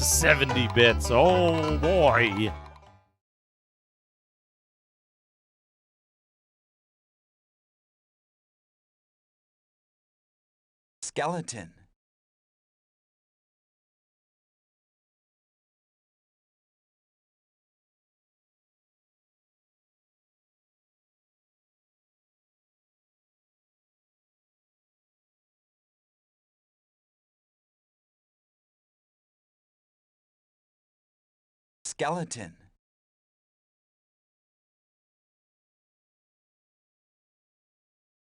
70 bits. Oh boy. Skeleton. Skeleton.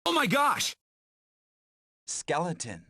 Oh my gosh! Skeleton.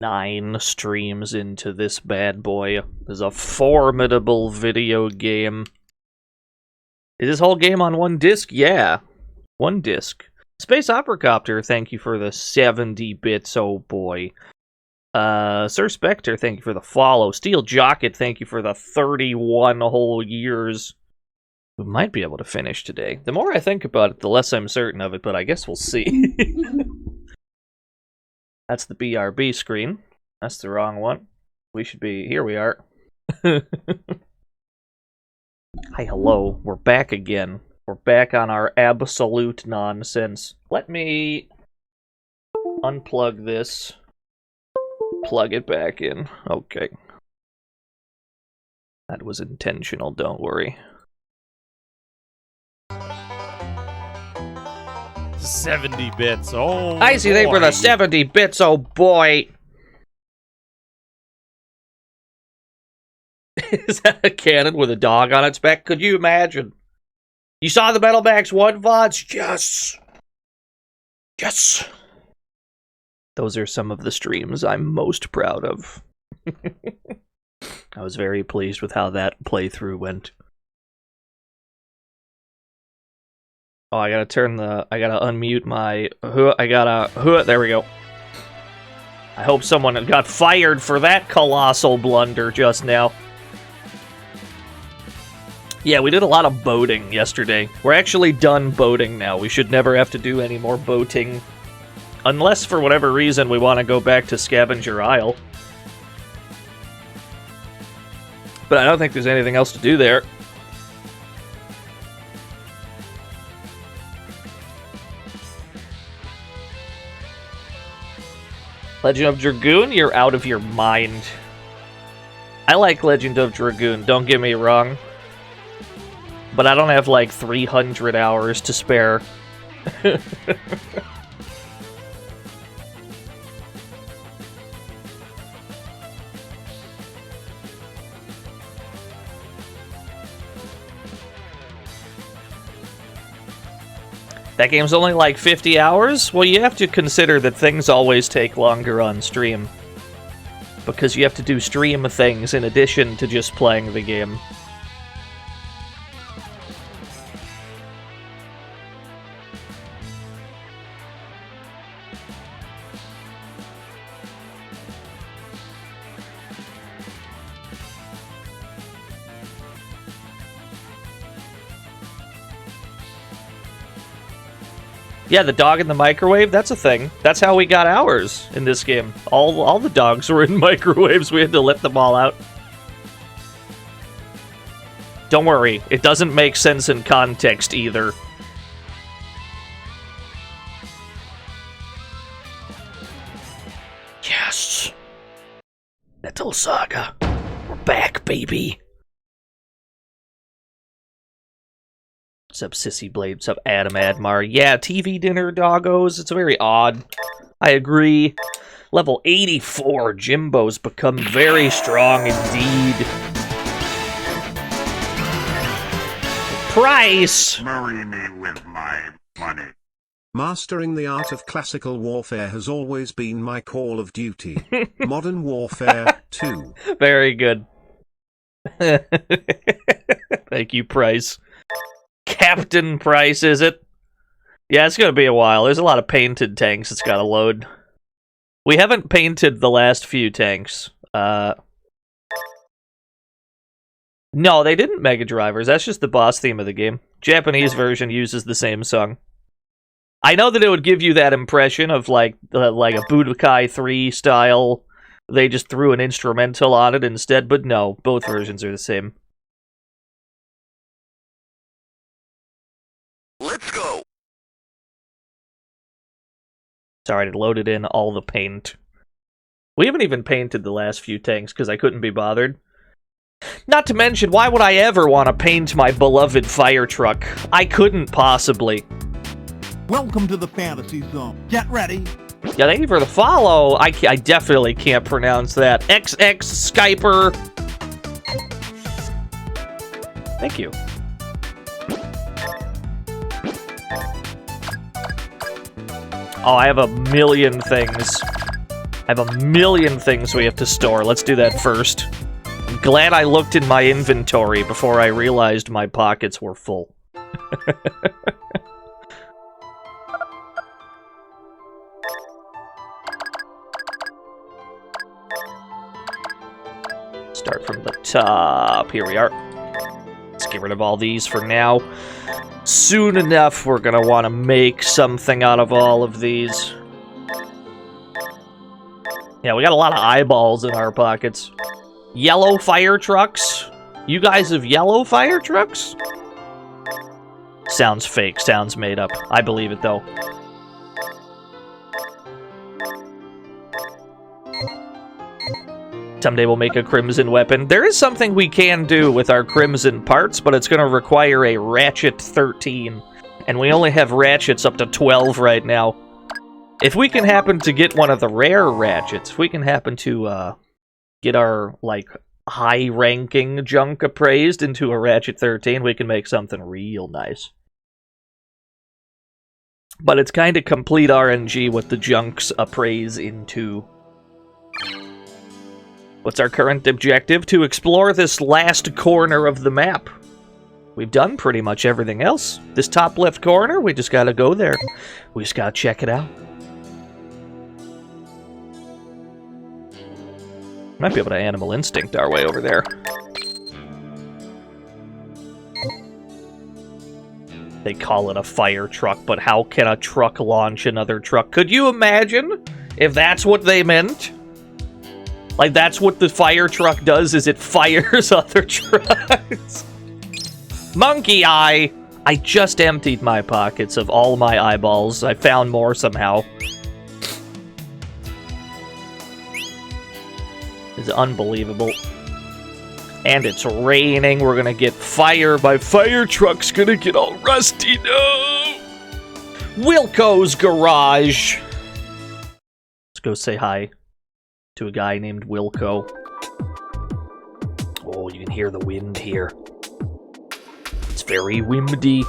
9 streams into this bad boy. There's a formidable video game. Is this whole game on one disc? Yeah. One disc. Space Opera Copter, thank you for the 70 bits, oh boy. Sir Spectre, thank you for the follow. Steel Jocket, thank you for the 31 whole years. We might be able to finish today. The more I think about it, the less I'm certain of it, but I guess we'll see. That's the BRB screen. That's the wrong one. We should be... Here we are. Hi, hello. We're back again. We're back on our absolute nonsense. Let me unplug this. Plug it back in. Okay. That was intentional, don't worry. 70 bits, oh I see they for the 70 bits, oh boy! Is that a cannon with a dog on its back? Could you imagine? You saw the Metalmax 1 VODs? Yes! Yes! Those are some of the streams I'm most proud of. I was very pleased with how that playthrough went. Oh, I gotta unmute my... There we go. I hope someone got fired for that colossal blunder just now. Yeah, we did a lot of boating yesterday. We're actually done boating now. We should never have to do any more boating. Unless, for whatever reason, we want to go back to Scavenger Isle. But I don't think there's anything else to do there. Legend of Dragoon, you're out of your mind. I like Legend of Dragoon, don't get me wrong. But I don't have like 300 hours to spare. That game's only like 50 hours? Well, you have to consider that things always take longer on stream. Because you have to do stream things in addition to just playing the game. Yeah, the dog in the microwave, that's a thing. That's how we got ours in this game. All the dogs were in microwaves. We had to let them all out. Don't worry, it doesn't make sense in context either. Yes! Metal Saga. We're back, baby. What's up, Sissy Blade? What's up, Adam Admar? Yeah, TV dinner, doggos. It's very odd. I agree. Level 84, Jimbo's become very strong indeed. Price! Marry me with my money. Mastering the art of classical warfare has always been my call of duty. Modern Warfare 2. Very good. Thank you, Price. Captain Price, is it? Yeah, it's gonna be a while. There's a lot of painted tanks it's gotta load. We haven't painted the last few tanks. No, they didn't Mega Drivers. That's just the boss theme of the game. Japanese version uses the same song. I know that it would give you that impression of like a Budokai 3 style. They just threw an instrumental on it instead, but no, both versions are the same. Let's go. Sorry, I loaded in all the paint. We haven't even painted the last few tanks because I couldn't be bothered. Not to mention, why would I ever want to paint my beloved fire truck? I couldn't possibly. Welcome to the fantasy zone. Get ready. Yeah, thank you for the follow. I definitely can't pronounce that. XX Skyper. Thank you. Oh, I have a million things. I have a million things we have to store. Let's do that first. I'm glad I looked in my inventory before I realized my pockets were full. Start from the top. Here we are. Let's get rid of all these for now. Soon enough, we're gonna want to make something out of all of these. Yeah, we got a lot of eyeballs in our pockets. Yellow fire trucks? You guys have yellow fire trucks? Sounds fake, sounds made up. I believe it, though. Someday we'll make a crimson weapon. There is something we can do with our crimson parts, but it's going to require a ratchet 13. And we only have ratchets up to 12 right now. If we can happen to get one of the rare ratchets, if we can happen to get our, like, high-ranking junk appraised into a ratchet 13, we can make something real nice. But it's kind of complete RNG what the junks appraise into. What's our current objective? To explore this last corner of the map. We've done pretty much everything else. This top left corner, we just gotta go there. We just gotta check it out. Might be able to animal instinct our way over there. They call it a fire truck, but how can a truck launch another truck? Could you imagine if that's what they meant? Like, that's what the fire truck does, is it fires other trucks. Monkey eye! I just emptied my pockets of all my eyeballs. I found more somehow. It's unbelievable. And it's raining. We're gonna get fire. My fire truck's gonna get all rusty. No! Wilco's garage. Let's go say hi to a guy named Wilco. Oh, you can hear the wind here. It's very windy.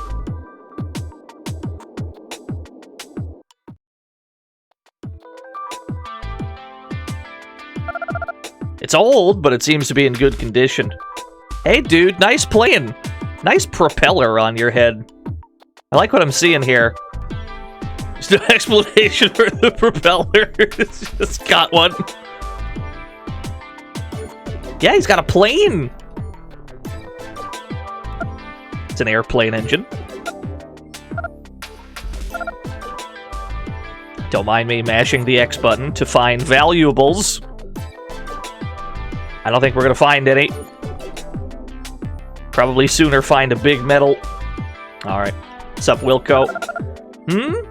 It's old, but it seems to be in good condition. Hey, dude, nice plane. Nice propeller on your head. I like what I'm seeing here. There's no explanation for the propeller. It's just got one. Yeah, he's got a plane. It's an airplane engine. Don't mind me mashing the X button to find valuables. I don't think we're gonna find any. Probably sooner find a big metal. Alright. What's up, Wilco?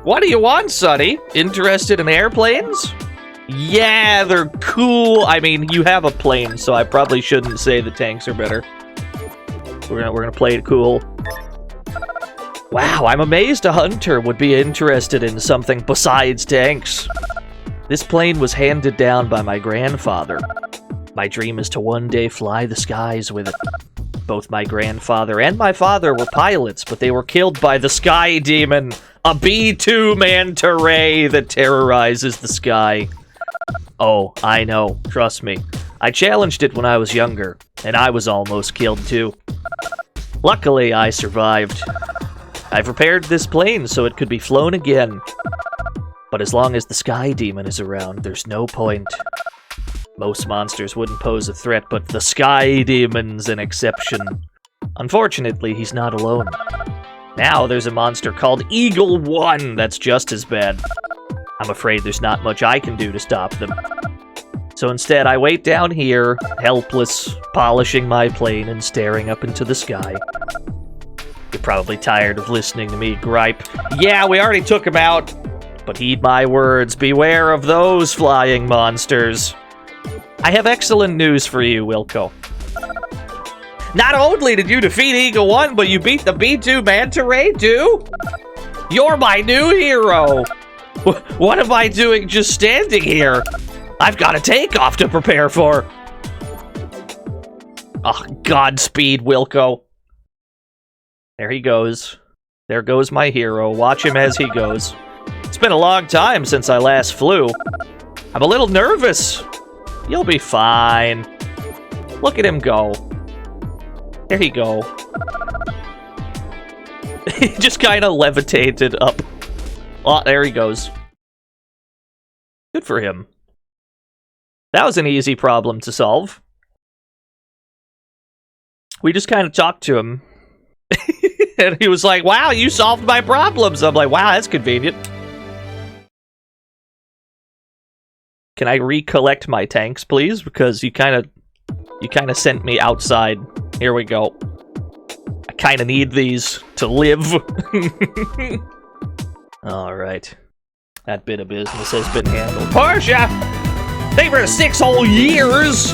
What do you want, Sonny? Interested in airplanes? Yeah, they're cool. I mean, you have a plane, so I probably shouldn't say the tanks are better. We're gonna play it cool. Wow, I'm amazed a hunter would be interested in something besides tanks. This plane was handed down by my grandfather. My dream is to one day fly the skies with it. Both my grandfather and my father were pilots, but they were killed by the Sky Demon, a B-2 manta ray that terrorizes the sky. Oh, I know. Trust me. I challenged it when I was younger, and I was almost killed too. Luckily, I survived. I've repaired this plane so it could be flown again. But as long as the Sky Demon is around, there's no point. Most monsters wouldn't pose a threat, but the Sky Demon's an exception. Unfortunately, he's not alone. Now there's a monster called Eagle 1 that's just as bad. I'm afraid there's not much I can do to stop them. So instead, I wait down here, helpless, polishing my plane and staring up into the sky. You're probably tired of listening to me gripe. Yeah, we already took him out. But heed my words, beware of those flying monsters. I have excellent news for you, Wilco. Not only did you defeat Eagle 1, but you beat the B-2 manta ray too? You're my new hero! What am I doing just standing here? I've got a takeoff to prepare for. Oh, Godspeed, Wilco. There he goes. There goes my hero. Watch him as he goes. It's been a long time since I last flew. I'm a little nervous. You'll be fine. Look at him go. There you go. He just kind of levitated up. Oh, there he goes. Good for him. That was an easy problem to solve. We just kind of talked to him. And he was like, wow, you solved my problems. I'm like, wow, that's convenient. Can I recollect my tanks, please? Because you kind of sent me outside. Here we go. I kind of need these to live. All right. That bit of business has been handled. Portia! They were 6 whole years!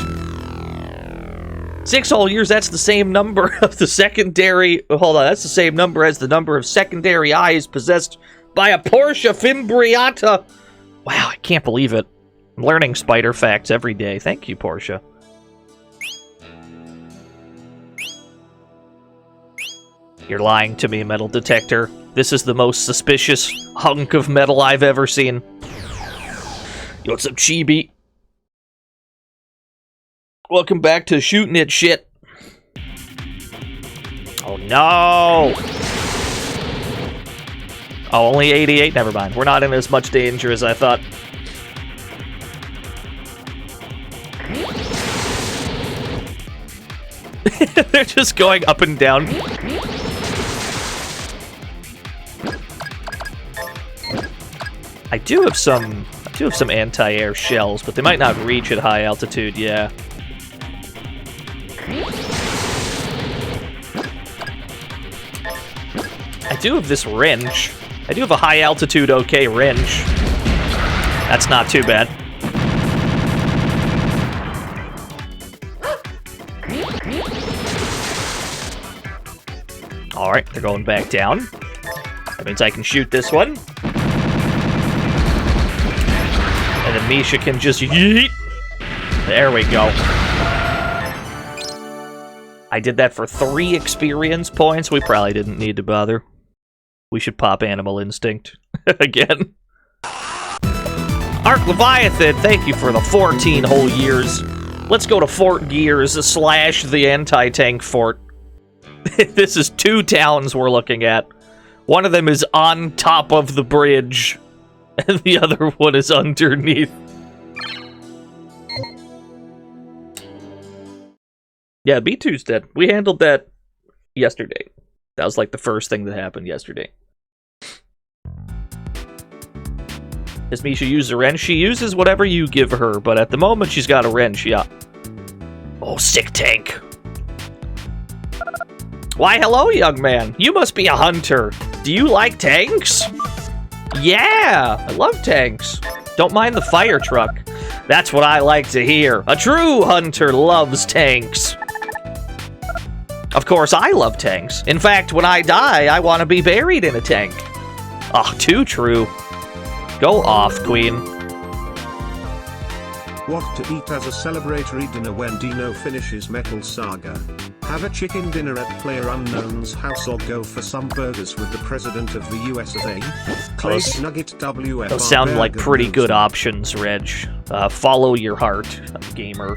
6 whole years, that's the same number of the secondary... Hold on, that's the same number as the number of secondary eyes possessed by a Porsche Fimbriata. Wow, I can't believe it. I'm learning spider facts every day. Thank you, Porsche. You're lying to me, metal detector. This is the most suspicious hunk of metal I've ever seen. You want some chibi? Welcome back to shooting it shit. Oh no! Oh, only 88? Never mind. We're not in as much danger as I thought. They're just going up and down. I do have some anti-air shells, but they might not reach at high altitude, yeah. I do have this wrench. I do have a high altitude okay wrench. That's not too bad. Alright, they're going back down. That means I can shoot this one. And then Misha can just yeet. There we go. I did that for 3 experience points. We probably didn't need to bother. We should pop Animal Instinct again. Arc Leviathan, thank you for the 14 whole years. Let's go to Fort Gears / the anti-tank fort. This is 2 towns we're looking at. One of them is on top of the bridge, and the other one is underneath. Yeah, B2's dead. We handled that yesterday. That was like the first thing that happened yesterday. Does Misha use a wrench? She uses whatever you give her, but at the moment she's got a wrench, yeah. Oh, sick tank. Why, hello, young man. You must be a hunter. Do you like tanks? Yeah, I love tanks. Don't mind the fire truck. That's what I like to hear. A true hunter loves tanks. Of course, I love tanks. In fact, when I die, I want to be buried in a tank. Ah, too true. Go off, queen. What to eat as a celebratory dinner when DNO finishes Metal Saga? Have a chicken dinner at PlayerUnknown's house or go for some burgers with the president of the US of A? Clay's Nugget WFR. Those sound like pretty good options, Reg. Follow your heart, gamer.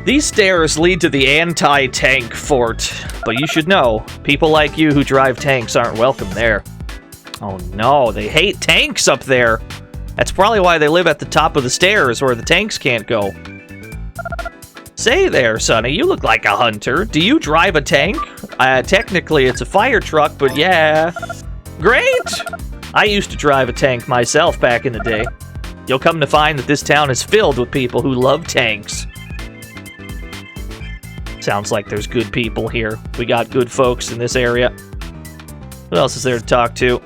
These stairs lead to the anti-tank fort, but you should know, people like you who drive tanks aren't welcome there. Oh no, they hate tanks up there! That's probably why they live at the top of the stairs where the tanks can't go. Say there, Sonny, you look like a hunter. Do you drive a tank? Technically it's a fire truck, but yeah. Great! I used to drive a tank myself back in the day. You'll come to find that this town is filled with people who love tanks. Sounds like there's good people here. We got good folks in this area. What else is there to talk to?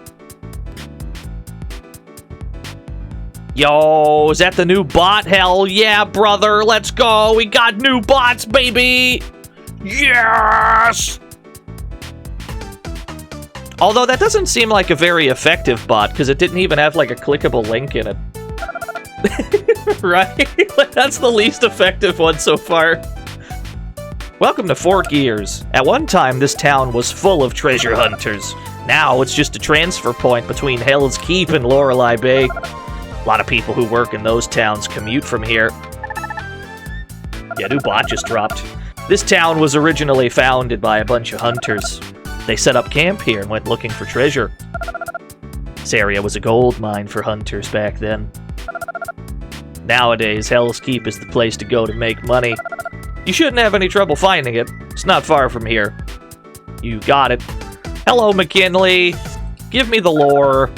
Yo, is that the new bot? Hell yeah, brother. Let's go. We got new bots, baby. Yes! Although that doesn't seem like a very effective bot, because it didn't even have like a clickable link in it. Right? That's the least effective one so far. Welcome to Fort Gears. At one time, this town was full of treasure hunters. Now, it's just a transfer point between Hell's Keep and Lorelei Bay. A lot of people who work in those towns commute from here. Yeah, new bot just dropped. This town was originally founded by a bunch of hunters. They set up camp here and went looking for treasure. This area was a gold mine for hunters back then. Nowadays, Hell's Keep is the place to go to make money. You shouldn't have any trouble finding it. It's not far from here. You got it. Hello, McKinley. Give me the lore.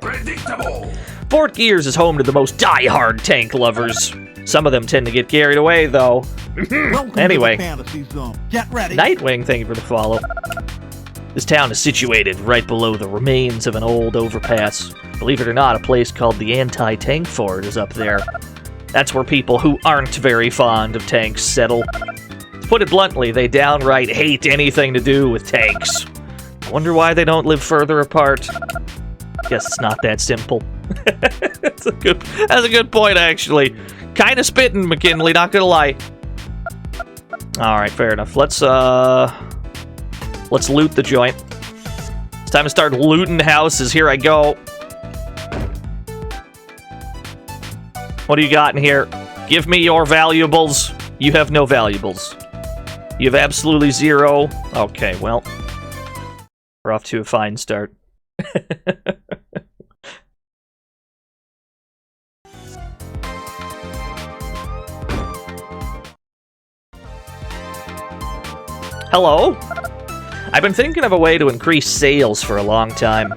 Predictable. Fort Gears is home to the most die-hard tank lovers. Some of them tend to get carried away, though. Welcome Anyway. to the Fantasy Zone. Get ready. Nightwing, thank you for the follow. This town is situated right below the remains of an old overpass. Believe it or not, a place called the Anti-Tank Fort is up there. That's where people who aren't very fond of tanks settle. To put it bluntly, they downright hate anything to do with tanks. I wonder why they don't live further apart. Guess it's not that simple. That's a good point, actually. Kind of spitting, McKinley, not gonna lie. Alright, fair enough. Let's loot the joint. It's time to start looting houses. Here I go. What do you got in here? Give me your valuables. You have no valuables. You have absolutely zero. Okay, well. We're off to a fine start. Hello? I've been thinking of a way to increase sales for a long time.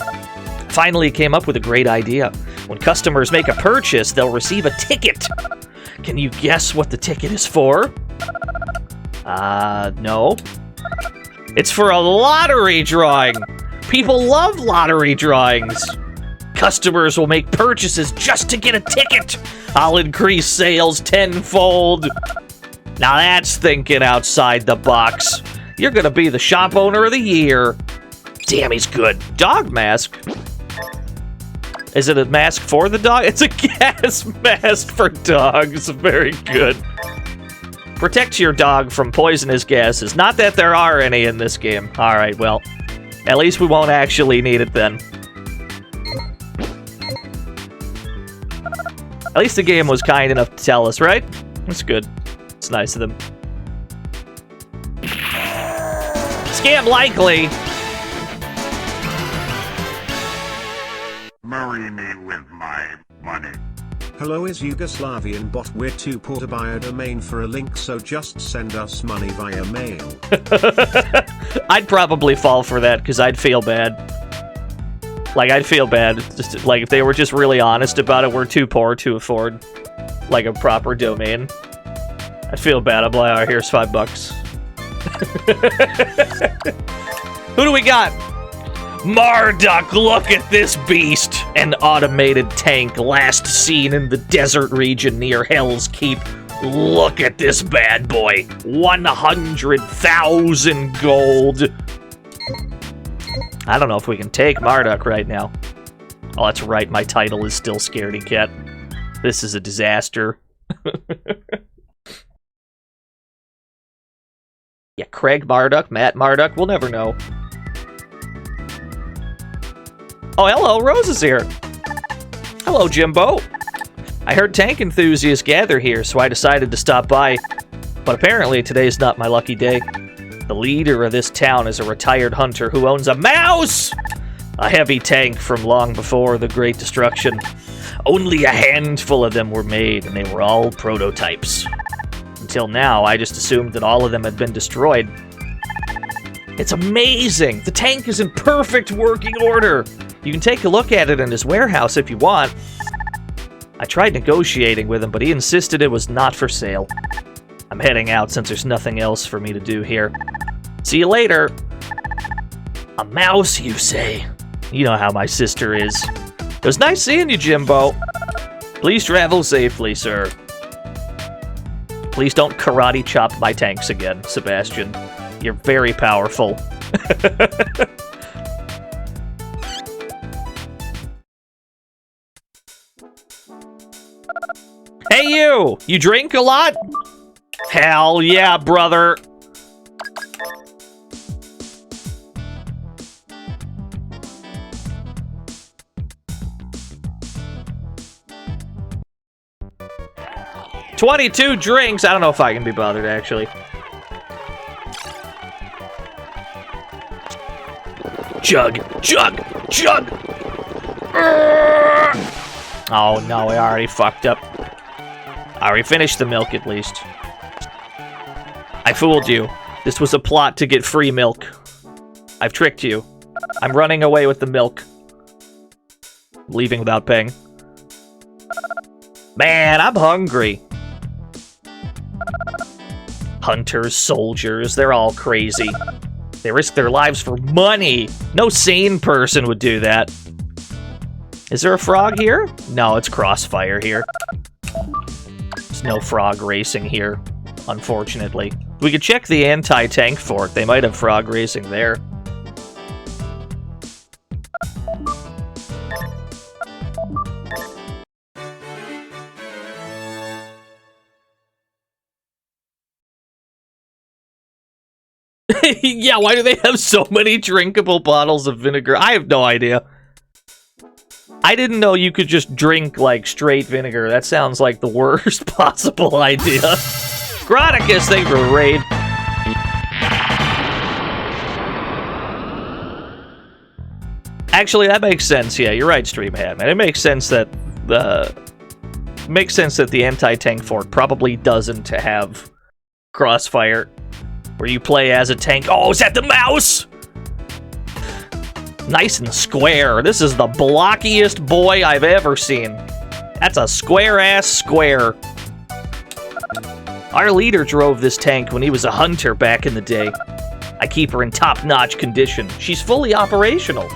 Finally came up with a great idea. When customers make a purchase, they'll receive a ticket. Can you guess what the ticket is for? No. It's for a lottery drawing. People love lottery drawings. Customers will make purchases just to get a ticket. I'll increase sales tenfold. Now that's thinking outside the box. You're gonna be the shop owner of the year. Damn, he's good. Dog mask? Is it a mask for the dog? It's a gas mask for dogs. Very good. Protect your dog from poisonous gases. Not that there are any in this game. Alright, well, at least we won't actually need it then. At least the game was kind enough to tell us, right? That's good. It's nice of them. Scam likely. Marry me with my money. Hello is Yugoslavian bot, we're too poor to buy a domain for a link, so just send us money via mail. I'd probably fall for that because I'd feel bad. Like, I'd feel bad. Just, like, if they were just really honest about it, we're too poor to afford, like, a proper domain. I'd feel bad. I'm like, oh, here's $5. Who do we got? Marduk, look at this beast! An automated tank last seen in the desert region near Hell's Keep. Look at this bad boy. 100,000 gold. I don't know if we can take Marduk right now. Oh, that's right, my title is still Scaredy Cat. This is a disaster. Yeah, Craig Marduk, Matt Marduk, we'll never know. Oh, hello, Rose is here. Hello, Jimbo. I heard tank enthusiasts gather here, so I decided to stop by. But apparently today's not my lucky day. The leader of this town is a retired hunter who owns a mouse! A heavy tank from long before the Great Destruction. Only a handful of them were made, and they were all prototypes. Until now, I just assumed that all of them had been destroyed. It's amazing! The tank is in perfect working order! You can take a look at it in his warehouse if you want. I tried negotiating with him, but he insisted it was not for sale. I'm heading out since there's nothing else for me to do here. See you later! A mouse, you say? You know how my sister is. It was nice seeing you, Jimbo. Please travel safely, sir. Please don't karate chop my tanks again, Sebastian. You're very powerful. Hey you! You drink a lot? Hell yeah, brother! 22 drinks! I don't know if I can be bothered, actually. Jug! Jug! Jug! Oh no, I already fucked up. I already finished the milk, at least. I fooled you. This was a plot to get free milk. I've tricked you. I'm running away with the milk. Leaving without paying. Man, I'm hungry. Hunters, soldiers, they're all crazy. They risk their lives for money. No sane person would do that. Is there a frog here? No, it's Crossfire here. There's no frog racing here, unfortunately. We could check the anti-tank fort. They might have frog racing there. Yeah, why do they have so many drinkable bottles of vinegar? I have no idea. I didn't know you could just drink, like, straight vinegar. That sounds like the worst possible idea. Graticus, thank you for the raid. Actually, that makes sense. Yeah, you're right, Streamhat, man. It makes sense that the anti-tank fort probably doesn't have Crossfire, where you play as a tank. Oh, is that the mouse? Nice and square. This is the blockiest boy I've ever seen. That's a square-ass square. Our leader drove this tank when he was a hunter back in the day. I keep her in top-notch condition. She's fully operational.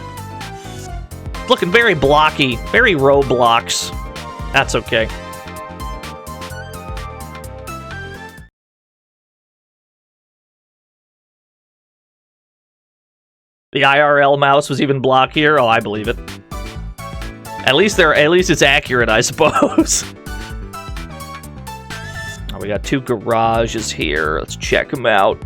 Looking very blocky, very Roblox. That's okay. The IRL mouse was even blockier. Oh, I believe it. At least it's accurate, I suppose. Oh, we got 2 garages here. Let's check them out.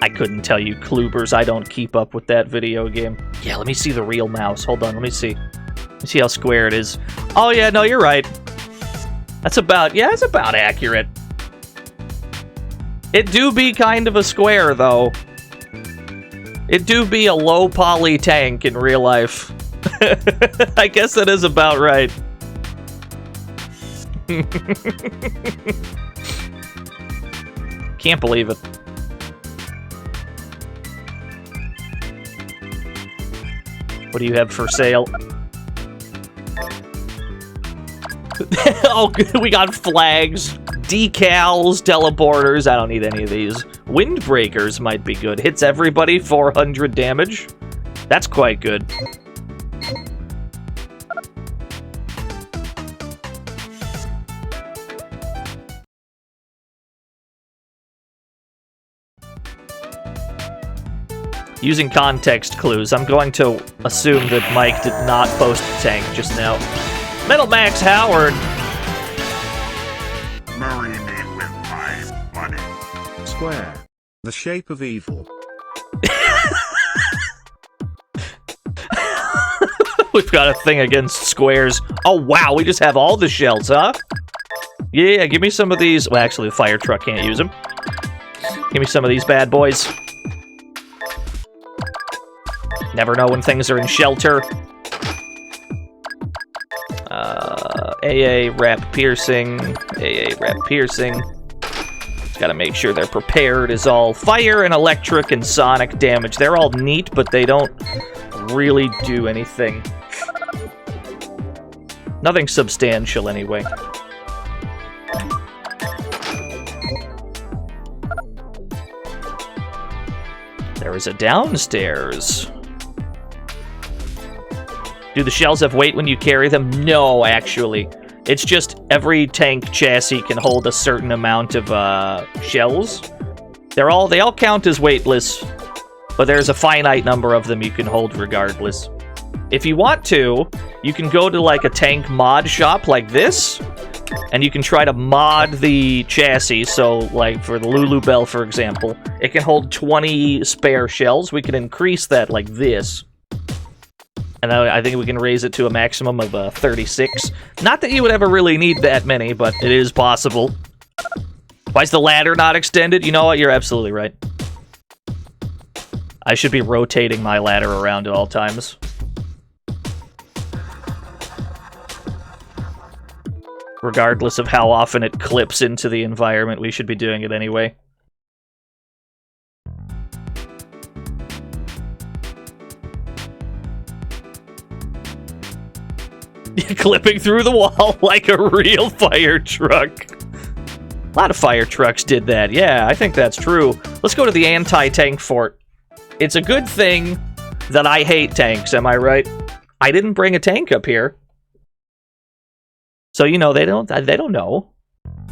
I couldn't tell you, Klubers. I don't keep up with that video game. Yeah, let me see the real mouse. Hold on, let me see. Let me see how square it is. Oh yeah, no, you're right. That's about accurate. It do be kind of a square, though. It do be a low poly tank in real life. I guess that is about right. Can't believe it. What do you have for sale? Oh, we got flags, decals, teleporters. I don't need any of these. Windbreakers might be good. Hits everybody, 400 damage. That's quite good. Using context clues, I'm going to assume that Mike did not post the tank just now. Metal Max Howard! Marry me with my money. Square. The shape of evil. We've got a thing against squares. Oh wow, we just have all the shells, huh? Yeah, give me some of these. Well, actually, the fire truck can't use them. Give me some of these bad boys. Never know when things are in shelter. AA, wrap piercing. AA, wrap piercing. Just gotta make sure they're prepared is all fire and electric and sonic damage. They're all neat, but they don't really do anything. Nothing substantial, anyway. There is a downstairs. Do the shells have weight when you carry them? No, actually. It's just every tank chassis can hold a certain amount of shells. They all count as weightless, but there's a finite number of them you can hold regardless. If you want to, you can go to like a tank mod shop like this, and you can try to mod the chassis. So like for the Lulu Bell, for example, it can hold 20 spare shells. We can increase that like this. And I think we can raise it to a maximum of 36. Not that you would ever really need that many, but it is possible. Why is the ladder not extended? You know what? You're absolutely right. I should be rotating my ladder around at all times. Regardless of how often it clips into the environment, we should be doing it anyway. Clipping through the wall like a real fire truck. A lot of fire trucks did that. Yeah, I think that's true. Let's go to the anti-tank fort. It's a good thing that I hate tanks, am I right? I didn't bring a tank up here. So, you know, they don't know.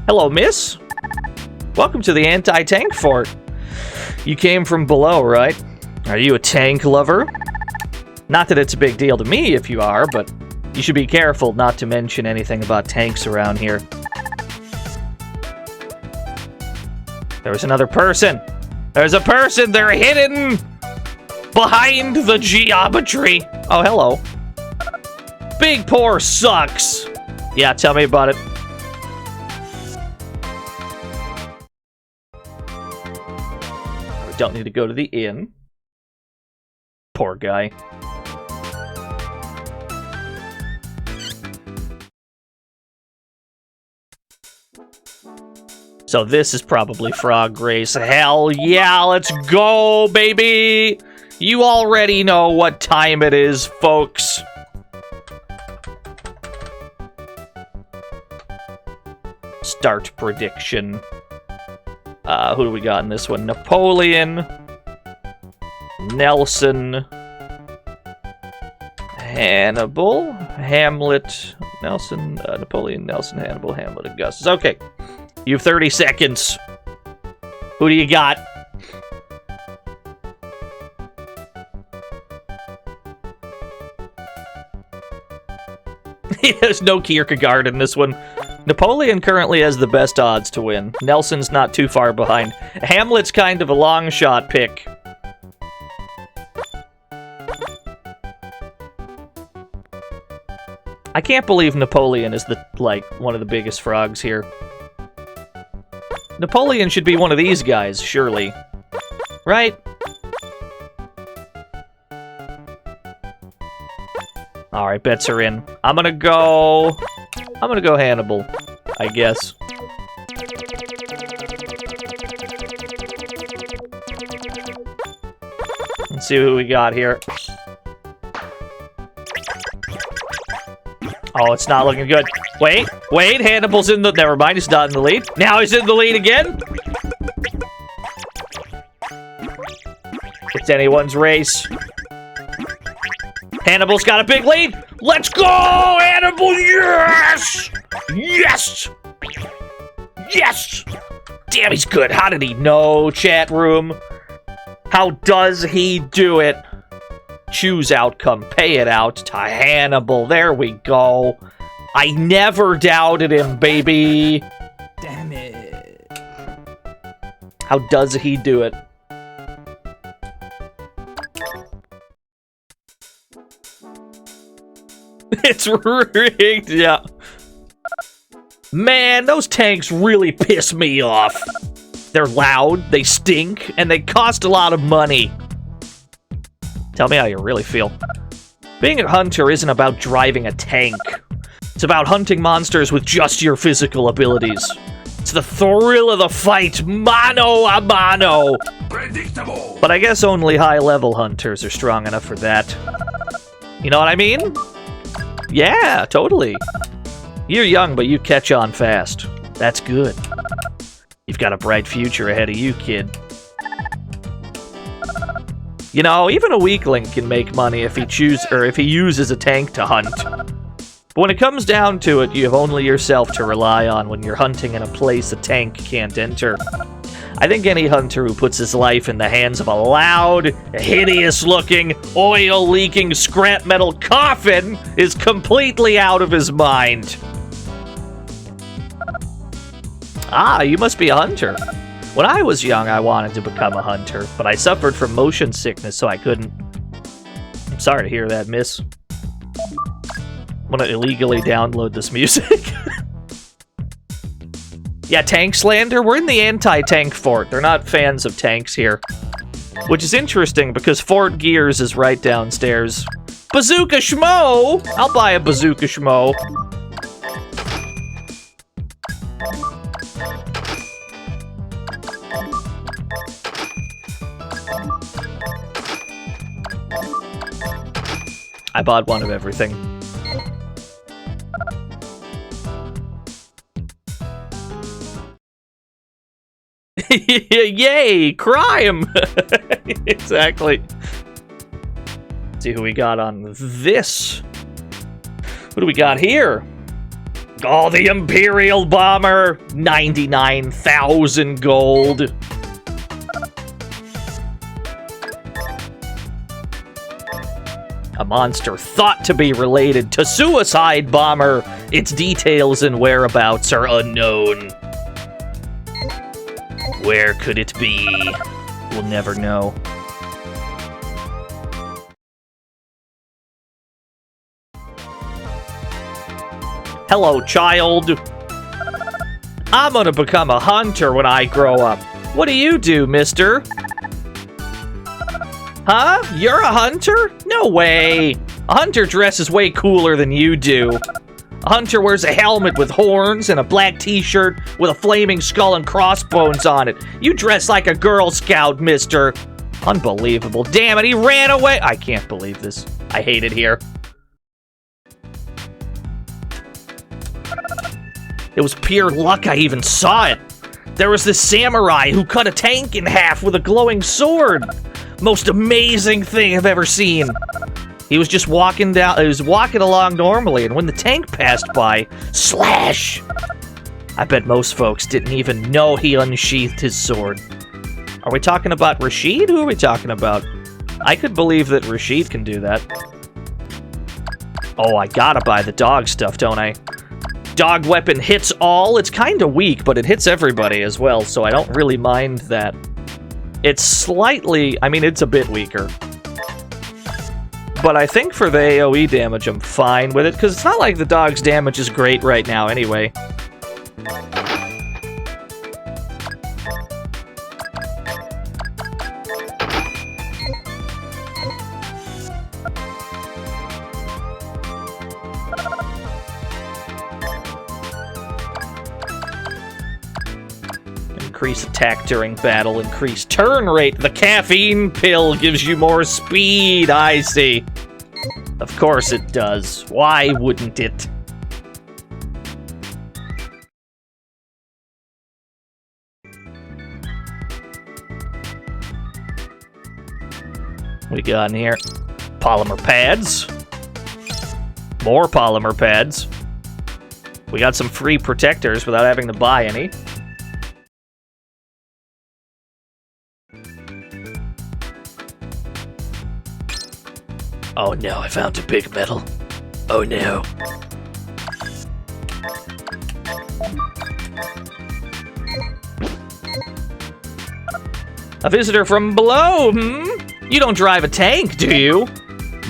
Hello, miss. Welcome to the anti-tank fort. You came from below, right? Are you a tank lover? Not that it's a big deal to me if you are, but you should be careful not to mention anything about tanks around here. There was another person. There's a person. They're hidden behind the geometry. Oh, hello. Big Pour sucks. Yeah, tell me about it. We don't need to go to the inn. Poor guy. So this is probably Frog Race. Hell yeah, let's go, baby! You already know what time it is, folks. Start prediction. Who do we got in this one? Napoleon. Nelson. Hannibal. Hamlet. Nelson. Napoleon, Nelson, Hannibal, Hamlet, Augustus. Okay. You have 30 seconds. Who do you got? There's no Kierkegaard in this one. Napoleon currently has the best odds to win. Nelson's not too far behind. Hamlet's kind of a long shot pick. I can't believe Napoleon is one of the biggest frogs here. Napoleon should be one of these guys, surely. Right? Alright, bets are in. I'm gonna go Hannibal, I guess. Let's see who we got here. Oh, it's not looking good. Wait, Hannibal's in the... Never mind, he's not in the lead. Now he's in the lead again? It's anyone's race. Hannibal's got a big lead. Let's go, Hannibal! Yes! Yes! Yes! Damn, he's good. How did he know, chat room? How does he do it? Choose outcome. Pay it out to Hannibal. There we go. I never doubted him, baby. Damn it. How does he do it? It's rigged, yeah. Man, those tanks really piss me off. They're loud, they stink, and they cost a lot of money. Tell me how you really feel. Being a hunter isn't about driving a tank. It's about hunting monsters with just your physical abilities. It's the thrill of the fight, mano a mano. Predictable. But I guess only high-level hunters are strong enough for that. You know what I mean? Yeah, totally. You're young, but you catch on fast. That's good. You've got a bright future ahead of you, kid. You know, even a weakling can make money if he uses a tank to hunt. But when it comes down to it, you have only yourself to rely on when you're hunting in a place a tank can't enter. I think any hunter who puts his life in the hands of a loud, hideous-looking, oil-leaking scrap metal coffin is completely out of his mind. Ah, you must be a hunter. When I was young, I wanted to become a hunter, but I suffered from motion sickness, so I couldn't. Sorry to hear that, miss. I'm gonna illegally download this music. Yeah, tank slander. We're in the anti-tank fort. They're not fans of tanks here. Which is interesting, because Fort Gears is right downstairs. Bazooka Schmo! I'll buy a Bazooka Schmo. I bought one of everything. Yay! Crime! Exactly. Let's see who we got on this. What do we got here? Oh, the Imperial Bomber! 99,000 gold. A monster thought to be related to Suicide Bomber. Its details and whereabouts are unknown. Where could it be? We'll never know. Hello, child. I'm gonna become a hunter when I grow up. What do you do, mister? Huh? You're a hunter? No way. A hunter dresses way cooler than you do. A hunter wears a helmet with horns and a black t-shirt with a flaming skull and crossbones on it. You dress like a Girl Scout, mister. Unbelievable. Damn it, he ran away. I can't believe this. I hate it here. It was pure luck I even saw it. There was this samurai who cut a tank in half with a glowing sword. Most amazing thing I've ever seen. He was just walking along normally, and when the tank passed by, slash! I bet most folks didn't even know he unsheathed his sword. Are we talking about Rashid? Who are we talking about? I could believe that Rashid can do that. Oh, I gotta buy the dog stuff, don't I? Dog weapon hits all. It's kind of weak, but it hits everybody as well, so I don't really mind that. It's slightly... I mean, it's a bit weaker. But I think for the AoE damage, I'm fine with it, because it's not like the dog's damage is great right now anyway. Increase attack during battle, increase turn rate. The caffeine pill gives you more speed, I see. Of course it does. Why wouldn't it? What do we got in here? Polymer pads. More polymer pads. We got some free protectors without having to buy any. Oh no, I found a big metal. Oh no. A visitor from below, You don't drive a tank, do you?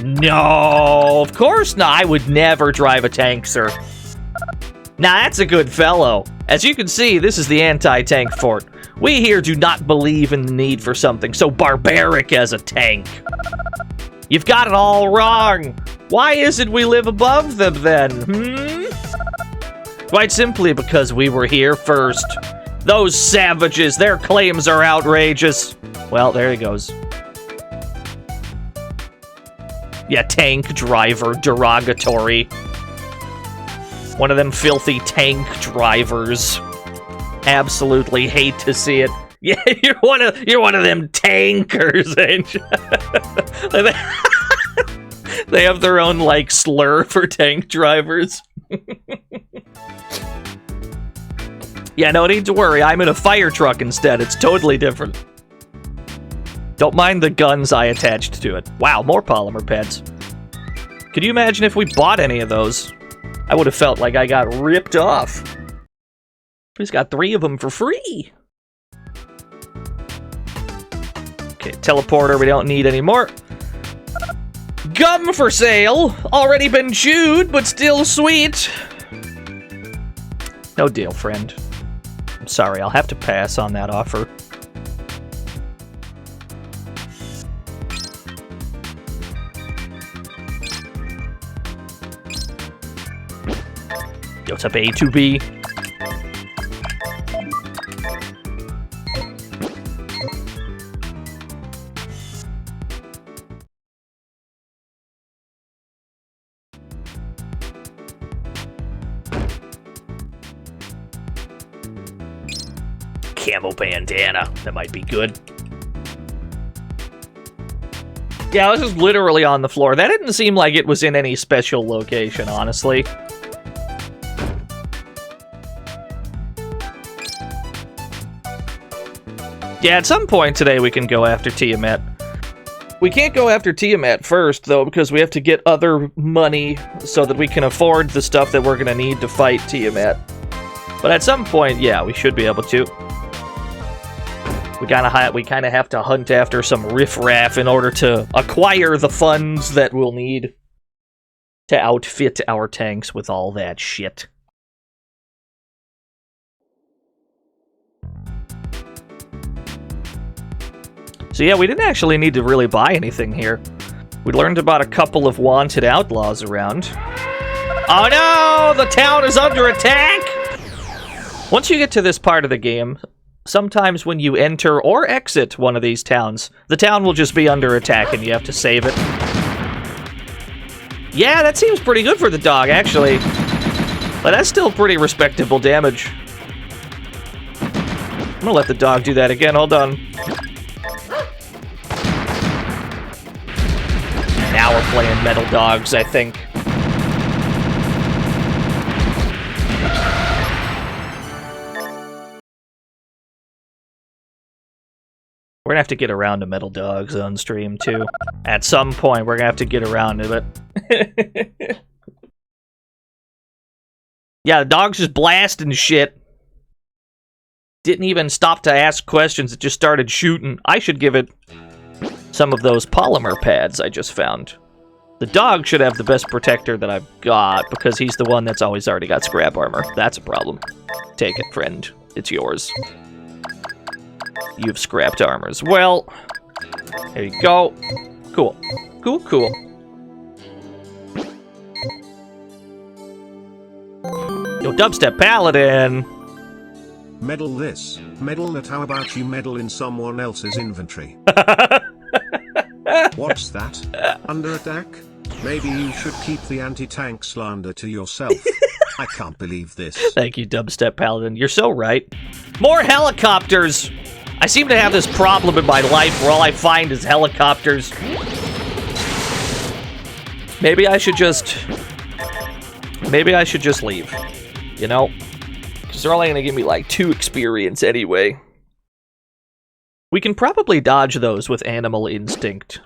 No, of course not. I would never drive a tank, sir. Now, that's a good fellow. As you can see, this is the anti-tank fort. We here do not believe in the need for something so barbaric as a tank. You've got it all wrong. Why is it we live above them, then, Quite simply because we were here first. Those savages, their claims are outrageous. Well, there he goes. Yeah, tank driver, derogatory. One of them filthy tank drivers. Absolutely hate to see it. Yeah, you're one of them tankers, ain't you? They have their own, like, slur for tank drivers. Yeah, no need to worry. I'm in a fire truck instead. It's totally different. Don't mind the guns I attached to it. Wow, more polymer pads. Could you imagine if we bought any of those? I would have felt like I got ripped off. We just got 3 of them for free. Okay, teleporter we don't need anymore. gum for sale. Already been chewed, but still sweet. No deal, friend. I'm sorry, I'll have to pass on that offer. Yo, what's up, A2B? Camo bandana. That might be good. Yeah, I was just literally on the floor. That didn't seem like it was in any special location, honestly. Yeah, at some point today we can go after Tiamat. We can't go after Tiamat first, though, because we have to get other money so that we can afford the stuff that we're going to need to fight Tiamat. But at some point, yeah, we should be able to. We kind of have to hunt after some riffraff in order to acquire the funds that we'll need to outfit our tanks with all that shit. So yeah, we didn't actually need to really buy anything here. We learned about a couple of wanted outlaws around. Oh no! The town is under attack! Once you get to this part of the game, sometimes when you enter or exit one of these towns, the town will just be under attack and you have to save it. Yeah, that seems pretty good for the dog, actually. But that's still pretty respectable damage. I'm gonna let the dog do that again, hold on. Now we're playing Metal Dogs, I think. We're gonna have to get around to Metal Dogs on stream, too. At some point, we're gonna have to get around to it. Yeah, the dog's just blasting shit. Didn't even stop to ask questions, it just started shooting. I should give it some of those polymer pads I just found. The dog should have the best protector that I've got, because he's the one that's always already got scrap armor. That's a problem. Take it, friend. It's yours. You've scrapped armor as well. There you go. Cool. Cool, cool. Yo, Dubstep Paladin! Medal this, medal that, how about you meddle in someone else's inventory? What's that? Under attack? Maybe you should keep the anti-tank slander to yourself. I can't believe this. Thank you, Dubstep Paladin. You're so right. More helicopters! I seem to have this problem in my life where all I find is helicopters. Maybe I should just leave. You know? Because they're only going to give me like 2 experience anyway. We can probably dodge those with Animal Instinct.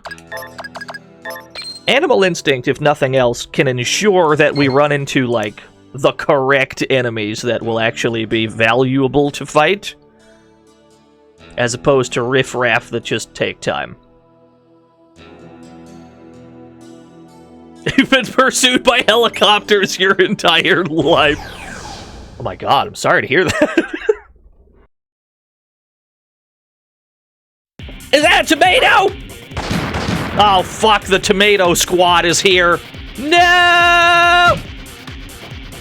Animal Instinct, if nothing else, can ensure that we run into, like, the correct enemies that will actually be valuable to fight, as opposed to riffraff that just take time. You've been pursued by helicopters your entire life. Oh my god, I'm sorry to hear that. Is that a tomato? Oh, fuck, the tomato squad is here. No!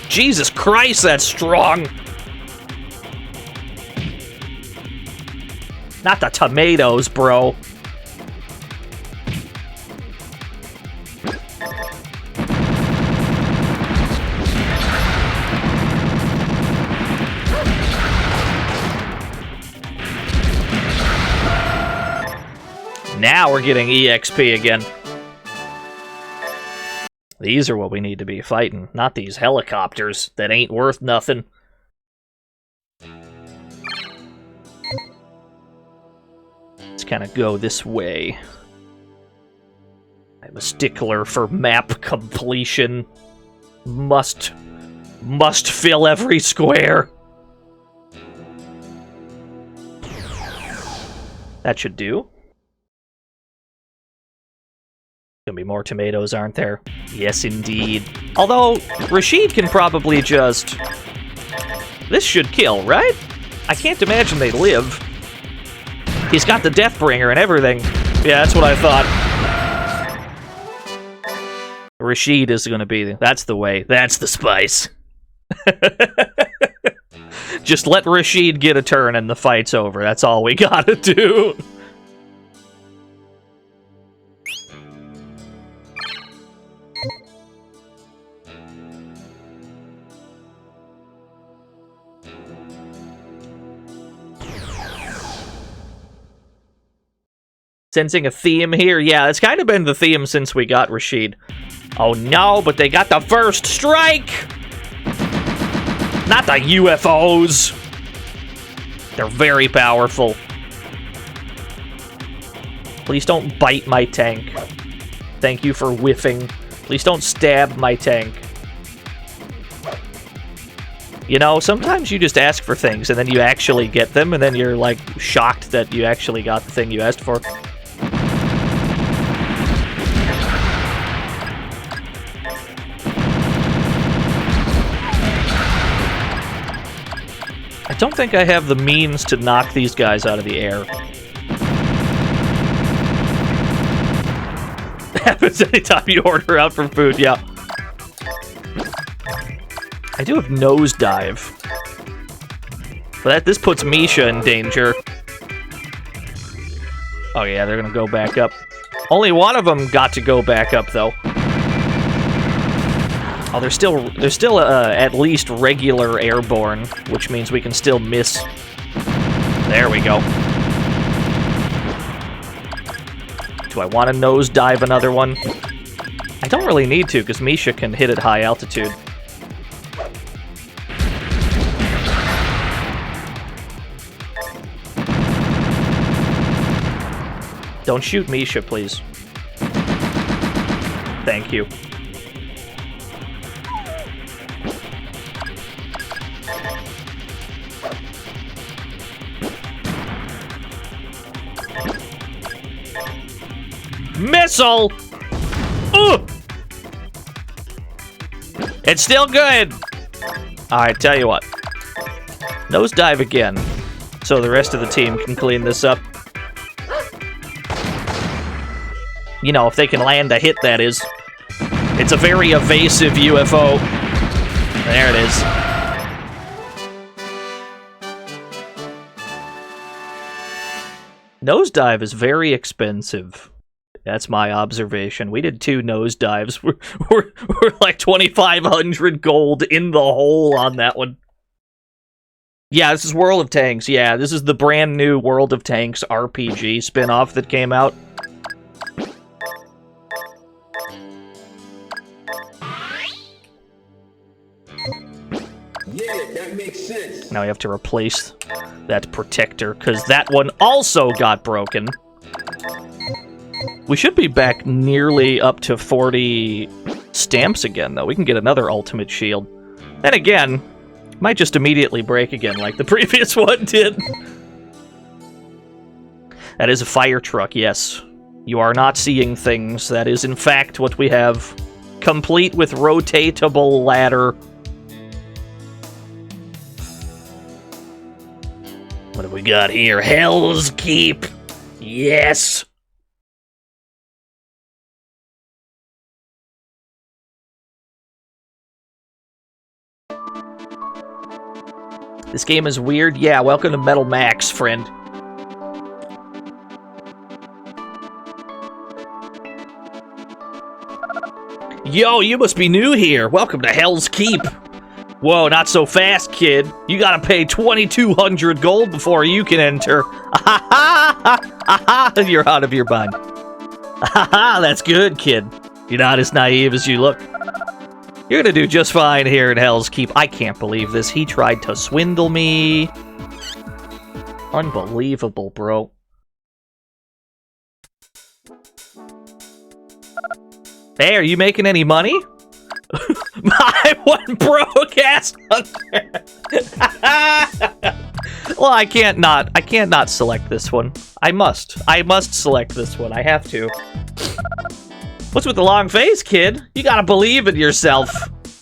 Jesus Christ, that's strong. Not the tomatoes, bro. Now we're getting EXP again. These are what we need to be fighting, not these helicopters that ain't worth nothing. Let's kind of go this way. I'm a stickler for map completion. Must fill every square. That should do. gonna be more tomatoes, aren't there? Yes, indeed. Although, Rashid can probably just... This should kill, right? I can't imagine they live. He's got the Deathbringer and everything. Yeah, that's what I thought. Rashid is gonna be... That's the way. That's the spice. Just let Rashid get a turn and the fight's over. That's all we gotta do. Sensing a theme here? Yeah, it's kind of been the theme since we got Rashid. Oh no, but they got the first strike! Not the UFOs! They're very powerful. Please don't bite my tank. Thank you for whiffing. Please don't stab my tank. You know, sometimes you just ask for things and then you actually get them and then you're like shocked that you actually got the thing you asked for. I don't think I have the means to knock these guys out of the air. Happens anytime you order out for food, yeah. I do have nosedive. But this puts Misha in danger. Oh yeah, they're gonna go back up. Only one of them got to go back up, though. Oh, they're still at least regular airborne, which means we can still miss. There we go. Do I want to nosedive another one? I don't really need to, because Misha can hit at high altitude. Don't shoot Misha, please. Thank you. Missile! Ooh! It's still good! Alright, tell you what. Nosedive again, so the rest of the team can clean this up. You know, if they can land a hit, that is. It's a very evasive UFO. There it is. Nosedive is very expensive. That's my observation. We did 2 nosedives. We're like 2,500 gold in the hole on that one. Yeah, this is World of Tanks. Yeah, this is the brand new World of Tanks RPG spin-off that came out. Yeah, that makes sense. Now we have to replace that protector, because that one also got broken. We should be back nearly up to 40 stamps again, though. We can get another ultimate shield. And again, might just immediately break again like the previous one did. That is a fire truck, yes. You are not seeing things. That is, in fact, what we have. Complete with rotatable ladder. What have we got here? Hell's Keep! Yes! This game is weird. Yeah, welcome to Metal Max, friend. Yo, you must be new here. Welcome to Hell's Keep. Whoa, not so fast, kid. You gotta pay 2,200 gold before you can enter. You're out of your mind. That's good, kid. You're not as naive as you look. You're gonna do just fine here in Hell's Keep. I can't believe this. He tried to swindle me. Unbelievable, bro. Hey, are you making any money? My one broadcast hunter. Well, I can't not select this one. I must select this one. I have to. What's with the long face, kid? You gotta believe in yourself.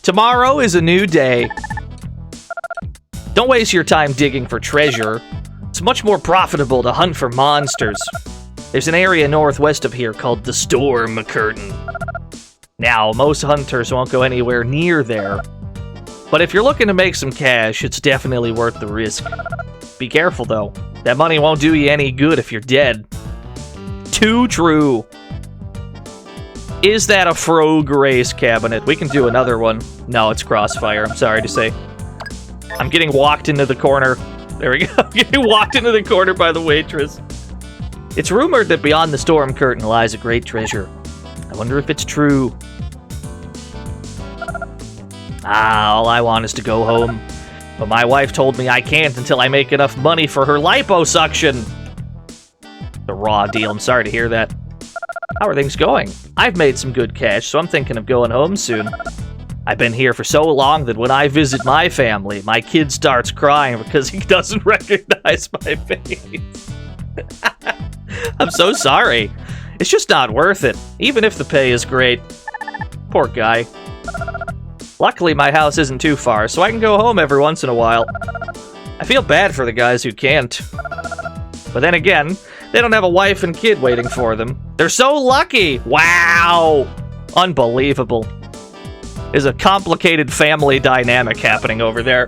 Tomorrow is a new day. Don't waste your time digging for treasure. It's much more profitable to hunt for monsters. There's an area northwest of here called the Storm Curtain. Now, most hunters won't go anywhere near there. But if you're looking to make some cash, it's definitely worth the risk. Be careful, though. That money won't do you any good if you're dead. Too true. Is that a Frog Race cabinet? We can do another one. No, it's Crossfire, I'm sorry to say. I'm getting walked into the corner. There we go. I'm getting walked into the corner by the waitress. It's rumored that beyond the Storm Curtain lies a great treasure. I wonder if it's true. All I want is to go home. But my wife told me I can't until I make enough money for her liposuction. The raw deal, I'm sorry to hear that. How are things going? I've made some good cash, so I'm thinking of going home soon. I've been here for so long that when I visit my family, my kid starts crying because he doesn't recognize my face. I'm so sorry. It's just not worth it, even if the pay is great. Poor guy. Luckily, my house isn't too far, so I can go home every once in a while. I feel bad for the guys who can't. But then again, they don't have a wife and kid waiting for them. They're so lucky! Wow! Unbelievable. There's a complicated family dynamic happening over there.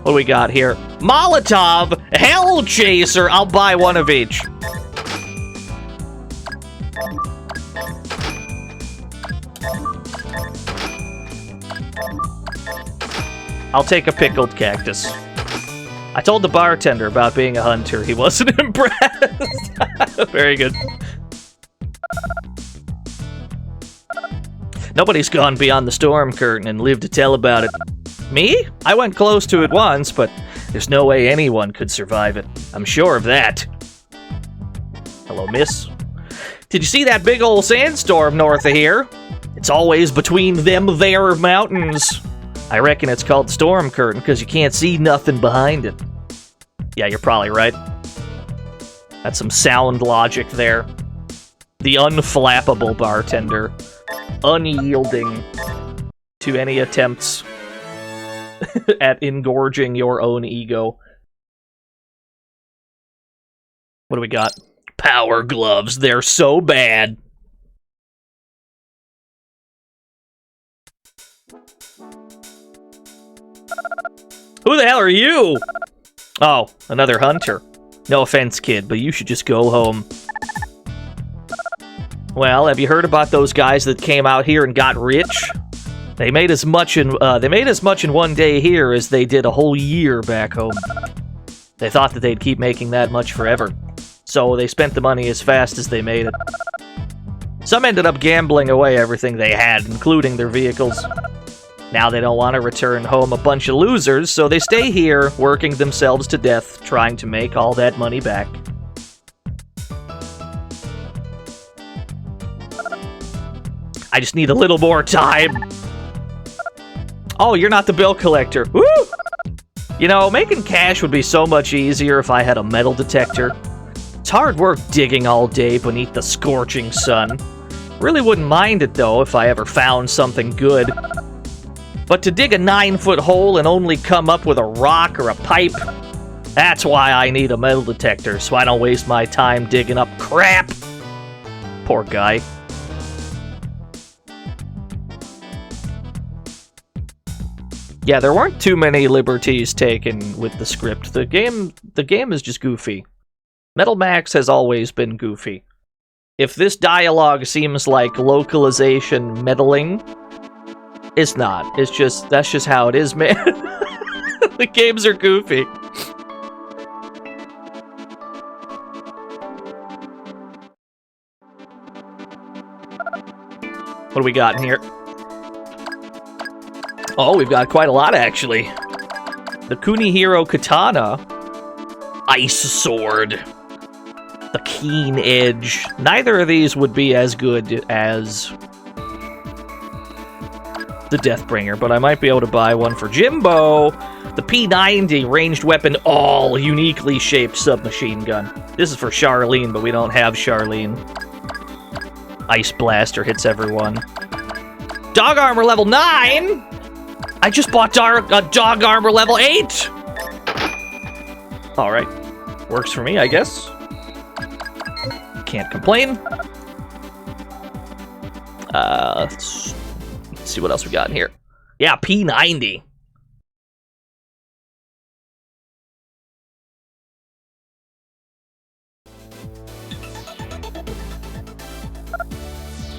What do we got here? Molotov! Hell Chaser! I'll buy one of each. I'll take a pickled cactus. I told the bartender about being a hunter. He wasn't impressed. Very good. Nobody's gone beyond the Storm Curtain and lived to tell about it. Me? I went close to it once, but there's no way anyone could survive it. I'm sure of that. Hello, miss. Did you see that big old sandstorm north of here? It's always between them there mountains. I reckon it's called the Storm Curtain because you can't see nothing behind it. Yeah, you're probably right. That's some sound logic there. The unflappable bartender. Unyielding to any attempts at engorging your own ego. What do we got? Power gloves. They're so bad. Who the hell are you? Oh, another hunter. No offense, kid, but you should just go home. Well, have you heard about those guys that came out here and got rich? They made as much in one day here as they did a whole year back home. They thought that they'd keep making that much forever, so they spent the money as fast as they made it. Some ended up gambling away everything they had, including their vehicles. Now they don't want to return home a bunch of losers, so they stay here, working themselves to death, trying to make all that money back. I just need a little more time. Oh, you're not the bill collector. Woo! You know, making cash would be so much easier if I had a metal detector. It's hard work digging all day beneath the scorching sun. Really wouldn't mind it, though, if I ever found something good. But to dig a 9-foot hole and only come up with a rock or a pipe, that's why I need a metal detector, so I don't waste my time digging up crap. Poor guy. Yeah, there weren't too many liberties taken with the script. The game is just goofy. Metal Max has always been goofy. If this dialogue seems like localization meddling, it's not. That's just how it is, man. The games are goofy. What do we got in here? Oh, we've got quite a lot, actually. The Kunihiro Katana. Ice Sword. The Keen Edge. Neither of these would be as good as the Deathbringer, but I might be able to buy one for Jimbo. The P90 ranged weapon, all uniquely shaped submachine gun. This is for Charlene, but we don't have Charlene. Ice Blaster hits everyone. Dog Armor level 9? I just bought Dog Armor level 8! Alright. Works for me, I guess. Can't complain. Let's see what else we got in here. Yeah, P90.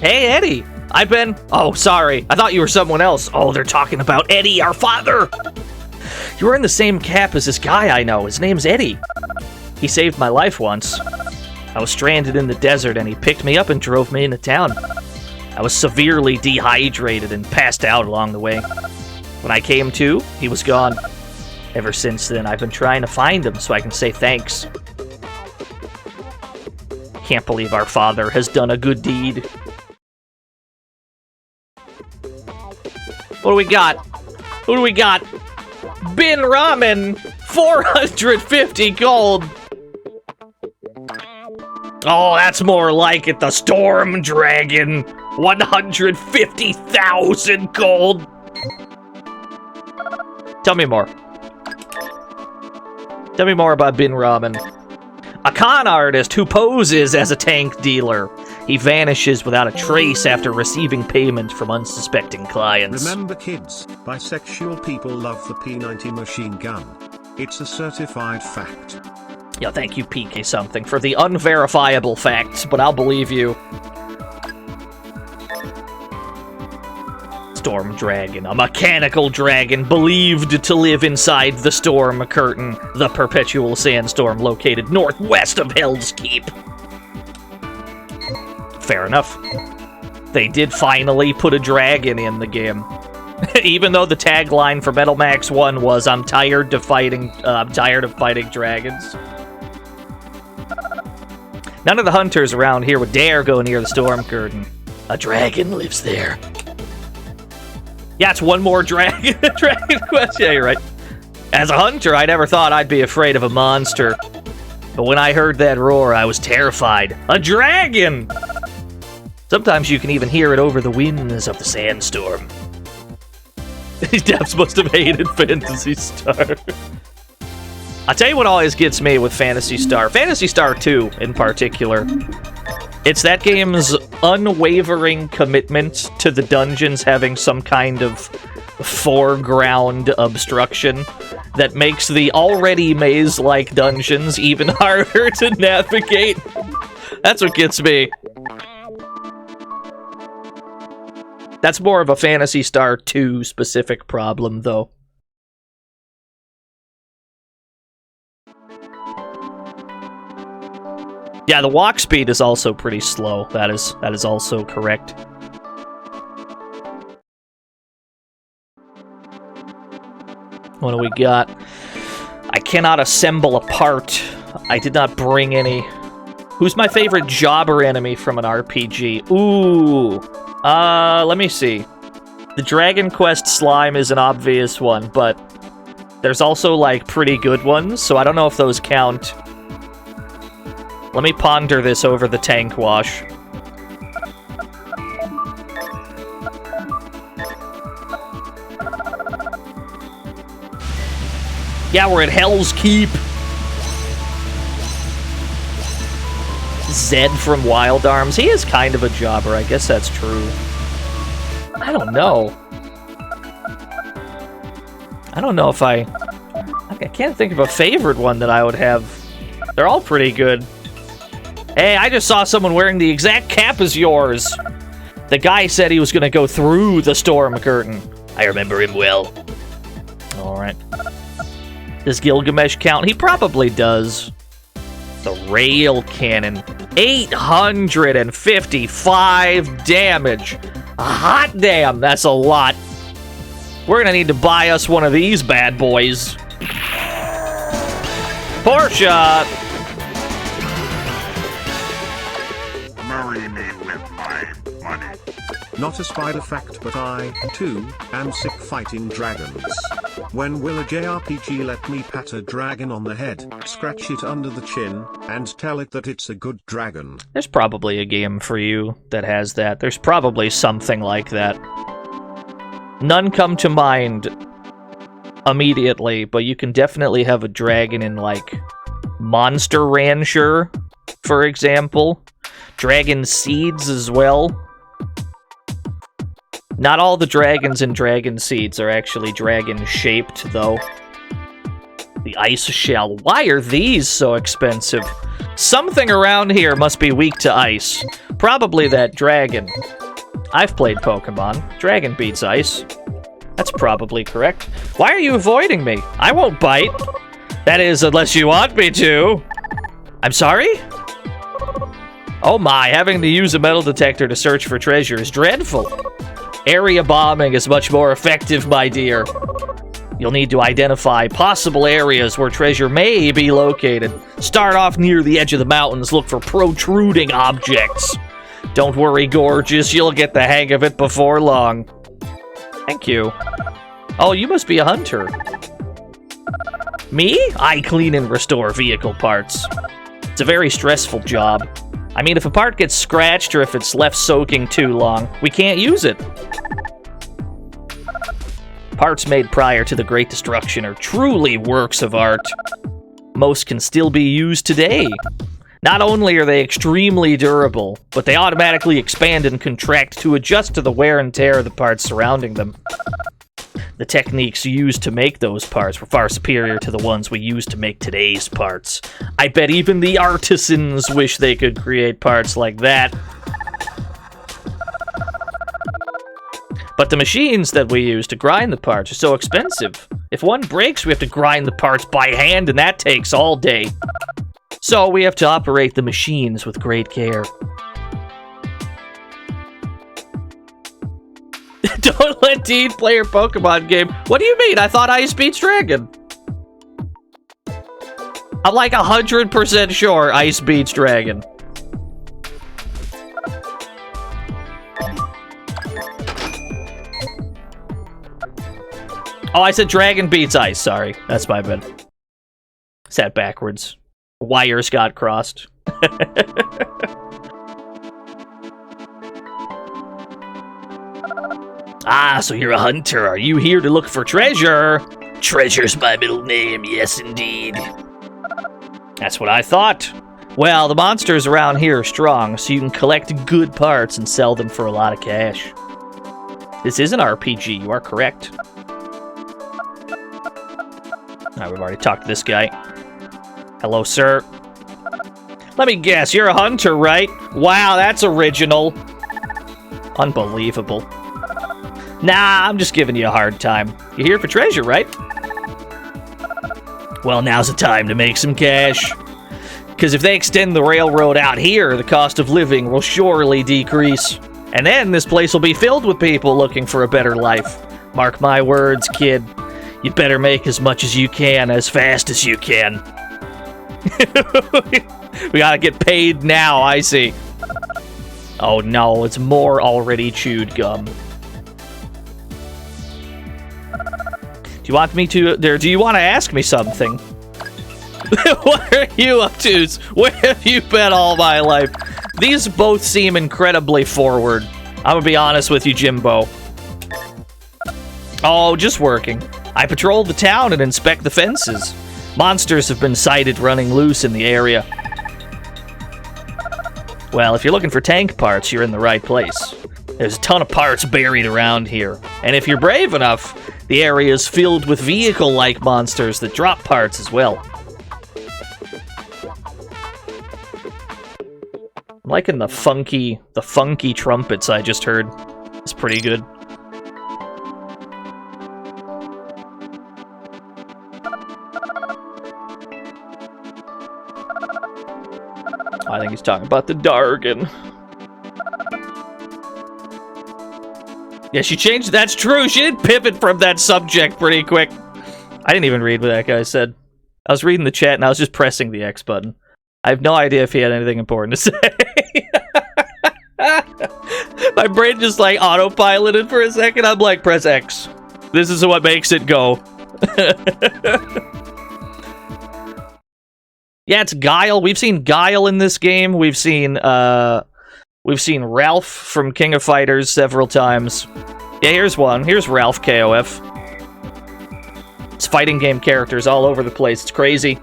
Hey, Eddie. I've been... Oh, sorry. I thought you were someone else. Oh, they're talking about Eddie, our father. You were in the same cap as this guy I know. His name's Eddie. He saved my life once. I was stranded in the desert, and he picked me up and drove me into town. I was severely dehydrated and passed out along the way. When I came to, he was gone. Ever since then, I've been trying to find him so I can say thanks. Can't believe our father has done a good deed. What do we got? Who do we got? Bin Ramen, 450 gold. Oh, that's more like it. The Storm Dragon, 150,000 gold. Tell me more. Tell me more about Bin Ramen. A con artist who poses as a tank dealer. He vanishes without a trace after receiving payment from unsuspecting clients. Remember, kids, bisexual people love the P90 machine gun. It's a certified fact. Yeah, thank you, PK something, for the unverifiable facts, but I'll believe you. Storm Dragon, a mechanical dragon believed to live inside the Storm Curtain, the perpetual sandstorm located northwest of Hell's Keep. Fair enough. They did finally put a dragon in the game. Even though the tagline for Metal Max 1 was, I'm tired of fighting dragons. None of the hunters around here would dare go near the Storm Curtain. A dragon lives there. Yeah, it's one more dragon quest. Yeah, you're right. As a hunter, I never thought I'd be afraid of a monster. But when I heard that roar, I was terrified. A dragon! Sometimes you can even hear it over the winds of the sandstorm. These devs must have hated Phantasy Star. I'll tell you what always gets me with Phantasy Star. Phantasy Star 2, in particular. It's that game's unwavering commitment to the dungeons having some kind of foreground obstruction that makes the already maze-like dungeons even harder to navigate. That's what gets me. That's more of a Phantasy Star 2 specific problem, though. Yeah, the walk speed is also pretty slow. That is also correct. What do we got? I cannot assemble a part. I did not bring any. Who's my favorite jobber enemy from an RPG? Ooh. Let me see. The Dragon Quest slime is an obvious one, but there's also, like, pretty good ones, so I don't know if those count. Let me ponder this over the tank wash. Yeah, we're at Hell's Keep. Zed from Wild Arms. He is kind of a jobber. I guess that's true. I don't know. I don't know if I can't think of a favorite one that I would have. They're all pretty good. Hey, I just saw someone wearing the exact cap as yours. The guy said he was going to go through the Storm Curtain. I remember him well. Alright. Does Gilgamesh count? He probably does. The rail cannon. 855 damage. Hot damn, that's a lot. We're going to need to buy us one of these bad boys. Porsche! Marry me with my money. Not a spider fact, but I, too, am sick fighting dragons. When will a JRPG let me pat a dragon on the head, scratch it under the chin, and tell it that it's a good dragon? There's probably a game for you that has that. There's probably something like that. None come to mind immediately, but you can definitely have a dragon in, like, Monster Rancher, for example. Dragon Seeds as well. Not all the dragons in Dragon Seeds are actually dragon-shaped, though. The ice shell. Why are these so expensive? Something around here must be weak to ice. Probably that dragon. I've played Pokemon. Dragon beats ice. That's probably correct. Why are you avoiding me? I won't bite. That is, unless you want me to. I'm sorry? Oh my, having to use a metal detector to search for treasure is dreadful. Area bombing is much more effective, my dear. You'll need to identify possible areas where treasure may be located. Start off near the edge of the mountains, look for protruding objects. Don't worry, gorgeous, you'll get the hang of it before long. Thank you. Oh, you must be a hunter. Me? I clean and restore vehicle parts. It's a very stressful job. I mean, if a part gets scratched or if it's left soaking too long, we can't use it. Parts made prior to the Great Destruction are truly works of art. Most can still be used today. Not only are they extremely durable, but they automatically expand and contract to adjust to the wear and tear of the parts surrounding them. The techniques used to make those parts were far superior to the ones we use to make today's parts. I bet even the artisans wish they could create parts like that. But the machines that we use to grind the parts are so expensive. If one breaks, we have to grind the parts by hand, and that takes all day. So we have to operate the machines with great care. Don't let Dean play your Pokemon game. What do you mean? I thought Ice beats Dragon. I'm like 100% sure Ice beats Dragon. Oh, I said Dragon beats Ice. Sorry. That's my bad. Sat backwards. Wires got crossed. Ah, so you're a hunter. Are you here to look for treasure? Treasure's my middle name, yes indeed. That's what I thought. Well, the monsters around here are strong, so you can collect good parts and sell them for a lot of cash. This is an RPG, you are correct. Alright, we've already talked to this guy. Hello, sir. Let me guess, you're a hunter, right? Wow, that's original. Unbelievable. Nah, I'm just giving you a hard time. You're here for treasure, right? Well, now's the time to make some cash. Because if they extend the railroad out here, the cost of living will surely decrease. And then this place will be filled with people looking for a better life. Mark my words, kid. You better make as much as you can, as fast as you can. We gotta get paid now, I see. Oh no, it's more already chewed gum. Do you want me to, do you want to ask me something? What are you up to? Where have you been all my life? These both seem incredibly forward. I'm gonna be honest with you, Jimbo. Oh, just working. I patrol the town and inspect the fences. Monsters have been sighted running loose in the area. Well, if you're looking for tank parts, you're in the right place. There's a ton of parts buried around here. And if you're brave enough, the area is filled with vehicle-like monsters that drop parts as well. I'm liking the funky trumpets I just heard. It's pretty good. I think he's talking about the Dargon. Yeah, she changed. That's true. She did pivot from that subject pretty quick. I didn't even read what that guy said. I was reading the chat and I was just pressing the X button. I have no idea if he had anything important to say. My brain just like autopiloted for a second. I'm like, press X. This is what makes it go. Yeah, it's Guile. We've seen Guile in this game. We've seen Ralph from King of Fighters several times. Yeah, here's one. Here's Ralph KOF. It's fighting game characters all over the place. It's crazy.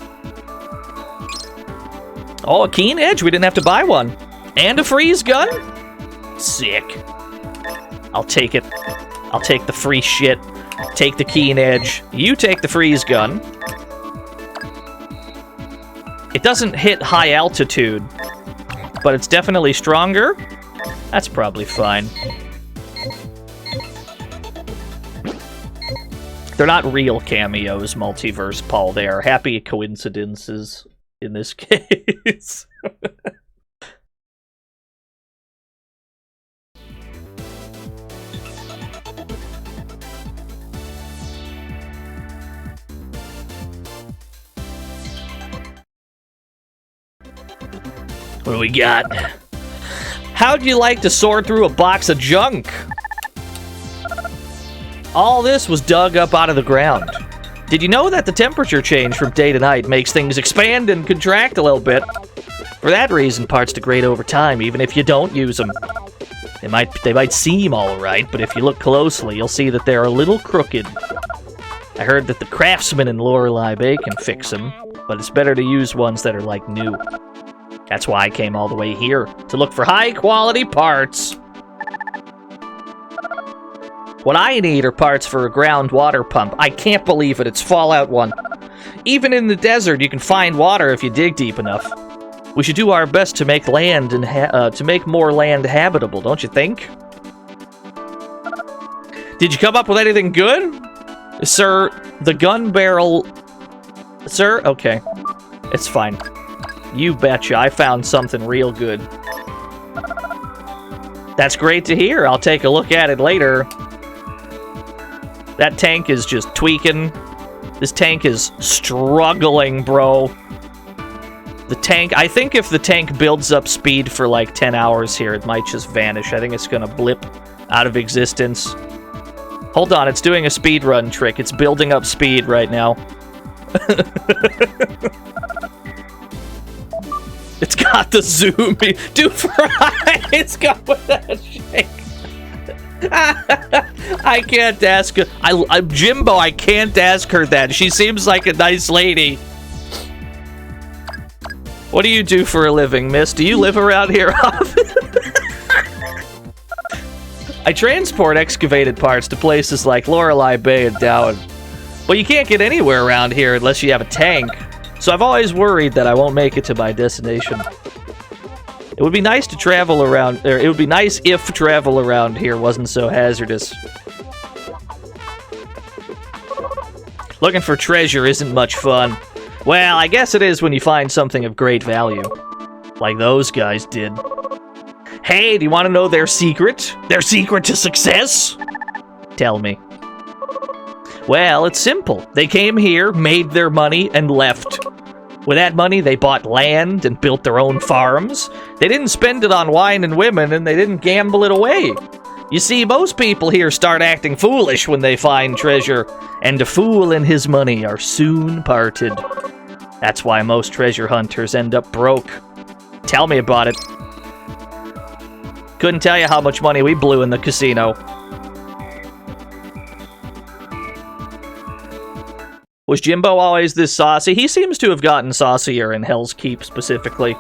Oh, a Keen Edge. We didn't have to buy one. And a freeze gun? Sick. I'll take it. I'll take the free shit. Take the Keen Edge. You take the freeze gun. It doesn't hit high altitude, but it's definitely stronger. That's probably fine. They're not real cameos, Multiverse Paul. They are happy coincidences in this case. What do we got? How'd you like to sort through a box of junk? All this was dug up out of the ground. Did you know that the temperature change from day to night makes things expand and contract a little bit? For that reason, parts degrade over time, even if you don't use them. They might seem alright, but if you look closely, you'll see that they're a little crooked. I heard that the craftsman in Lorelei Bay can fix them, but it's better to use ones that are like new. That's why I came all the way here, to look for high-quality parts. What I need are parts for a groundwater pump. I can't believe it, it's Fallout 1. Even in the desert, you can find water if you dig deep enough. We should do our best to make land and to make more land habitable, don't you think? Did you come up with anything good? Sir, the gun barrel... Sir? Okay. It's fine. You betcha, I found something real good. That's great to hear. I'll take a look at it later. That tank is just tweaking. This tank is struggling, bro. The tank... I think if the tank builds up speed for like 10 hours here, it might just vanish. I think it's gonna blip out of existence. Hold on, it's doing a speedrun trick. It's building up speed right now. It's got the zoom. Dude, it's got with that shake. I can't ask her. I'm Jimbo. I can't ask her that. She seems like a nice lady. What do you do for a living, miss? Do you live around here often? I transport excavated parts to places like Lorelei Bay and Down. But you can't get anywhere around here unless you have a tank. So I've always worried that I won't make it to my destination. It would be nice to travel around, or it would be nice if travel around here wasn't so hazardous. Looking for treasure isn't much fun. Well, I guess it is when you find something of great value. Like those guys did. Hey, do you want to know their secret? Their secret to success? Tell me. Well, it's simple. They came here, made their money, and left. With that money, they bought land and built their own farms. They didn't spend it on wine and women, and they didn't gamble it away. You see, most people here start acting foolish when they find treasure, and a fool and his money are soon parted. That's why most treasure hunters end up broke. Tell me about it. Couldn't tell you how much money we blew in the casino. Was Jimbo always this saucy? He seems to have gotten saucier in Hell's Keep, specifically.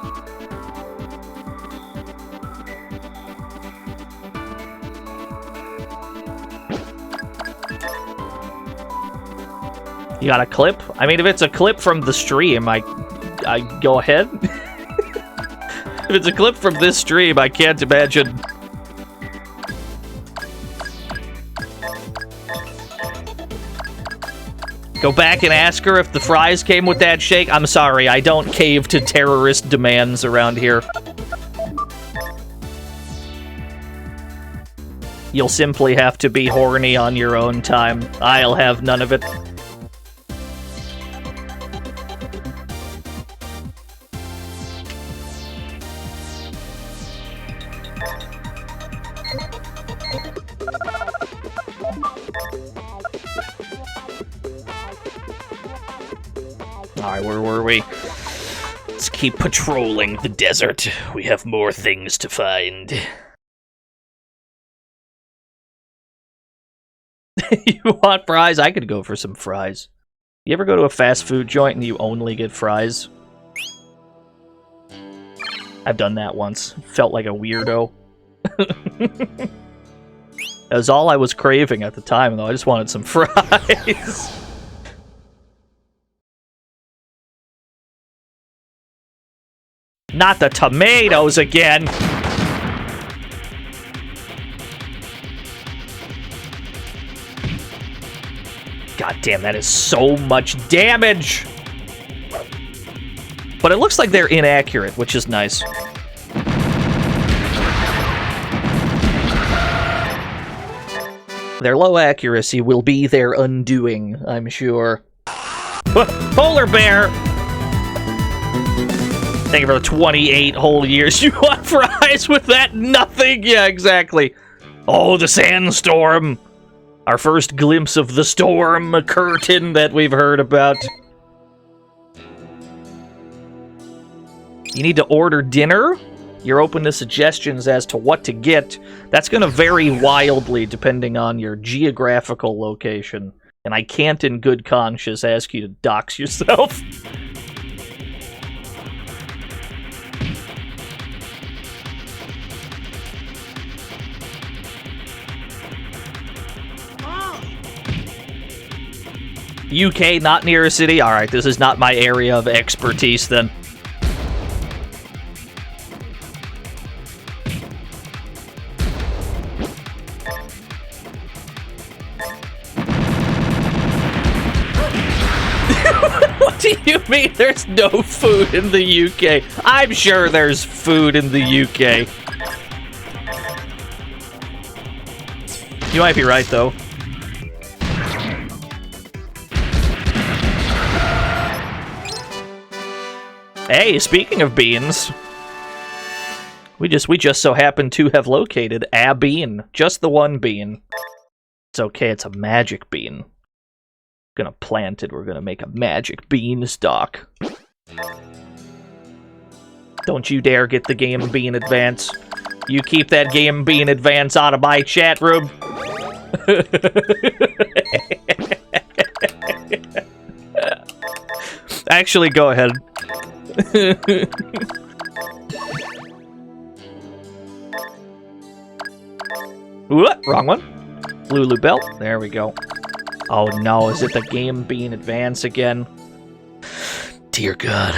You got a clip? I mean, if it's a clip from the stream, I go ahead. If it's a clip from this stream, I can't imagine... Go back and ask her if the fries came with that shake. I'm sorry, I don't cave to terrorist demands around here. You'll simply have to be horny on your own time. I'll have none of it. Alright, where were we? Let's keep patrolling the desert. We have more things to find. You want fries? I could go for some fries. You ever go to a fast food joint and you only get fries? I've done that once. Felt like a weirdo. That was all I was craving at the time, though. I just wanted some fries. Not the tomatoes again! God damn, that is so much damage! But it looks like they're inaccurate, which is nice. Their low accuracy will be their undoing, I'm sure. Polar bear! Thank you for the 28 whole years. You want fries with that? Nothing? Yeah, exactly. Oh, the sandstorm! Our first glimpse of the storm curtain that we've heard about. You need to order dinner? You're open to suggestions as to what to get. That's going to vary wildly depending on your geographical location. And I can't in good conscience ask you to dox yourself. UK, not near a city? Alright, this is not my area of expertise then. What do you mean there's no food in the UK? I'm sure there's food in the UK. You might be right, though. Hey, speaking of beans, we just so happen to have located a bean. Just the one bean. It's okay, it's a magic bean. Gonna plant it, we're gonna make a magic beanstalk. Don't you dare get the Game Bean Advance. You keep that Game Bean Advance out of my chat room. Actually, go ahead. What? Wrong one. Lulu belt. There we go. Oh no, is it the Game Bean Advance again? Dear God.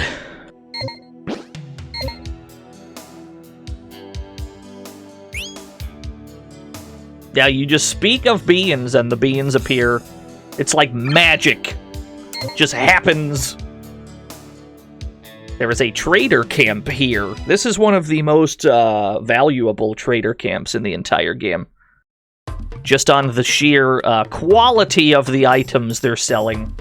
Yeah, you just speak of beans and the beans appear. It's like magic. Just happens. There is a trader camp here. This is one of the most valuable trader camps in the entire game. Just on the sheer quality of the items they're selling.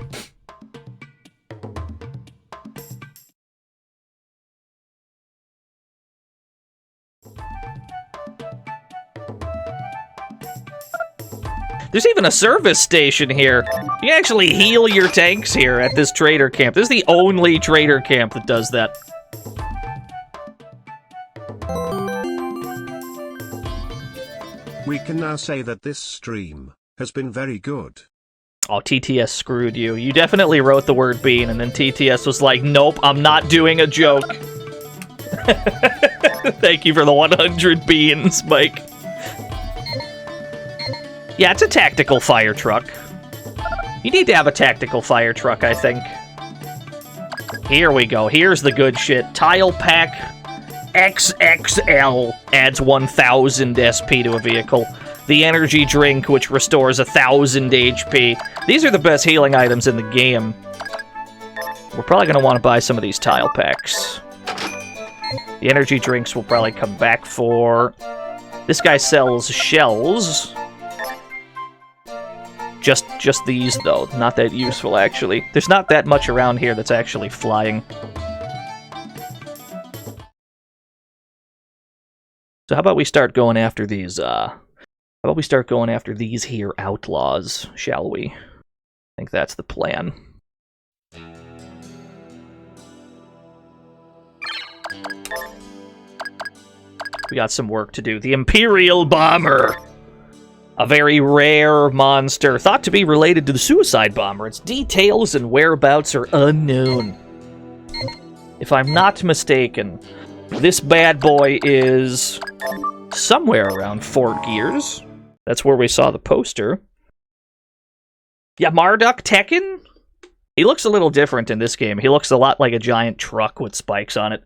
There's even a service station here. You can actually heal your tanks here at this trader camp. This is the only trader camp that does that. We can now say that this stream has been very good. Oh, TTS screwed you. You definitely wrote the word bean, and then TTS was like, nope, I'm not doing a joke. Thank you for the 100 beans, Mike. Yeah, it's a tactical fire truck. You need to have a tactical fire truck, I think. Here we go. Here's the good shit. Tile pack XXL adds 1,000 SP to a vehicle. The energy drink, which restores 1,000 HP. These are the best healing items in the game. We're probably going to want to buy some of these tile packs. The energy drinks will probably come back for... This guy sells shells. Just these, though. Not that useful, actually. There's not that much around here that's actually flying. So how about we start going after these, here outlaws, shall we? I think that's the plan. We got some work to do. The Imperial Bomber! A very rare monster, thought to be related to the Suicide Bomber. Its details and whereabouts are unknown. If I'm not mistaken, this bad boy is somewhere around Fort Gears. That's where we saw the poster. Yeah, Marduk Tekken? He looks a little different in this game. He looks a lot like a giant truck with spikes on it.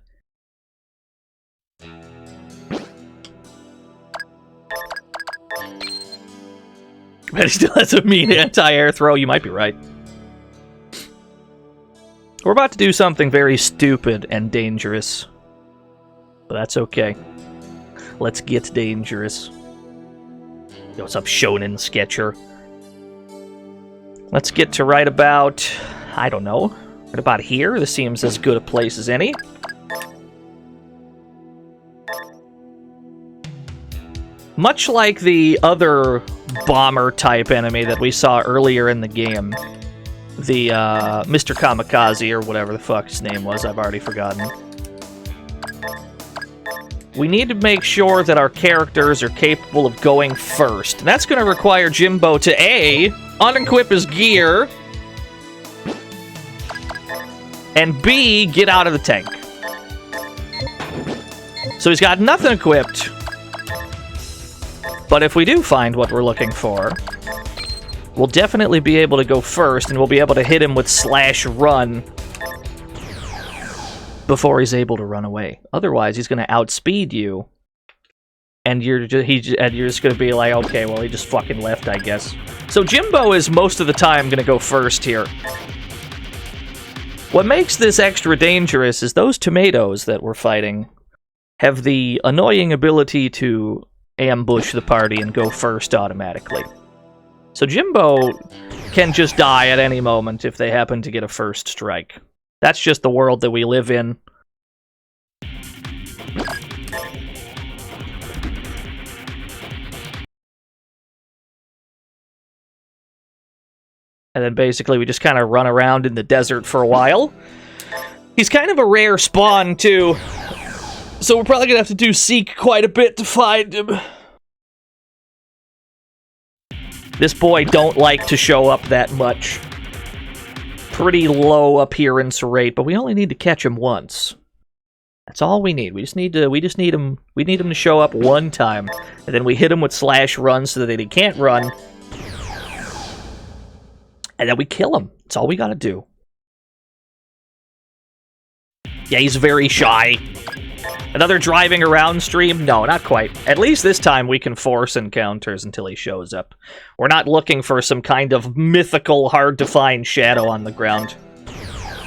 But he still has a mean anti-air throw. You might be right. We're about to do something very stupid and dangerous. But that's okay. Let's get dangerous. Yo, what's up, Shonen Sketcher? Let's get to right about... I don't know. Right about here? This seems as good a place as any. Much like the other bomber-type enemy that we saw earlier in the game, the Mr. Kamikaze, or whatever the fuck his name was, I've already forgotten. We need to make sure that our characters are capable of going first. And that's going to require Jimbo to A, unequip his gear, and B, get out of the tank. So he's got nothing equipped. But if we do find what we're looking for, we'll definitely be able to go first, and we'll be able to hit him with /run before he's able to run away. Otherwise, he's going to outspeed you, and you're just going to be like, okay, well, he just fucking left, I guess. So Jimbo is most of the time going to go first here. What makes this extra dangerous is those tomatoes that we're fighting have the annoying ability to ambush the party and go first automatically. So Jimbo can just die at any moment if they happen to get a first strike. That's just the world that we live in. And then basically we just kind of run around in the desert for a while. He's kind of a rare spawn, too. So we're probably going to have to do seek quite a bit to find him. This boy don't like to show up that much. Pretty low appearance rate, but we only need to catch him once. That's all we need. We just need him to show up one time, and then we hit him with /run so that he can't run. And then we kill him. That's all we gotta do. Yeah, he's very shy. Another driving around stream? No, not quite. At least this time we can force encounters until he shows up. We're not looking for some kind of mythical, hard-to-find shadow on the ground.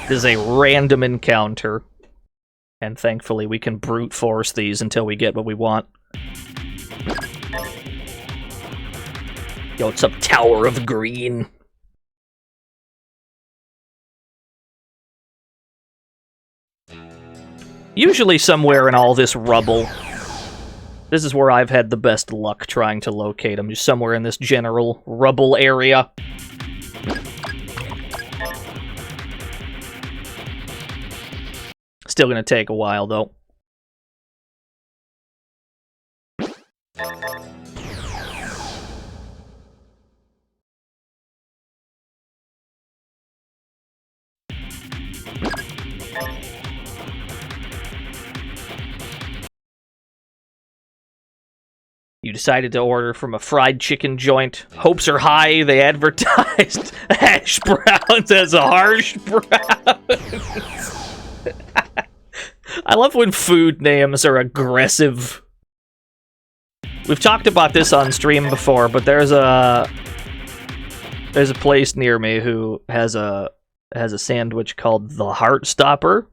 This is a random encounter. And thankfully we can brute force these until we get what we want. Yo, what's up, Tower of Green? Usually somewhere in all this rubble. This is where I've had the best luck trying to locate them. Just somewhere in this general rubble area. Still gonna take a while, though. You decided to order from a fried chicken joint. Hopes are high. They advertised hash browns as a harsh browns. I love when food names are aggressive. We've talked about this on stream before, but there's a place near me who has a sandwich called the Heart Stopper.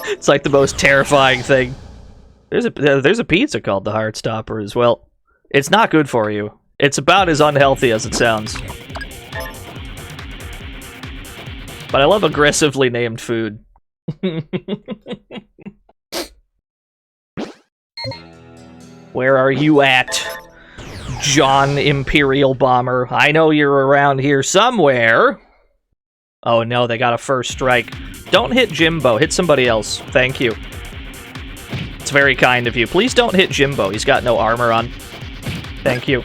It's like the most terrifying thing. There's a pizza called the Heart Stopper as well. It's not good for you. It's about as unhealthy as it sounds. But I love aggressively named food. Where are you at, John Imperial Bomber? I know you're around here somewhere. Oh no, they got a first strike. Don't hit Jimbo, hit somebody else. Thank you. It's very kind of you. Please don't hit Jimbo, he's got no armor on. Thank you.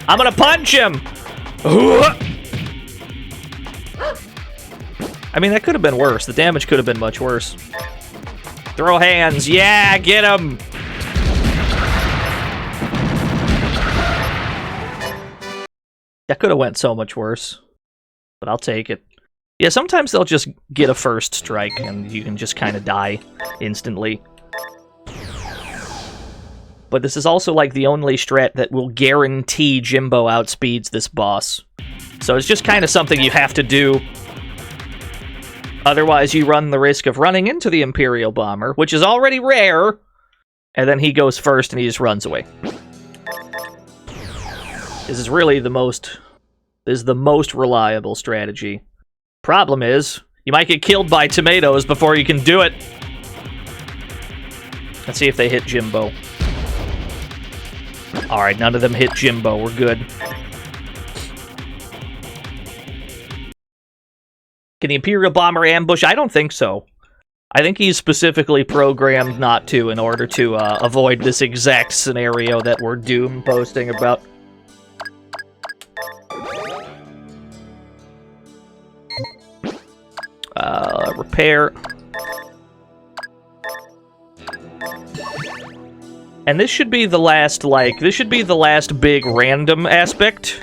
I'm gonna punch him! I mean, that could have been worse. The damage could have been much worse. Throw hands. Yeah, get him! That could have went so much worse. But I'll take it. Yeah, sometimes they'll just get a first strike and you can just kind of die instantly. But this is also like the only strat that will guarantee Jimbo outspeeds this boss. So it's just kind of something you have to do. Otherwise, you run the risk of running into the Imperial Bomber, which is already rare, and then he goes first and he just runs away. This is really the most reliable strategy. Problem is, you might get killed by tomatoes before you can do it. Let's see if they hit Jimbo. Alright, none of them hit Jimbo. We're good. Can the Imperial Bomber ambush? I don't think so. I think he's specifically programmed not to in order to avoid this exact scenario that we're Doom posting about. Repair. And this should be the last, this should be the last big random aspect.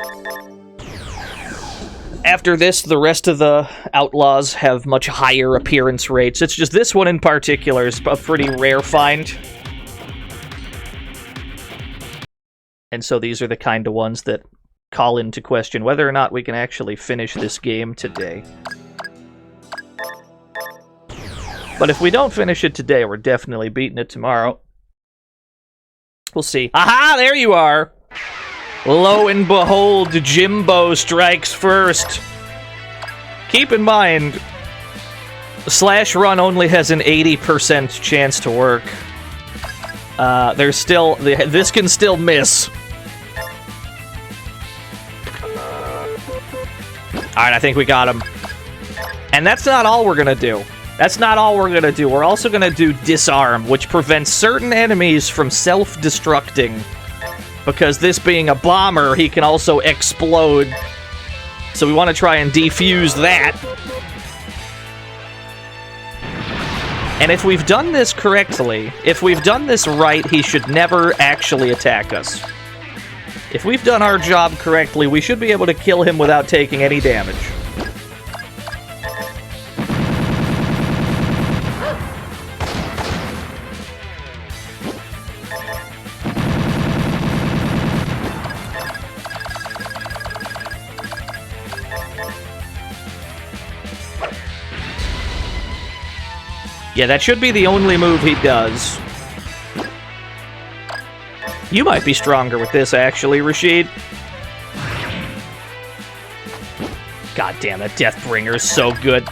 After this, the rest of the outlaws have much higher appearance rates. It's just this one in particular is a pretty rare find. And so these are the kind of ones that call into question whether or not we can actually finish this game today. But if we don't finish it today, we're definitely beating it tomorrow. We'll see. Aha! There you are! Lo and behold, Jimbo strikes first. Keep in mind, Slash Run only has an 80% chance to work. There's still... This can still miss. Alright, I think we got him. And that's not all we're gonna do. That's not all we're gonna do. We're also gonna do Disarm, which prevents certain enemies from self-destructing. Because this being a bomber, he can also explode. So we want to try and defuse that. And if we've done this correctly, if we've done this right, he should never actually attack us. If we've done our job correctly, we should be able to kill him without taking any damage. Yeah, that should be the only move he does. You might be stronger with this, actually, Rashid. God damn, that Deathbringer is so good.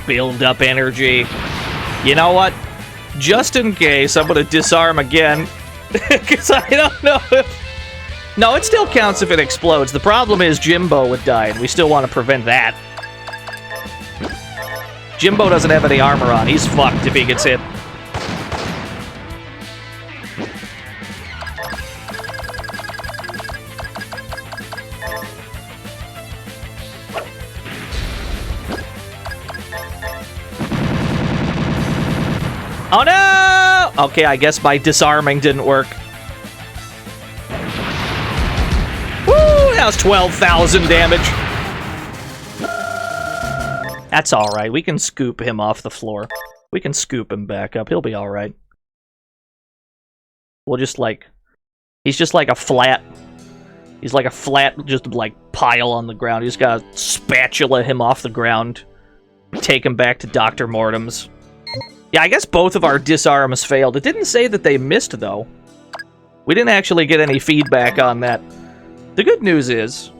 Build up energy. You know what? Just in case, I'm gonna disarm again. Because I don't know if... No, it still counts if it explodes. The problem is Jimbo would die, and we still want to prevent that. Jimbo doesn't have any armor on. He's fucked if he gets hit. Oh no! Okay, I guess my disarming didn't work. Woo! That was 12,000 damage. That's alright. We can scoop him off the floor. We can scoop him back up. He'll be alright. We'll just like... He's just like a flat... He's like a flat, just like, pile on the ground. You just gotta spatula him off the ground. Take him back to Dr. Mortem's. Yeah, I guess both of our disarms failed. It didn't say that they missed, though. We didn't actually get any feedback on that. The good news is...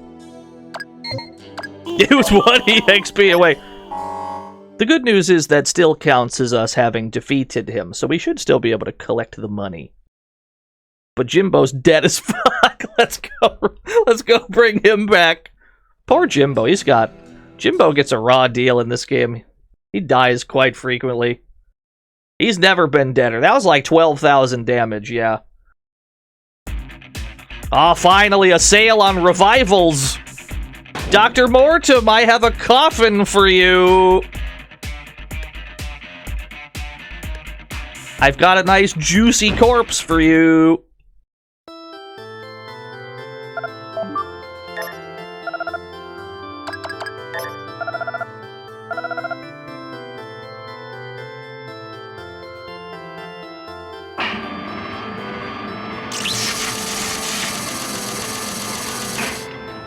It was 1 EXP away. The good news is that still counts as us having defeated him, so we should still be able to collect the money. But Jimbo's dead as fuck. Let's go bring him back. Poor Jimbo. Jimbo gets a raw deal in this game. He dies quite frequently. He's never been deader. That was like 12,000 damage, yeah. Ah, finally, a sale on revivals. Dr. Mortem, I have a coffin for you. I've got a nice juicy corpse for you.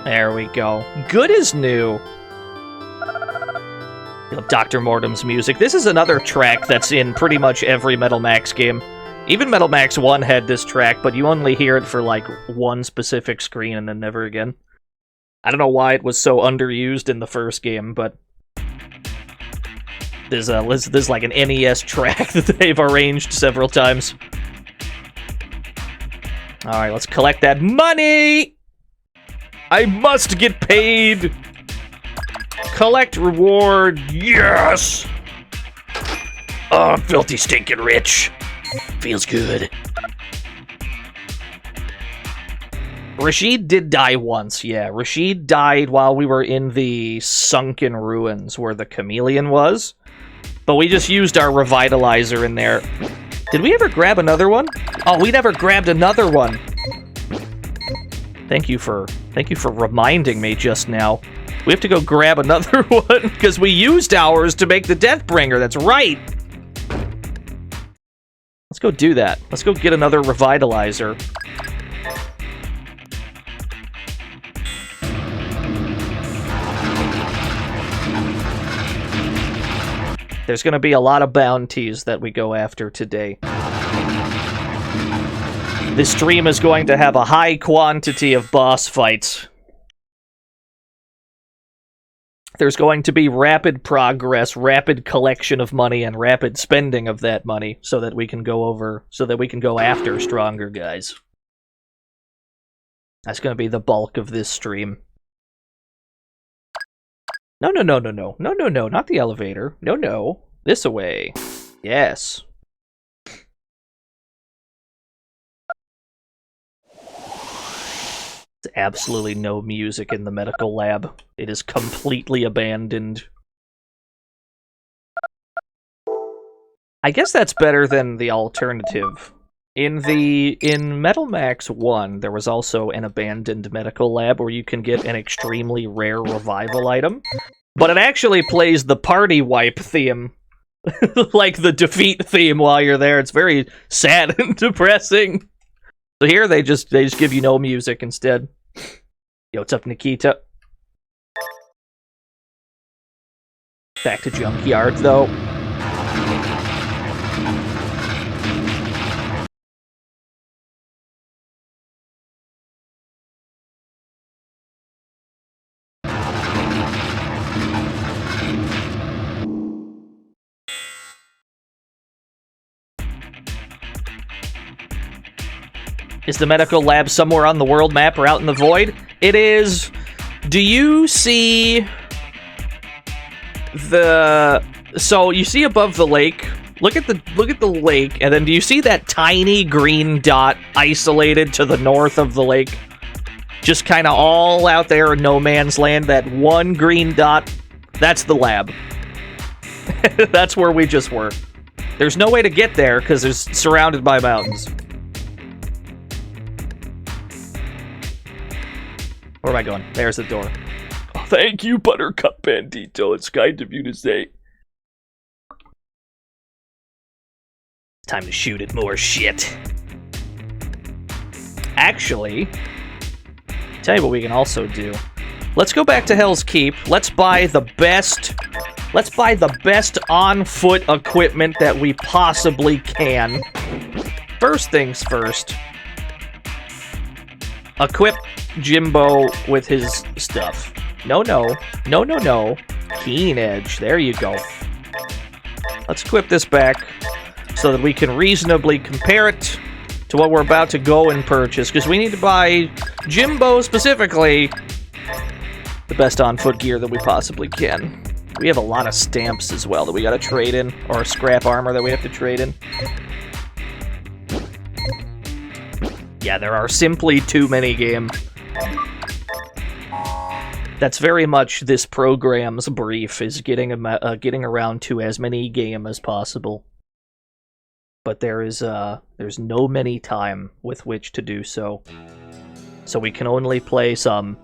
There we go. Good as new. Dr. Mortem's music. This is another track that's in pretty much every Metal Max game. Even Metal Max 1 had this track, but you only hear it for like one specific screen and then never again. I don't know why it was so underused in the first game, but there's like an NES track that they've arranged several times. Alright, let's collect that money! I must get paid! Collect reward, yes! Oh, I'm filthy stinking rich. Feels good. Rashid did die once, yeah. Rashid died while we were in the sunken ruins where the chameleon was. But we just used our revitalizer in there. Did we ever grab another one? Oh, we never grabbed another one. Thank you for reminding me just now. We have to go grab another one, because we used ours to make the Deathbringer, that's right! Let's go do that. Let's go get another revitalizer. There's gonna be a lot of bounties that we go after today. This stream is going to have a high quantity of boss fights. There's going to be rapid progress, rapid collection of money, and rapid spending of that money so that we can go after stronger guys. That's going to be the bulk of this stream. No, not the elevator. No, this away. Yes. There's absolutely no music in the medical lab. It is completely abandoned. I guess that's better than the alternative. In Metal Max 1, there was also an abandoned medical lab where you can get an extremely rare revival item, but it actually plays the party wipe theme. Like the defeat theme while you're there. It's very sad and depressing. So here they just give you no music instead. Yo, what's up, Nikita? Back to Junkyard, though. Is the medical lab somewhere on the world map or out in the void? It is. Do you see the... So you see above the lake? Look at the lake, and then do you see that tiny green dot isolated to the north of the lake? Just kind of all out there in no man's land. That one green dot, that's the lab. That's where we just were. There's no way to get there because it's surrounded by mountains. Where am I going? There's the door. Oh, thank you, Buttercup Bandito. It's kind of you to say. Time to shoot at more shit. Actually, tell you what we can also do. Let's go back to Hell's Keep. Let's buy the best on-foot equipment that we possibly can. First things first. Equip Jimbo with his stuff. No. Keen Edge. There you go. Let's equip this back so that we can reasonably compare it to what we're about to go and purchase, because we need to buy Jimbo specifically the best on-foot gear that we possibly can. We have a lot of stamps as well that we gotta trade in, or scrap armor that we have to trade in. Yeah, there are simply too many games. That's very much this program's brief, is getting around to as many games as possible. But there's no many time with which to do so. So we can only play some.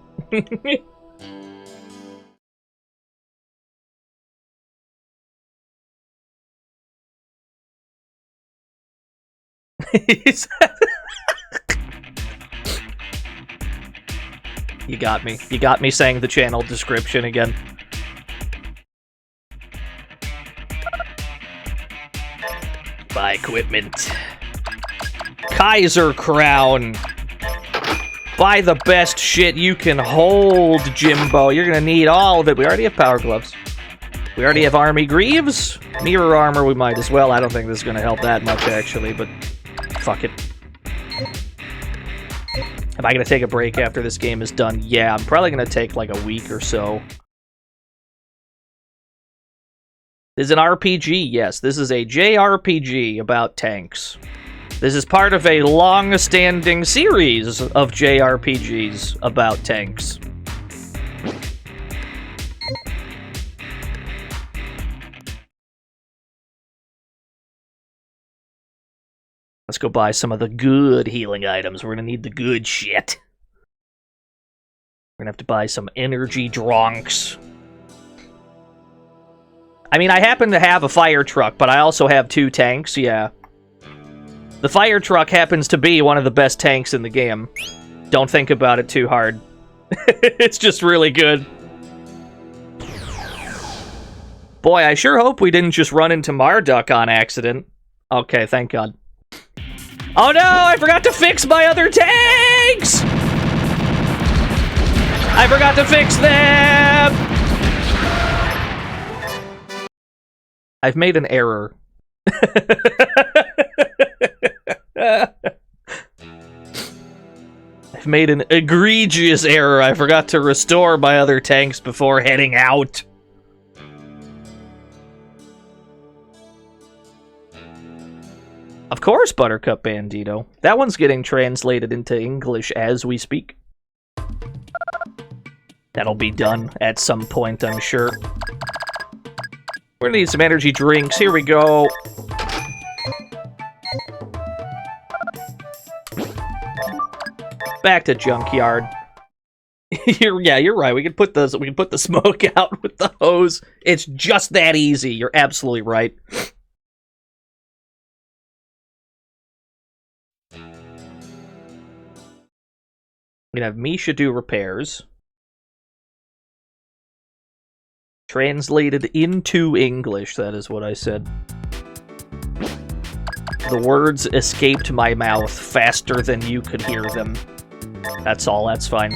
You got me. You got me saying the channel description again. Buy equipment. Kaiser Crown. Buy the best shit you can hold, Jimbo. You're gonna need all of it. We already have Power Gloves. We already have Army Greaves. Mirror Armor we might as well. I don't think this is gonna help that much, actually, but fuck it. Am I gonna take a break after this game is done? Yeah, I'm probably gonna take like a week or so. This is an RPG, yes. This is a JRPG about tanks. This is part of a long-standing series of JRPGs about tanks. Let's go buy some of the good healing items. We're gonna need the good shit. We're gonna have to buy some energy drinks. I mean, I happen to have a fire truck, but I also have 2 tanks, yeah. The fire truck happens to be one of the best tanks in the game. Don't think about it too hard. It's just really good. Boy, I sure hope we didn't just run into Marduk on accident. Okay, thank God. Oh no, I forgot to fix my other tanks! I forgot to fix them! I've made an error. I've made an egregious error. I forgot to restore my other tanks before heading out. Of course, Buttercup Bandito. That one's getting translated into English as we speak. That'll be done at some point, I'm sure. We're gonna need some energy drinks. Here we go. Back to Junkyard. You're right. We can put the smoke out with the hose. It's just that easy. You're absolutely right. We can have Misha do repairs. Translated into English, that is what I said. The words escaped my mouth faster than you could hear them. That's all, that's fine.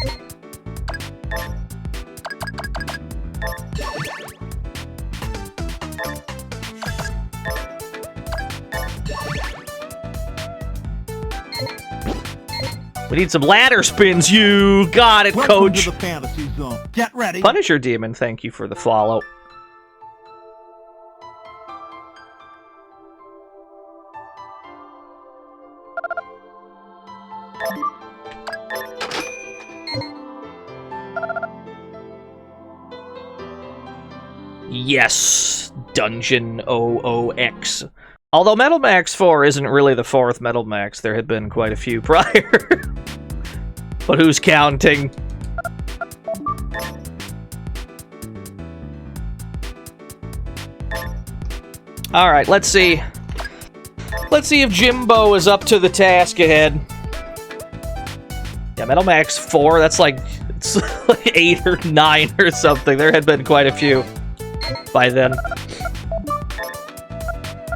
We need some ladder spins, you got it, Welcome coach! to the fantasy zone. Get ready. Punisher Demon, thank you for the follow. Yes, Dungeon OOX. Although Metal Max 4 isn't really the 4th Metal Max, there had been quite a few prior. But who's counting? Alright, let's see. Let's see if Jimbo is up to the task ahead. Yeah, Metal Max 4, that's like, it's like 8 or 9 or something. There had been quite a few by then.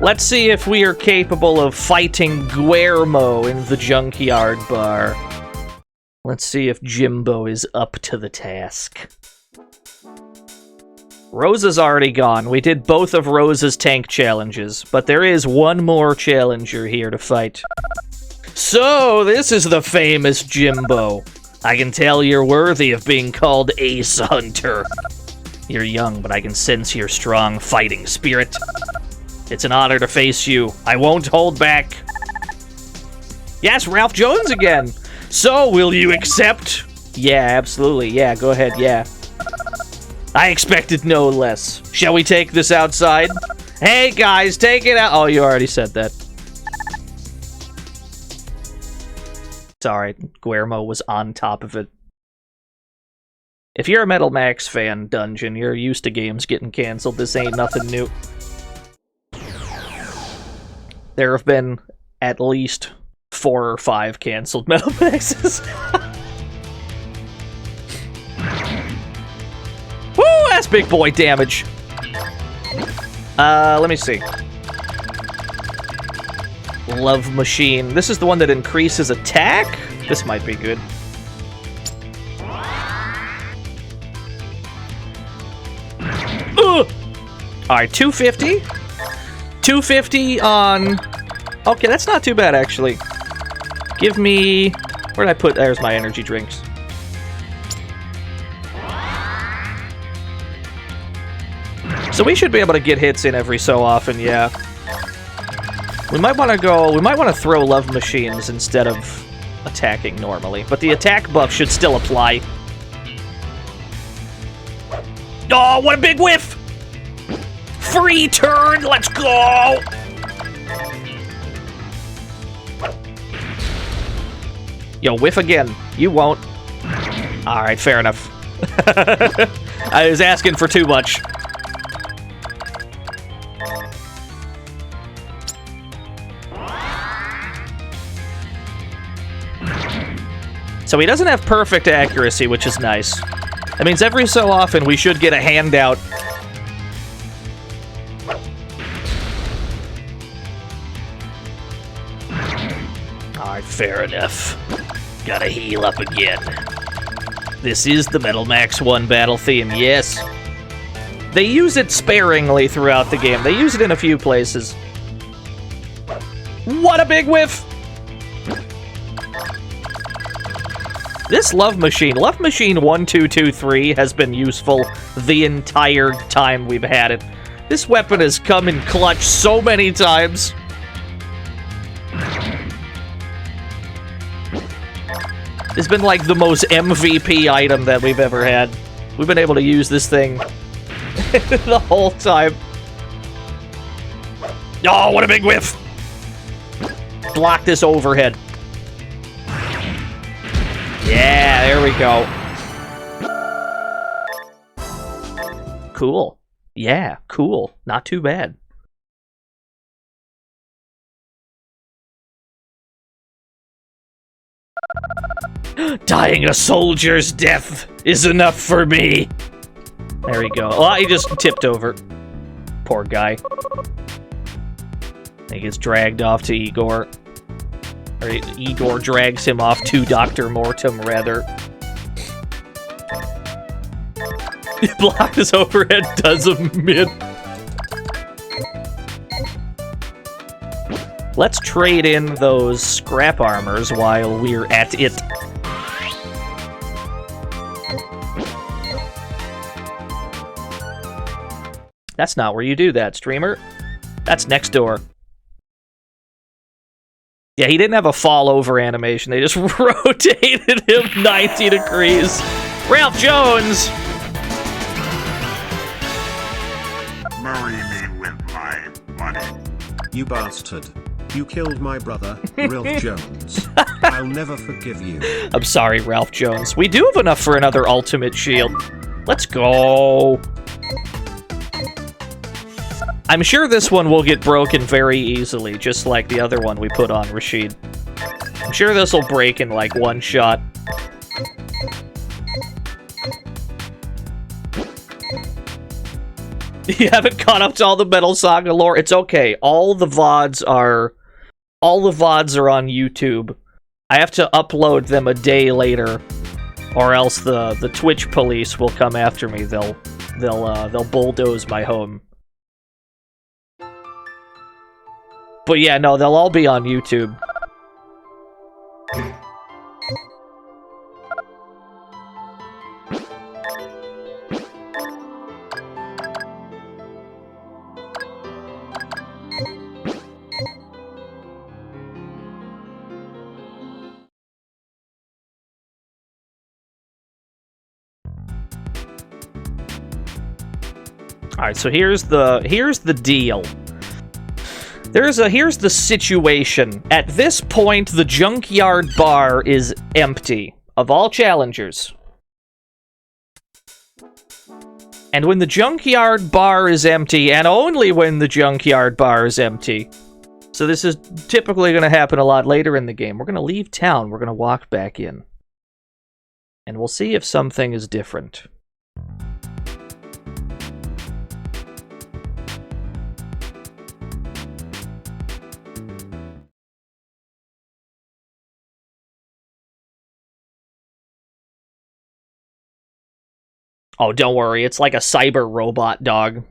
Let's see if we are capable of fighting Guillermo in the Junkyard Bar. Let's see if Jimbo is up to the task. Rosa's already gone. We did both of Rosa's tank challenges, but there is one more challenger here to fight. So, this is the famous Jimbo. I can tell you're worthy of being called Ace Hunter. You're young, but I can sense your strong fighting spirit. It's an honor to face you. I won't hold back. Yes, Ralph Jones again. So, will you accept? Yeah, absolutely. Yeah, go ahead, yeah. I expected no less. Shall we take this outside? Hey, guys, take it out. Oh, you already said that. It's alright. Guillermo was on top of it. If you're a Metal Max fan, Dungeon, you're used to games getting canceled. This ain't nothing new. There have been at least 4 or 5 canceled Metal Maxes. Woo! That's big boy damage. Let me see. Love Machine. This is the one that increases attack? This might be good. Ugh! Alright, 250. 250 on... Okay, that's not too bad, actually. Give me... Where did I put... There's my energy drinks. So we should be able to get hits in every so often, yeah. We might want to go... We might want to throw Love Machines instead of attacking normally. But the attack buff should still apply. Oh, what a big whiff! Free turn, let's go! Yo, whiff again. You won't. Alright, fair enough. I was asking for too much. So he doesn't have perfect accuracy, which is nice. That means every so often we should get a handout. Alright, fair enough. Gotta heal up again. This is the Metal Max 1 battle theme, yes. They use it sparingly throughout the game. They use it in a few places. What a big whiff! This Love Machine 1223 has been useful the entire time we've had it. This weapon has come in clutch so many times. It's been like the most MVP item that we've ever had. We've been able to use this thing the whole time. Oh, what a big whiff! Block this overhead. Yeah, there we go. Cool. Yeah, cool. Not too bad. Dying a soldier's death is enough for me. There we go. Oh, he just tipped over. Poor guy. He gets dragged off to Igor. Or Igor drags him off to Dr. Mortem, rather. He blocked his overhead, does a mid. Let's trade in those scrap armors while we're at it. That's not where you do that, streamer. That's next door. Yeah, he didn't have a fall over animation. They just rotated him 90 degrees. Ralph Jones! Marry me with my money. You bastard. You killed my brother, Ralph Jones. I'll never forgive you. I'm sorry, Ralph Jones. We do have enough for another ultimate shield. Let's go. I'm sure this one will get broken very easily, just like the other one we put on Rashid. I'm sure this will break in like one shot. You haven't caught up to all the Metal Saga lore? It's okay. All the VODs are on YouTube. I have to upload them a day later, or else the Twitch police will come after me. They'll bulldoze my home. But yeah, no, they'll all be on YouTube. Alright, so here's the deal. Here's the situation. At this point, the junkyard bar is empty of all challengers. And when the junkyard bar is empty, and only when the junkyard bar is empty, so this is typically going to happen a lot later in the game, we're going to leave town, we're going to walk back in. And we'll see if something is different. Oh, don't worry, it's like a cyber robot dog.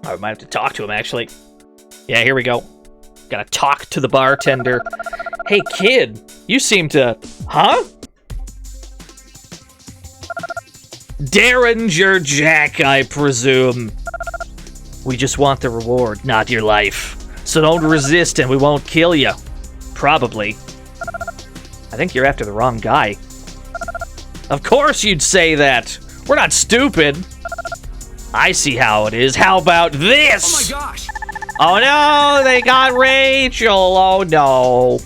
I might have to talk to him, actually. Yeah, here we go. Gotta talk to the bartender. Hey, kid, you seem to... Huh? Derringer Jack, I presume. We just want the reward, not your life. So don't resist and we won't kill you. Probably. I think you're after the wrong guy. Of course you'd say that. We're not stupid. I see how it is. How about this? Oh my gosh! Oh no, they got Rachel. Oh no.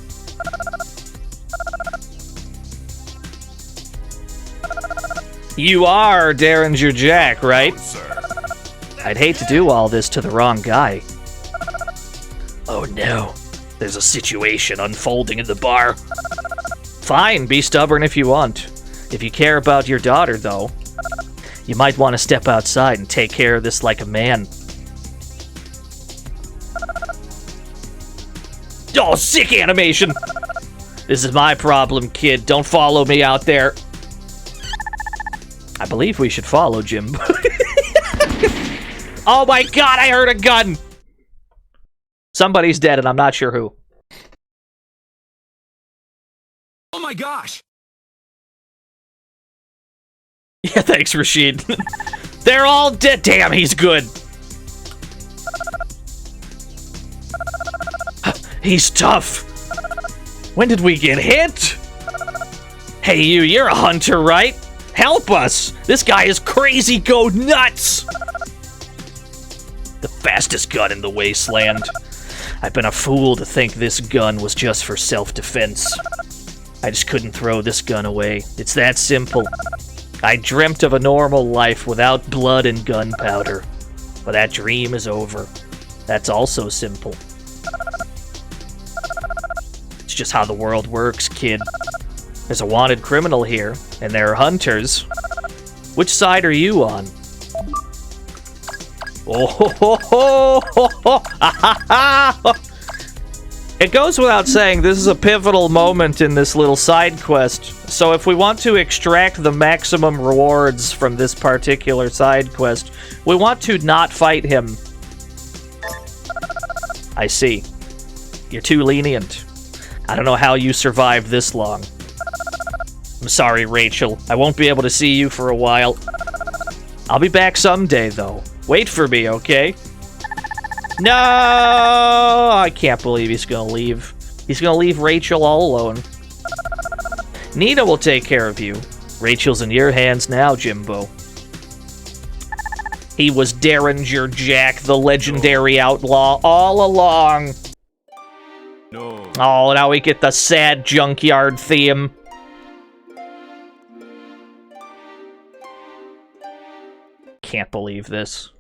You are Derringer Jack, right? I'd hate to do all this to the wrong guy. Oh no, there's a situation unfolding in the bar. Fine, be stubborn if you want. If you care about your daughter, though, you might want to step outside and take care of this like a man. Oh, sick animation! This is my problem, kid. Don't follow me out there. I believe we should follow Jim. Oh my god, I heard a gun! Somebody's dead and I'm not sure who. Oh my gosh! Yeah, thanks, Rashid. They're all dead. Damn, he's good. He's tough. When did we get hit? Hey, you're a hunter, right? Help us! This guy is crazy, go nuts! The fastest gun in the wasteland. I've been a fool to think this gun was just for self-defense. I just couldn't throw this gun away. It's that simple. I dreamt of a normal life without blood and gunpowder. But that dream is over. That's also simple. It's just how the world works, kid. There's a wanted criminal here, and there are hunters. Which side are you on? Oh ho ho ho ho ho! Ha ha ha! It goes without saying, this is a pivotal moment in this little side quest. So if we want to extract the maximum rewards from this particular side quest, we want to not fight him. I see. You're too lenient. I don't know how you survived this long. I'm sorry, Rachel. I won't be able to see you for a while. I'll be back someday, though. Wait for me, okay? No! I can't believe he's gonna leave. He's gonna leave Rachel all alone. Nina will take care of you. Rachel's in your hands now, Jimbo. He was Derringer Jack, the legendary outlaw, all along. No. Oh, now we get the sad junkyard theme. Can't believe this.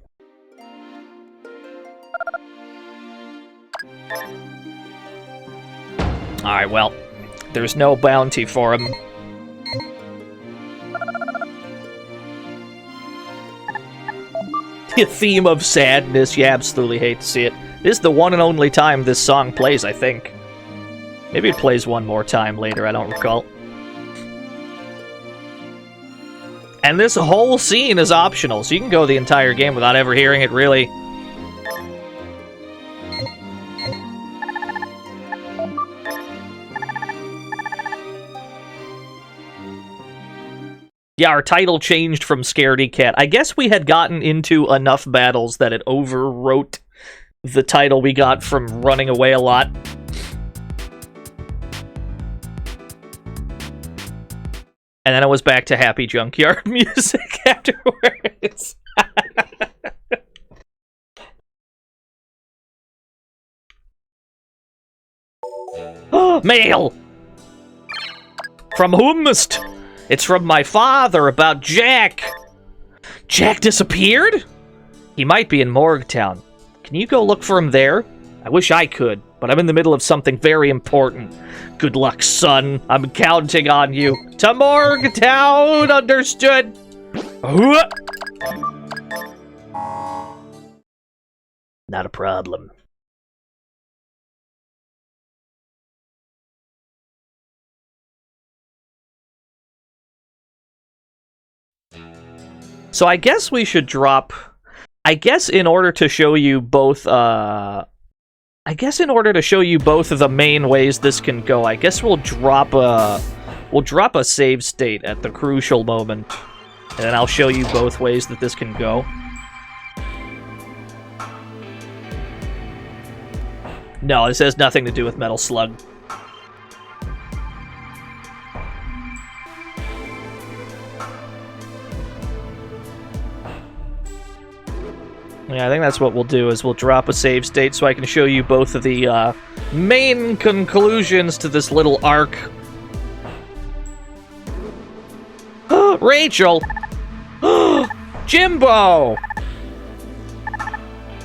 Alright, well, there's no bounty for him. The theme of sadness, you absolutely hate to see it. This is the one and only time this song plays, I think. Maybe it plays one more time later, I don't recall. And this whole scene is optional, so you can go the entire game without ever hearing it, really. Yeah, our title changed from Scaredy Cat. I guess we had gotten into enough battles that it overwrote the title we got from running away a lot. And then it was back to happy junkyard music afterwards. Mail! From whomst? It's from my father about Jack. Jack disappeared? He might be in Morgtown. Can you go look for him there? I wish I could, but I'm in the middle of something very important. Good luck, son. I'm counting on you. To Morgtown, understood? Not a problem. So I guess we should drop... I guess in order to show you both, of the main ways this can go, I guess we'll drop a save state at the crucial moment. And then I'll show you both ways that this can go. No, this has nothing to do with Metal Slug. Yeah, I think that's what we'll do, is we'll drop a save state so I can show you both of the main conclusions to this little arc. Rachel! Jimbo!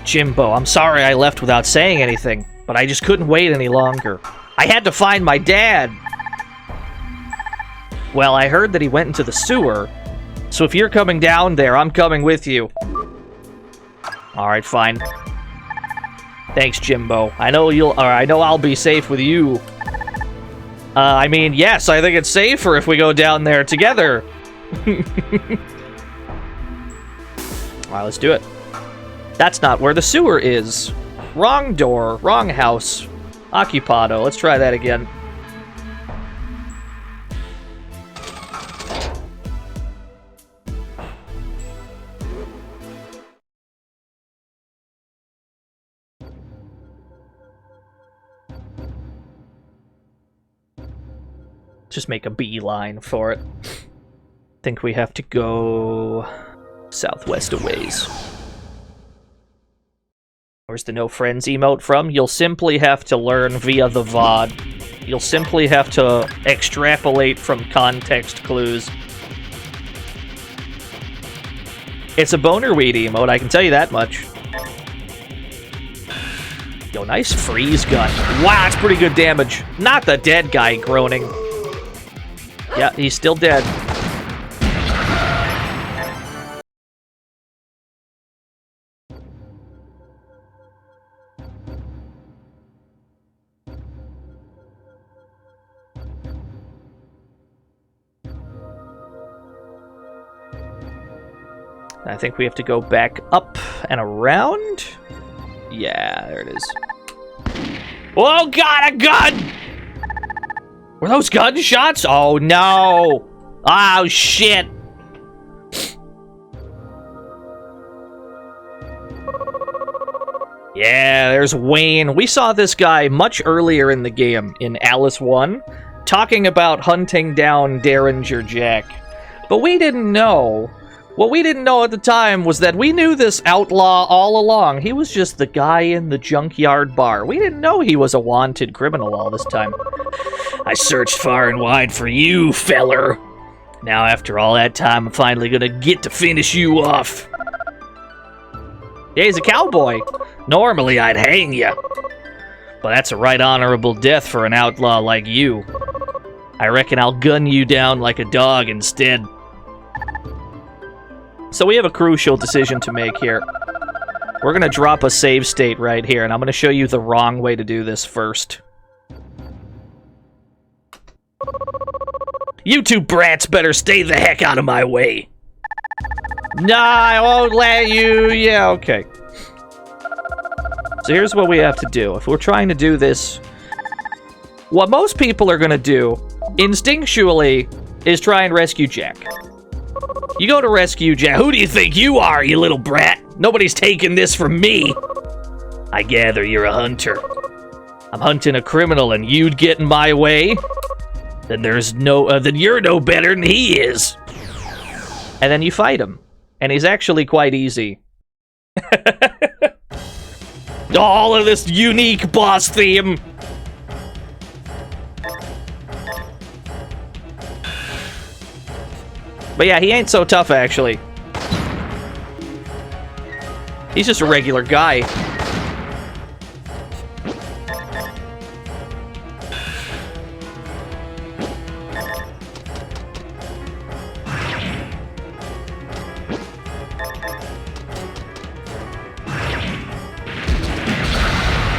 Jimbo, I'm sorry I left without saying anything, but I just couldn't wait any longer. I had to find my dad! Well, I heard that he went into the sewer, so if you're coming down there, I'm coming with you. Alright, fine. Thanks, Jimbo. I know I'll be safe with you. I mean, yes, I think it's safer if we go down there together. Alright, let's do it. That's not where the sewer is. Wrong door, wrong house. Occupado. Let's try that again. Just make a beeline for it. Think we have to go southwest a ways. Where's the no friends emote from? You'll simply have to learn via the VOD. You'll simply have to extrapolate from context clues. It's a boner weed emote, I can tell you that much. Yo, nice freeze gun. Wow, that's pretty good damage. Not the dead guy groaning. Yeah, he's still dead. I think we have to go back up and around. Yeah, there it is. Oh god, a gun! Were those gunshots? Oh no! Oh shit! Yeah, there's Wayne. We saw this guy much earlier in the game, in Alice 1, talking about hunting down Derringer Jack. But we didn't know. What we didn't know at the time was that we knew this outlaw all along. He was just the guy in the junkyard bar. We didn't know he was a wanted criminal all this time. I searched far and wide for you, feller. Now, after all that time, I'm finally gonna get to finish you off. Yeah, he's a cowboy. Normally, I'd hang ya. But that's a right honorable death for an outlaw like you. I reckon I'll gun you down like a dog instead. So we have a crucial decision to make here. We're gonna drop a save state right here, and I'm gonna show you the wrong way to do this first. You two brats better stay the heck out of my way. Nah, I won't let you. Yeah, okay. So here's what we have to do. If we're trying to do this, what most people are gonna do, instinctually, is try and rescue Jack. You go to rescue Jack. Who do you think you are, you little brat? Nobody's taking this from me. I gather you're a hunter. I'm hunting a criminal and you'd get in my way? Then then you're no better than he is. And then you fight him. And he's actually quite easy. All of this unique boss theme. But yeah, he ain't so tough, actually. He's just a regular guy.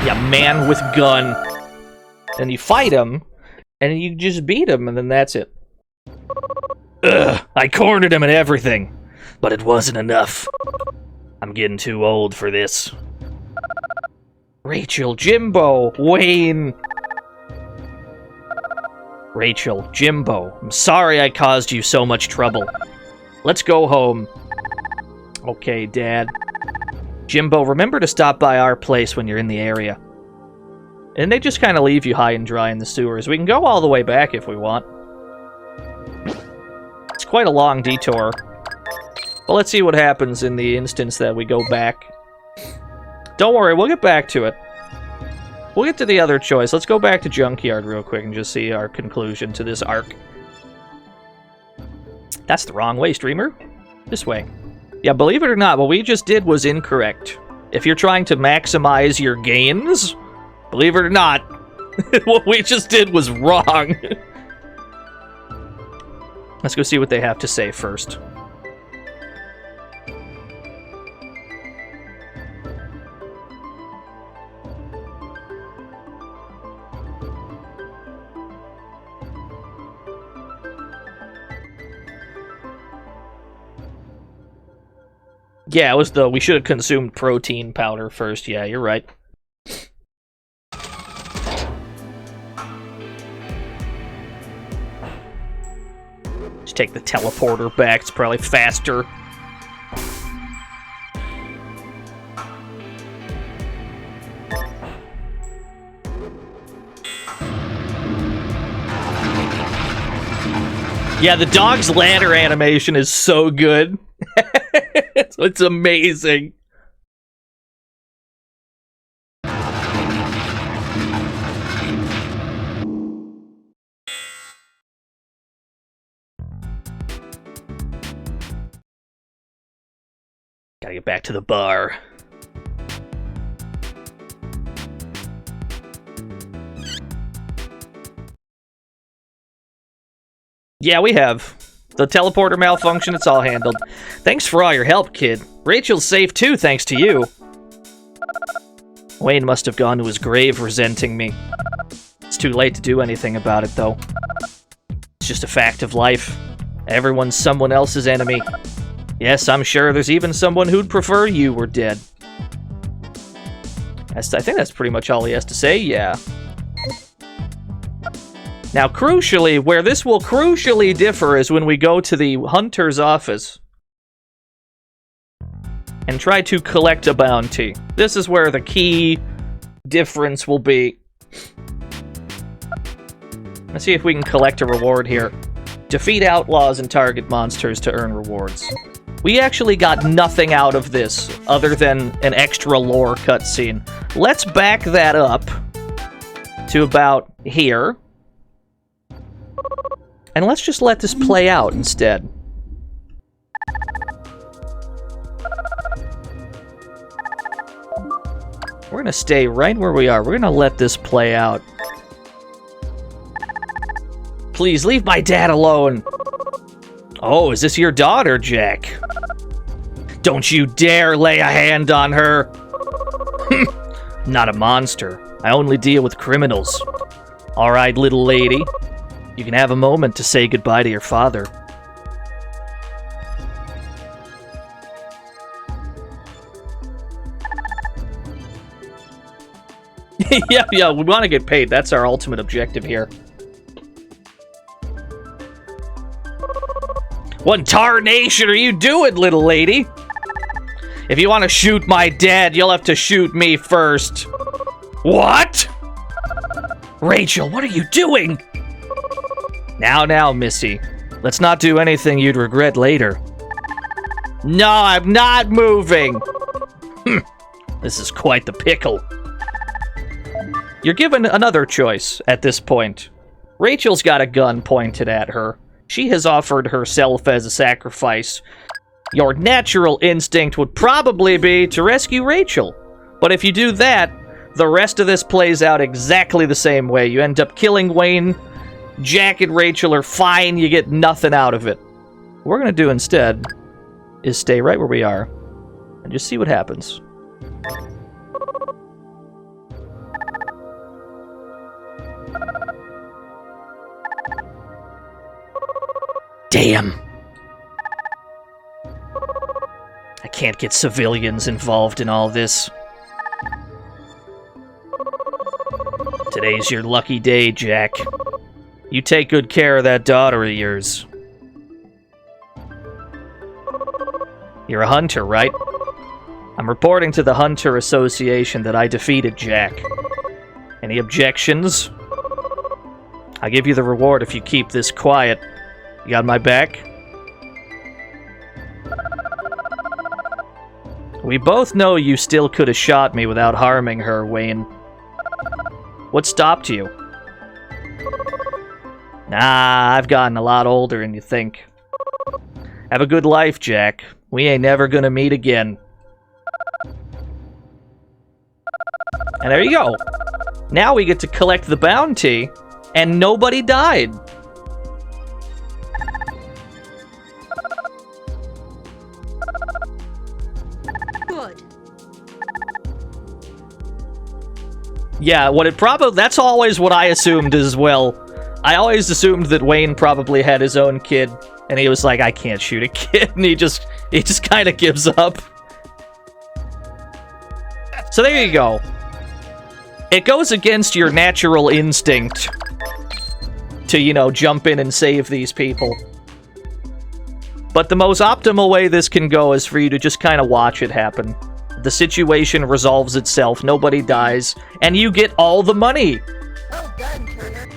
Yeah, man with gun. And you fight him, and you just beat him, and then that's it. Ugh, I cornered him and everything, but it wasn't enough. I'm getting too old for this. Rachel, Jimbo, Wayne. Rachel, Jimbo, I'm sorry I caused you so much trouble. Let's go home. Okay, Dad. Jimbo, remember to stop by our place when you're in the area. And they just kind of leave you high and dry in the sewers. We can go all the way back if we want. It's quite a long detour. Well, let's see what happens in the instance that we go back. Don't worry, we'll get back to it. We'll get to the other choice. Let's go back to Junkyard real quick and just see our conclusion to this arc. That's the wrong way, streamer. This way. Yeah, believe it or not, what we just did was incorrect. If you're trying to maximize your gains, believe it or not, what we just did was wrong. Let's go see what they have to say first. Yeah, it was we should have consumed protein powder first. Yeah, you're right. Just take the teleporter back. It's probably faster. Yeah, the dog's ladder animation is so good. It's amazing. Gotta get back to the bar. Yeah, we have. The teleporter malfunction, it's all handled. Thanks for all your help, kid. Rachel's safe too, thanks to you. Wayne must have gone to his grave resenting me. It's too late to do anything about it, though. It's just a fact of life. Everyone's someone else's enemy. Yes, I'm sure there's even someone who'd prefer you were dead. I think that's pretty much all he has to say, yeah. Now, crucially, where this will crucially differ is when we go to the hunter's office and try to collect a bounty. This is where the key difference will be. Let's see if we can collect a reward here. Defeat outlaws and target monsters to earn rewards. We actually got nothing out of this other than an extra lore cutscene. Let's back that up to about here. And let's just let this play out instead. We're gonna stay right where we are. We're gonna let this play out. Please, leave my dad alone! Oh, is this your daughter, Jack? Don't you dare lay a hand on her! Not a monster. I only deal with criminals. Alright, little lady. You can have a moment to say goodbye to your father. Yeah, we want to get paid. That's our ultimate objective here. What tarnation are you doing, little lady? If you want to shoot my dad, you'll have to shoot me first. What? Rachel, what are you doing? Now, Missy. Let's not do anything you'd regret later. No, I'm not moving. This is quite the pickle. You're given another choice at this point. Rachel's got a gun pointed at her. She has offered herself as a sacrifice. Your natural instinct would probably be to rescue Rachel. But if you do that, the rest of this plays out exactly the same way. You end up killing Wayne. Jack and Rachel are fine. You get nothing out of it. What we're going to do instead is stay right where we are and just see what happens. Damn. I can't get civilians involved in all this. Today's your lucky day, Jack. You take good care of that daughter of yours. You're a hunter, right? I'm reporting to the Hunter Association that I defeated Jack. Any objections? I'll give you the reward if you keep this quiet. You got my back? We both know you still could have shot me without harming her, Wayne. What stopped you? Nah, I've gotten a lot older than you think. Have a good life, Jack. We ain't never gonna meet again. And there you go. Now we get to collect the bounty, and nobody died. Good. Yeah, that's always what I assumed as well. I always assumed that Wayne probably had his own kid, and he was like, I can't shoot a kid, and he just kind of gives up. So there you go. It goes against your natural instinct to, jump in and save these people. But the most optimal way this can go is for you to just kind of watch it happen. The situation resolves itself, nobody dies, and you get all the money. Well done, Turner.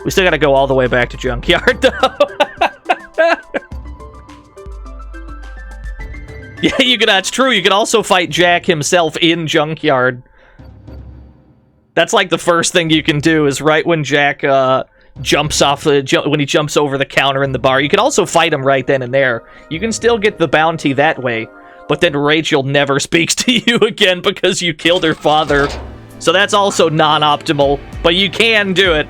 We still gotta go all the way back to Junkyard, though. Yeah, that's true. You could also fight Jack himself in Junkyard. That's like the first thing you can do is right when Jack jumps off when he jumps over the counter in the bar. You can also fight him right then and there. You can still get the bounty that way, but then Rachel never speaks to you again because you killed her father. So that's also non-optimal, but you can do it.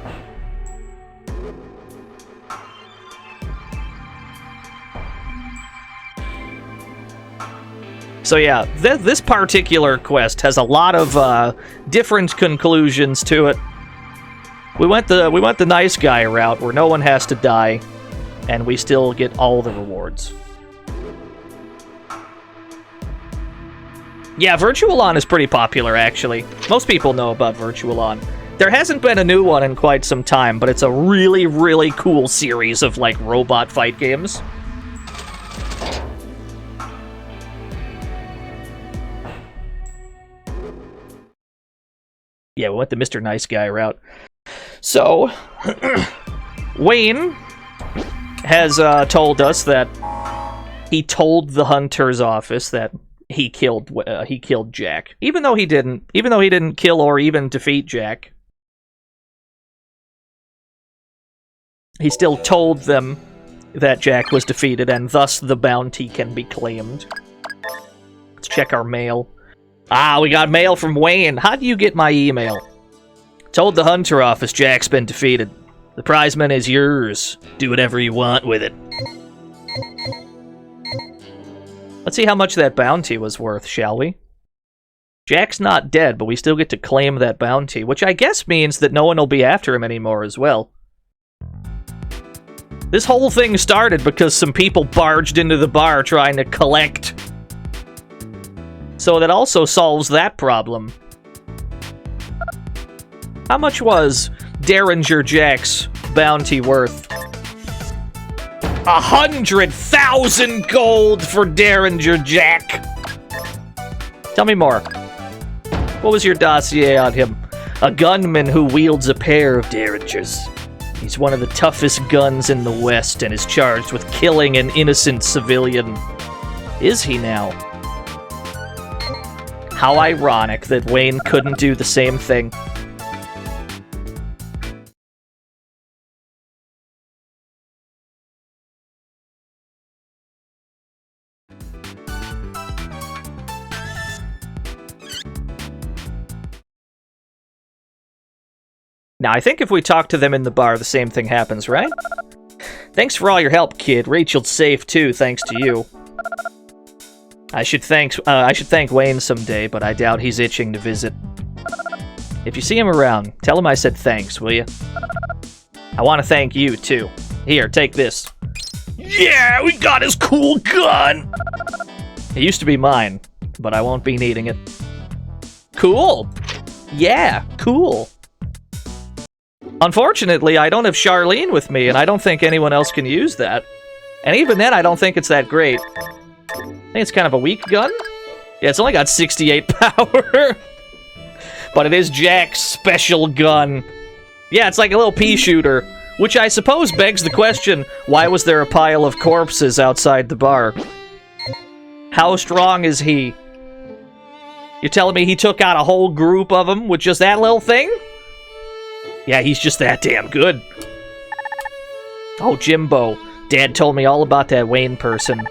So yeah, this particular quest has a lot of different conclusions to it. We went the nice guy route where no one has to die, and we still get all the rewards. Yeah, Virtual-On is pretty popular, actually. Most people know about Virtual-On. There hasn't been a new one in quite some time, but it's a really, really cool series of, like, robot fight games. Yeah, we went the Mr. Nice Guy route. So, Wayne has told us that he told the Hunter's office that he killed Jack, even though he didn't kill or even defeat Jack. He still told them that Jack was defeated, and thus the bounty can be claimed. Let's check our mail. Ah, we got mail from Wayne. How do you get my email? Told the Hunter office Jack's been defeated. The prize money is yours. Do whatever you want with it. Let's see how much that bounty was worth, shall we? Jack's not dead, but we still get to claim that bounty, which I guess means that no one will be after him anymore as well. This whole thing started because some people barged into the bar trying to collect. So that also solves that problem. How much was Derringer Jack's bounty worth? 100,000 gold for Derringer Jack! Tell me more. What was your dossier on him? A gunman who wields a pair of Derringers. He's one of the toughest guns in the West and is charged with killing an innocent civilian. Is he now? How ironic that Wayne couldn't do the same thing. Now, I think if we talk to them in the bar, the same thing happens, right? Thanks for all your help, kid. Rachel's safe, too, thanks to you. I should thank Wayne someday, but I doubt he's itching to visit. If you see him around, tell him I said thanks, will you? I want to thank you, too. Here, take this. Yeah, we got his cool gun! It used to be mine, but I won't be needing it. Cool! Yeah, cool. Unfortunately, I don't have Charlene with me, and I don't think anyone else can use that. And even then, I don't think it's that great. I think it's kind of a weak gun. Yeah, it's only got 68 power. But it is Jack's special gun. Yeah, it's like a little pea shooter. Which I suppose begs the question, why was there a pile of corpses outside the bar? How strong is he? You're telling me he took out a whole group of them with just that little thing? Yeah, he's just that damn good. Oh, Jimbo. Dad told me all about that Wayne person.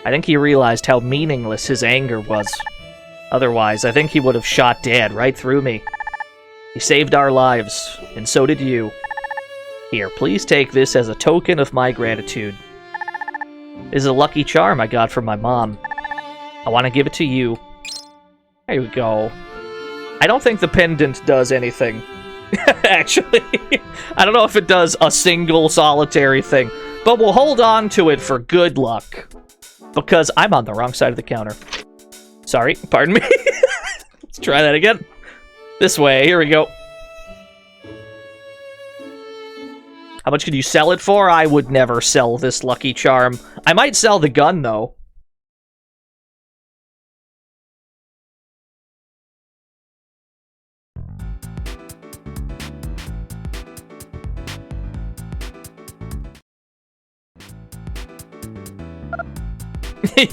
I think he realized how meaningless his anger was. Otherwise, I think he would have shot Dad right through me. He saved our lives, and so did you. Here, please take this as a token of my gratitude. This is a lucky charm I got from my mom. I want to give it to you. There we go. I don't think the pendant does anything. Actually, I don't know if it does a single solitary thing, but we'll hold on to it for good luck. Because I'm on the wrong side of the counter. Sorry, pardon me. Let's try that again. This way, here we go. How much could you sell it for? I would never sell this lucky charm. I might sell the gun, though.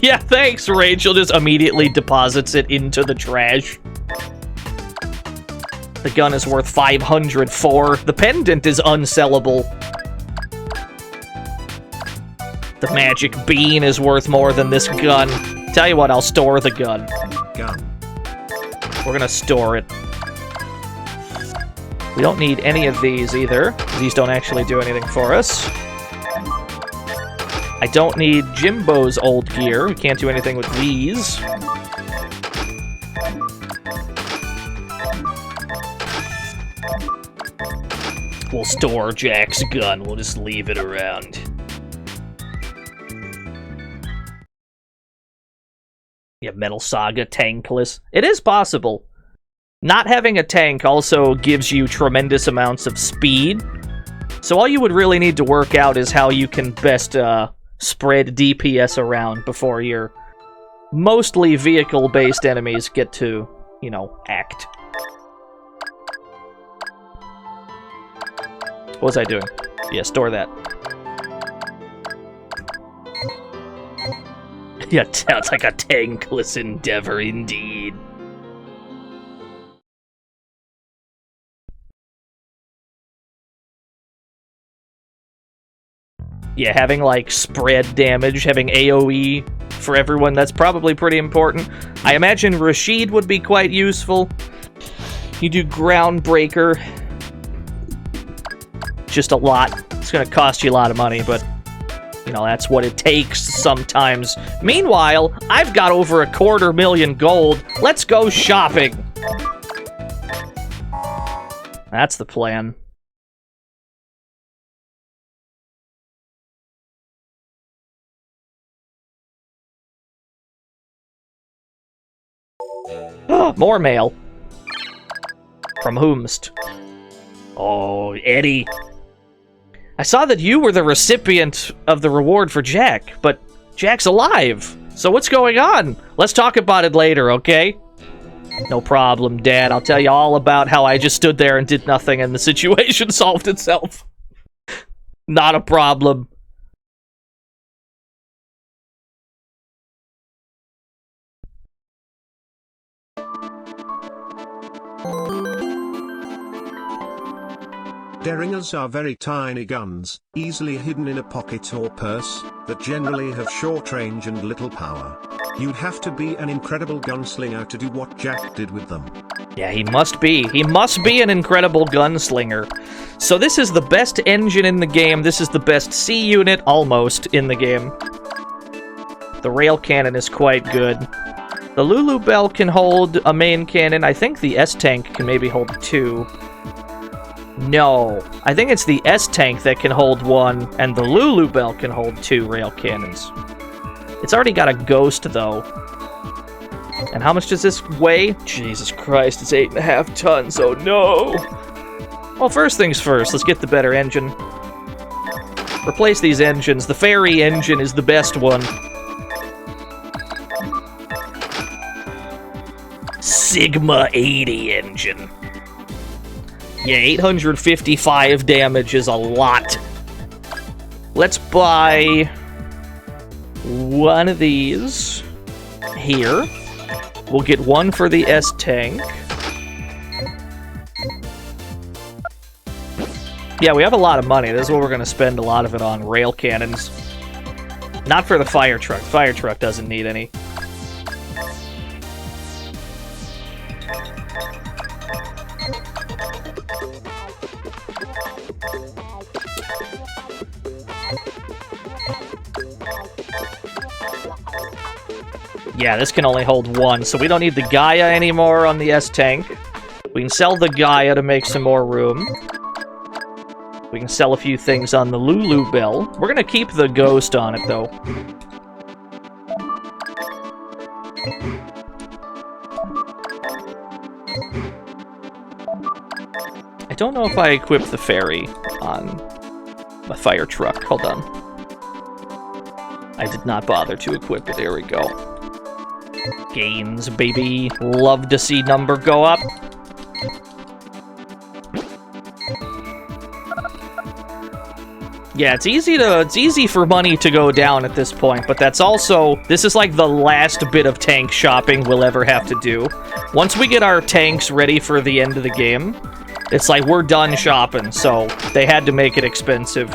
Yeah, thanks, Rachel just immediately deposits it into the trash. The gun is worth 504. The pendant is unsellable. The magic bean is worth more than this gun. Tell you what, I'll store the gun. We're gonna store it. We don't need any of these either. These don't actually do anything for us. I don't need Jimbo's old gear. We can't do anything with these. We'll store Jack's gun. We'll just leave it around. Yeah, Metal Saga tankless. It is possible. Not having a tank also gives you tremendous amounts of speed. So all you would really need to work out is how you can best spread DPS around before your mostly vehicle-based enemies get to, you know, act. What was I doing? Yeah, store that. Yeah, sounds like a tankless endeavor indeed. Yeah, having, like, spread damage, having AoE for everyone, that's probably pretty important. I imagine Rashid would be quite useful. You do Groundbreaker. Just a lot. It's gonna cost you a lot of money, but, you know, that's what it takes sometimes. Meanwhile, I've got over 250,000 gold. Let's go shopping! That's the plan. More mail. From whomst? Oh, Eddie. I saw that you were the recipient of the reward for Jack, but Jack's alive. So what's going on? Let's talk about it later, okay? No problem, Dad. I'll tell you all about how I just stood there and did nothing and the situation solved itself. Not a problem. Derringers are very tiny guns, easily hidden in a pocket or purse, that generally have short range and little power. You'd have to be an incredible gunslinger to do what Jack did with them. Yeah, he must be. He must be an incredible gunslinger. So this is the best engine in the game. This is the best C unit, almost, in the game. The rail cannon is quite good. The Lulu Bell can hold a main cannon. I think the S-Tank can maybe hold 2. No, I think it's the S-Tank that can hold 1, and the Lulu Bell can hold 2 rail cannons. It's already got a ghost, though. And how much does this weigh? Jesus Christ, it's 8.5 tons, oh no! Well, first things first, let's get the better engine. Replace these engines. The ferry engine is the best one. Sigma 80 engine. Yeah, 855 damage is a lot. Let's buy one of these here. We'll get one for the S-Tank. Yeah, we have a lot of money. This is what we're going to spend a lot of it on. Rail cannons. Not for the fire truck. Fire truck doesn't need any. Yeah, this can only hold 1, so we don't need the Gaia anymore on the S-Tank. We can sell the Gaia to make some more room. We can sell a few things on the Lulu Bell. We're gonna keep the Ghost on it, though. I don't know if I equipped the ferry on the fire truck. Hold on. I did not bother to equip it. There we go. Gains, baby. Love to see number go up. Yeah, it's easy for money to go down at this point, but that's also, this is like the last bit of tank shopping we'll ever have to do. Once we get our tanks ready for the end of the game, it's like we're done shopping, so they had to make it expensive.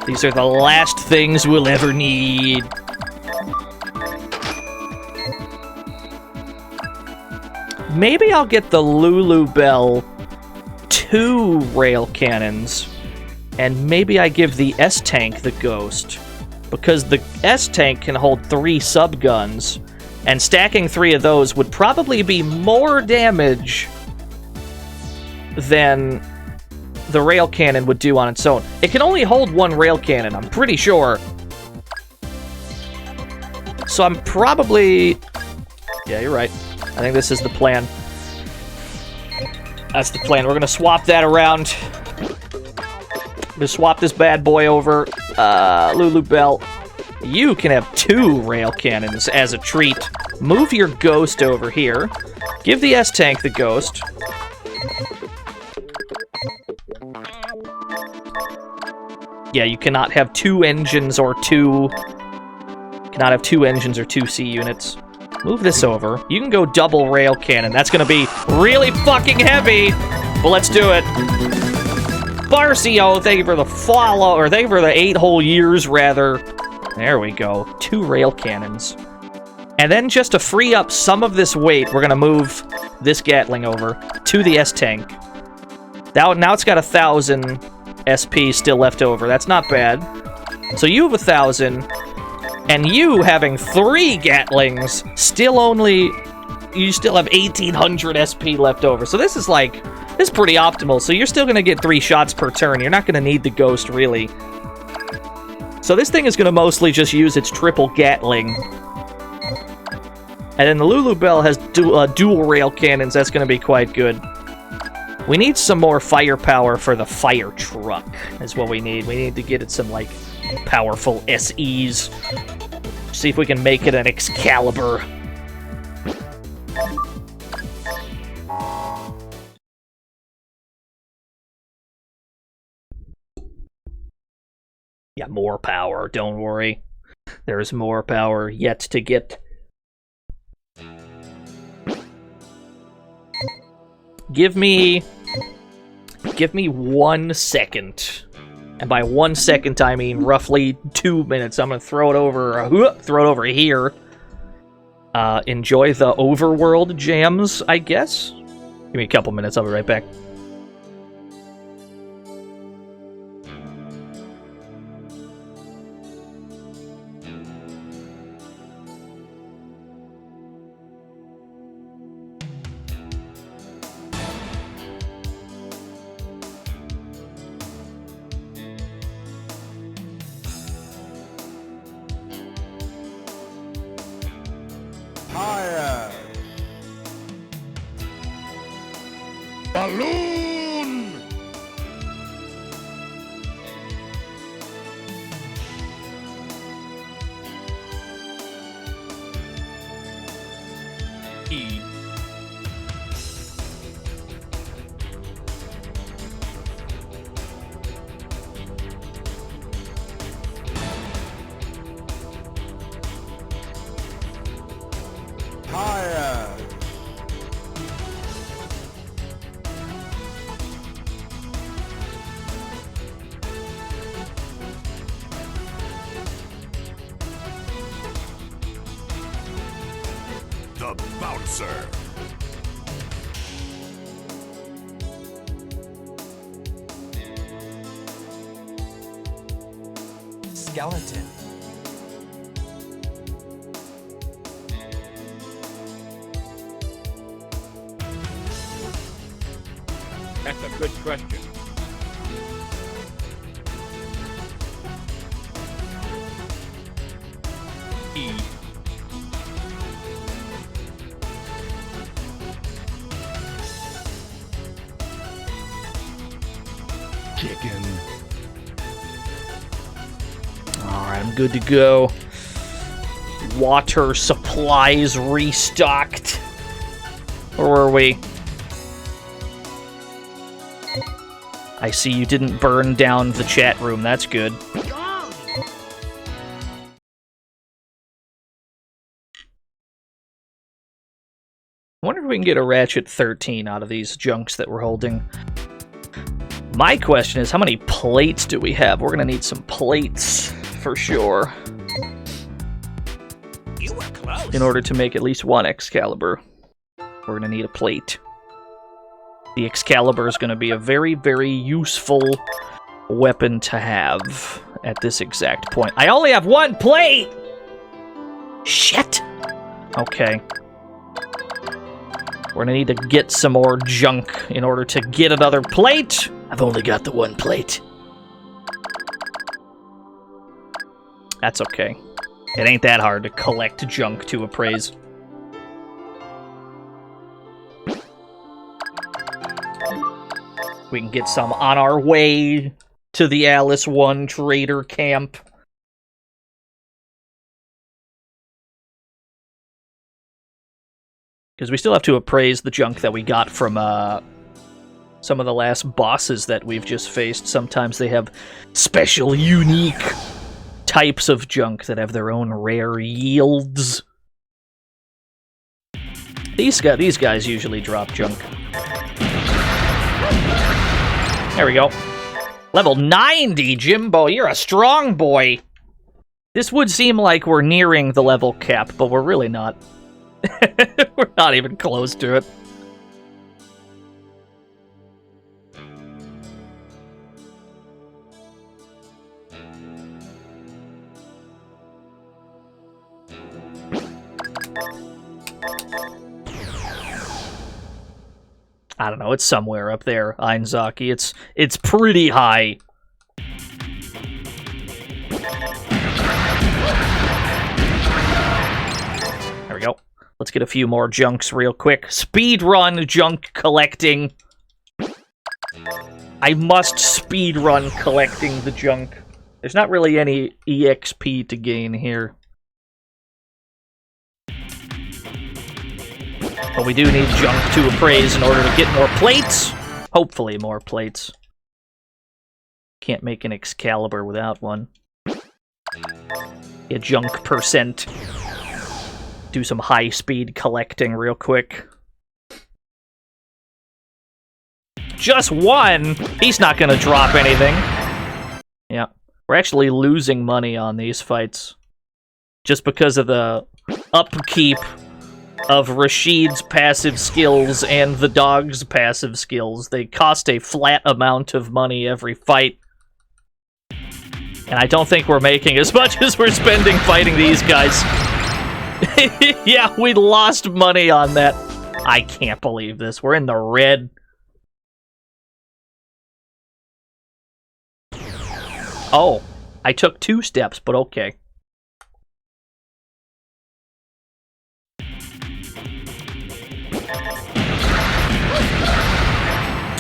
These are the last things we'll ever need. Maybe I'll get the Lulu Bell 2 rail cannons, and maybe I give the S-Tank the Ghost, because the S-Tank can hold 3 subguns, and stacking 3 of those would probably be more damage than the rail cannon would do on its own. It can only hold 1 rail cannon, I'm pretty sure. So I'm probably... Yeah, you're right. I think this is the plan. That's the plan. We're gonna swap that around. We'll swap this bad boy over. Lulu Bell. You can have 2 rail cannons as a treat. Move your Ghost over here. Give the S-Tank the Ghost. Yeah, you cannot have 2 engines or 2... Cannot have 2 engines or 2 C units. Move this over. You can go double rail cannon. That's gonna be really fucking heavy, but let's do it. Barcio, thank you for the follow, or thank you for the 8 whole years, rather. There we go. 2 rail cannons. And then just to free up some of this weight, we're going to move this Gatling over to the S-Tank. Now it's got 1,000 SP still left over. That's not bad. So you have 1,000, and you having 3 Gatlings, you still have 1,800 SP left over. So this is pretty optimal. So you're still going to get 3 shots per turn. You're not going to need the Ghost, really. So this thing is going to mostly just use its triple Gatling. And then the Lulu Bell has dual rail cannons. That's going to be quite good. We need some more firepower for the fire truck, is what we need. We need to get it some, powerful SEs. See if we can make it an Excalibur. Yeah, more power, don't worry. There's more power yet to get. Give me 1 second. And by 1 second, I mean roughly 2 minutes. I'm gonna throw it over here. Enjoy the overworld jams, I guess. Give me a couple minutes, I'll be right back. Balloon! E. Higher! The bouncer. Skeleton. That's a good question. E. Chicken. Alright, I'm good to go. Water supplies restocked. Where were we? I see you didn't burn down the chat room. That's good. I wonder if we can get a Ratchet 13 out of these junks that we're holding. My question is, how many plates do we have? We're gonna need some plates, for sure. You were close. In order to make at least one Excalibur, we're gonna need a plate. The Excalibur is gonna be a very, very useful weapon to have at this exact point. I only have 1 plate! Shit! Okay. We're gonna need to get some more junk in order to get another plate. I've only got the 1 plate. That's okay. It ain't that hard to collect junk to appraise. We can get some on our way to the Alice 1 trader camp. Because we still have to appraise the junk that we got from some of the last bosses that we've just faced. Sometimes they have special, unique types of junk that have their own rare yields. These guys usually drop junk. There we go. Level 90, Jimbo, you're a strong boy. This would seem like we're nearing the level cap, but we're really not. We're not even close to it. I don't know, it's somewhere up there, Einzaki. It's pretty high. There we go. Let's get a few more junks real quick. Speedrun junk collecting. I must speedrun collecting the junk. There's not really any EXP to gain here. But we do need junk to appraise in order to get more plates. Hopefully more plates. Can't make an Excalibur without one. Get junk percent. Do some high-speed collecting real quick. Just one? He's not gonna drop anything. Yeah. We're actually losing money on these fights. Just because of the upkeep of Rashid's passive skills and the dog's passive skills. They cost a flat amount of money every fight. And I don't think we're making as much as we're spending fighting these guys. Yeah, we lost money on that. I can't believe this. We're in the red. Oh, I took 2 steps, but okay.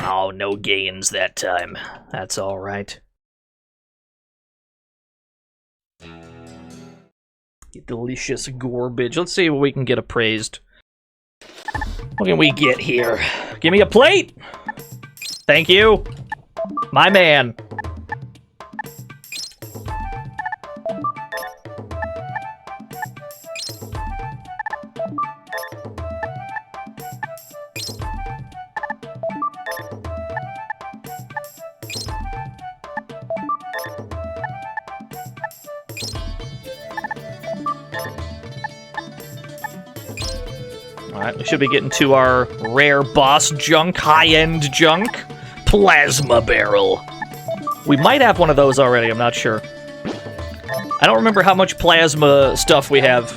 Oh, no gains that time. That's alright. Delicious garbage. Let's see what we can get appraised. What can we get here? Give me a plate! Thank you! My man! Alright, we should be getting to our rare boss junk, high-end junk. Plasma barrel. We might have one of those already, I'm not sure. I don't remember how much plasma stuff we have.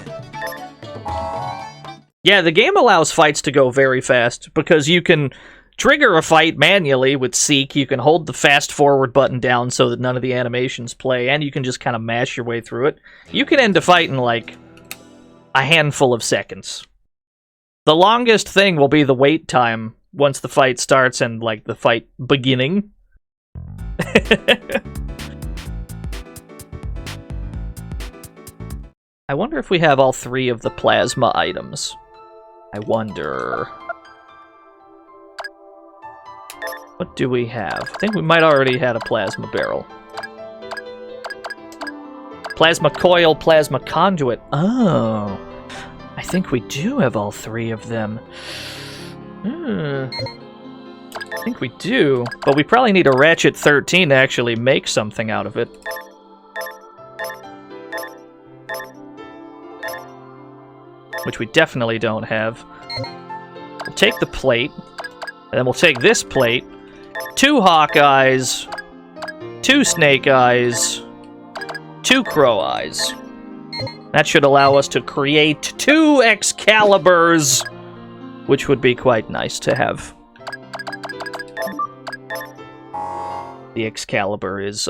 Yeah, the game allows fights to go very fast, because you can trigger a fight manually with Seek, you can hold the fast forward button down so that none of the animations play, and you can just kind of mash your way through it. You can end a fight in, like, a handful of seconds. The longest thing will be the wait time once the fight starts and, like, the fight beginning. I wonder if we have all 3 of the plasma items. I wonder... What do we have? I think we might already had a plasma barrel. Plasma coil, plasma conduit. Oh... I think we do have all 3 of them. I think we do, but we probably need a Ratchet 13 to actually make something out of it. Which we definitely don't have. We'll take the plate, and then we'll take this plate, 2 Hawkeyes, 2 Snake Eyes, 2 Crow Eyes. That should allow us to create 2 Excaliburs, which would be quite nice to have. The Excalibur is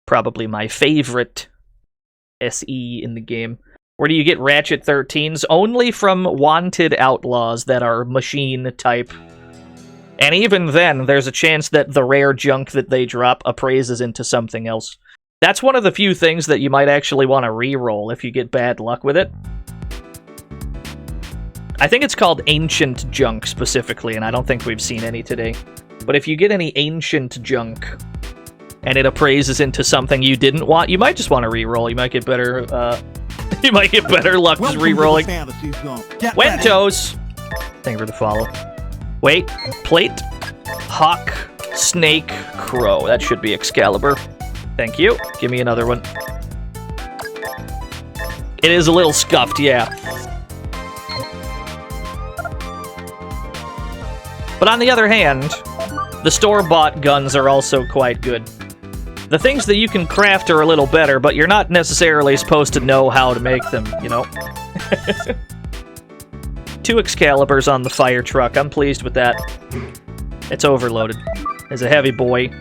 probably my favorite SE in the game. Where do you get Ratchet 13s? Only from wanted outlaws that are machine type. And even then, there's a chance that the rare junk that they drop appraises into something else. That's one of the few things that you might actually want to re-roll if you get bad luck with it. I think it's called Ancient Junk specifically, and I don't think we've seen any today. But if you get any Ancient Junk, and it appraises into something you didn't want, you might just want to re-roll. You might get better, you might get better luck just re-rolling. Wentos! Thank you for the follow. Wait, plate, Hawk, Snake Crow. That should be Excalibur. Thank you. Give me another one. It is a little scuffed, yeah. But on the other hand, the store-bought guns are also quite good. The things that you can craft are a little better, but you're not necessarily supposed to know how to make them, you know? 2 Excaliburs on the fire truck. I'm pleased with that. It's overloaded. It's a heavy boy.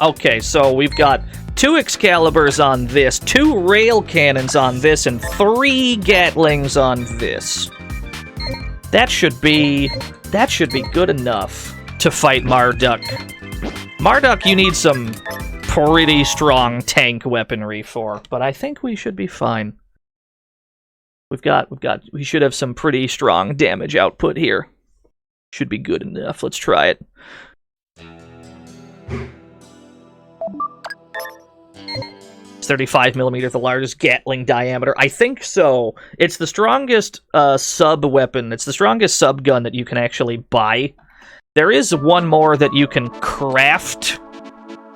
Okay, so we've got 2 Excaliburs on this, 2 rail cannons on this, and 3 Gatlings on this. That should be good enough to fight Marduk. Marduk, you need some pretty strong tank weaponry for, but I think we should be fine. We should have some pretty strong damage output here. Should be good enough. Let's try it. It's 35mm, the largest Gatling diameter. I think so. It's the strongest sub-weapon. It's the strongest sub-gun that you can actually buy. There is one more that you can craft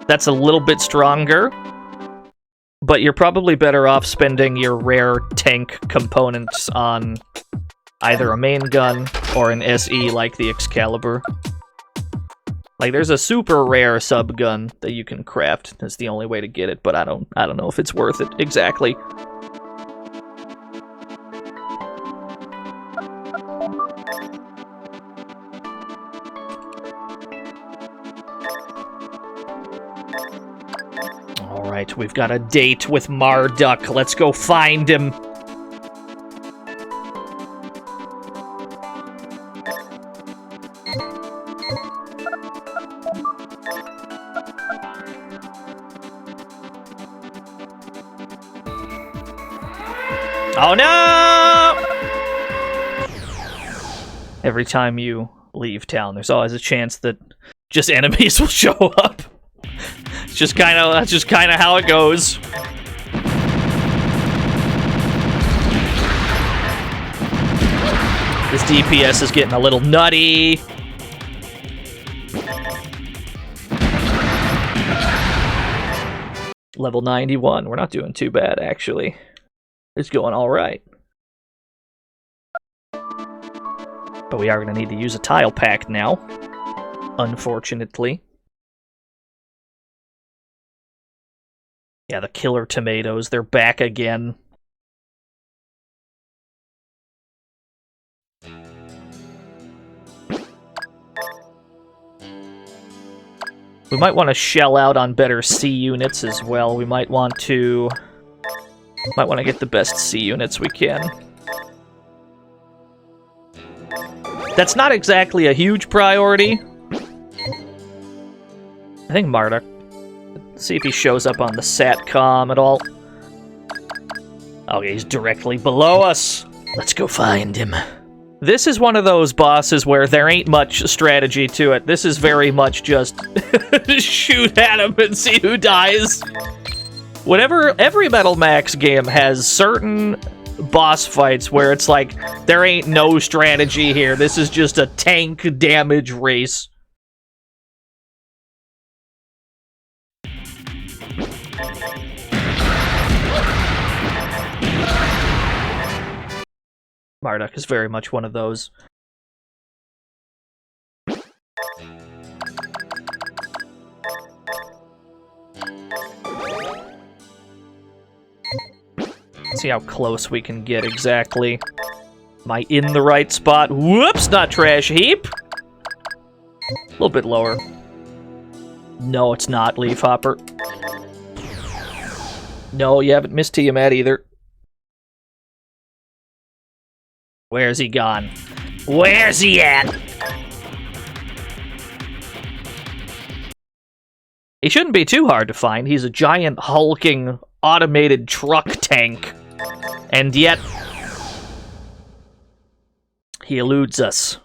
that's a little bit stronger, but you're probably better off spending your rare tank components on either a main gun or an SE like the Excalibur. Like, there's a super rare sub-gun that you can craft. That's the only way to get it, but I don't know if it's worth it exactly. Alright, we've got a date with Marduk. Let's go find him. Oh no! Every time you leave town, there's always a chance that just enemies will show up. That's just kind of how it goes. This DPS is getting a little nutty. Level 91. We're not doing too bad, actually. It's going all right. But we are going to need to use a tile pack now, unfortunately. Yeah, the killer tomatoes, they're back again. We might want to shell out on better C units as well. We might want to get the best C units we can. That's not exactly a huge priority. I think Marduk. Let's see if he shows up on the SATCOM at all. Okay, he's directly below us. Let's go find him. This is one of those bosses where there ain't much strategy to it. This is very much just shoot at him and see who dies. Every Metal Max game has certain boss fights where it's like, there ain't no strategy here. This is just a tank damage race. Marduk is very much one of those. Let's see how close we can get exactly. Am I in the right spot? Whoops, not trash heap. A little bit lower. No, it's not, Leaf Hopper. No, you haven't missed Tiamat either. Where's he gone? Where's he at? He shouldn't be too hard to find. He's a giant, hulking, automated truck tank. And yet, he eludes us.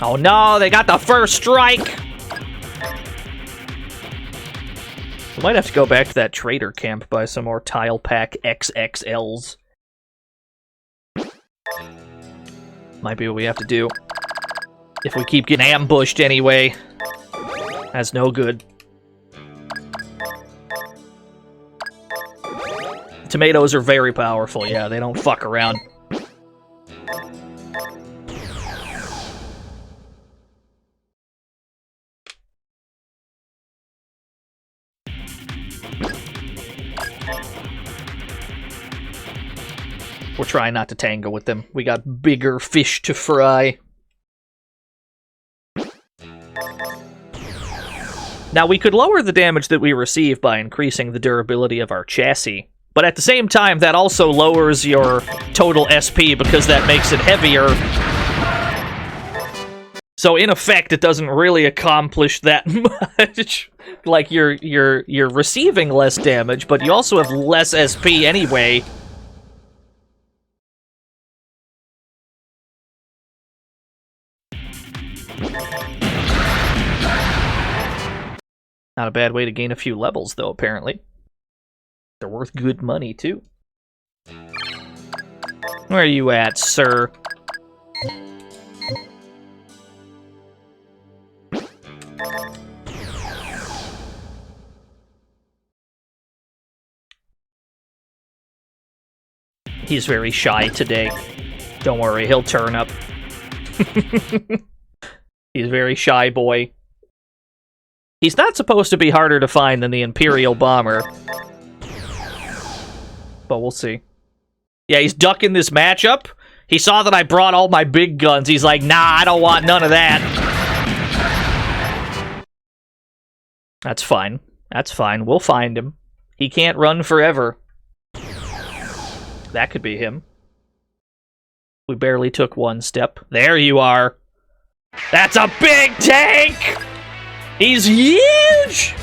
Oh no, they got the first strike! We might have to go back to that trader camp, buy some more tile pack XXLs. Might be what we have to do. If we keep getting ambushed anyway. That's no good. Tomatoes are very powerful, yeah, they don't fuck around. We're trying not to tangle with them. We got bigger fish to fry. Now, we could lower the damage that we receive by increasing the durability of our chassis. But at the same time, that also lowers your total SP because that makes it heavier. So in effect, it doesn't really accomplish that much. Like, you're receiving less damage, but you also have less SP anyway. Not a bad way to gain a few levels, though, apparently. They're worth good money, too. Where are you at, sir? He's very shy today. Don't worry, he'll turn up. He's a very shy boy. He's not supposed to be harder to find than the Imperial Bomber. But we'll see. Yeah, he's ducking this matchup. He saw that I brought all my big guns. He's like, nah, I don't want none of that. That's fine. That's fine. We'll find him. He can't run forever. That could be him. We barely took one step. There you are. That's a big tank! He's huge!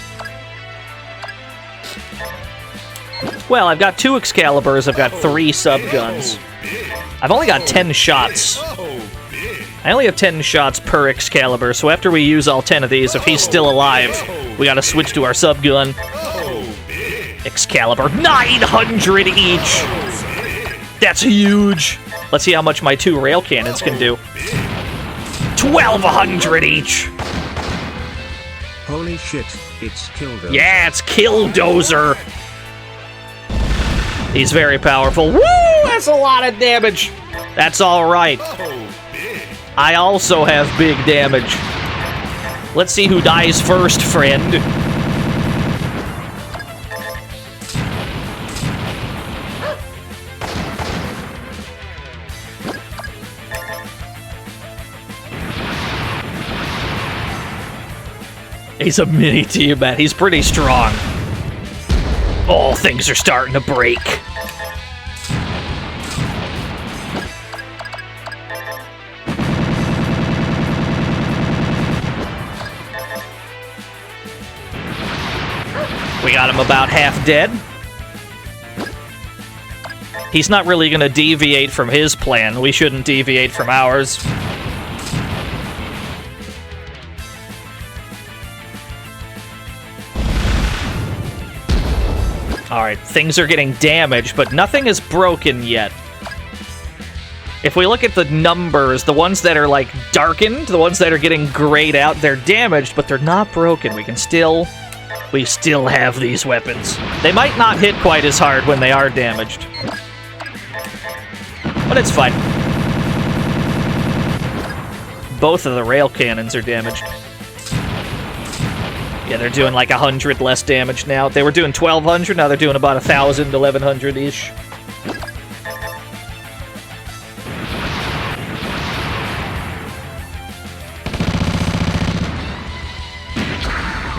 Well, I've got 2 Excaliburs, I've got 3 subguns. I've only got 10 shots. I only have 10 shots per Excalibur, so after we use all 10 of these, if he's still alive, we gotta switch to our subgun. Excalibur, 900 each! That's huge! Let's see how much my 2 rail cannons can do. 1,200 each! Holy shit, it's Killdozer. Yeah, it's Killdozer! He's very powerful. Woo! That's a lot of damage! That's alright. I also have big damage. Let's see who dies first, friend. He's a mini Tiamat. He's pretty strong. Oh, things are starting to break. We got him about half dead. He's not really going to deviate from his plan. We shouldn't deviate from ours. Alright, things are getting damaged, but nothing is broken yet. If we look at the numbers, the ones that are, like, darkened, the ones that are getting grayed out, they're damaged, but they're not broken. We still have these weapons. They might not hit quite as hard when they are damaged. But it's fine. Both of the rail cannons are damaged. Yeah, they're doing like 100 less damage now. They were doing 1,200, now they're doing about 1,000, 1,100-ish.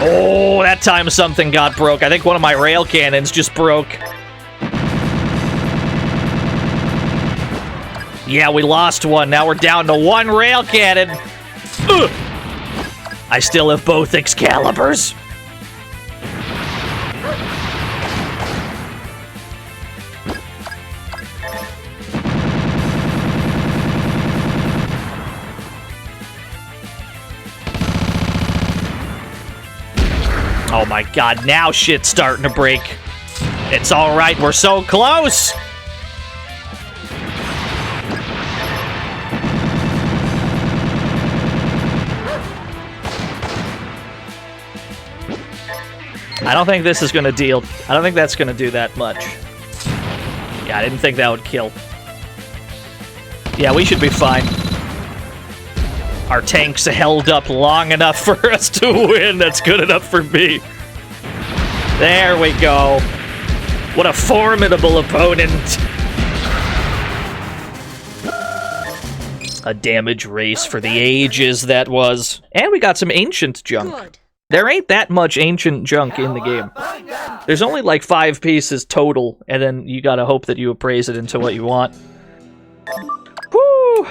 Oh, that time something got broke. I think one of my rail cannons just broke. Yeah, we lost one. Now we're down to 1 rail cannon. Ugh. I still have both Excaliburs. Oh my god, now shit's starting to break. It's alright, we're so close! I don't think this is gonna deal... I don't think that's gonna do that much. Yeah, I didn't think that would kill. Yeah, we should be fine. Our tanks held up long enough for us to win. That's good enough for me. There we go. What a formidable opponent. A damage race for the ages that was. And we got some ancient junk. Good. There ain't that much ancient junk in the game. There's only like 5 pieces total, and then you gotta hope that you appraise it into what you want. Whew!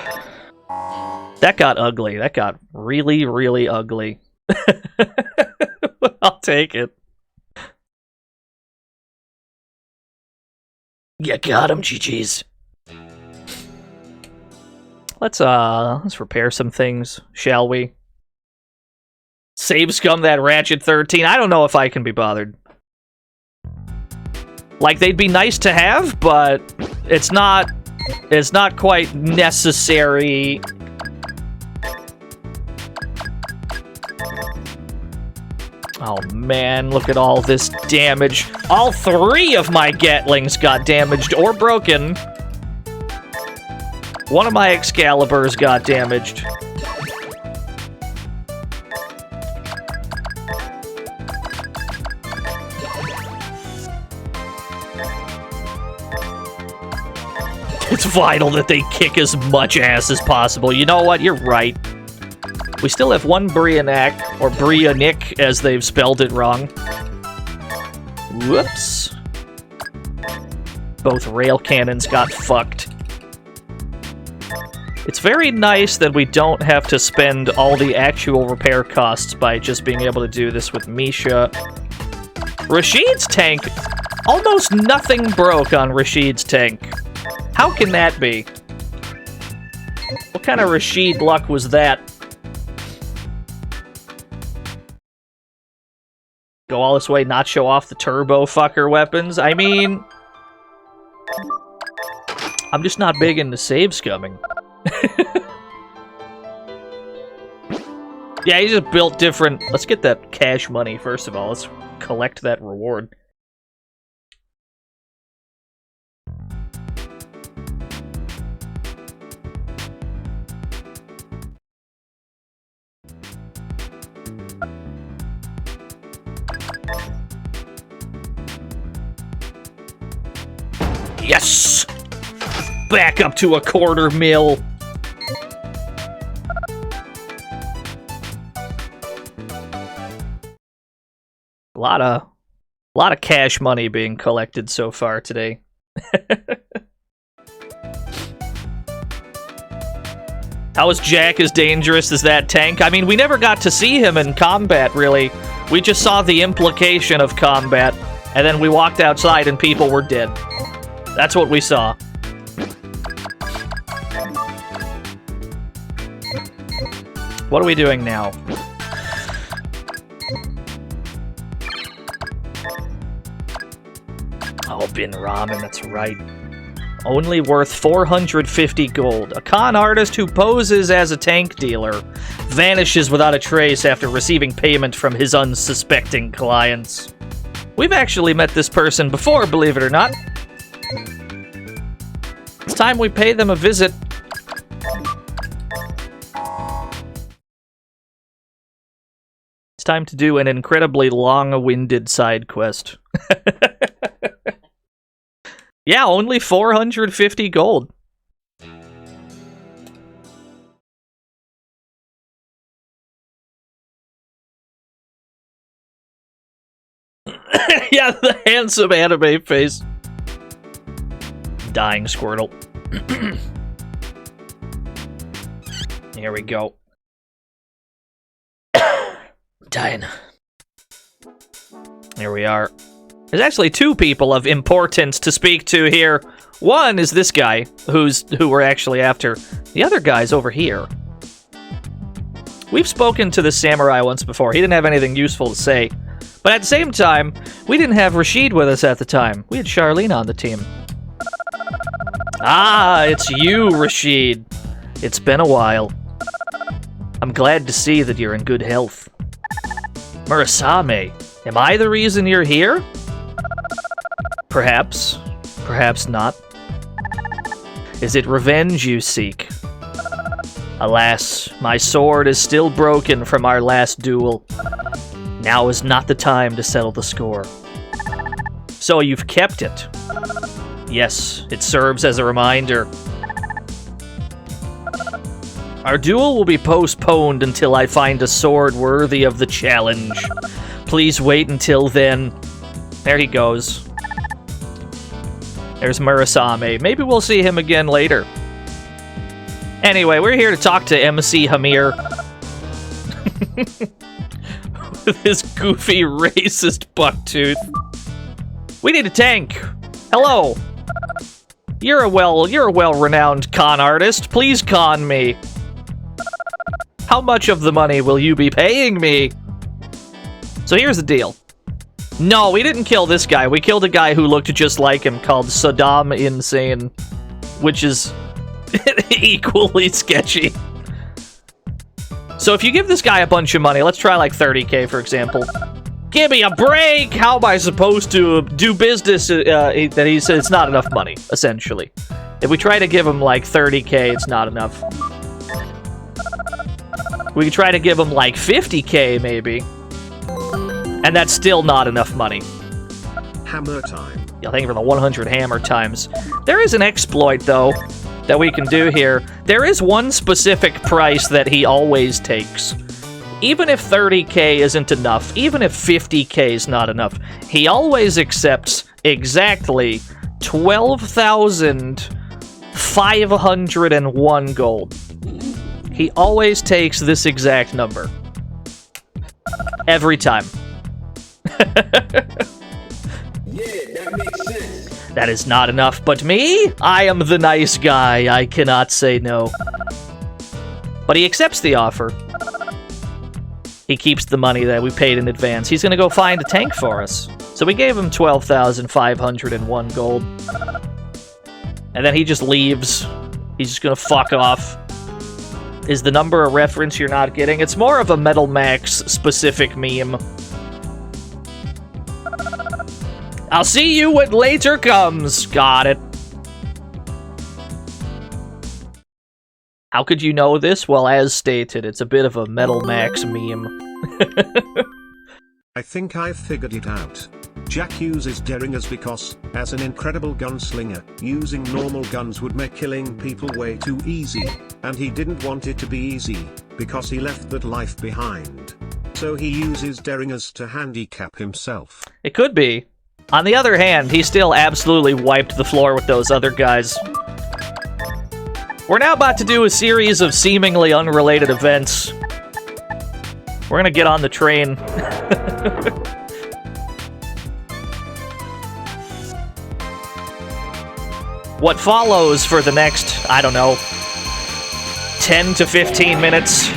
That got ugly. That got really, really ugly. I'll take it. You got him, GG's. Let's repair some things, shall we? Save scum that Ratchet 13. I don't know if I can be bothered. Like, they'd be nice to have, but it's not quite necessary. Oh man, look at all this damage. All 3 of my Gatlings got damaged or broken. One of my Excaliburs got damaged. It's vital that they kick as much ass as possible. You know what? You're right. We still have one Brianak, or Brianik, as they've spelled it wrong. Whoops. Both rail cannons got fucked. It's very nice that we don't have to spend all the actual repair costs by just being able to do this with Misha. Rashid's tank, almost nothing broke on Rashid's tank. How can that be? What kind of Rashid luck was that? Go all this way, not show off the turbo fucker weapons? I mean... I'm just not big into save scumming. Yeah, he just built different... Let's get that cash money, first of all. Let's collect that reward. Yes! Back up to a $250,000. A lot of cash money being collected so far today. How is Jack as dangerous as that tank? I mean, we never got to see him in combat, really. We just saw the implication of combat, and then we walked outside and people were dead. That's what we saw. What are we doing now? Oh, Bin Ramen, that's right. Only worth 450 gold. A con artist who poses as a tank dealer vanishes without a trace after receiving payment from his unsuspecting clients. We've actually met this person before, believe it or not. It's time we pay them a visit. It's time to do an incredibly long-winded side quest. Yeah, only 450 gold. Yeah, the handsome anime face. Dying Squirtle. Here we go. Dying. Here we are. There's actually 2 people of importance to speak to here. One is this guy, who we're actually after. The other guy's over here. We've spoken to the samurai once before. He didn't have anything useful to say. But at the same time, we didn't have Rashid with us at the time. We had Charlene on the team. Ah, it's you, Rashid. It's been a while. I'm glad to see that you're in good health. Murasame, am I the reason you're here? Perhaps. Perhaps not. Is it revenge you seek? Alas, my sword is still broken from our last duel. Now is not the time to settle the score. So you've kept it. Yes, it serves as a reminder. Our duel will be postponed until I find a sword worthy of the challenge. Please wait until then. There he goes. There's Murasame. Maybe we'll see him again later. Anyway, we're here to talk to MC Hamir. With his goofy, racist bucktooth. We need a tank. Hello. You're a well-renowned con artist. Please con me. How much of the money will you be paying me? So here's the deal. No, we didn't kill this guy. We killed a guy who looked just like him called Saddam Insane, which is equally sketchy. So if you give this guy a bunch of money, let's try like 30k for example. Give me a break! How am I supposed to do business that he says it's not enough money, essentially. If we try to give him like 30k, it's not enough. We can try to give him like 50k maybe. And that's still not enough money. Hammer time. Yeah, thank you for the 100 hammer times. There is an exploit, though, that we can do here. There is one specific price that he always takes. Even if 30k isn't enough, even if 50k is not enough, he always accepts exactly 12,501 gold. He always takes this exact number. Every time. That is not enough, but me? I am the nice guy. I cannot say no. But he accepts the offer. He keeps the money that we paid in advance. He's gonna go find a tank for us. So we gave him 12,501 gold. And then he just leaves. He's just gonna fuck off. Is the number a reference you're not getting? It's more of a Metal Max specific meme. I'll see you when later comes. Got it. How could you know this? Well, as stated, it's a bit of a Metal Max meme. I think I've figured it out. Jack uses Derringers because, as an incredible gunslinger, using normal guns would make killing people way too easy, and he didn't want it to be easy, because he left that life behind. So he uses Derringers to handicap himself. It could be. On the other hand, he still absolutely wiped the floor with those other guys. We're now about to do a series of seemingly unrelated events. We're gonna get on the train. What follows for the next, I don't know, 10 to 15 minutes.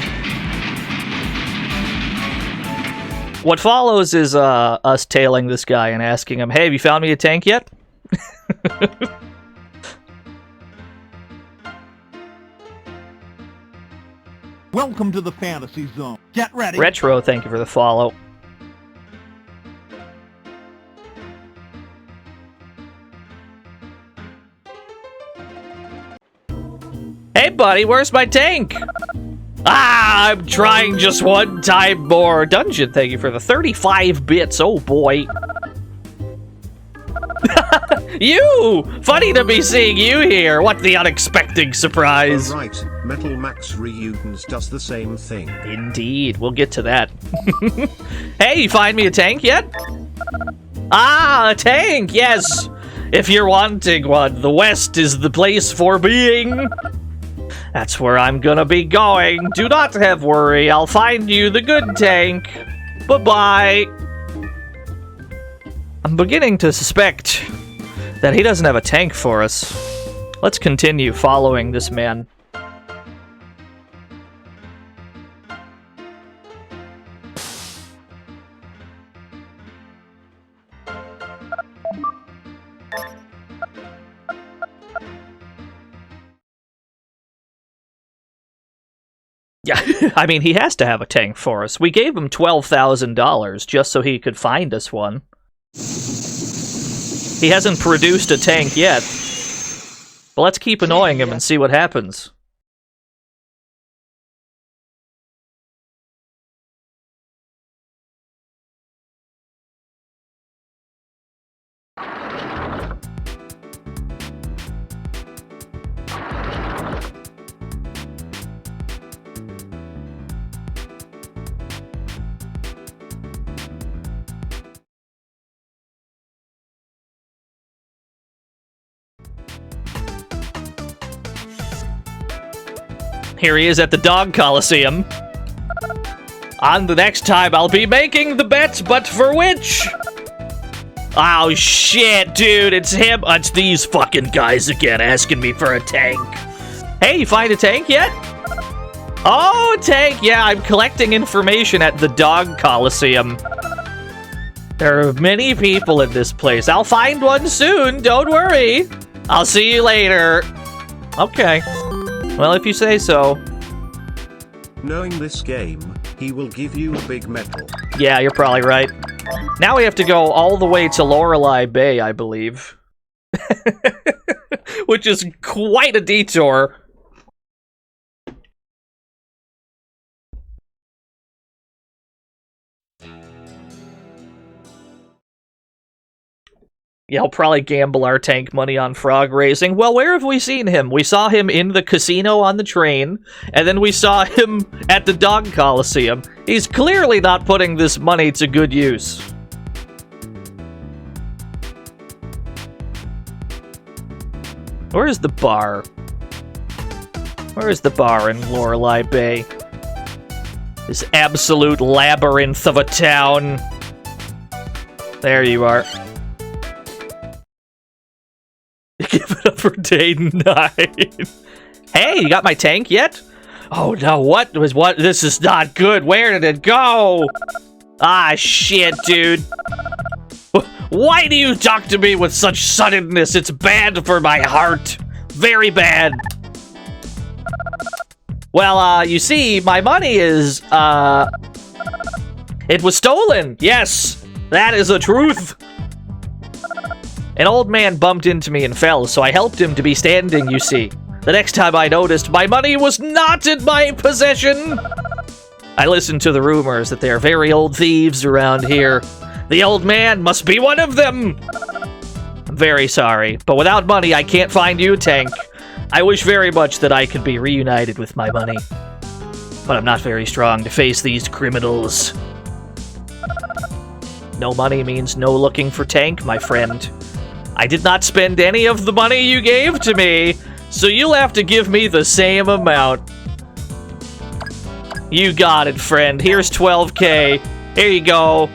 What follows is us tailing this guy and asking him, hey, have you found me a tank yet? Welcome to the fantasy zone. Get ready. Retro, thank you for the follow. Hey, buddy, where's my tank? Ah, I'm trying just one time more. Dungeon, thank you for the 35 bits. Oh, boy. You! Funny to be seeing you here. What the unexpected surprise. Right, Metal Max Reunions does the same thing. Indeed, we'll get to that. Hey, you find me a tank yet? Ah, a tank, yes. If you're wanting one, the West is the place for being. That's where I'm gonna be going. Do not have worry, I'll find you the good tank. Bye-bye. I'm beginning to suspect that he doesn't have a tank for us. Let's continue following this man. Yeah, I mean, he has to have a tank for us. We gave him $12,000 just so he could find us one. He hasn't produced a tank yet. But let's keep annoying him and see what happens. Here he is at the Dog Coliseum. On the next time, I'll be making the bets, but for which? Oh, shit, dude, it's him. It's these fucking guys again asking me for a tank. Hey, you find a tank yet? Oh, a tank. Yeah, I'm collecting information at the Dog Coliseum. There are many people in this place. I'll find one soon, don't worry. I'll see you later. Okay. Well, if you say so. Knowing this game, he will give you a big medal. Yeah, you're probably right. Now we have to go all the way to Lorelei Bay, I believe. Which is quite a detour. Yeah, I'll probably gamble our tank money on frog racing. Well, where have we seen him? We saw him in the casino on the train, and then we saw him at the Dog Coliseum. He's clearly not putting this money to good use. Where is the bar? Where is the bar in Lorelei Bay? This absolute labyrinth of a town. There you are. Give it up for day 9. Hey, you got my tank yet? Oh no, what? This is not good. Where did it go? Ah, shit, dude. Why do you talk to me with such suddenness? It's bad for my heart. Very bad. Well, you see, my money is, it was stolen. Yes, that is the truth. An old man bumped into me and fell, so I helped him to be standing, you see. The next time I noticed, my money was not in my possession. I listened to the rumors that there are very old thieves around here. The old man must be one of them. I'm very sorry, but without money, I can't find you a tank. I wish very much that I could be reunited with my money. But I'm not very strong to face these criminals. No money means no looking for tank, my friend. I did not spend any of the money you gave to me, so you'll have to give me the same amount. You got it, friend. Here's 12K. Here you go.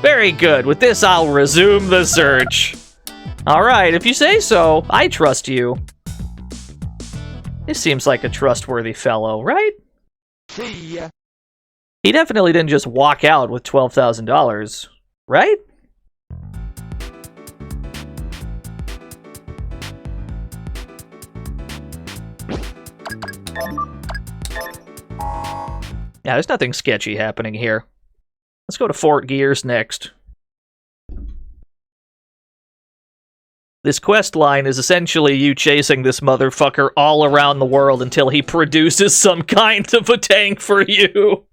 Very good. With this, I'll resume the search. Alright, if you say so, I trust you. This seems like a trustworthy fellow, right? See ya. He definitely didn't just walk out with $12,000, right? Yeah, there's nothing sketchy happening here. Let's go to Fort Gears next. This quest line is essentially you chasing this motherfucker all around the world until he produces some kind of a tank for you.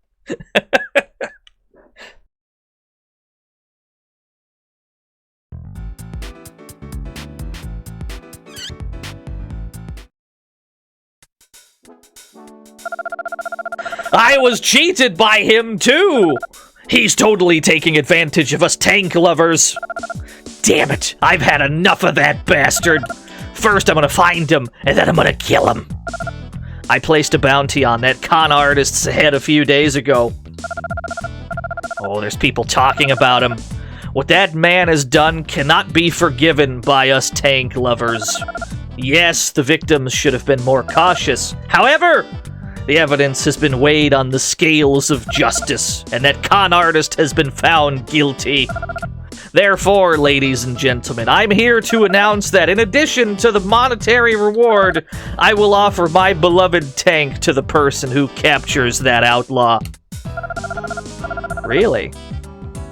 I was cheated by him too! He's totally taking advantage of us tank lovers. Damn it, I've had enough of that bastard. First I'm gonna find him, and then I'm gonna kill him. I placed a bounty on that con artist's head a few days ago. Oh, there's people talking about him. What that man has done cannot be forgiven by us tank lovers. Yes, the victims should have been more cautious. However, the evidence has been weighed on the scales of justice, and that con artist has been found guilty. Therefore, ladies and gentlemen, I'm here to announce that in addition to the monetary reward, I will offer my beloved tank to the person who captures that outlaw. Really?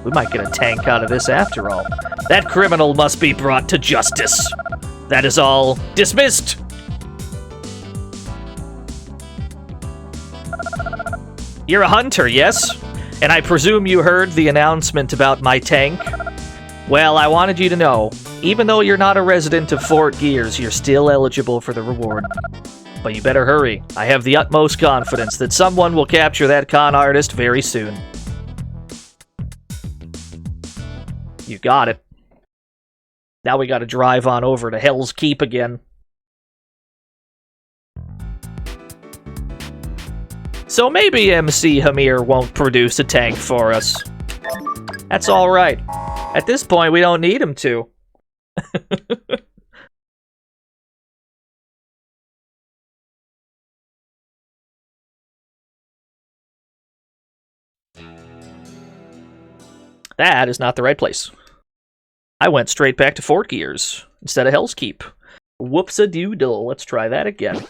We might get a tank out of this after all. That criminal must be brought to justice. That is all. Dismissed! You're a hunter, yes? And I presume you heard the announcement about my tank? Well, I wanted you to know, even though you're not a resident of Fort Gears, you're still eligible for the reward. But you better hurry. I have the utmost confidence that someone will capture that con artist very soon. You got it. Now we gotta drive on over to Hell's Keep again. So maybe MC Hamir won't produce a tank for us. That's alright. At this point, we don't need him to. That is not the right place. I went straight back to Fort Gears instead of Hell's Keep. Whoops-a-doodle. Let's try that again.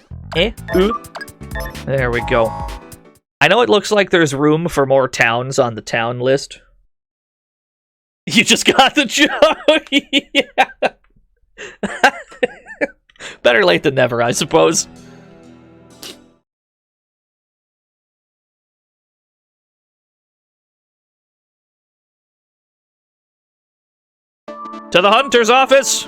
There we go. I know it looks like there's room for more towns on the town list. You just got the joke! Yeah. Better late than never, I suppose. To the hunter's office!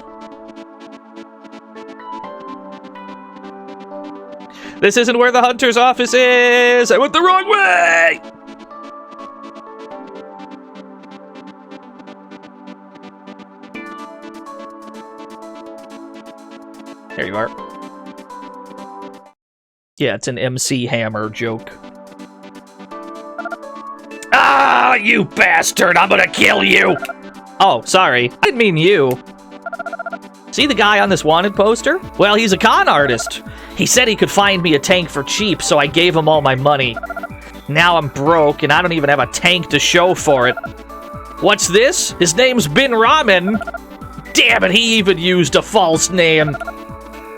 This isn't where the hunter's office is! I went the wrong way! There you are. Yeah, it's an MC Hammer joke. Ah, you bastard! I'm gonna kill you! Oh, sorry. I didn't mean you. See the guy on this wanted poster? Well, he's a con artist. He said he could find me a tank for cheap, so I gave him all my money. Now I'm broke, and I don't even have a tank to show for it. What's this? His name's Bin Ramen. Damn it, he even used a false name.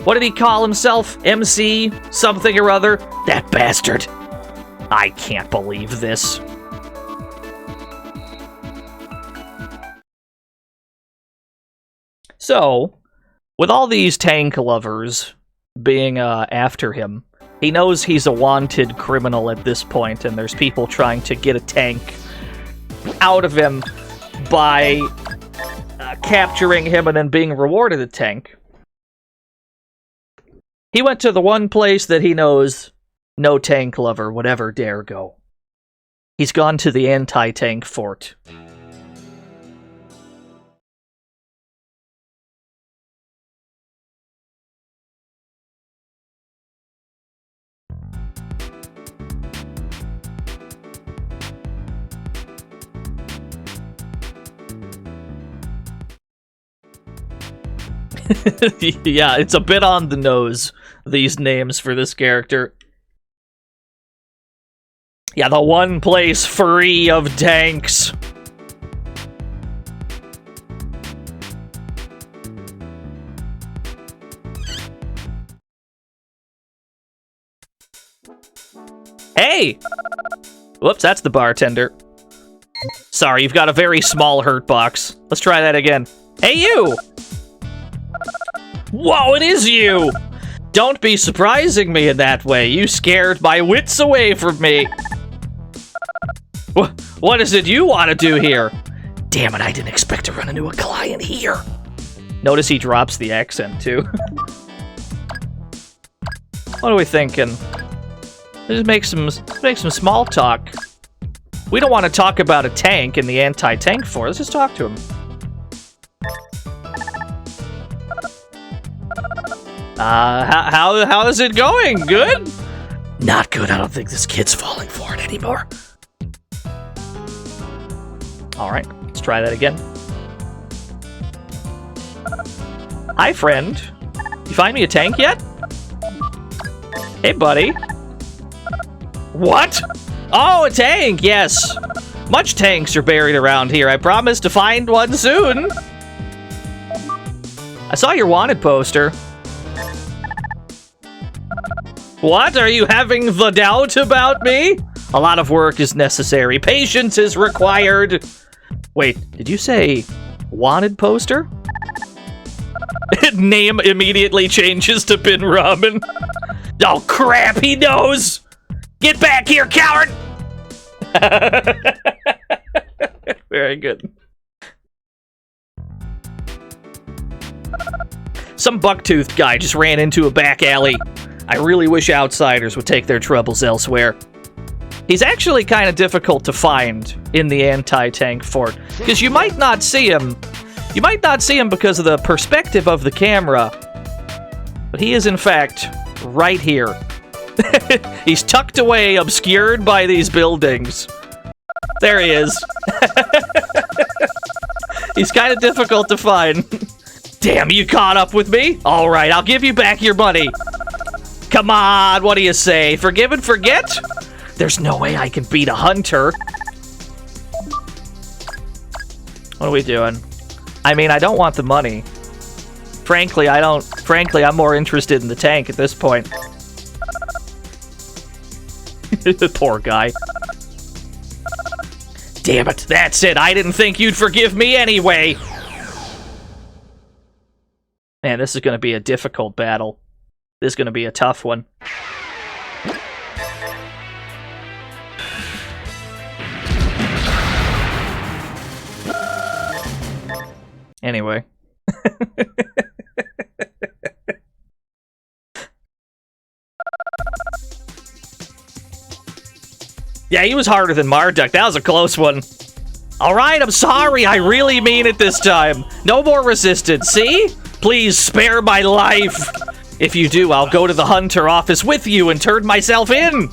What did he call himself? MC something or other? That bastard. I can't believe this. So, with all these tank lovers being after him, he knows he's a wanted criminal at this point, and there's people trying to get a tank out of him by capturing him and then being rewarded a tank. He went to the one place that he knows no tank lover would ever dare go. He's gone to the anti-tank fort. Yeah, it's a bit on the nose, these names for this character. Yeah, the one place free of tanks. Hey! Whoops, that's the bartender. Sorry, you've got a very small hurt box. Let's try that again. Hey, you! Whoa, it is you! Don't be surprising me in that way. You scared my wits away from me. What is it you want to do here? Damn it, I didn't expect to run into a client here. Notice he drops the accent, too. What are we thinking? Let's make some small talk. We don't want to talk about a tank in the anti-tank fort. Let's just talk to him. How is it going? Good? Not good. I don't think this kid's falling for it anymore. Alright, let's try that again. Hi, friend. You find me a tank yet? Hey, buddy. What? Oh, a tank, yes. Much tanks are buried around here. I promise to find one soon. I saw your wanted poster. What? Are you having the doubt about me? A lot of work is necessary. Patience is required. Wait, did you say wanted poster? Name immediately changes to Bin Ramen. Oh crap, he knows! Get back here, coward! Very good. Some buck-toothed guy just ran into a back alley. I really wish outsiders would take their troubles elsewhere. He's actually kind of difficult to find in the anti-tank fort, because you might not see him. You might not see him because of the perspective of the camera, but he is in fact right here. He's tucked away, obscured by these buildings. There he is. He's kind of difficult to find. Damn, you caught up with me? All right, I'll give you back your money. Come on, what do you say? Forgive and forget? There's no way I can beat a hunter. What are we doing? I mean, I don't want the money. Frankly, I'm more interested in the tank at this point. The poor guy. Damn it, that's it. I didn't think you'd forgive me anyway. Man, this is going to be a difficult battle. This is going to be a tough one. Anyway. Yeah, he was harder than Marduk. That was a close one. Alright, I'm sorry. I really mean it this time. No more resistance, see? Please spare my life. If you do, I'll go to the hunter office with you and turn myself in.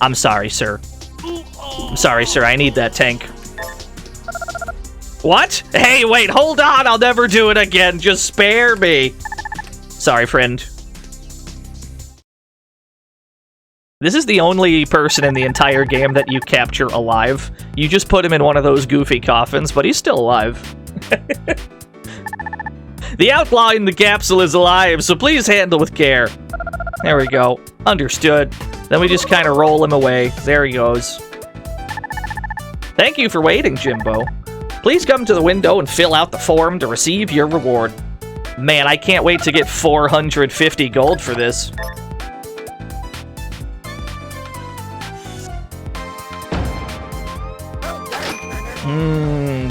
I'm sorry, sir. I'm sorry, sir. I need that tank. What? Hey, wait, hold on. I'll never do it again. Just spare me. Sorry, friend. This is the only person in the entire game that you capture alive. You just put him in one of those goofy coffins, but he's still alive. The outlaw in the capsule is alive, so please handle with care. There we go. Understood. Then we just kind of roll him away. There he goes. Thank you for waiting, Jimbo. Please come to the window and fill out the form to receive your reward. Man, I can't wait to get 450 gold for this.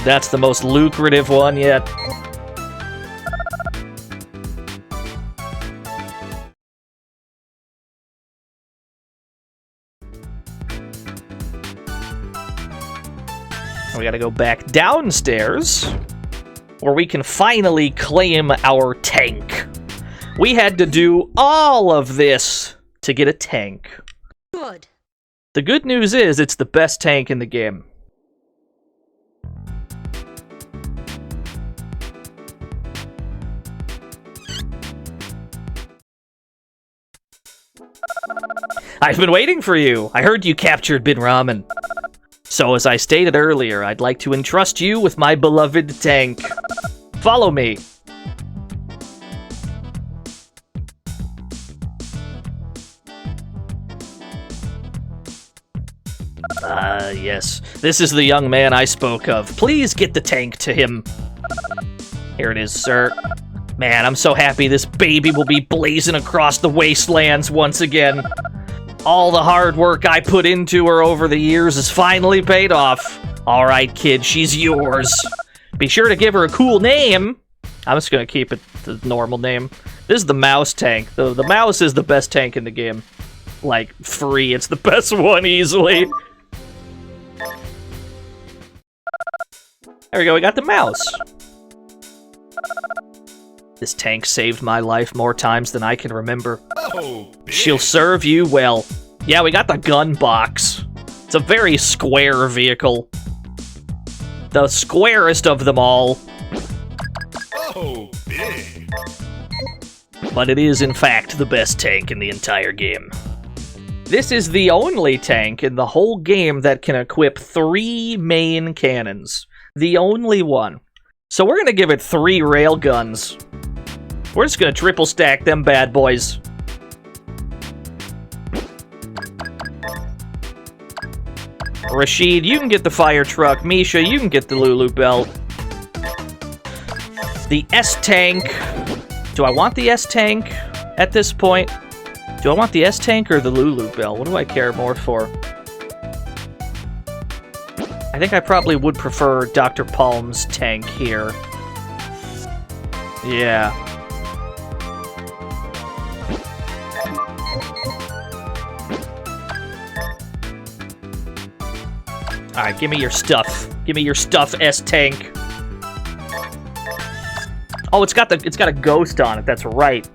That's the most lucrative one yet. We gotta go back downstairs, where we can finally claim our tank. We had to do all of this to get a tank. Good. The good news is, it's the best tank in the game. I've been waiting for you. I heard you captured Bin Ramen. So, as I stated earlier, I'd like to entrust you with my beloved tank. Follow me. Yes. This is the young man I spoke of. Please get the tank to him. Here it is, sir. Man, I'm so happy this baby will be blazing across the wastelands once again. All the hard work I put into her over the years is finally paid off. All right, kid, she's yours. Be sure to give her a cool name. I'm just going to keep it the normal name. This is the mouse tank. The mouse is the best tank in the game. Like, free. It's the best one, easily. There we go, we got the mouse. This tank saved my life more times than I can remember. Oh, She'll serve you well. Yeah, we got the gun box. It's a very square vehicle. The squarest of them all. oh, big. But it is, in fact, the best tank in the entire game. This is the only tank in the whole game that can equip 3 main cannons. The only one. So we're gonna give it 3 railguns. We're just gonna triple stack them bad boys. Rashid, you can get the fire truck. Misha, you can get the Lulu belt. The S-tank. Do I want the S-tank at this point? Do I want the S-tank or the Lulu belt? What do I care more for? I think I probably would prefer Dr. Palm's tank here. Yeah. Alright, give me your stuff. Give me your stuff, S-tank. Oh, it's got a ghost on it, that's right.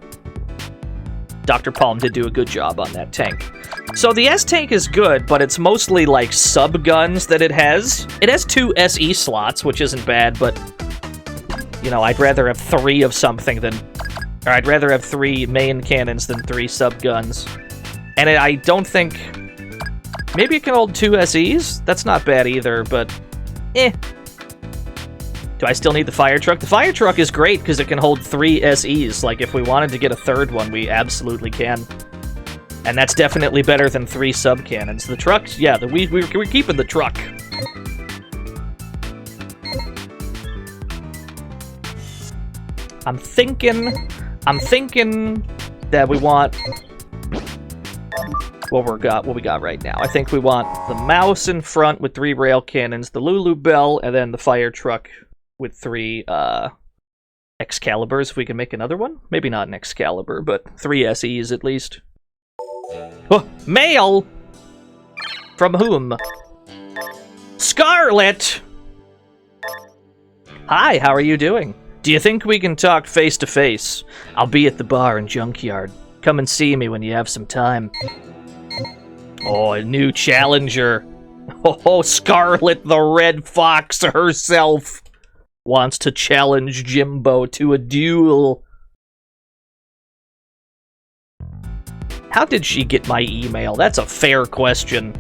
Dr. Palm did do a good job on that tank. So the S-tank is good, but it's mostly like sub-guns that it has. It has 2 SE slots, which isn't bad, but... You know, I'd rather have 3 of something than... Or I'd rather have 3 main cannons than 3 sub-guns. And I don't think... Maybe it can hold 2 SEs? That's not bad either, but... Eh. Do I still need the fire truck? The fire truck is great because it can hold 3 SEs. Like, if we wanted to get a 3rd one, we absolutely can. And that's definitely better than 3 sub-cannons. The trucks, yeah, we're keeping the truck. I'm thinking that we want... What we got right now. I think we want the mouse in front with 3 rail cannons, the Lulu bell, and then the fire truck with 3 Excaliburs. If we can make another one, maybe not an Excalibur, but 3 SEs at least. Oh, mail from whom? Scarlet. Hi, how are you doing? Do you think we can talk face to face? I'll be at the bar in Junkyard. Come and see me when you have some time. Oh, a new challenger. Oh, Scarlet the Red Fox herself wants to challenge Jimbo to a duel. How did she get my email? That's a fair question.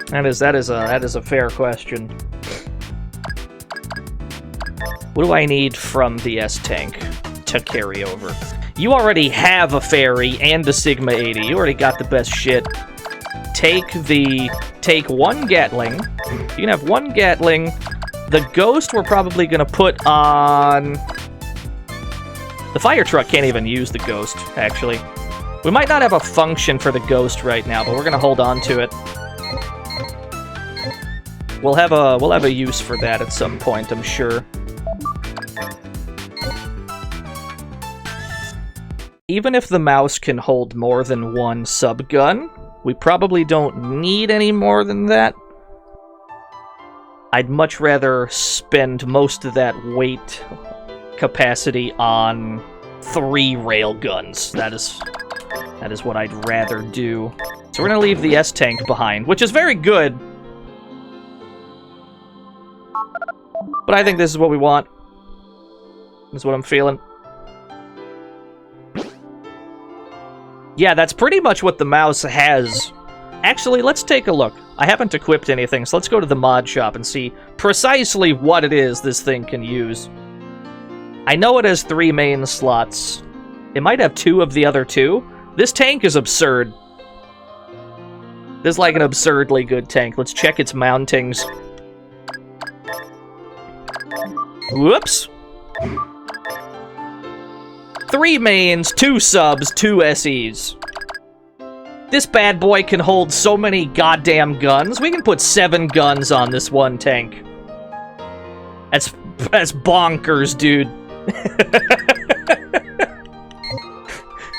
That is a fair question. What do I need from the S-tank to carry over? You already have a ferry and a Sigma 80. You already got the best shit. Take 1 Gatling. You can have 1 Gatling. The Ghost we're probably gonna put on... The fire truck can't even use the Ghost, actually. We might not have a function for the Ghost right now, but we're gonna hold on to it. We'll have a use for that at some point, I'm sure. Even if the mouse can hold more than 1 sub-gun, we probably don't need any more than that. I'd much rather spend most of that weight capacity on 3 railguns. That is what I'd rather do. So we're gonna leave the S-tank behind, which is very good. But I think this is what we want. This is what I'm feeling. Yeah, that's pretty much what the mouse has. Actually, let's take a look. I haven't equipped anything, so let's go to the mod shop and see precisely what it is this thing can use. I know it has 3 main slots. It might have 2 of the other 2. This tank is absurd. This is like an absurdly good tank. Let's check its mountings. Whoops. 3 mains, 2 subs, 2 SEs. This bad boy can hold so many goddamn guns. We can put 7 guns on this 1 tank. That's bonkers, dude.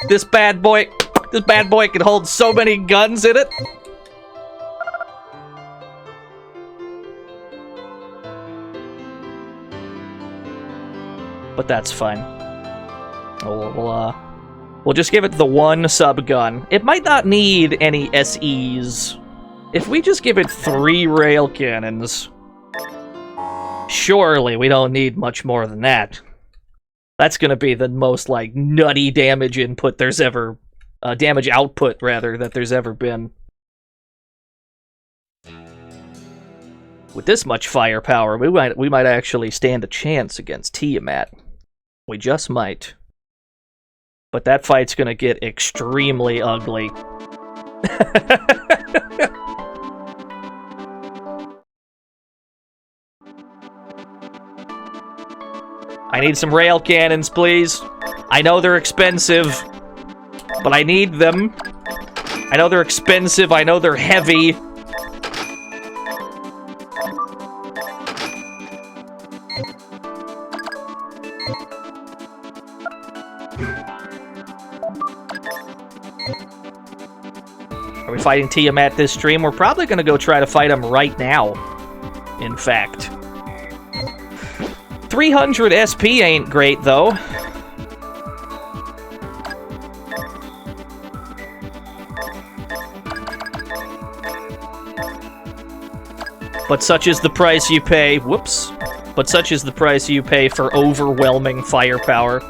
This bad boy can hold so many guns in it. But that's fine. We'll just give it the 1 sub-gun. It might not need any SEs. If we just give it 3 rail cannons, surely we don't need much more than that. That's gonna be the most, like, nutty damage input there's ever damage output, rather, that there's ever been. With this much firepower, we might actually stand a chance against Tiamat. We just might. But that fight's gonna get extremely ugly. I need some rail cannons, please. I know they're expensive, but I need them. I know they're expensive, I know they're heavy. Are we fighting Tiamat this stream? We're probably going to go try to fight him right now, in fact. 300 SP ain't great, though. But such is the price you pay... Whoops. But such is the price you pay for overwhelming firepower.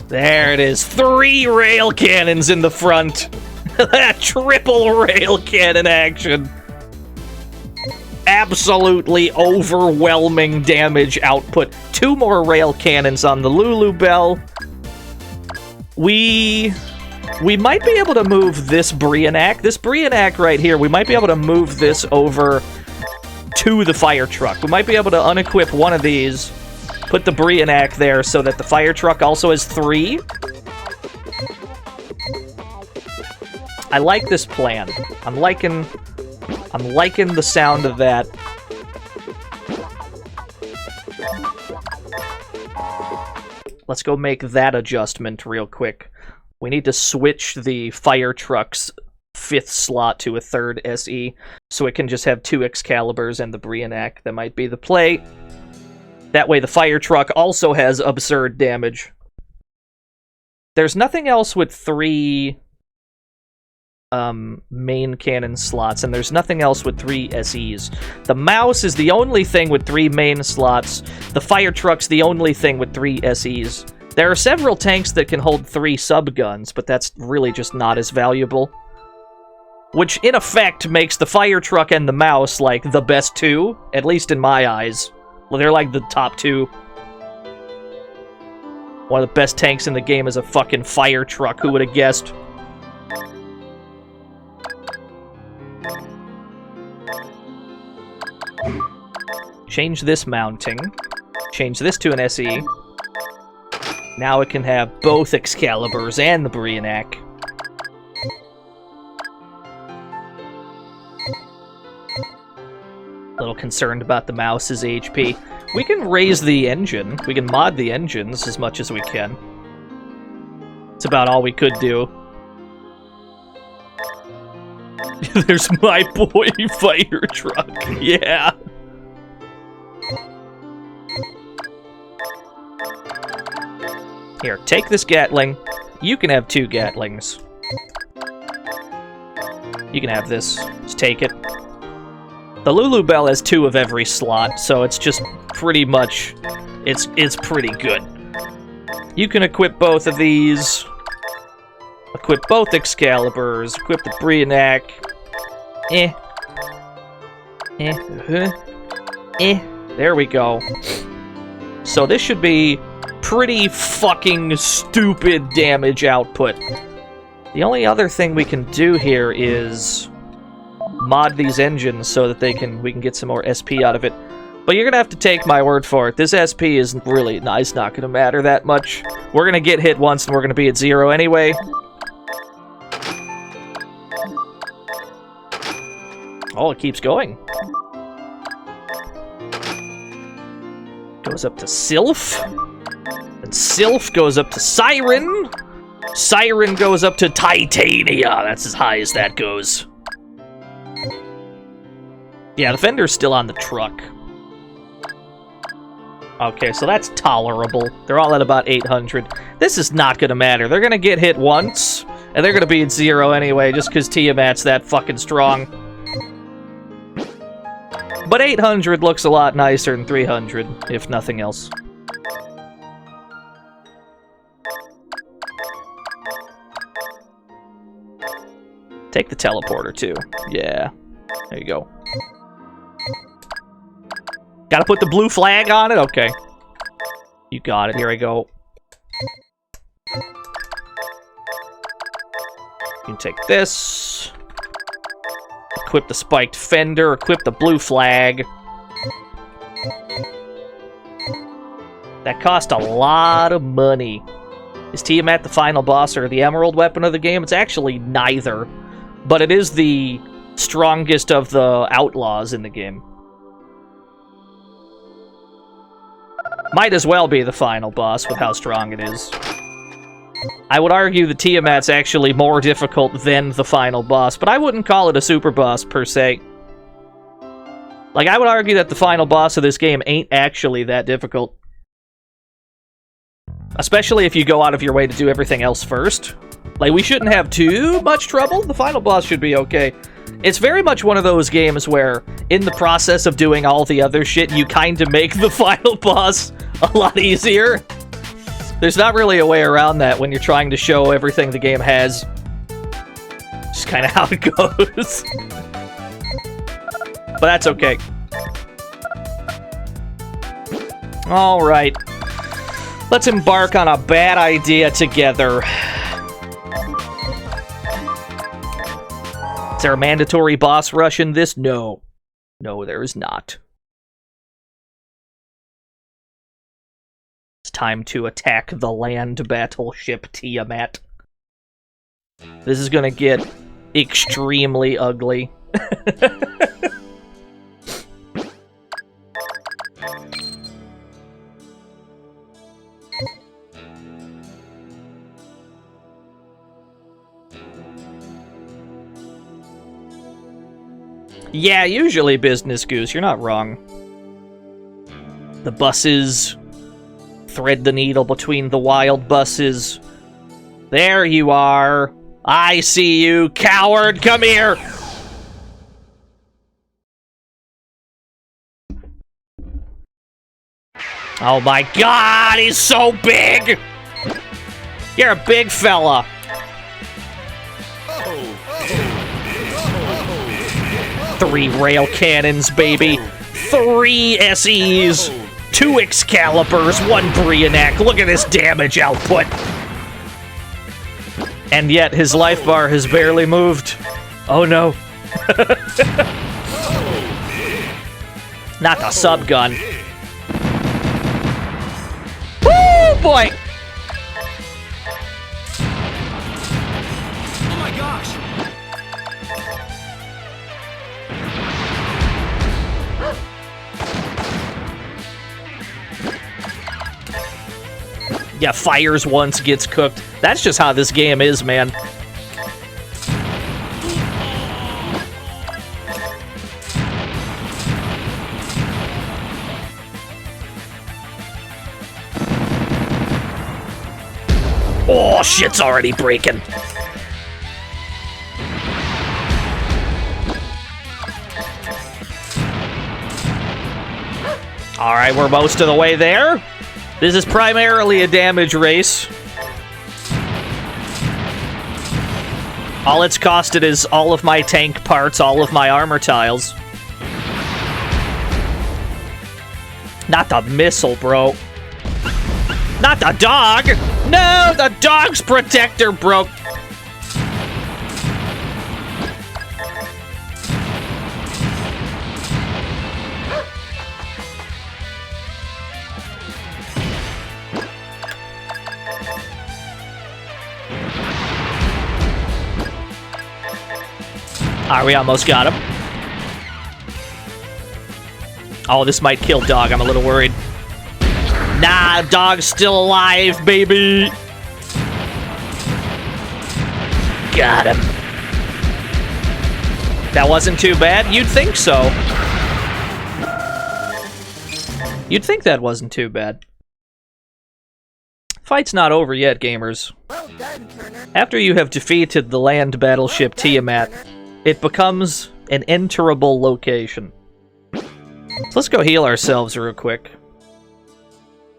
There it is. 3 rail cannons in the front. That triple rail cannon action. Absolutely overwhelming damage output. 2 more rail cannons on the Lulu Bell. We might be able to move this Brianak. This Brianak right here, we might be able to move this over to the fire truck. We might be able to unequip one of these, put the Brianak there so that the fire truck also has 3. I like this plan. I'm liking the sound of that. Let's go make that adjustment real quick. We need to switch the fire truck's 5th slot to a 3rd SE, so it can just have 2 Excaliburs and the Brianak. That might be the play. That way the fire truck also has absurd damage. There's nothing else with 3 main cannon slots, and there's nothing else with 3 SEs. The mouse is the only thing with 3 main slots. The fire truck's the only thing with 3 SEs. There are several tanks that can hold 3 subguns, but that's really just not as valuable. Which, in effect, makes the fire truck and the mouse, like, the best 2, at least in my eyes. Well, they're like the top 2. One of the best tanks in the game is a fucking fire truck, who would have guessed? Change this mounting. Change this to an SE. Now it can have both Excaliburs and the Brianak. A little concerned about the mouse's HP. We can raise the engine. We can mod the engines as much as we can. It's about all we could do. There's my boy fire truck. Yeah. Here, take this Gatling. You can have 2 Gatlings. You can have this. Just take it. The Lulu Bell has 2 of every slot, so it's just pretty much... It's pretty good. You can equip both of these. Equip both Excaliburs. Equip the Brianak. There we go. So this should be pretty fucking stupid damage output. The only other thing we can do here is mod these engines so that we can get some more SP out of it. But you're gonna have to take my word for it. This SP isn't really nice, not gonna matter that much. We're gonna get hit once and we're gonna be at 0 anyway. Oh, it keeps going. Goes up to Sylph. And Sylph goes up to Siren. Siren goes up to Titania. That's as high as that goes. Yeah, the Fender's still on the truck. Okay, so that's tolerable. They're all at about 800. This is not gonna matter. They're gonna get hit once, and they're gonna be at 0 anyway, just because Tiamat's that fucking strong. But 800 looks a lot nicer than 300, if nothing else. Take the teleporter, too. Yeah. There you go. Gotta put the blue flag on it? Okay. You got it. Here I go. You can take this. Equip the spiked fender. Equip the blue flag. That cost a lot of money. Is Tiamat the final boss or the emerald weapon of the game? It's actually neither. But it is the strongest of the outlaws in the game. Might as well be the final boss with how strong it is. I would argue the Tiamat's actually more difficult than the final boss, but I wouldn't call it a super boss per se. Like, I would argue that the final boss of this game ain't actually that difficult. Especially if you go out of your way to do everything else first. Like, we shouldn't have too much trouble. The final boss should be okay. It's very much one of those games where, in the process of doing all the other shit, you kind of make the final boss a lot easier. There's not really a way around that when you're trying to show everything the game has. Just kind of how it goes. But that's okay. Alright. Let's embark on a bad idea together. Is there a mandatory boss rush in this? No. No, there is not. It's time to attack the land battleship Tiamat. This is gonna get extremely ugly. Yeah, usually Business Goose, you're not wrong. The buses thread the needle between the wild buses. There you are. I see you, coward. Come here. Oh my god, he's so big. You're a big fella. Three rail cannons, baby. 3 SEs. 2 Excaliburs. 1 Brianak. Look at this damage output. And yet, his life bar has barely moved. Oh no. Not the subgun. Woo, boy! Oh my gosh! Yeah, fires once, gets cooked. That's just how this game is, man. Oh, shit's already breaking. Alright, we're most of the way there. This is primarily a damage race. All it's costed is all of my tank parts, all of my armor tiles. Not the missile, bro. Not the dog! No, the dog's protector broke. Alright, we almost got him. Oh, this might kill Dog. I'm a little worried. Nah, Dog's still alive, baby. Got him. That wasn't too bad? You'd think so. You'd think that wasn't too bad. Fight's not over yet, gamers. Well done, Turner. After you have defeated the land battleship Tiamat, it becomes an enterable location. So let's go heal ourselves real quick.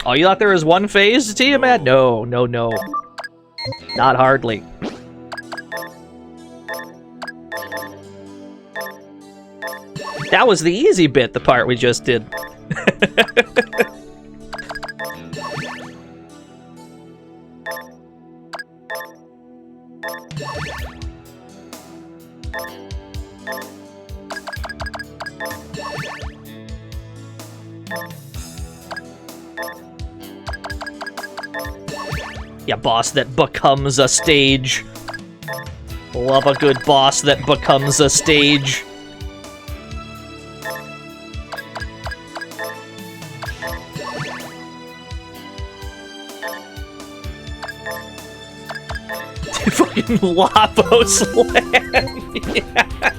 Oh, you thought there was one phase to Tiamat? No, no, no. Not hardly. That was the easy bit, the part we just did. Yeah, boss that becomes a stage. Love a good boss that becomes a stage. Fucking Lapos Land. Yeah.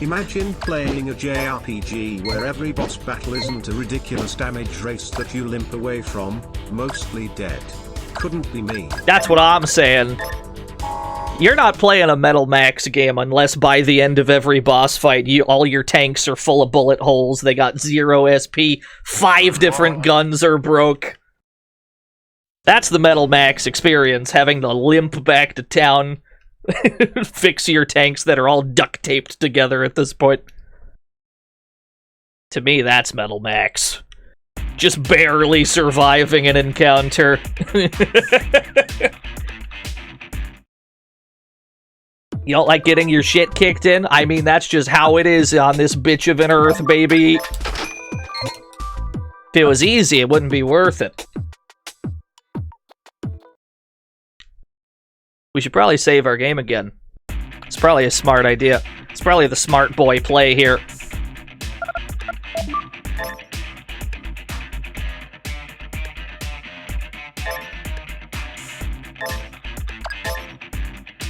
Imagine playing a JRPG where every boss battle isn't a ridiculous damage race that you limp away from, mostly dead. Couldn't be me. That's what I'm saying. You're not playing a Metal Max game unless by the end of every boss fight, all your tanks are full of bullet holes, they got 0 SP, 5 different guns are broke. That's the Metal Max experience, having to limp back to town, fix your tanks that are all duct taped together at this point. To me, that's Metal Max. Just barely surviving an encounter. You don't like getting your shit kicked in? I mean, that's just how it is on this bitch of an Earth, baby. If it was easy, it wouldn't be worth it. We should probably save our game again. It's probably a smart idea. It's probably the smart boy play here.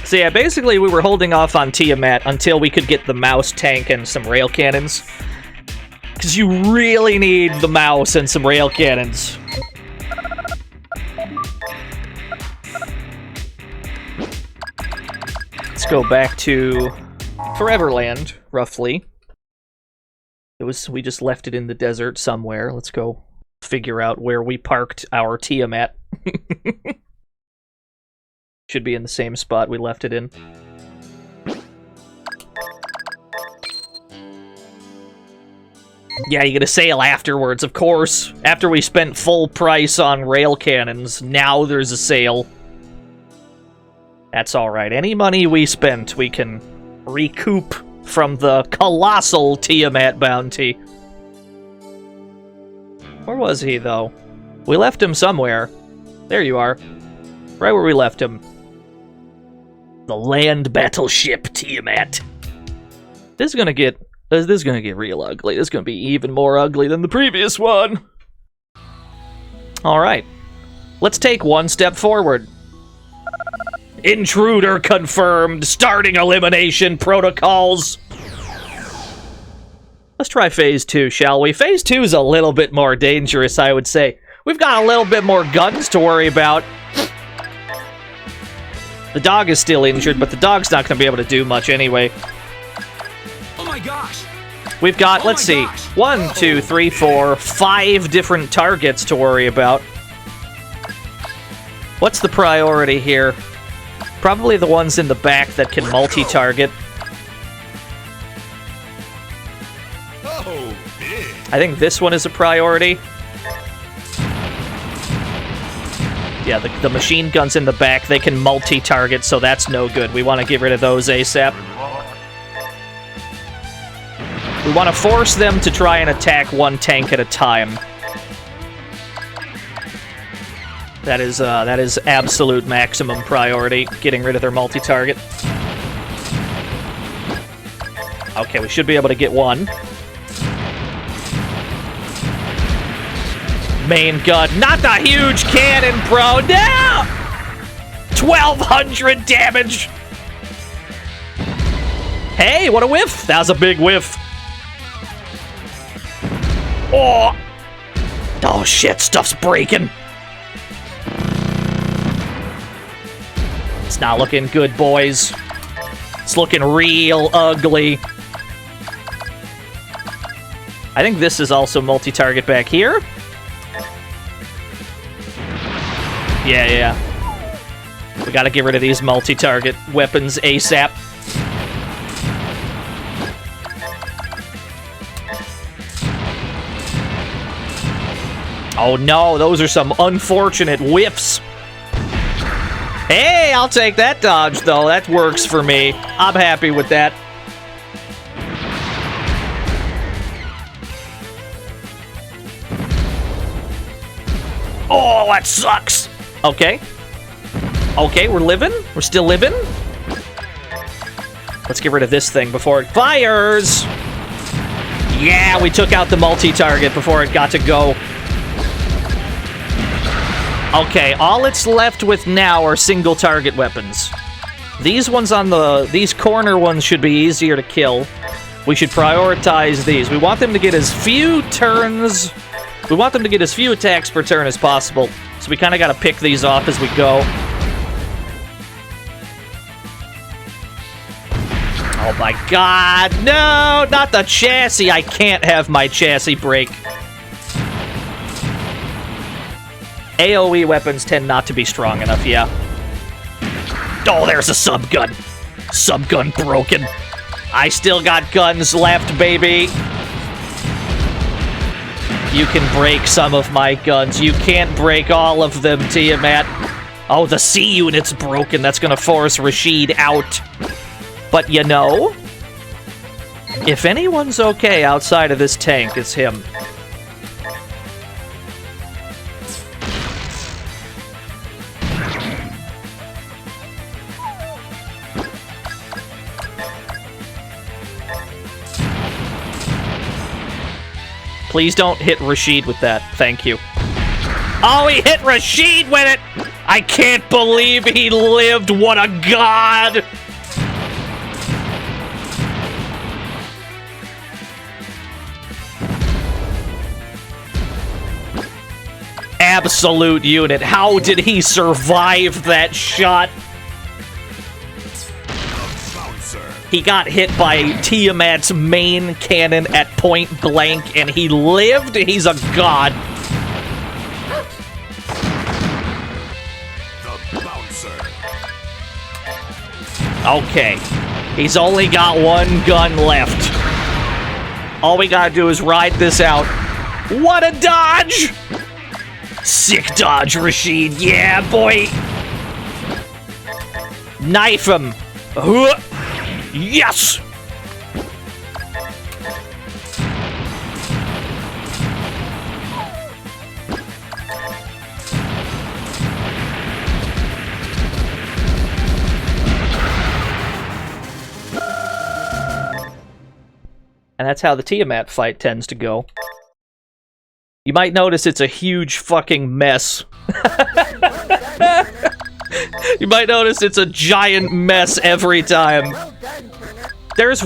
So yeah, basically we were holding off on Tiamat until we could get the mouse tank and some rail cannons. Because you really need the mouse and some rail cannons. Let's go back to Foreverland, roughly. We just left it in the desert somewhere. Let's go figure out where we parked our Tiamat. Should be in the same spot we left it in. Yeah, you get a sale afterwards, of course. After we spent full price on rail cannons, now there's a sale. That's alright. Any money we spent, we can recoup from the colossal Tiamat bounty. Where was he, though? We left him somewhere. There you are. Right where we left him. The land battleship Tiamat. This is gonna get real ugly. This is gonna be even more ugly than the previous one. Alright. Let's take one step forward. Intruder confirmed. Starting elimination protocols. Let's try phase 2, shall we? Phase 2 is a little bit more dangerous, I would say. We've got a little bit more guns to worry about. The dog is still injured, but the dog's not going to be able to do much anyway. Oh my gosh! We've got, let's see, 1, 2, 3, 4, 5 different targets to worry about. What's the priority here? Probably the ones in the back that can multi-target. Oh, big. I think this one is a priority. Yeah, the machine guns in the back, they can multi-target, so that's no good. We want to get rid of those ASAP. We want to force them to try and attack one tank at a time. That is absolute maximum priority, getting rid of their multi-target. Okay, we should be able to get one. Main gun, not the huge cannon, bro. No! 1,200 damage. Hey, what a whiff! That was a big whiff. Oh shit! Stuff's breaking. It's not looking good, boys. It's looking real ugly. I think this is also multi-target back here. Yeah. We gotta get rid of these multi-target weapons ASAP. Oh no, those are some unfortunate whiffs. Hey, I'll take that dodge, though. That works for me. I'm happy with that. Oh, that sucks. Okay. Okay, we're living. We're still living. Let's get rid of this thing before it fires. Yeah, we took out the multi-target before it got to go. Okay, all it's left with now are single target weapons. These ones on these corner ones should be easier to kill. We should prioritize these. We want them to get as few turns. We want them to get as few attacks per turn as possible. So we kind of got to pick these off as we go. Oh my god, no, not the chassis. I can't have my chassis break. AoE weapons tend not to be strong enough, yeah. Oh, there's a subgun. Subgun broken. I still got guns left, baby. You can break some of my guns. You can't break all of them, Tiamat. Oh, the C unit's broken. That's gonna force Rashid out. But you know, if anyone's okay outside of this tank, it's him. Please don't hit Rashid with that. Thank you. Oh, he hit Rashid with it! I can't believe he lived. What a god! Absolute unit. How did he survive that shot? He got hit by Tiamat's main cannon at point blank, and he lived? He's a god. Okay. He's only got one gun left. All we gotta do is ride this out. What a dodge! Sick dodge, Rashid. Yeah, boy. Knife him. Yes! And that's how the Tiamat fight tends to go. You might notice it's a huge fucking mess. You might notice it's a giant mess every time. There's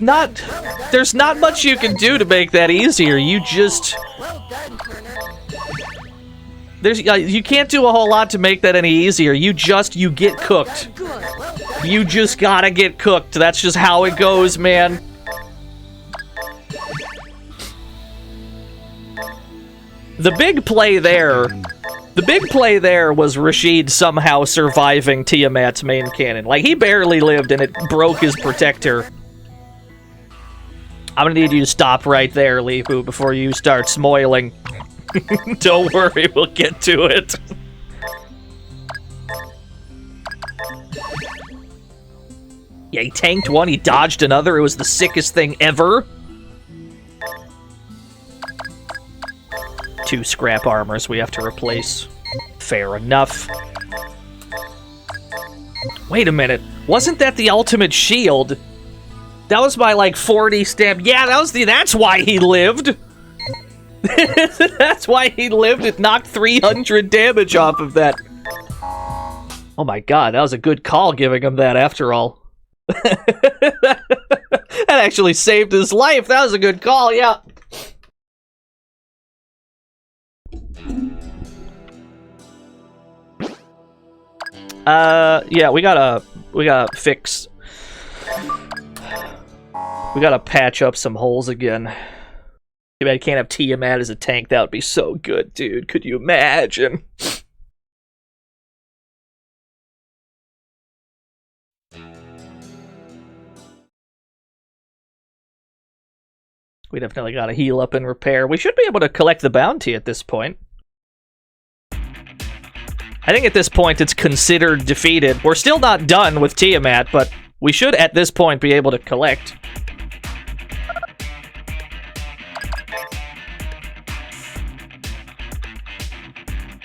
not much you can do to make that easier. You just... you can't do a whole lot to make that any easier. You get cooked. You just gotta get cooked. That's just how it goes, man. The big play there was Rashid somehow surviving Tiamat's main cannon. Like, he barely lived and it broke his protector. I'm gonna need you to stop right there, Lifu, before you start smoiling. Don't worry, we'll get to it. Yeah, he tanked one, he dodged another. It was the sickest thing ever. 2 scrap armors we have to replace. Fair enough. Wait a minute. Wasn't that the ultimate shield? That was my, like, 40 stamp. Yeah, that's why he lived. That's why he lived. It knocked 300 damage off of that. Oh my god, that was a good call giving him that after all. That actually saved his life. That was a good call, yeah. Yeah, we gotta fix... We gotta patch up some holes again. Too bad I can't have Tiamat as a tank. That would be so good, dude. Could you imagine? We definitely gotta heal up and repair. We should be able to collect the bounty at this point. I think at this point it's considered defeated. We're still not done with Tiamat, but we should at this point be able to collect.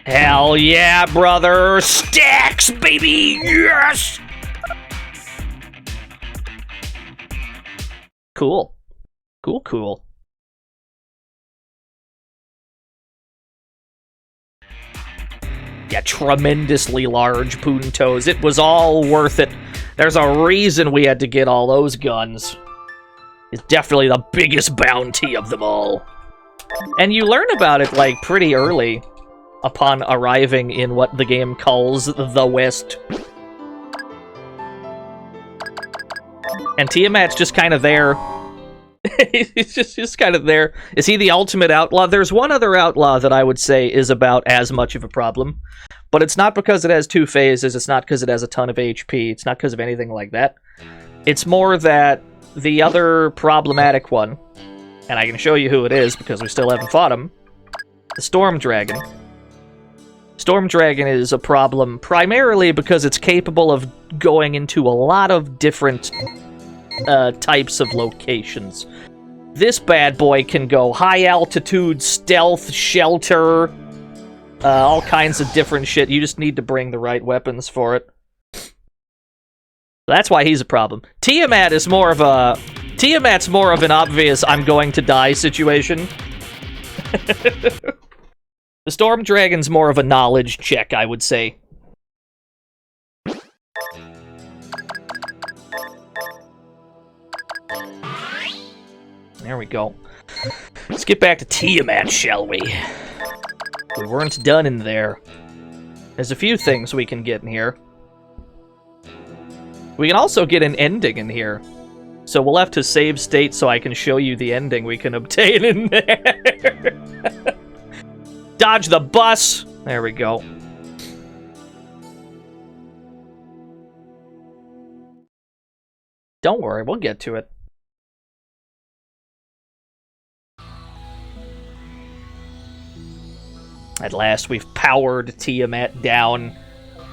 Hell yeah, brother! Stacks, baby! Yes! Cool. Cool. Yeah, tremendously large puntos. It was all worth it. There's a reason we had to get all those guns. It's definitely the biggest bounty of them all. And you learn about it, like, pretty early upon arriving in what the game calls the West. And Tiamat's just kind of there. He's just kind of there. Is he the ultimate outlaw? There's one other outlaw that I would say is about as much of a problem. But it's not because it has 2 phases, it's not because it has a ton of HP, it's not because of anything like that. It's more that the other problematic one, and I can show you who it is because we still haven't fought him, the Storm Dragon. Storm Dragon is a problem primarily because it's capable of going into a lot of different types of locations. This bad boy can go high altitude, stealth, shelter, all kinds of different shit. You just need to bring the right weapons for it. That's why he's a problem. Tiamat's more of an obvious I'm going to die situation. The Storm Dragon's more of a knowledge check, I would say. There we go. Let's get back to Tiamat, shall we? We weren't done in there. There's a few things we can get in here. We can also get an ending in here. So we'll have to save state so I can show you the ending we can obtain in there. Dodge the bus! There we go. Don't worry, we'll get to it. At last, we've powered Tiamat down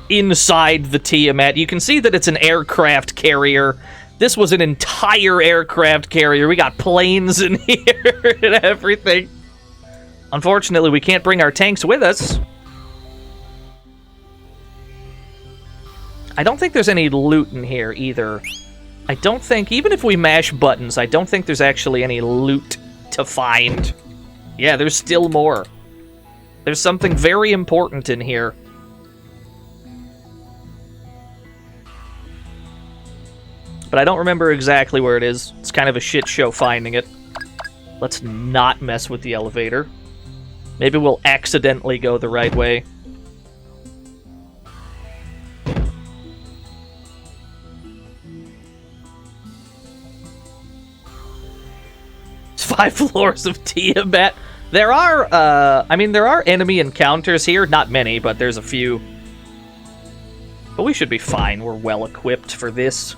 inside the Tiamat. You can see that it's an aircraft carrier. This was an entire aircraft carrier. We got planes in here and everything. Unfortunately, we can't bring our tanks with us. I don't think there's any loot in here either. I don't think, even if we mash buttons, I don't think there's actually any loot to find. Yeah, there's still more. There's something very important in here. But I don't remember exactly where it is. It's kind of a shit show finding it. Let's not mess with the elevator. Maybe we'll accidentally go the right way. It's 5 floors of Tiamat. There are, there are enemy encounters here. Not many, but there's a few. But we should be fine. We're well-equipped for this.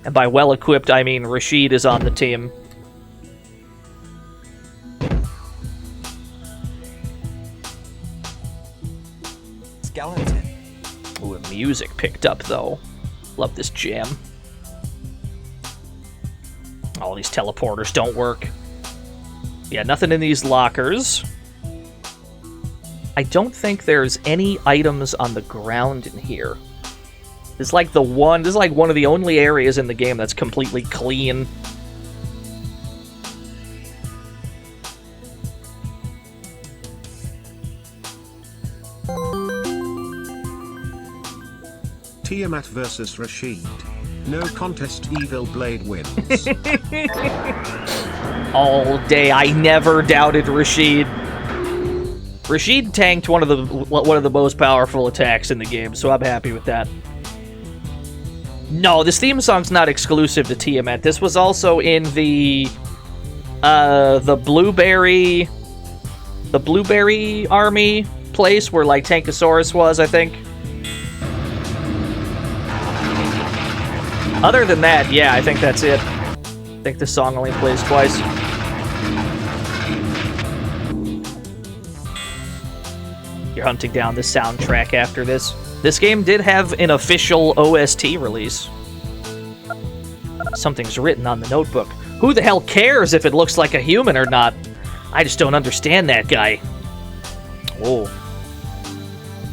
And by well-equipped, I mean Rashid is on the team. Skeleton. Ooh, music picked up, though. Love this jam. All these teleporters don't work. Yeah, nothing in these lockers. I don't think there's any items on the ground in here. This is like one of the only areas in the game that's completely clean. Tiamat versus Rashid. No contest, Evil Blade wins. All day, I never doubted Rashid. Rashid tanked one of the most powerful attacks in the game, so I'm happy with that. No, this theme song's not exclusive to Tiamat. This was also in the Blueberry Army place where like Tankosaurus was, I think. Other than that, yeah, I think that's it. I think this song only plays twice. You're hunting down the soundtrack after this. This game did have an official OST release. Something's written on the notebook. Who the hell cares if it looks like a human or not? I just don't understand that guy. Oh.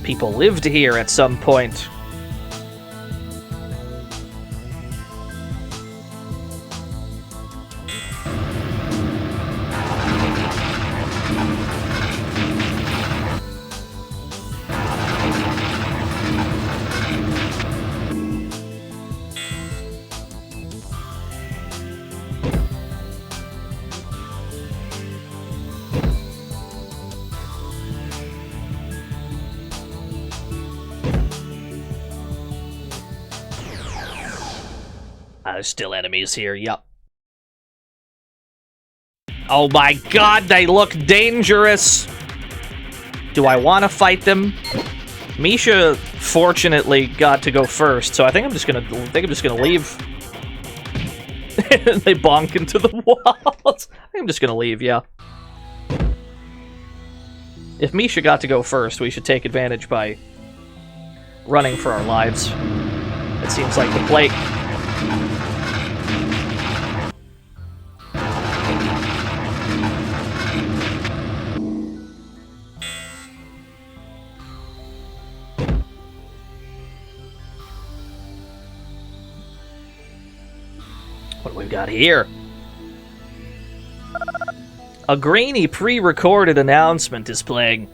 People lived here at some point. There's still enemies here, yup. Oh my god, they look dangerous! Do I want to fight them? Misha, fortunately, got to go first, so I think I'm just gonna leave. They bonk into the walls. I think I'm just gonna leave, yeah. If Misha got to go first, we should take advantage by running for our lives. It seems like the play... What do we got here? A grainy pre-recorded announcement is playing.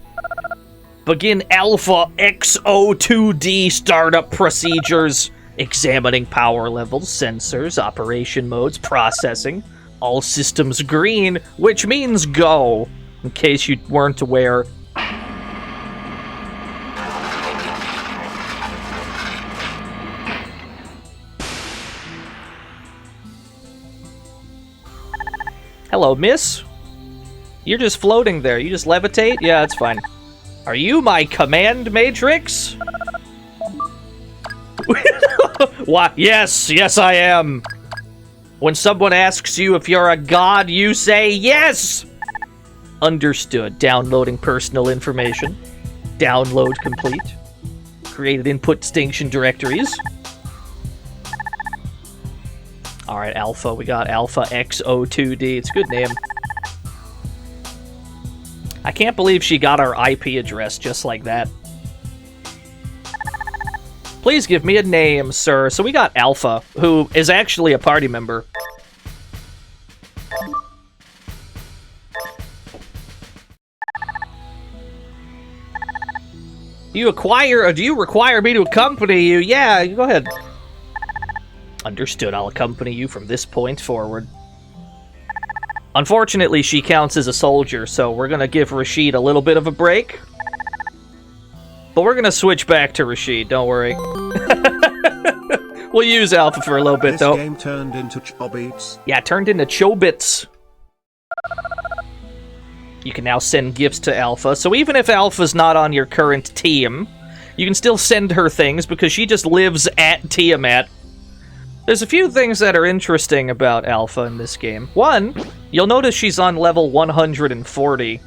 Begin Alpha XO2D startup procedures. Examining power levels, sensors, operation modes, processing. All systems green, which means go. In case you weren't aware. Hello, miss. You're just floating there. You just levitate? Yeah, that's fine. Are you my command matrix? What? Yes, I am. When someone asks you if you're a god, you say yes! Understood. Downloading personal information. Download complete. Created input distinction directories. Alright, Alpha. We got Alpha XO2D. It's a good name. I can't believe she got our IP address just like that. Please give me a name, sir. So we got Alpha, who is actually a party member. Do you require me to accompany you? Yeah, go ahead. Understood. I'll accompany you from this point forward. Unfortunately, she counts as a soldier, so we're gonna give Rashid a little bit of a break. But we're gonna switch back to Rashid, don't worry. We'll use Alpha for a little bit, though. This game turned into Chobits. Yeah, turned into Chobits. You can now send gifts to Alpha, so even if Alpha's not on your current team, you can still send her things because she just lives at Tiamat. There's a few things that are interesting about Alpha in this game. One, you'll notice she's on level 140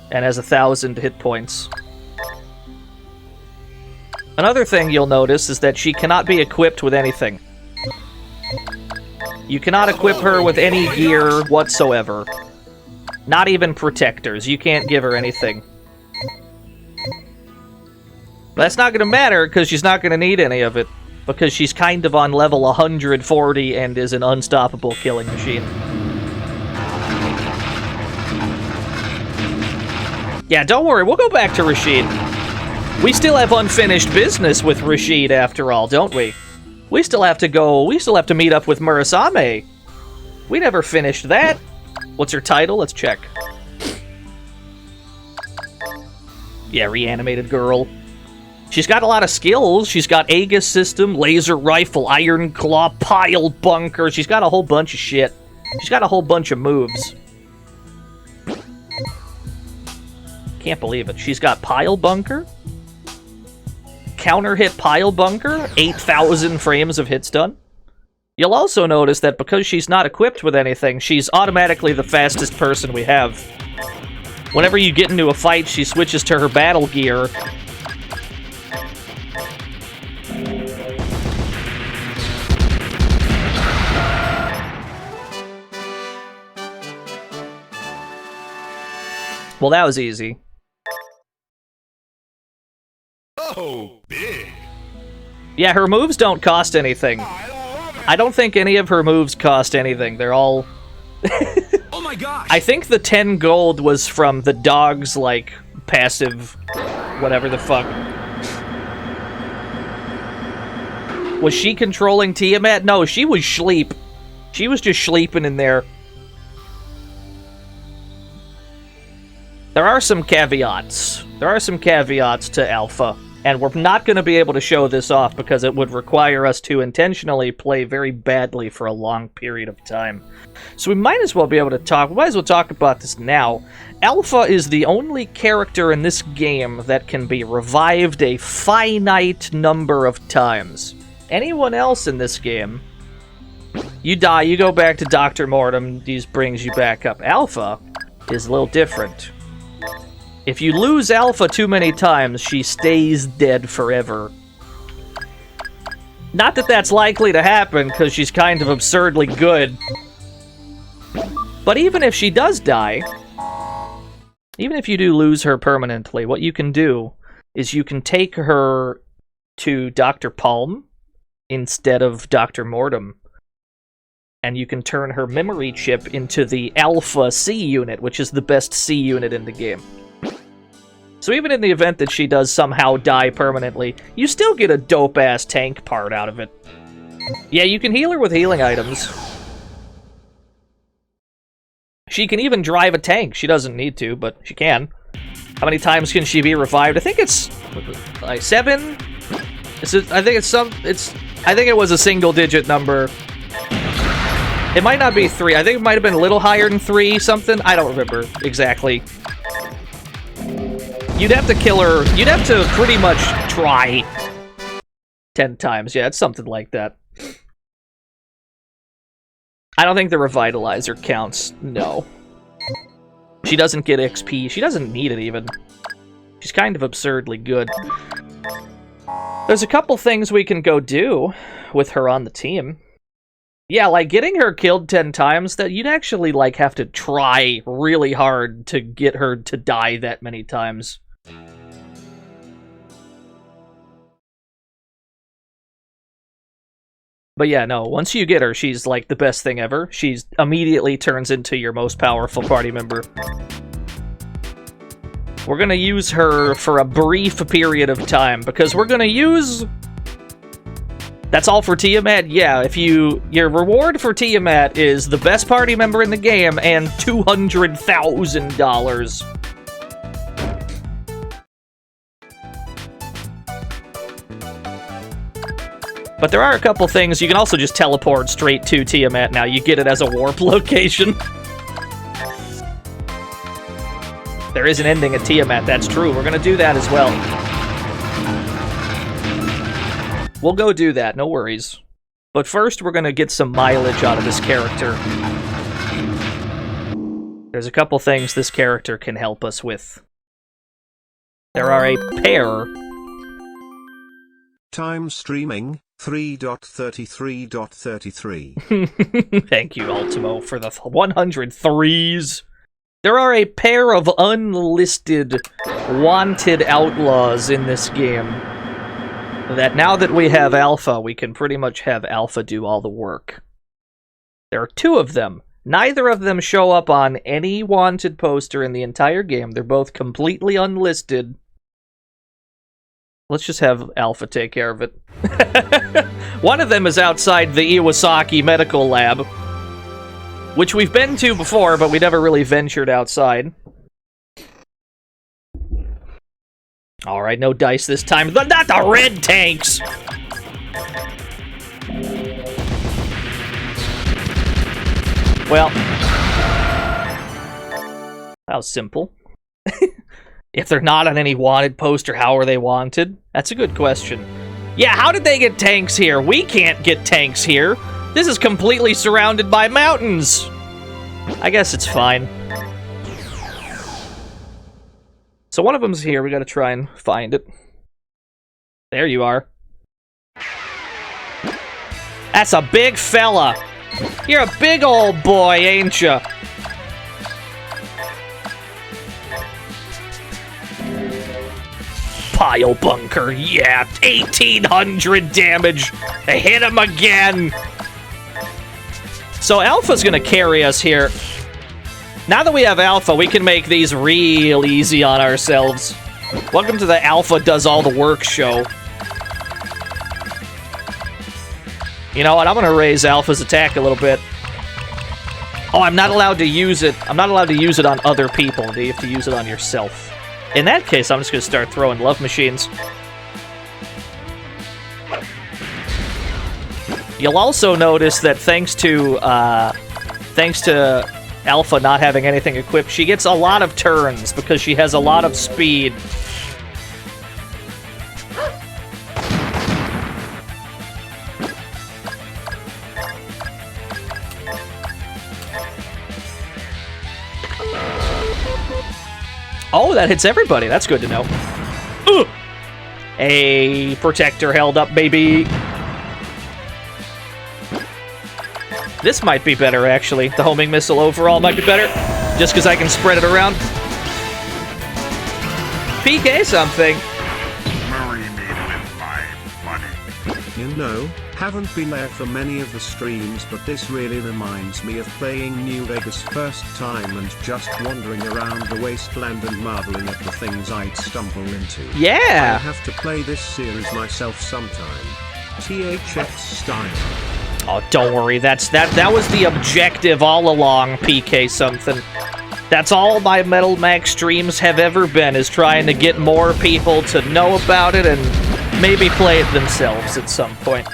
and has 1,000 hit points. Another thing you'll notice is that she cannot be equipped with anything. You cannot equip her with any gear whatsoever. Not even protectors. You can't give her anything. That's not going to matter because she's not going to need any of it. Because she's kind of on level 140 and is an unstoppable killing machine. Yeah, don't worry. We'll go back to Rashid. We still have unfinished business with Rashid after all, don't we? We still have to meet up with Murasame. We never finished that. What's her title? Let's check. Yeah, reanimated girl. She's got a lot of skills. She's got Aegis system, laser rifle, iron claw, pile bunker. She's got a whole bunch of shit. She's got a whole bunch of moves. Can't believe it. She's got pile bunker. Counter hit pile bunker. 8,000 frames of hit stun. You'll also notice that because she's not equipped with anything, she's automatically the fastest person we have. Whenever you get into a fight, she switches to her battle gear. Well, that was easy. Oh, big. Yeah, her moves don't cost anything. I don't think any of her moves cost anything. They're all... Oh my gosh! I think the 10 gold was from the dog's, like, passive... whatever the fuck. Was she controlling Tiamat? No, she was sleep. She was just sleeping in there. There are some caveats. There are some caveats to Alpha. And we're not going to be able to show this off because it would require us to intentionally play very badly for a long period of time. So we might as well be able to talk. We might as well talk about this now. Alpha is the only character in this game that can be revived a finite number of times. Anyone else in this game, you die, you go back to Dr. Mortem, these brings you back up. Alpha is a little different. If you lose Alpha too many times, she stays dead forever. Not that that's likely to happen, because she's kind of absurdly good. But even if she does die, even if you do lose her permanently, what you can do is you can take her to Dr. Palm instead of Dr. Mortem. And you can turn her memory chip into the Alpha C unit, which is the best C unit in the game. So even in the event that she does somehow die permanently, you still get a dope-ass tank part out of it. Yeah, you can heal her with healing items. She can even drive a tank. She doesn't need to, but she can. How many times can she be revived? I think it's like 7. I think it was a single-digit number. It might not be 3. I think it might have been a little higher than 3 something. I don't remember exactly. You'd have to kill her. You'd have to pretty much try 10 times. Yeah, it's something like that. I don't think the revitalizer counts. No. She doesn't get XP. She doesn't need it even. She's kind of absurdly good. There's a couple things we can go do with her on the team. Yeah, like getting her killed 10 times, that you'd actually like have to try really hard to get her to die that many times. But yeah, no, once you get her, she's like the best thing ever. She immediately turns into your most powerful party member. We're gonna use her for a brief period of time, because we're gonna use... That's all for Tiamat? Yeah, if your reward for Tiamat is the best party member in the game and $200,000. But there are a couple things. You can also just teleport straight to Tiamat now. You get it as a warp location. There is an ending at Tiamat, that's true. We're gonna do that as well. We'll go do that, no worries. But first, we're gonna get some mileage out of this character. There's a couple things this character can help us with. There are a pair... Time streaming, 3.33.33. Thank you, Ultimo, for the 103s. There are a pair of unlisted, wanted outlaws in this game. That now that we have Alpha, we can pretty much have Alpha do all the work. There are 2 of them. Neither of them show up on any wanted poster in the entire game. They're both completely unlisted. Let's just have Alpha take care of it. One of them is outside the Iwasaki Medical Lab, which we've been to before, but we never really ventured outside. Alright, no dice this time. But not the red tanks! Well, that was simple. If they're not on any wanted poster, how are they wanted? That's a good question. Yeah, how did they get tanks here? We can't get tanks here. This is completely surrounded by mountains. I guess it's fine. So one of them's here. We gotta try and find it. There you are. That's a big fella. You're a big old boy, ain't ya? Pile bunker, yeah, 1800 damage. Hit him again. So Alpha's gonna carry us here. Now that we have Alpha, we can make these real easy on ourselves. Welcome to the Alpha Does All the Work show. You know what? I'm gonna raise Alpha's attack a little bit. Oh, I'm not allowed to use it. I'm not allowed to use it on other people. You have to use it on yourself. In that case, I'm just gonna start throwing love machines. You'll also notice that thanks to Alpha not having anything equipped, she gets a lot of turns because she has a lot of speed. Oh, that hits everybody. That's good to know. Ugh! A protector held up, baby. This might be better, actually. The homing missile overall might be better. Just because I can spread it around. PK something. Marry me with my money. You know, haven't been there for many of the streams, but this really reminds me of playing New Vegas first time and just wandering around the wasteland and marveling at the things I'd stumble into. Yeah! I'll have to play this series myself sometime. THX style. Oh, don't worry. That was the objective all along, PK something. That's all my Metal Max streams have ever been, is trying to get more people to know about it and maybe play it themselves at some point.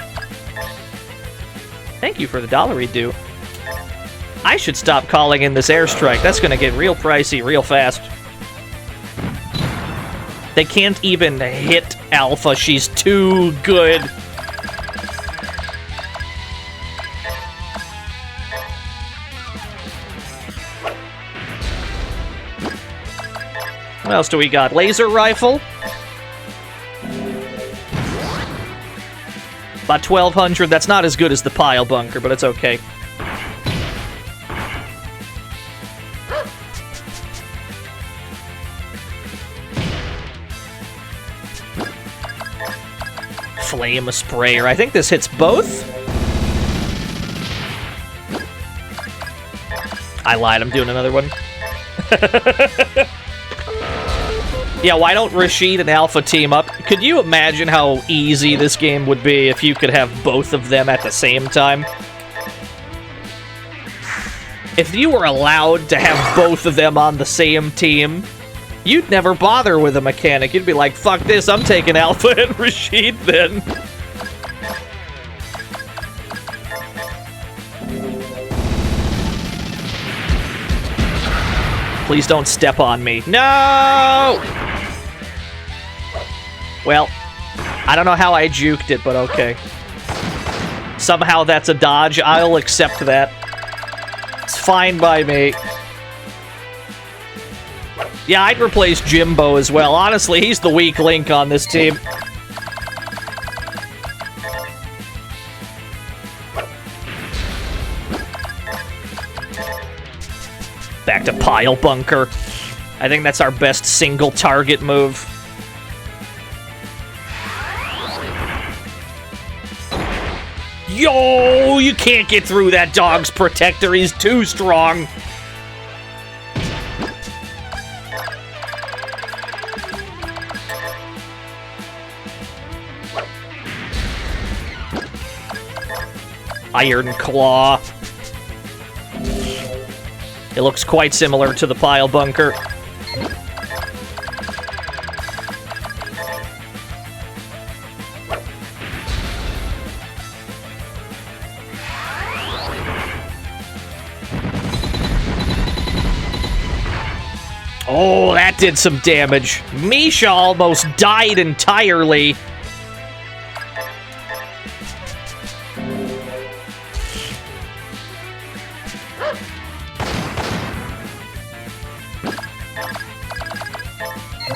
Thank you for the $1 due. I should stop calling in this airstrike. That's gonna get real pricey real fast. They can't even hit Alpha. She's too good. What else do we got? Laser rifle? About 1200. That's not as good as the pile bunker, but it's okay. Flame sprayer. I think this hits both. I lied. I'm doing another one. Yeah, why don't Rashid and Alpha team up? Could you imagine how easy this game would be if you could have both of them at the same time? If you were allowed to have both of them on the same team, you'd never bother with a mechanic. You'd be like, fuck this, I'm taking Alpha and Rashid then. Please don't step on me. No! Well, I don't know how I juked it, but okay. Somehow that's a dodge. I'll accept that. It's fine by me. Yeah, I'd replace Jimbo as well. Honestly, he's the weak link on this team. Back to pile bunker. I think that's our best single target move. Yo, you can't get through that dog's protector. He's too strong. Iron Claw. It looks quite similar to the pile bunker. Oh, that did some damage. Misha almost died entirely.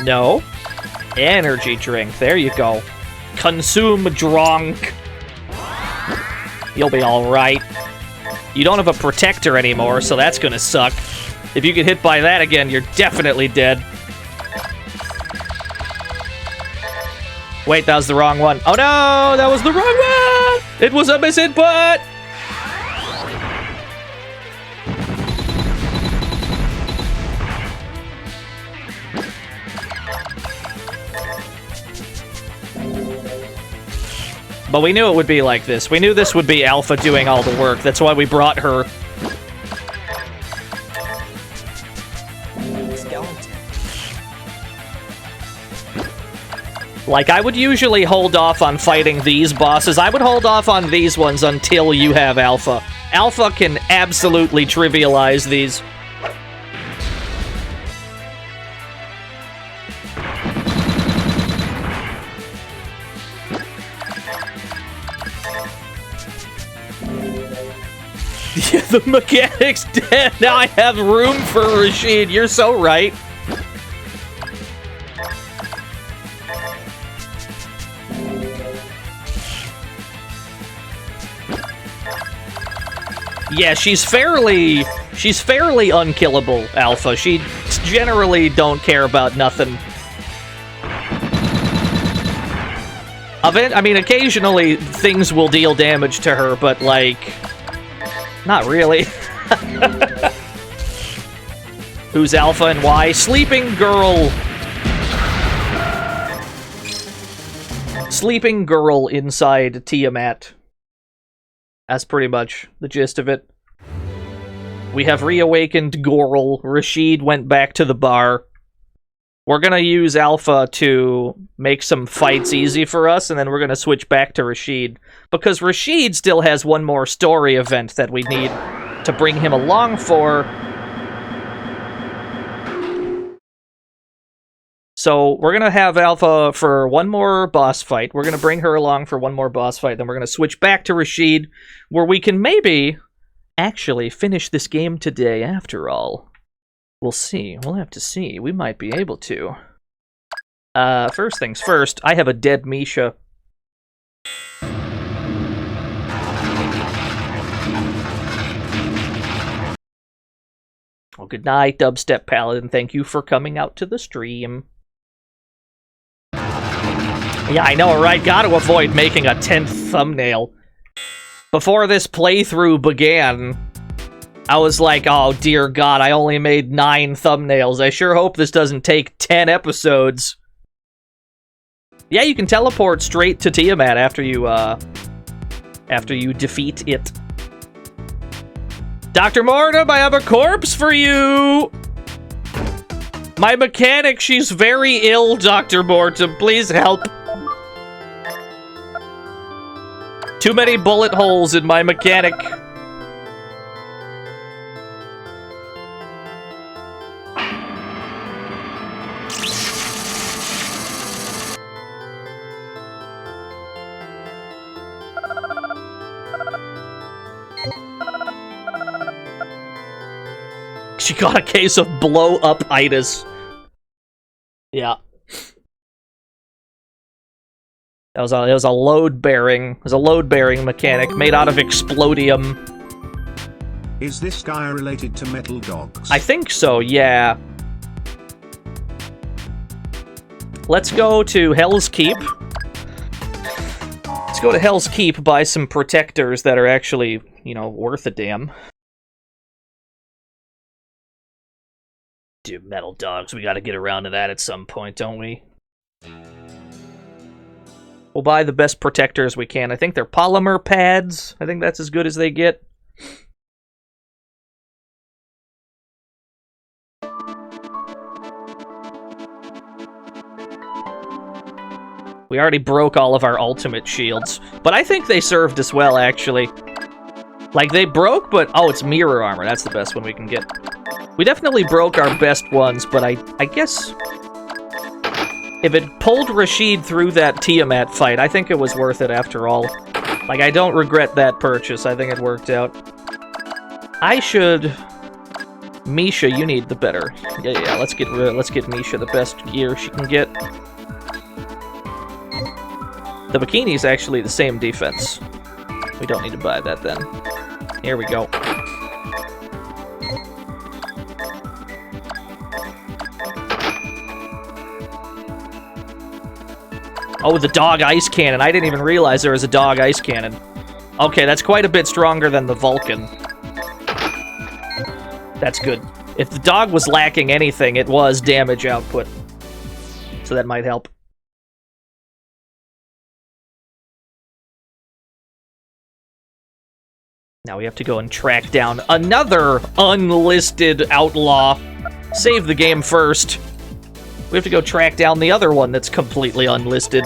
No. Energy drink. There you go. Consume drunk. You'll be alright. You don't have a protector anymore, so that's gonna suck. If you get hit by that again, you're definitely dead. Wait, that was the wrong one. Oh no, that was the wrong one! It was a misinput! But we knew it would be like this. We knew this would be Alpha doing all the work. That's why we brought her. Skeleton. Like, I would usually hold off on fighting these bosses. I would hold off on these ones until you have Alpha. Alpha can absolutely trivialize these. Yeah, the mechanic's dead. Now I have room for Rashid. You're so right. Yeah, she's fairly unkillable, Alpha. She generally don't care about nothing. I mean, occasionally things will deal damage to her, but like, not really. Who's Alpha and why? Sleeping Girl. Sleeping Girl inside Tiamat. That's pretty much the gist of it. We have reawakened Goral. Rashid went back to the bar. We're gonna use Alpha to make some fights easy for us, and then we're gonna switch back to Rashid. Because Rashid still has one more story event that we need to bring him along for. So we're gonna have Alpha for one more boss fight. We're gonna bring her along for one more boss fight, then we're gonna switch back to Rashid, where we can maybe actually finish this game today after all. We'll see. We'll have to see. We might be able to. First things first, I have a dead Misha. Well, good night, Dubstep Paladin. Thank you for coming out to the stream. Yeah, I know, right? Gotta avoid making a 10th thumbnail. Before this playthrough began, I was like, oh dear God, I only made 9 thumbnails. I sure hope this doesn't take 10 episodes. Yeah, you can teleport straight to Tiamat after you defeat it. Dr. Mortem, I have a corpse for you! My mechanic, she's very ill, Dr. Mortem. Please help. Too many bullet holes in my mechanic. She got a case of blow-up-itis. Yeah. It was a load-bearing mechanic made out of explodium. Is this guy related to Metal Dogs? I think so, yeah. Let's go to Hell's Keep. Let's go to Hell's Keep, buy some protectors that are actually, you know, worth a damn. Dude, Metal Dogs, we gotta get around to that at some point, don't we? We'll buy the best protectors we can. I think they're polymer pads. I think that's as good as they get. We already broke all of our ultimate shields, but I think they served us well, actually. Like, they broke, but... oh, it's mirror armor. That's the best one we can get. We definitely broke our best ones, but I guess... if it pulled Rashid through that Tiamat fight, I think it was worth it after all. Like, I don't regret that purchase. I think it worked out. I should Misha, you need the better. Yeah. Let's get Misha the best gear she can get. The bikini's actually the same defense. We don't need to buy that then. Here we go. Oh, the dog ice cannon. I didn't even realize there was a dog ice cannon. Okay, that's quite a bit stronger than the Vulcan. That's good. If the dog was lacking anything, it was damage output. So that might help. Now we have to go and track down another unlisted outlaw. Save the game first. We have to go track down the other one that's completely unlisted.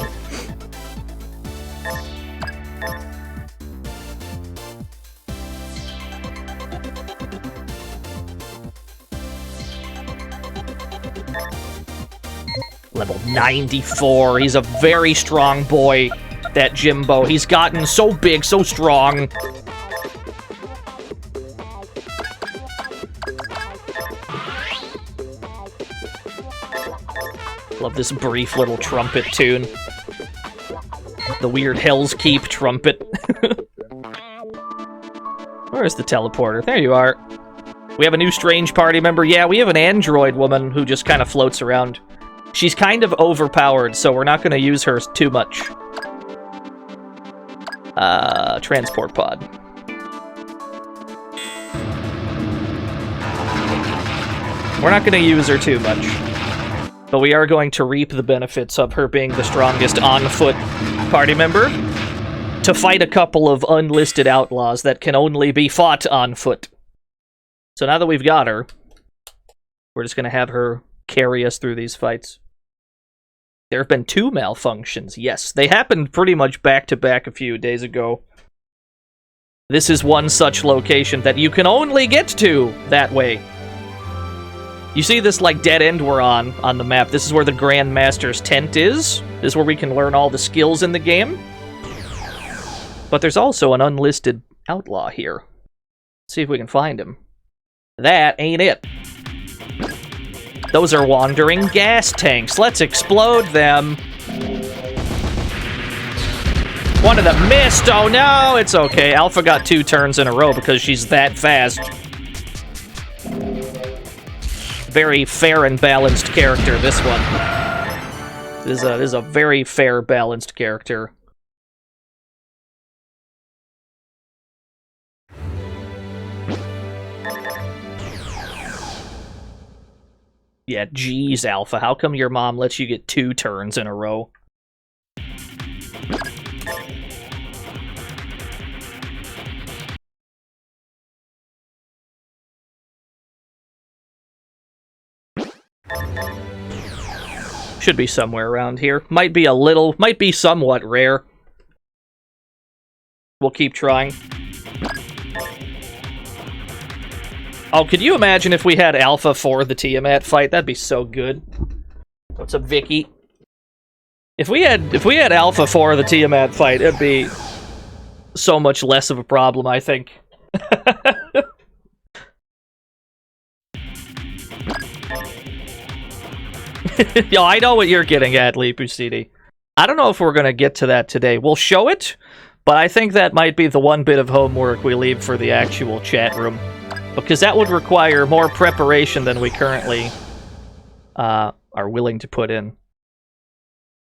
Level 94. He's a very strong boy, that Jimbo. He's gotten so big, so strong. Love this brief little trumpet tune. The weird Hell's Keep trumpet. Where's the teleporter? There you are. We have a new strange party member. Yeah, we have an android woman who just kind of floats around. She's kind of overpowered, so we're not going to use her too much. Transport pod. We're not going to use her too much. But we are going to reap the benefits of her being the strongest on-foot party member to fight a couple of unlisted outlaws that can only be fought on foot. So now that we've got her, we're just going to have her carry us through these fights. There have been 2 malfunctions. Yes, they happened pretty much back-to-back a few days ago. This is one such location that you can only get to that way. You see this, like, dead end we're on the map. This is where the Grand Master's tent is. This is where we can learn all the skills in the game. But there's also an unlisted outlaw here. Let's see if we can find him. That ain't it. Those are wandering gas tanks. Let's explode them. One of them missed. Oh, no. It's okay. Alpha got 2 turns in a row because she's that fast. Very fair and balanced character, this one. This is a very fair, balanced character. Yeah, geez, Alpha. How come your mom lets you get 2 turns in a row? Should be somewhere around here. Might be somewhat rare. We'll keep trying. Oh, could you imagine if we had Alpha for the Tiamat fight? That'd be so good. What's up, Vicky? If we had Alpha for the Tiamat fight, it'd be so much less of a problem, I think. Yo, I know what you're getting at, Leapu CD. I don't know if we're gonna get to that today. We'll show it, but I think that might be the one bit of homework we leave for the actual chat room. Because that would require more preparation than we currently are willing to put in.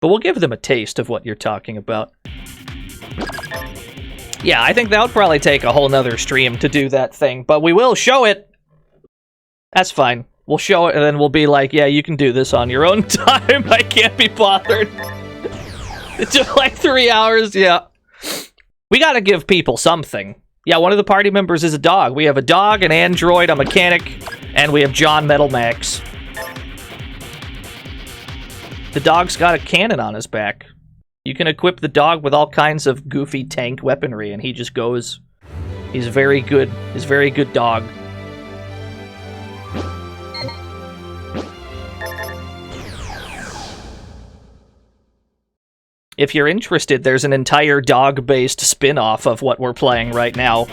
But we'll give them a taste of what you're talking about. Yeah, I think that would probably take a whole nother stream to do that thing, but we will show it! That's fine. We'll show it, and then we'll be like, yeah, you can do this on your own time. I can't be bothered. It took like 3 hours, yeah. We gotta give people something. Yeah, one of the party members is a dog. We have a dog, an android, a mechanic, and we have John Metal Max. The dog's got a cannon on his back. You can equip the dog with all kinds of goofy tank weaponry, and he just goes. He's very good. He's a very good dog. If you're interested, there's an entire dog-based spin-off of what we're playing right now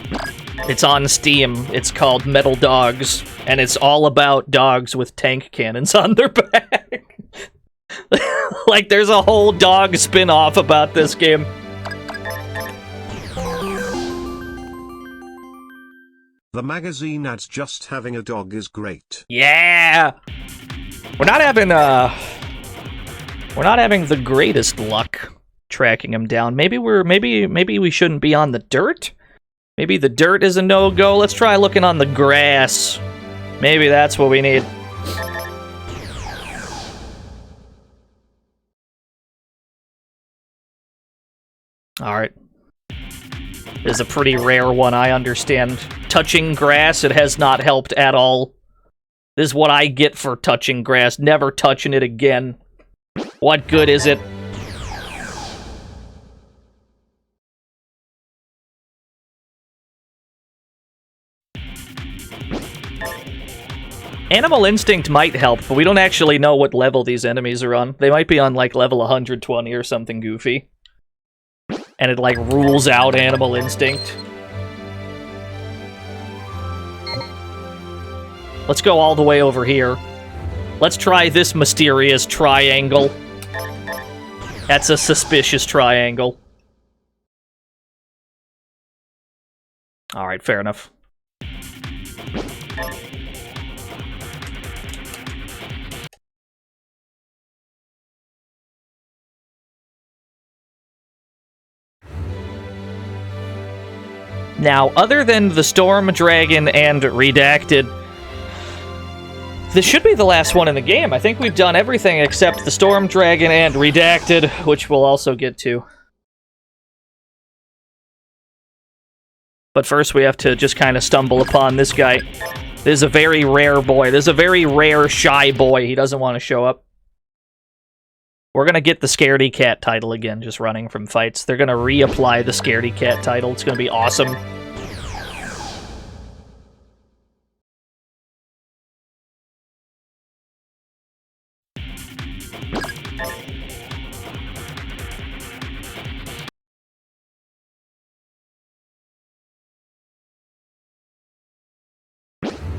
It's on Steam. It's called Metal Dogs, and it's all about dogs with tank cannons on their back. Like, there's a whole dog spin-off about this game. The magazine adds just having a dog is great. Yeah! We're not having the greatest luck tracking him down. Maybe we shouldn't be on the dirt? Maybe the dirt is a no-go. Let's try looking on the grass. Maybe that's what we need. Alright. This is a pretty rare one, I understand. Touching grass, it has not helped at all. This is what I get for touching grass. Never touching it again. What good is it? Animal Instinct might help, but we don't actually know what level these enemies are on. They might be on, like, level 120 or something goofy. And it, like, rules out Animal Instinct. Let's go all the way over here. Let's try this mysterious triangle. That's a suspicious triangle. Alright, fair enough. Now, other than the Storm Dragon and Redacted, this should be the last one in the game. I think we've done everything except the Storm Dragon and Redacted, which we'll also get to. But first we have to just kind of stumble upon this guy. This is a very rare boy. This is a very rare shy boy. He doesn't want to show up. We're gonna get the Scaredy Cat title again, just running from fights. They're gonna reapply the Scaredy Cat title. It's gonna be awesome.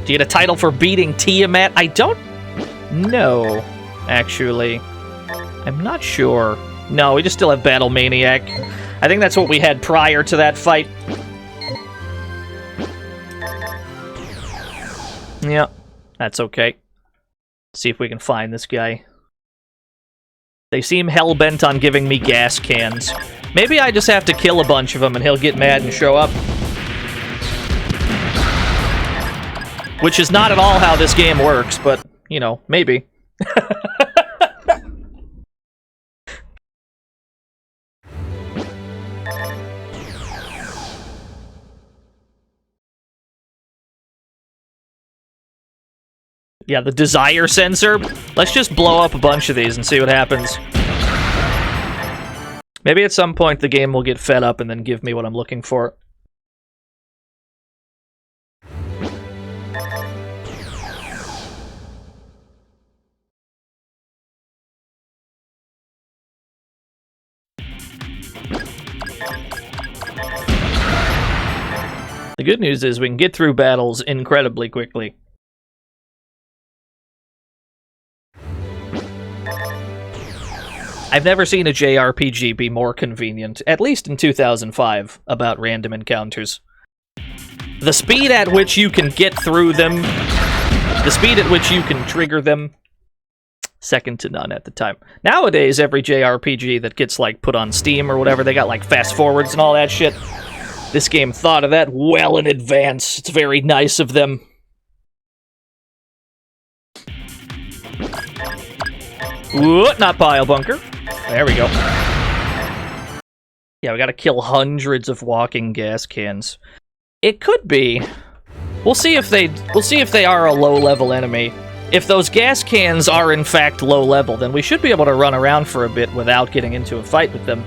Do you get a title for beating Tiamat? I don't know, actually. I'm not sure. No, we just still have Battle Maniac. I think that's what we had prior to that fight. Yeah, that's okay. Let's see if we can find this guy. They seem hell-bent on giving me gas cans. Maybe I just have to kill a bunch of them and he'll get mad and show up. Which is not at all how this game works, but, you know, maybe. Yeah, the desire sensor. Let's just blow up a bunch of these and see what happens. Maybe at some point the game will get fed up and then give me what I'm looking for. The good news is we can get through battles incredibly quickly. I've never seen a JRPG be more convenient, at least in 2005, about random encounters. The speed at which you can get through them, the speed at which you can trigger them, second to none at the time. Nowadays, every JRPG that gets, like, put on Steam or whatever, they got, like, fast forwards and all that shit. This game thought of that well in advance. It's very nice of them. Ooh, not pile bunker. There we go. Yeah, we gotta kill hundreds of walking gas cans. It could be. We'll see if they are a low-level enemy. If those gas cans are in fact low-level, then we should be able to run around for a bit without getting into a fight with them.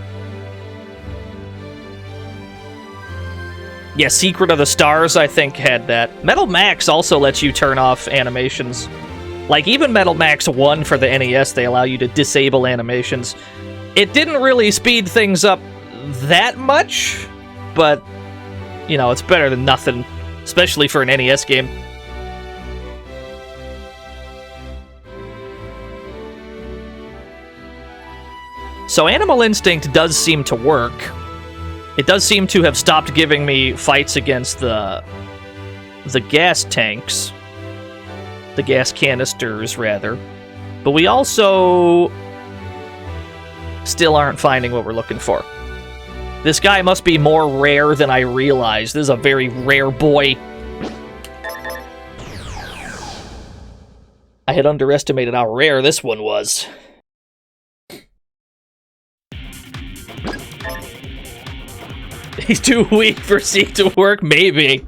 Yeah, Secret of the Stars, I think, had that. Metal Max also lets you turn off animations. Like, even Metal Max 1 for the NES, they allow you to disable animations. It didn't really speed things up that much, but you know, it's better than nothing, especially for an NES game. So Animal Instinct does seem to work. It does seem to have stopped giving me fights against the gas tanks. The gas canisters, rather. But we also still aren't finding what we're looking for. This guy must be more rare than I realized. This is a very rare boy. I had underestimated how rare this one was. He's too weak for C to work? Maybe.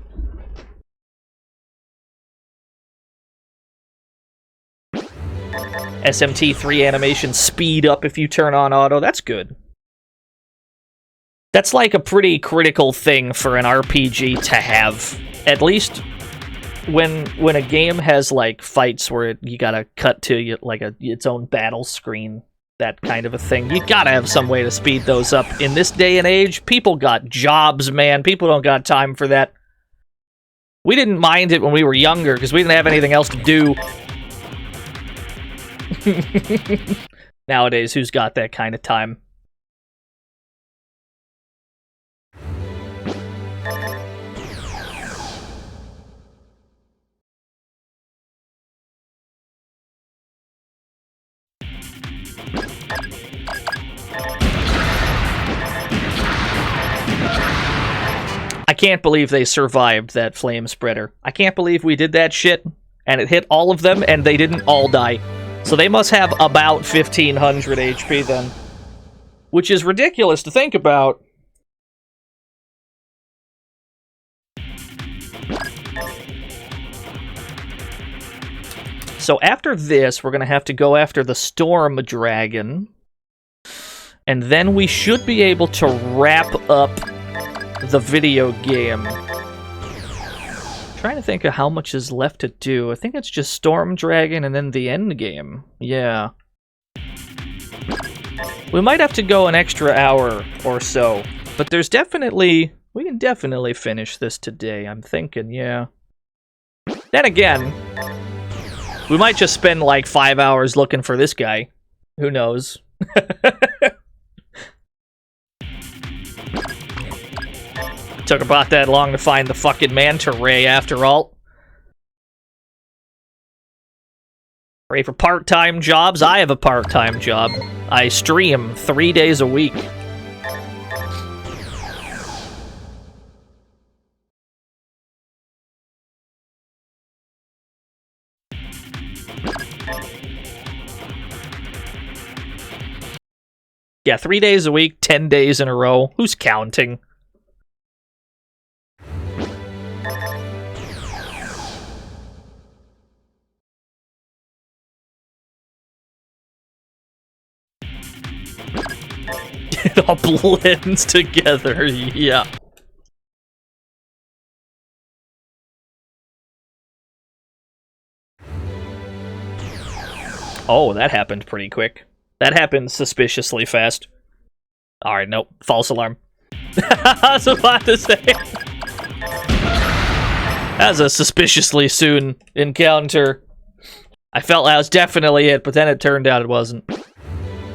SMT3 animation speed up if you turn on auto. That's good. That's like a pretty critical thing for an RPG to have. At least when a game has like fights where you gotta cut to like its own battle screen. That kind of a thing. You gotta have some way to speed those up. In this day and age, people got jobs, man. People don't got time for that. We didn't mind it when we were younger, because we didn't have anything else to do. Nowadays, who's got that kind of time? I can't believe they survived that flame spreader. I can't believe we did that shit, and it hit all of them, and they didn't all die. So they must have about 1,500 HP then. Which is ridiculous to think about. So after this, we're going to have to go after the Storm Dragon. And then we should be able to wrap up the video game. I'm trying to think of how much is left to do. I think it's just Storm Dragon and then the end game. Yeah. We might have to go an extra hour or so, but there's definitely... we can definitely finish this today, I'm thinking, yeah. Then again, we might just spend like 5 hours looking for this guy. Who knows? Took about that long to find the fucking manta ray after all. Ready for part-time jobs? I have a part-time job. I stream 3 days a week. Yeah, 3 days a week, 10 days in a row. Who's counting? It all blends together, yeah. Oh, that happened pretty quick. That happened suspiciously fast. Alright, nope. False alarm. I was about to say. That was a suspiciously soon encounter. I felt that was definitely it, but then it turned out it wasn't.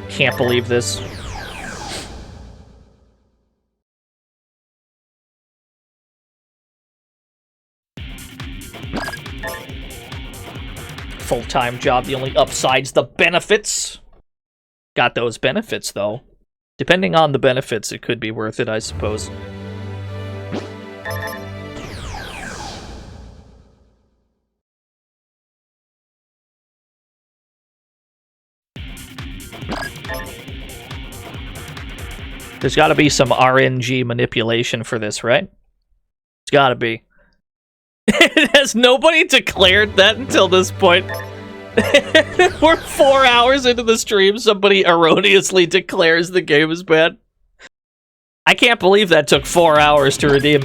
Can't believe this. Full-time job, the only upside's the benefits. Got those benefits, though. Depending on the benefits, it could be worth it, I suppose. There's gotta be some RNG manipulation for this, right? It's gotta be. Has nobody declared that until this point? We're 4 hours into the stream, somebody erroneously declares the game is bad. I can't believe that took 4 hours to redeem.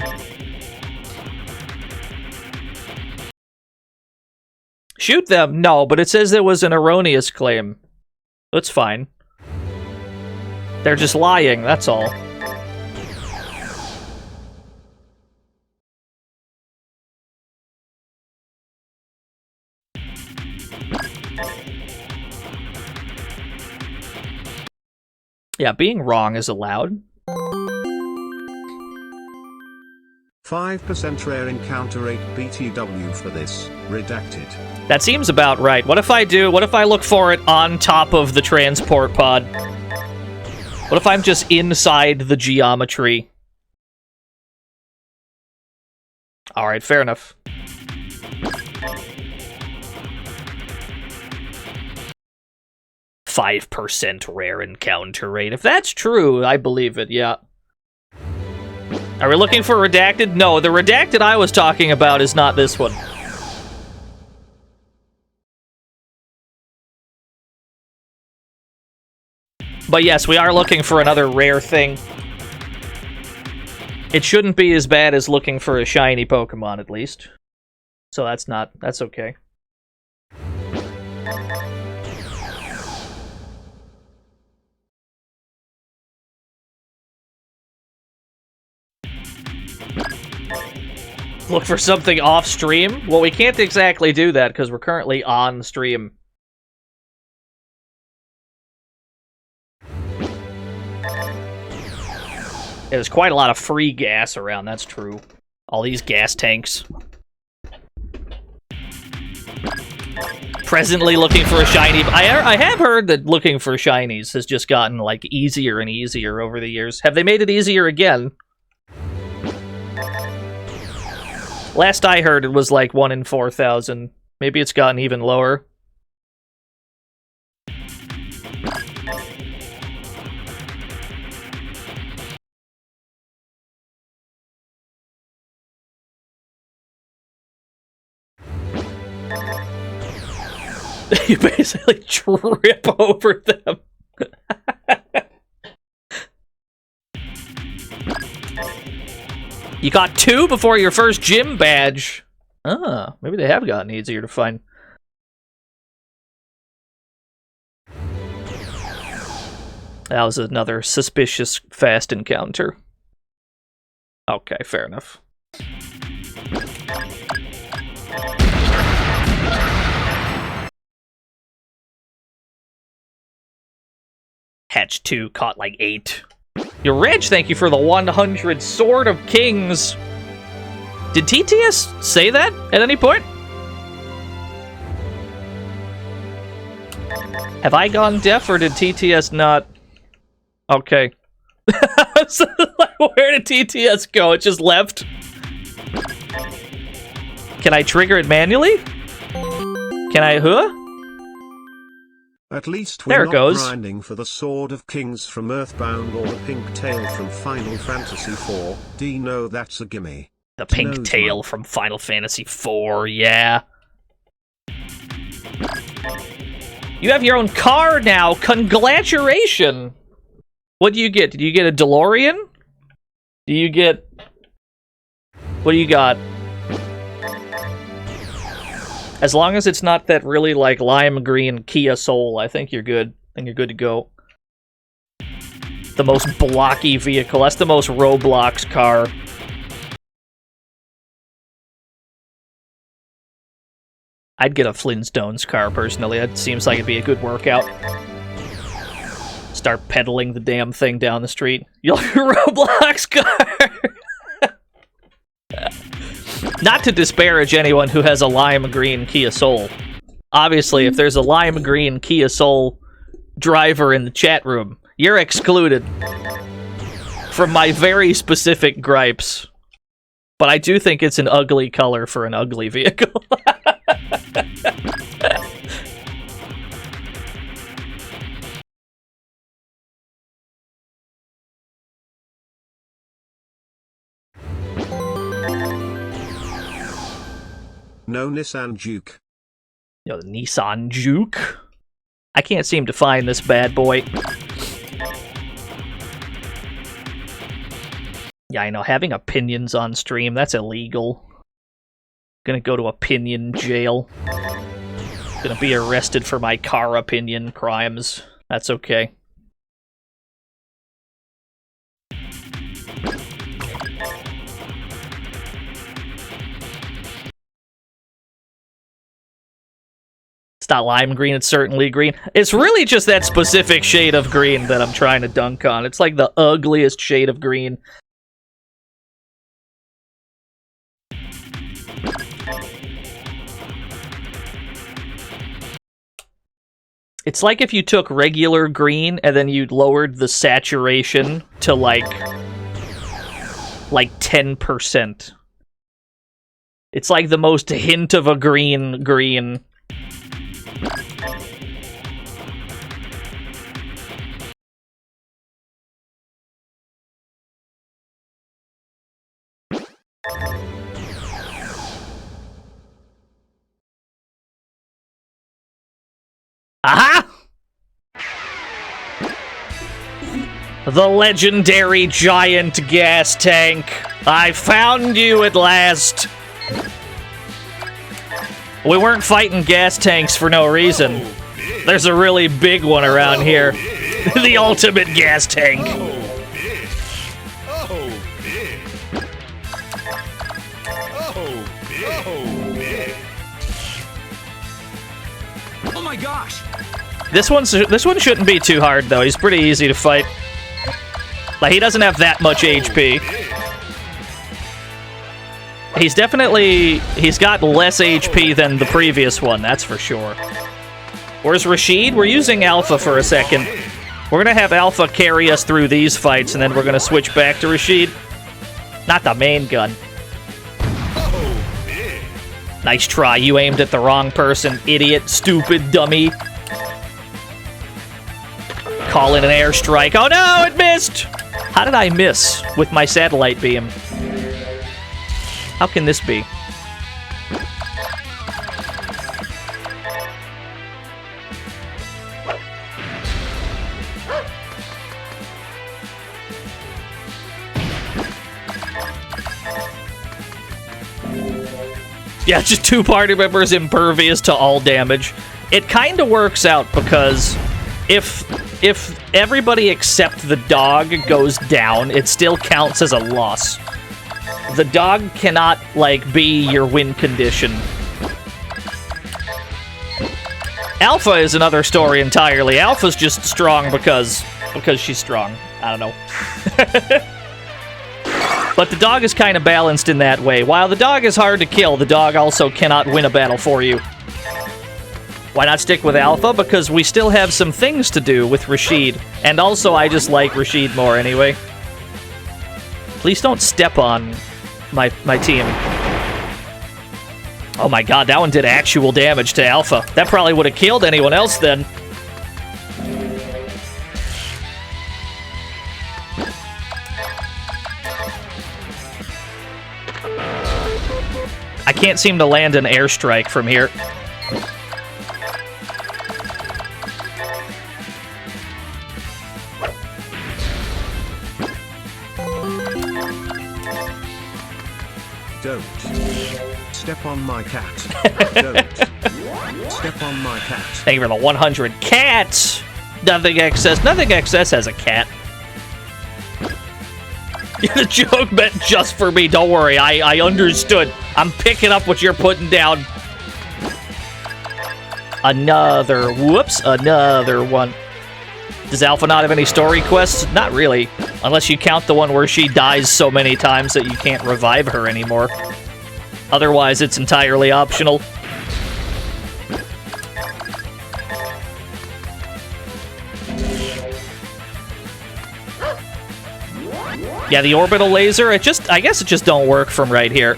Shoot them? No, but it says there was an erroneous claim. That's fine. They're just lying, that's all. Yeah, being wrong is allowed. 5% rare encounter rate BTW for this. Redacted. That seems about right. What if I look for it on top of the transport pod? What if I'm just inside the geometry? Alright, fair enough. "5% rare encounter rate." If that's true, I believe it, yeah. Are we looking for redacted? No, the redacted I was talking about is not this one. But yes, we are looking for another rare thing. It shouldn't be as bad as looking for a shiny Pokemon, at least. So that's okay. Look for something off stream? Well, we can't exactly do that because we're currently on stream. There's quite a lot of free gas around, that's true. All these gas tanks. Presently looking for a shiny. I have heard that looking for shinies has just gotten, like, easier and easier over the years. Have they made it easier again? Last I heard, it was like 1 in 4,000. Maybe it's gotten even lower. You basically trip over them. You got 2 before your first gym badge. Ah, maybe they have gotten easier to find. That was another suspicious fast encounter. Okay, fair enough. Hatch 2 caught like 8. You're rich, thank you for the 100 Sword of Kings. Did TTS say that at any point? Have I gone deaf or did TTS not? Okay. So, like, where did TTS go? It just left? Can I trigger it manually? Can I, At least there we're it not goes. grinding for the Sword of Kings from Earthbound or the Pink Tail from Final Fantasy IV. DNO, that's a gimme. The pink Knows tail man. from Final Fantasy IV, yeah. You have your own car now. Congratulations. What do you get? Did you get a DeLorean? Do you get... What do you got? As long as it's not that really, like, lime green Kia Soul, I think you're good. I think you're good to go. The most blocky vehicle. That's the most Roblox car. I'd get a Flintstones car, personally. That seems like it'd be a good workout. Start pedaling the damn thing down the street. You'll have a Roblox car! Not to disparage anyone who has a lime green Kia Soul. Obviously, if there's a lime green Kia Soul driver in the chat room, you're excluded from my very specific gripes. But I do think it's an ugly color for an ugly vehicle. No Nissan Juke. Yo, the Nissan Juke. I can't seem to find this bad boy. Yeah, I know, having opinions on stream, that's illegal. Gonna go to opinion jail. Gonna be arrested for my car opinion crimes. That's okay. It's not lime green, it's certainly green. It's really just that specific shade of green that I'm trying to dunk on. It's like the ugliest shade of green. It's like if you took regular green and then you lowered the saturation to like 10%. It's like the most hint of a green. Aha! The legendary giant gas tank. I found you at last. We weren't fighting gas tanks for no reason. There's a really big one around here. The ultimate gas tank. Oh my gosh! This one shouldn't be too hard though. He's pretty easy to fight. Like he doesn't have that much HP. He's got less HP than the previous one, that's for sure. Where's Rashid? We're using Alpha for a second. We're gonna have Alpha carry us through these fights, and then we're gonna switch back to Rashid. Not the main gun. Nice try, you aimed at the wrong person, idiot, stupid, dummy. Call in an airstrike. Oh no, it missed! How did I miss with my satellite beam? How can this be? Yeah, just 2 party members impervious to all damage. It kind of works out because if everybody except the dog goes down, it still counts as a loss. The dog cannot, like, be your win condition. Alpha is another story entirely. Alpha's just strong because she's strong. I don't know. But the dog is kind of balanced in that way. While the dog is hard to kill, the dog also cannot win a battle for you. Why not stick with Alpha? Because we still have some things to do with Rashid. And also, I just like Rashid more anyway. Please don't step on my team. Oh my god, that one did actual damage to Alpha. That probably would have killed anyone else then. I can't seem to land an airstrike from here. Don't step on my cat. Don't step on my cat. Thank you for the 100 cats. Nothing excess. Nothing excess has a cat. The joke meant just for me. Don't worry. I understood. I'm picking up what you're putting down. Another. Whoops. Another one. Does Alpha not have any story quests? Not really. Unless you count the one where she dies so many times that you can't revive her anymore. Otherwise, it's entirely optional. Yeah, the orbital laser, I guess it just don't work from right here.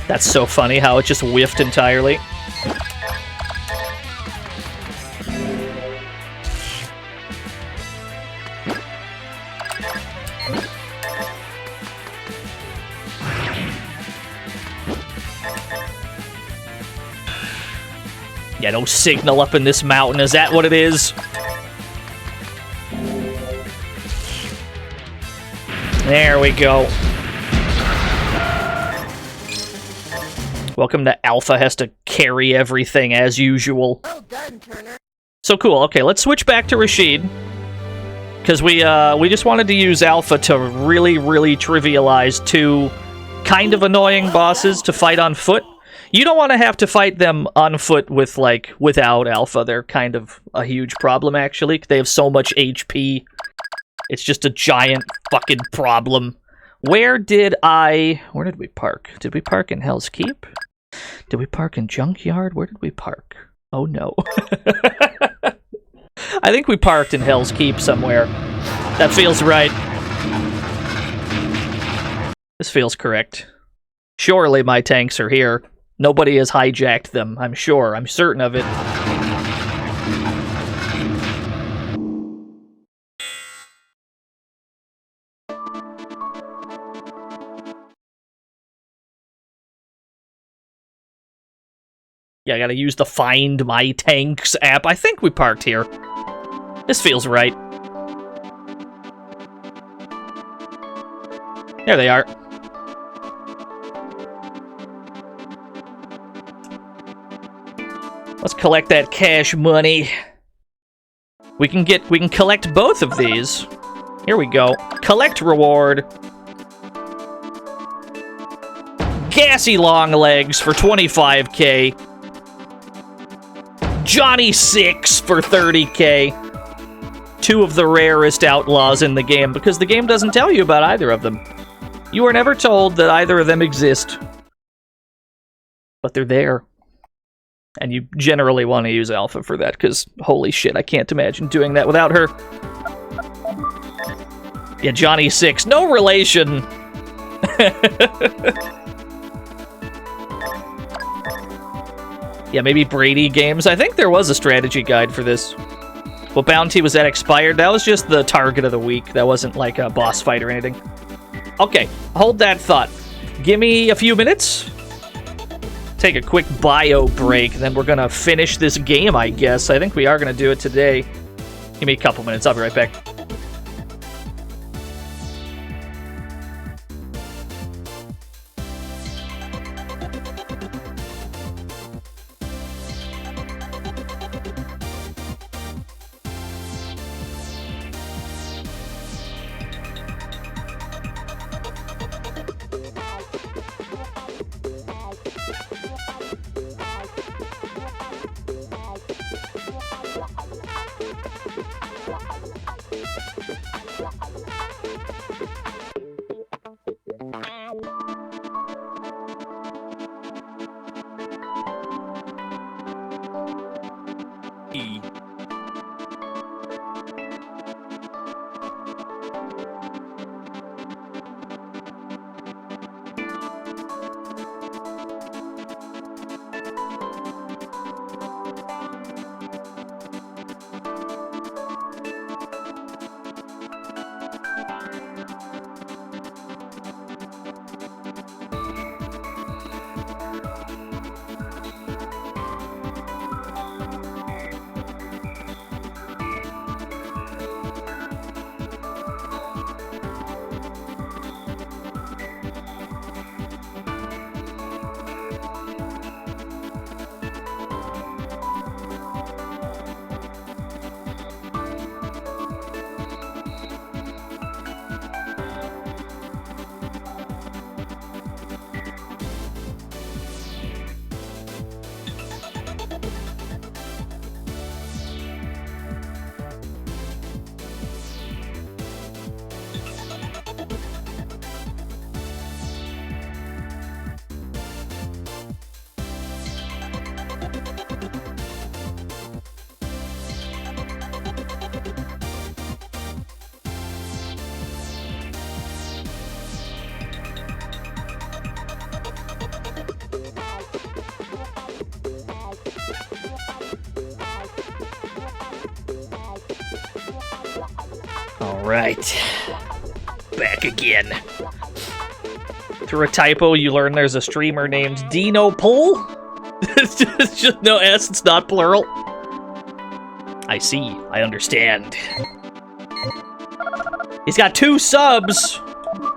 That's so funny how it just whiffed entirely. Yeah, no signal up in this mountain. Is that what it is? There we go. Welcome to Alpha has to carry everything as usual. Well done, Turner. So cool. Okay, let's switch back to Rashid. Because we just wanted to use Alpha to really, really trivialize 2 kind of annoying bosses to fight on foot. You don't want to have to fight them on foot with, like, without Alpha. They're kind of a huge problem, actually. They have so much HP. It's just a giant fucking problem. Where did we park? Did we park in Hell's Keep? Did we park in Junkyard? Where did we park? Oh, no. I think we parked in Hell's Keep somewhere. That feels right. This feels correct. Surely my tanks are here. Nobody has hijacked them, I'm sure. I'm certain of it. Yeah, I gotta use the Find My Tanks app. I think we parked here. This feels right. There they are. Let's collect that cash money. We can collect both of these. Here we go. Collect reward. Gassy long legs for 25k. Johnny 6 for 30k. Two of the rarest outlaws in the game, because the game doesn't tell you about either of them. You are never told that either of them exist. But they're there. And you generally want to use Alpha for that, because holy shit, I can't imagine doing that without her. Yeah, Johnny 6. No relation! Yeah, maybe Brady Games. I think there was a strategy guide for this. What bounty was that expired? That was just the target of the week. That wasn't like a boss fight or anything. Okay, hold that thought. Give me a few minutes. Take a quick bio break, then we're gonna finish this game, I guess. I think we are gonna do it today. Give me a couple minutes, I'll be right back. Alright. Back again. Through a typo, you learn there's a streamer named DNO Pull? It's just no S, it's not plural. I see, I understand. He's got 2 subs!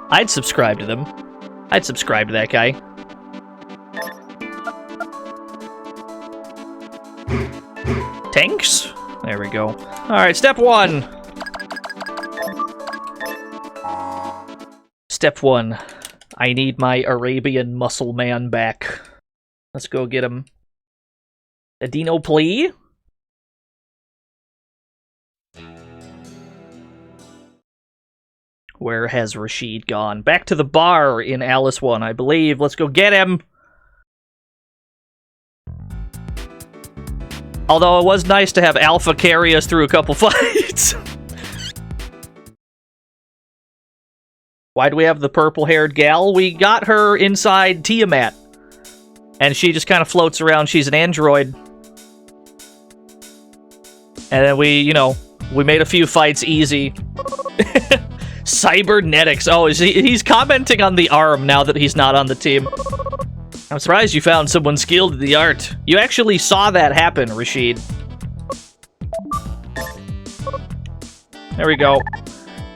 I'd subscribe to them. I'd subscribe to that guy. Tanks? There we go. Alright, step 1. Step 1. I need my Arabian muscle man back. Let's go get him. A DNO plea? Where has Rashid gone? Back to the bar in Alice 1, I believe. Let's go get him! Although it was nice to have Alpha carry us through a couple fights. Why do we have the purple-haired gal? We got her inside Tiamat. And she just kind of floats around. She's an android. And then we made a few fights easy. Cybernetics. Oh, he's commenting on the arm now that he's not on the team. I'm surprised you found someone skilled at the art. You actually saw that happen, Rashid. There we go.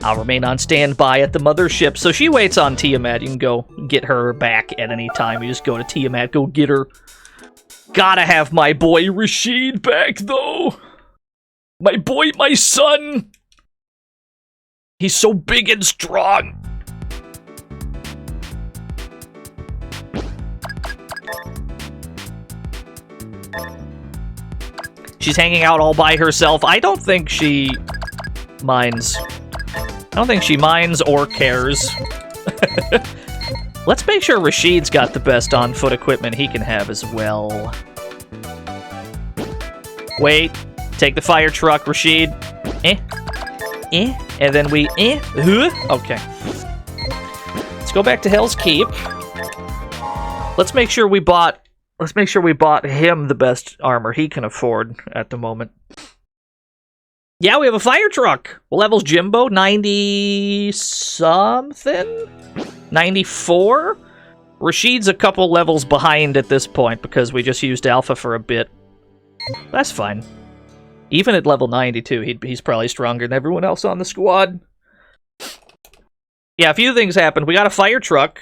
I'll remain on standby at the mothership. So she waits on Tiamat. You can go get her back at any time. You just go to Tiamat, go get her. Gotta have my boy Rashid back, though. My boy, my son. He's so big and strong. She's hanging out all by herself. I don't think she minds. I don't think she minds or cares. Let's make sure Rashid's got the best on-foot equipment he can have as well. Wait. Take the fire truck, Rashid. And then we okay. Let's go back to Hell's Keep. Let's make sure we bought him the best armor he can afford at the moment. Yeah, we have a fire truck. What level's Jimbo? 90-something? 94? Rashid's a couple levels behind at this point because we just used Alpha for a bit. That's fine. Even at level 92, he's probably stronger than everyone else on the squad. Yeah, a few things happened. We got a fire truck.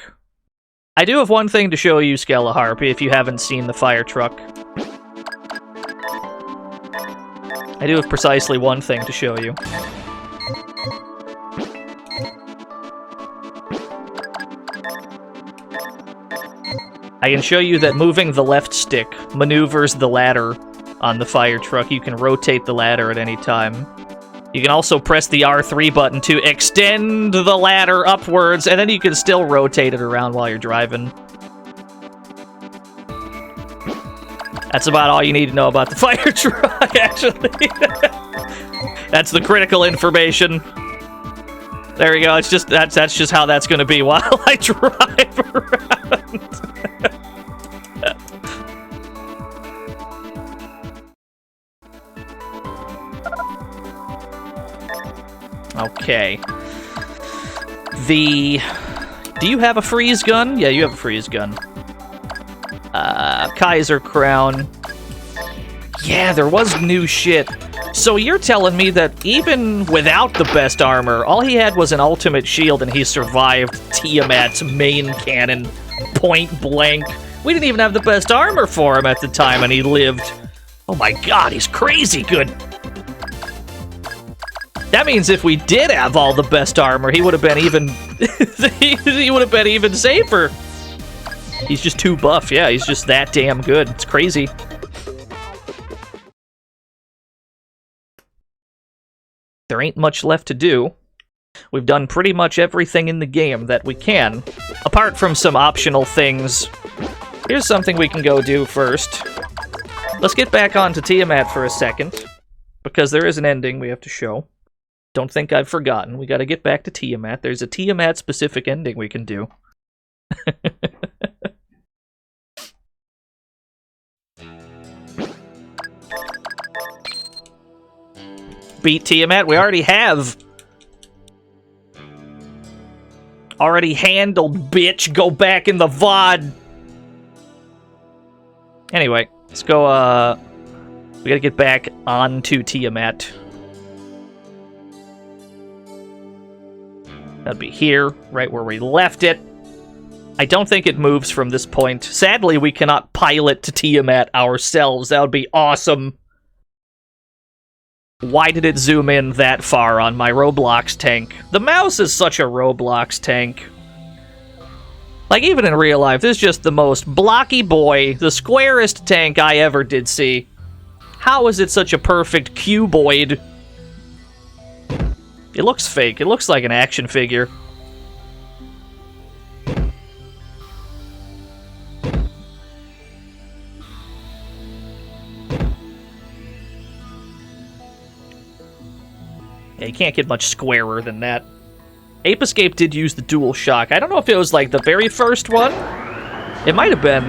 I do have one thing to show you, Skeleharpy, if you haven't seen the fire truck. I do have precisely one thing to show you. I can show you that moving the left stick maneuvers the ladder on the fire truck. You can rotate the ladder at any time. You can also press the R3 button to extend the ladder upwards, and then you can still rotate it around while you're driving. That's about all you need to know about the fire truck, actually. That's the critical information. There we go. It's just that's just how that's going to be while I drive around. Okay. Do you have a freeze gun? Yeah, you have a freeze gun. Kaiser Crown. Yeah, there was new shit. So you're telling me that even without the best armor, all he had was an ultimate shield and he survived Tiamat's main cannon point blank. We didn't even have the best armor for him at the time and he lived. Oh my god, he's crazy good. That means if we did have all the best armor, he would have been even he would have been even safer. He's just too buff. Yeah, he's just that damn good. It's crazy. There ain't much left to do. We've done pretty much everything in the game that we can, apart from some optional things. Here's something we can go do first. Let's get back onto Tiamat for a second, because there is an ending we have to show. Don't think I've forgotten. We gotta get back to Tiamat. There's a Tiamat-specific ending we can do. Beat Tiamat? We already have. Already handled, bitch. Go back in the VOD. Anyway, let's go, we gotta get back onto Tiamat. That'd be here, right where we left it. I don't think it moves from this point. Sadly, we cannot pilot to Tiamat ourselves. That would be awesome. Why did it zoom in that far on my Roblox tank? The mouse is such a Roblox tank. Like, even in real life, this is just the most blocky boy, the squarest tank I ever did see. How is it such a perfect cuboid? It looks fake. It looks like an action figure. Yeah, you can't get much squarer than that. Ape Escape did use the Dual Shock. I don't know if it was like the very first one. It might have been.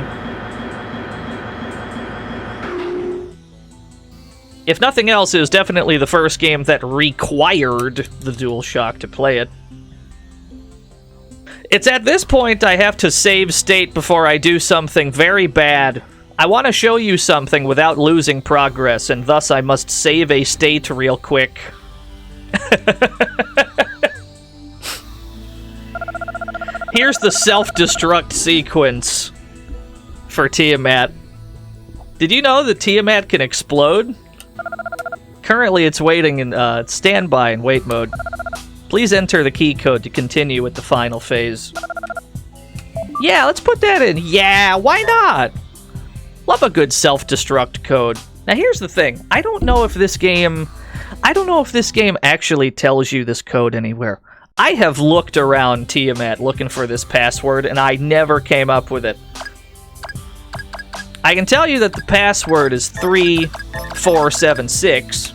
If nothing else, it was definitely the first game that required the Dual Shock to play it. It's at this point I have to save state before I do something very bad. I want to show you something without losing progress, and thus I must save a state real quick. Here's the self-destruct sequence for Tiamat. Did you know that Tiamat can explode? Currently, it's waiting in standby in wait mode. Please enter the key code to continue with the final phase. Yeah, let's put that in. Yeah, why not? Love a good self-destruct code. Now, here's the thing. I don't know if this game actually tells you this code anywhere. I have looked around Tiamat looking for this password, and I never came up with it. I can tell you that the password is 3476,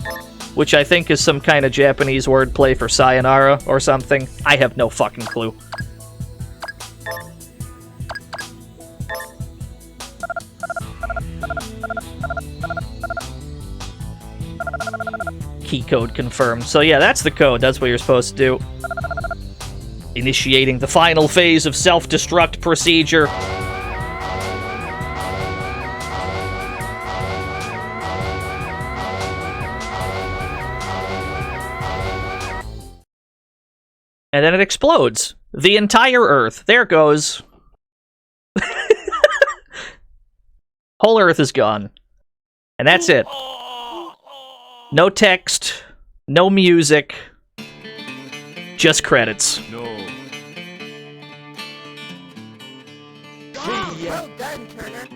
which I think is some kind of Japanese wordplay for sayonara or something. I have no fucking clue. Key code confirmed. So yeah, that's the code. That's what you're supposed to do. Initiating the final phase of self-destruct procedure. And then it explodes. The entire Earth. There it goes. Whole Earth is gone. And that's it. No text, no music, just credits. No. Well done, Turner.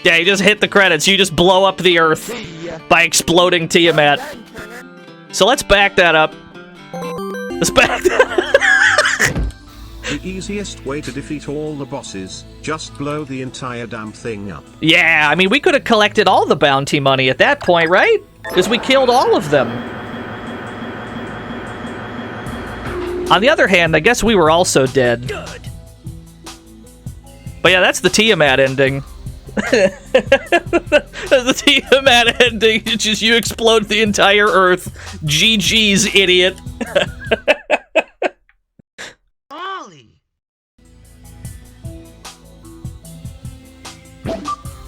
Yeah, you just hit the credits. You just blow up the Earth by exploding Tiamat. Well done, Turner. So let's back that up. Let's back that up. The easiest way to defeat all the bosses, just blow the entire damn thing up. Yeah, I mean, we could have collected all the bounty money at that point, right? Because we killed all of them. On the other hand, I guess we were also dead. Good. But yeah, that's the Tiamat ending. The Tiamat ending is just you explode the entire Earth. GG's, idiot.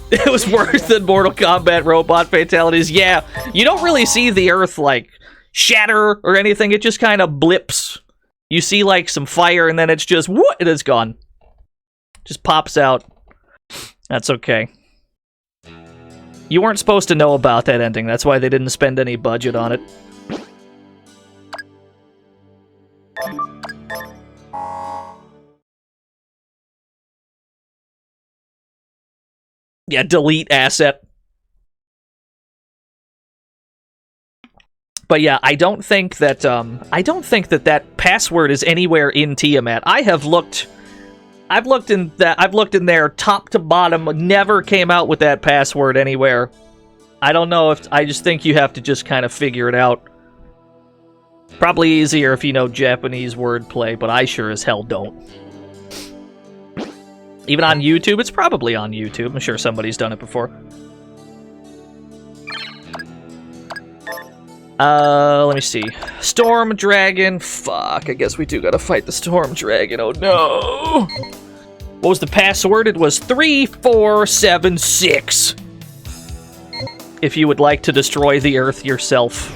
It was worse than Mortal Kombat robot fatalities. Yeah, you don't really see the Earth, like, shatter or anything. It just kind of blips. You see, like, some fire, and then it's just, whoop, it is gone. Just pops out. That's okay. You weren't supposed to know about that ending. That's why they didn't spend any budget on it. Yeah, delete asset. But yeah, I don't think that that password is anywhere in Tiamat. I've looked in there top to bottom, never came out with that password anywhere. I don't know if I just think you have to just kind of figure it out. Probably easier if you know Japanese wordplay, but I sure as hell don't. Even on YouTube, it's probably on YouTube. I'm sure somebody's done it before. Let me see. Storm Dragon. Fuck, I guess we do gotta fight the Storm Dragon. Oh no! What was the password? It was 3476. If you would like to destroy the Earth yourself.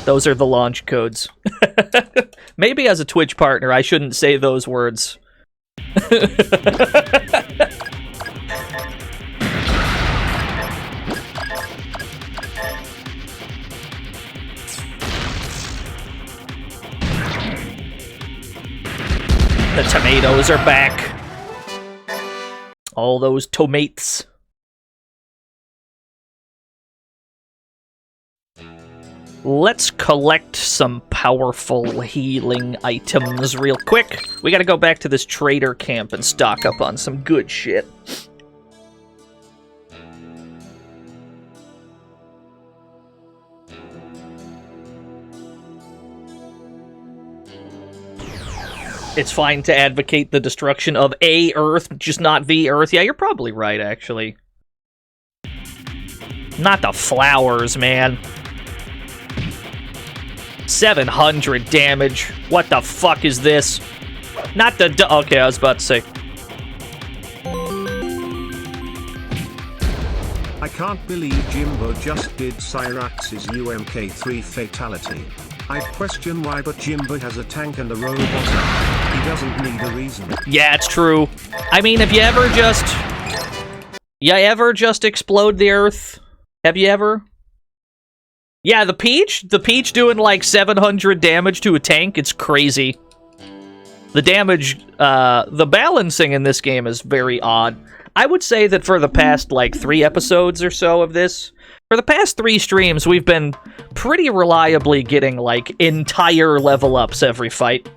Those are the launch codes. Maybe as a Twitch partner, I shouldn't say those words. The tomatoes are back. All those tomates. Let's collect some powerful healing items real quick. We gotta go back to this trader camp and stock up on some good shit. It's fine to advocate the destruction of a Earth, just not the Earth. Yeah, you're probably right, actually. Not the flowers, man. 700 damage. What the fuck is this? Not the... Okay, I was about to say. I can't believe Jimbo just did Cyrax's UMK3 fatality. I question why, but Jimbo has a tank and a robot arm. He doesn't need a reason. Yeah, it's true. I mean, have you ever just... You ever just explode the Earth? Have you ever? Yeah, the Peach doing like 700 damage to a tank, it's crazy. The damage, the balancing in this game is very odd. I would say that for the past, like, 3 episodes or so of this, for the past 3 streams, we've been pretty reliably getting, like, entire level ups every fight.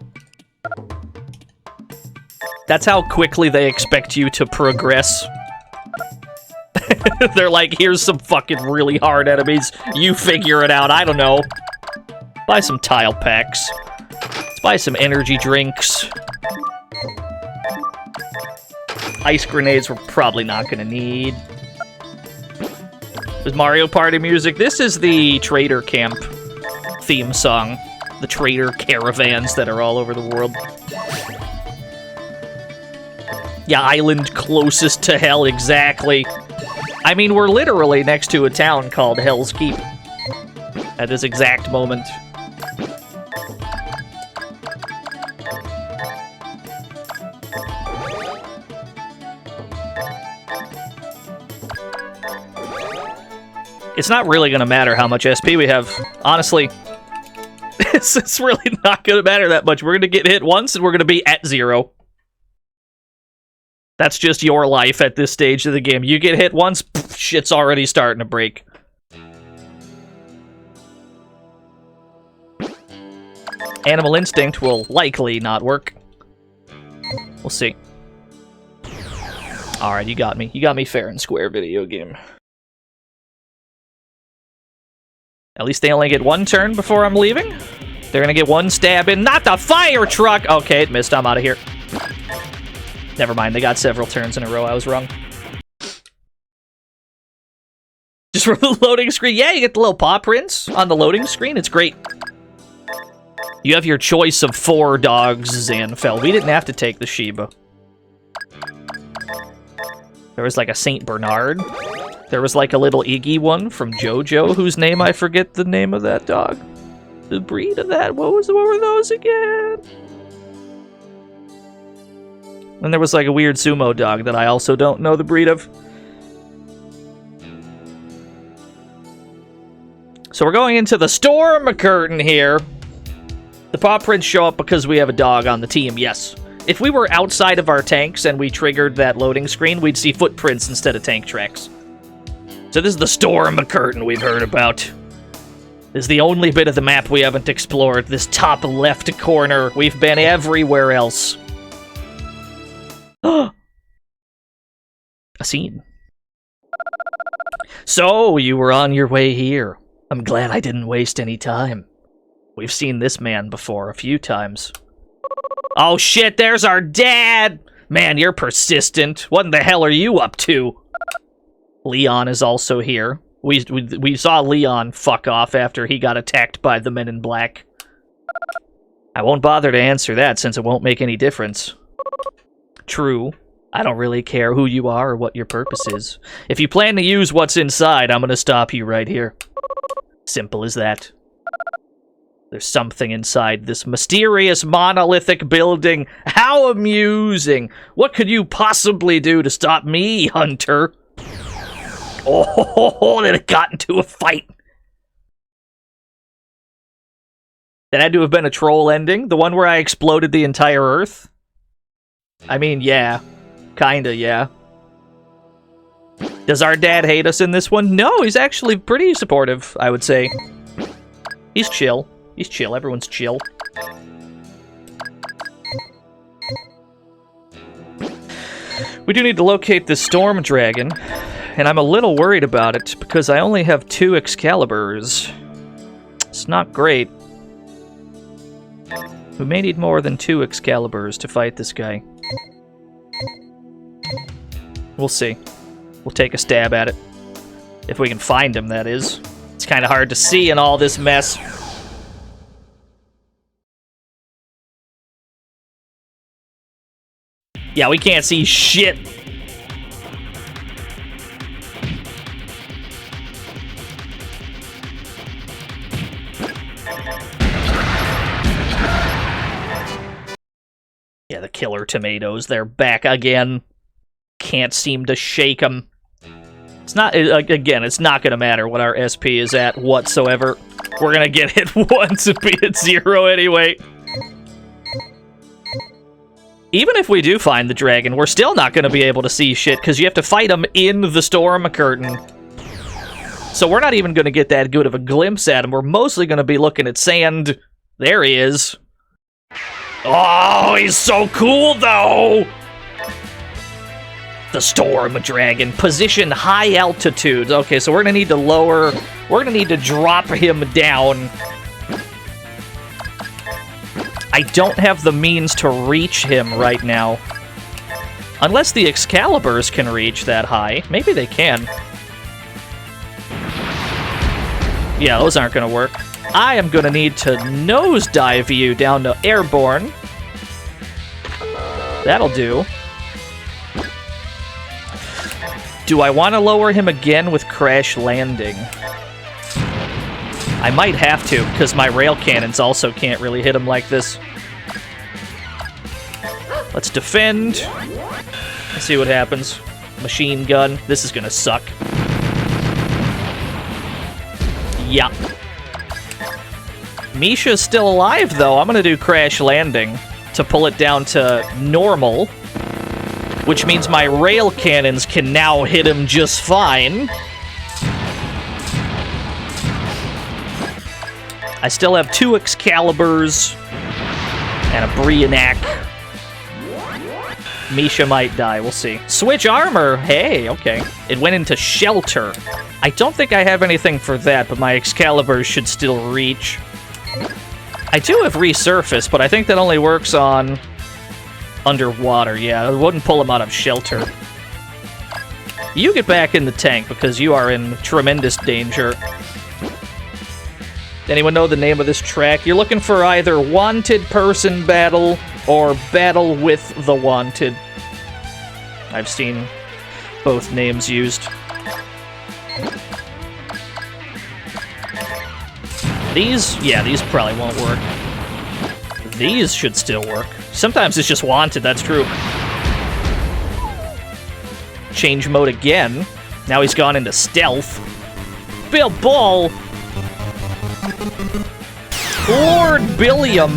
That's how quickly they expect you to progress. They're like, here's some fucking really hard enemies. You figure it out. I don't know. Buy some tile packs. Let's buy some energy drinks. Ice grenades we're probably not going to need. There's Mario Party music. This is the Trader Camp theme song. The trader caravans that are all over the world. Yeah, island closest to hell, exactly. I mean, we're literally next to a town called Hell's Keep. At this exact moment. It's not really going to matter how much SP we have. Honestly, it's really not going to matter that much. We're going to get hit once and we're going to be at 0. That's just your life at this stage of the game. You get hit once, pff, shit's already starting to break. Animal Instinct will likely not work. We'll see. Alright, you got me. You got me fair and square, video game. At least they only get 1 turn before I'm leaving. They're gonna get 1 stab in. Not the fire truck! Okay, it missed. I'm out of here. Never mind, they got several turns in a row. I was wrong. Just from the loading screen. Yeah, you get the little paw prints on the loading screen. It's great. You have your choice of 4 dogs, Zanfell. We didn't have to take the Shiba. There was like a Saint Bernard. There was like a little Iggy one from JoJo, whose name I forget the name of that dog. The breed of that. What were those again? And there was like a weird sumo dog that I also don't know the breed of. So we're going into the storm curtain here. The paw prints show up because we have a dog on the team, yes. If we were outside of our tanks and we triggered that loading screen, we'd see footprints instead of tank tracks. So this is the storm curtain we've heard about. This is the only bit of the map we haven't explored. This top left corner. We've been everywhere else. A scene. So, you were on your way here. I'm glad I didn't waste any time. We've seen this man before a few times. Oh shit, there's our dad! Man, you're persistent. What the hell are you up to? Leon is also here. We saw Leon fuck off after he got attacked by the Men in Black. I won't bother to answer that since it won't make any difference. True. I don't really care who you are or what your purpose is. If you plan to use what's inside, I'm gonna stop you right here. Simple as that. There's something inside this mysterious monolithic building. How amusing! What could you possibly do to stop me, Hunter? Oh, then it got into a fight. That had to have been a troll ending. The one where I exploded the entire Earth. I mean, yeah. Kinda, yeah. Does our dad hate us in this one? No, he's actually pretty supportive, I would say. He's chill. He's chill. Everyone's chill. We do need to locate this storm dragon, and I'm a little worried about it because I only have 2 Excaliburs. It's not great. We may need more than 2 Excaliburs to fight this guy. We'll see. We'll take a stab at it. If we can find him, that is. It's kind of hard to see in all this mess. Yeah, we can't see shit. Yeah, the killer tomatoes, they're back again. Can't seem to shake them. It's not, again, it's not going to matter what our SP is at whatsoever. We're going to get hit once and be at 0 anyway. Even if we do find the dragon, we're still not going to be able to see shit because you have to fight him in the storm curtain. So we're not even going to get that good of a glimpse at him. We're mostly going to be looking at sand. There he is. Oh, he's so cool, though! The storm dragon. Position high altitude. Okay, so we're gonna need to lower... We're gonna need to drop him down. I don't have the means to reach him right now. Unless the Excaliburs can reach that high. Maybe they can. Yeah, those aren't gonna work. I am gonna need to nosedive you down to airborne. That'll do. Do I want to lower him again with crash landing? I might have to, because my rail cannons also can't really hit him like this. Let's defend. Let's see what happens. Machine gun. This is gonna suck. Yeah. Misha's still alive, though. I'm gonna do crash landing to pull it down to normal. Which means my rail cannons can now hit him just fine. I still have 2 Excaliburs and a Brionac. Misha might die, we'll see. Switch armor! Hey, okay. It went into shelter. I don't think I have anything for that, but my Excaliburs should still reach. I do have resurface, but I think that only works on underwater. Yeah, it wouldn't pull him out of shelter. You get back in the tank because you are in tremendous danger. Anyone know the name of this track? You're looking for either Wanted Person Battle or Battle with the Wanted. I've seen both names used. These? Yeah, these probably won't work. These should still work. Sometimes it's just Wanted, that's true. Change mode again. Now he's gone into stealth. Bill Bull! Lord Billiam!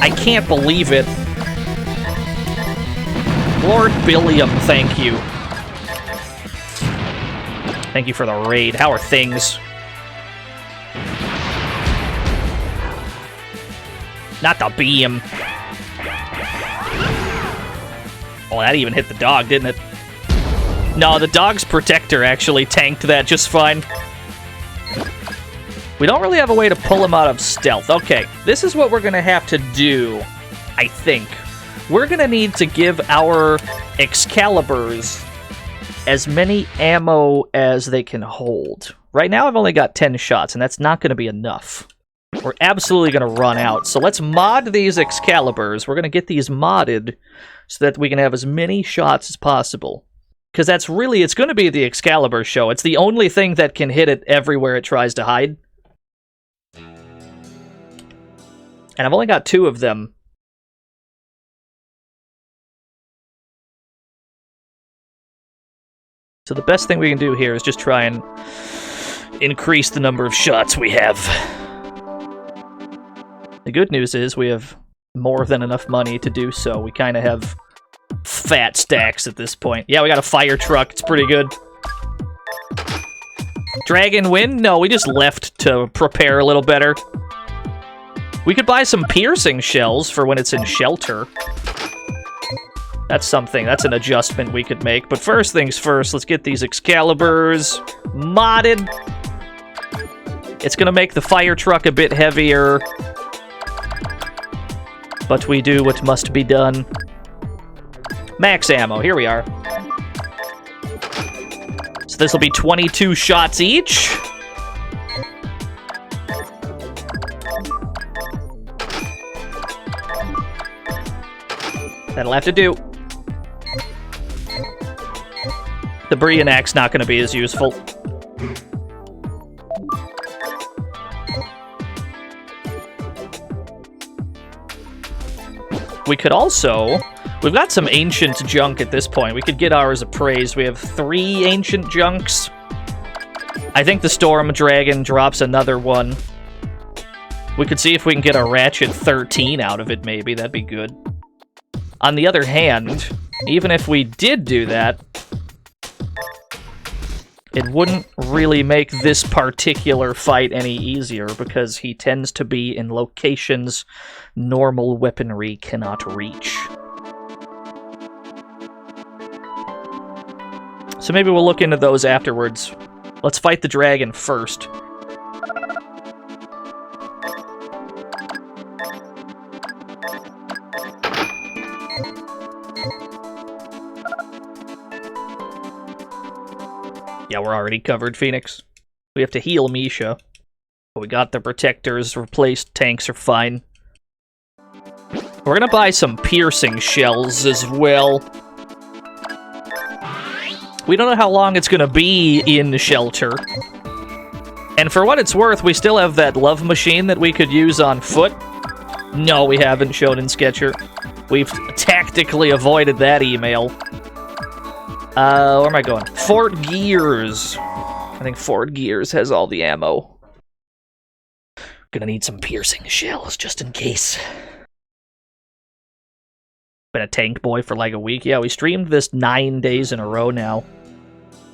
I can't believe it. Lord Billiam, thank you. Thank you for the raid. How are things? Not the beam. Oh, that even hit the dog, didn't it? No, the dog's protector actually tanked that just fine. We don't really have a way to pull him out of stealth. Okay, this is what we're going to have to do, I think. We're going to need to give our Excaliburs as many ammo as they can hold. Right now I've only got 10 shots, and that's not going to be enough. We're absolutely going to run out. So let's mod these Excaliburs. We're going to get these modded so that we can have as many shots as possible. Because that's really, it's going to be the Excalibur show. It's the only thing that can hit it everywhere it tries to hide. And I've only got 2 of them. So the best thing we can do here is just try and increase the number of shots we have. The good news is we have more than enough money to do so. We kind of have fat stacks at this point. Yeah, we got a fire truck. It's pretty good. Dragon win? No, we just left to prepare a little better. We could buy some piercing shells for when it's in shelter. That's something. That's an adjustment we could make. But first things first, let's get these Excaliburs modded. It's going to make the fire truck a bit heavier. But we do what must be done. Max ammo. Here we are. So this will be 22 shots each. That'll have to do. The Brianac's not going to be as useful. We could also... We've got some ancient junk at this point. We could get ours appraised. We have 3 ancient junks. I think the Storm Dragon drops another one. We could see if we can get a Ratchet 13 out of it, maybe. That'd be good. On the other hand, even if we did do that, it wouldn't really make this particular fight any easier, because he tends to be in locations normal weaponry cannot reach. So maybe we'll look into those afterwards. Let's fight the dragon first. Yeah, we're already covered, Phoenix. We have to heal Misha. But we got the protectors replaced. Tanks are fine. We're gonna buy some piercing shells as well. We don't know how long it's gonna be in shelter. And for what it's worth, we still have that love machine that we could use on foot. No, we haven't, shown in Sketcher. We've tactically avoided that email. Where am I going? Fort Gears. I think Fort Gears has all the ammo. Gonna need some piercing shells, just in case. Been a tank boy for like a week. Yeah, we streamed this 9 days in a row now.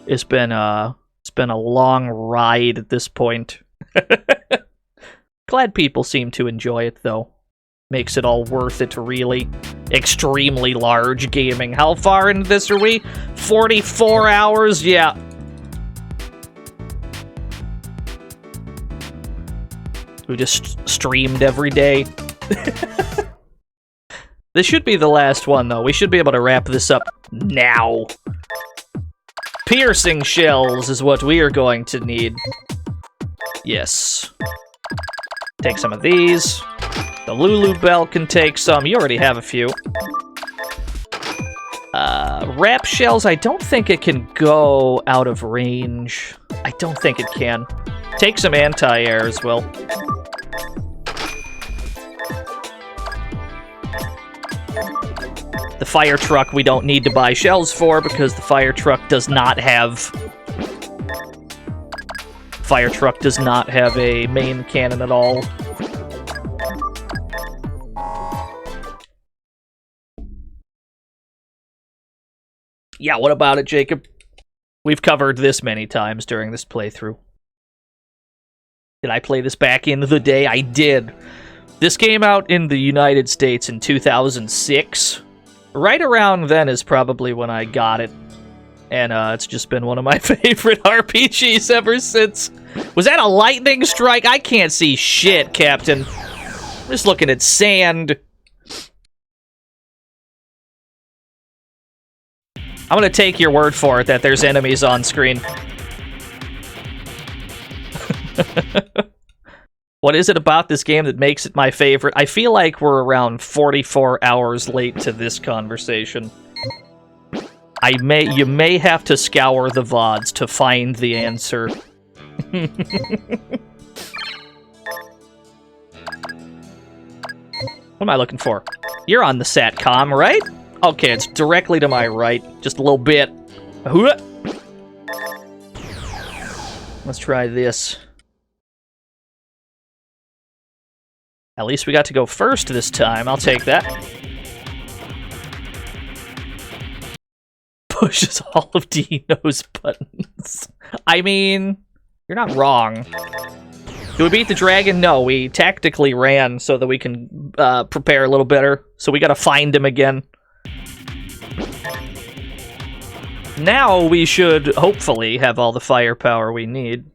It's been a long ride at this point. Glad people seem to enjoy it, though. Makes it all worth it, really. Extremely large gaming. How far into this are we? 44 hours? Yeah. We just streamed every day. This should be the last one, though. We should be able to wrap this up now. Piercing shells is what we are going to need. Yes. Take some of these. The Lulu Bell can take some. You already have a few. Wrap shells, I don't think it can go out of range. I don't think it can. Take some anti-air as well. The fire truck we don't need to buy shells for, because the fire truck does not have... Fire truck does not have a main cannon at all. Yeah, what about it, Jacob? We've covered this many times during this playthrough. Did I play this back in the day? I did. This came out in the United States in 2006. Right around then is probably when I got it. And it's just been one of my favorite RPGs ever since. Was that a lightning strike? I can't see shit, Captain. I'm just looking at sand. I'm gonna take your word for it that there's enemies on screen. What is it about this game that makes it my favorite? I feel like we're around 44 hours late to this conversation. You may have to scour the VODs to find the answer. What am I looking for? You're on the SATCOM, right? Okay, it's directly to my right. Just a little bit. Let's try this. At least we got to go first this time. I'll take that. pushes all of DNO's buttons. I mean, you're not wrong. Did we beat the dragon? No, we tactically ran so that we can prepare a little better. So we gotta find him again. Now we should hopefully have all the firepower we need.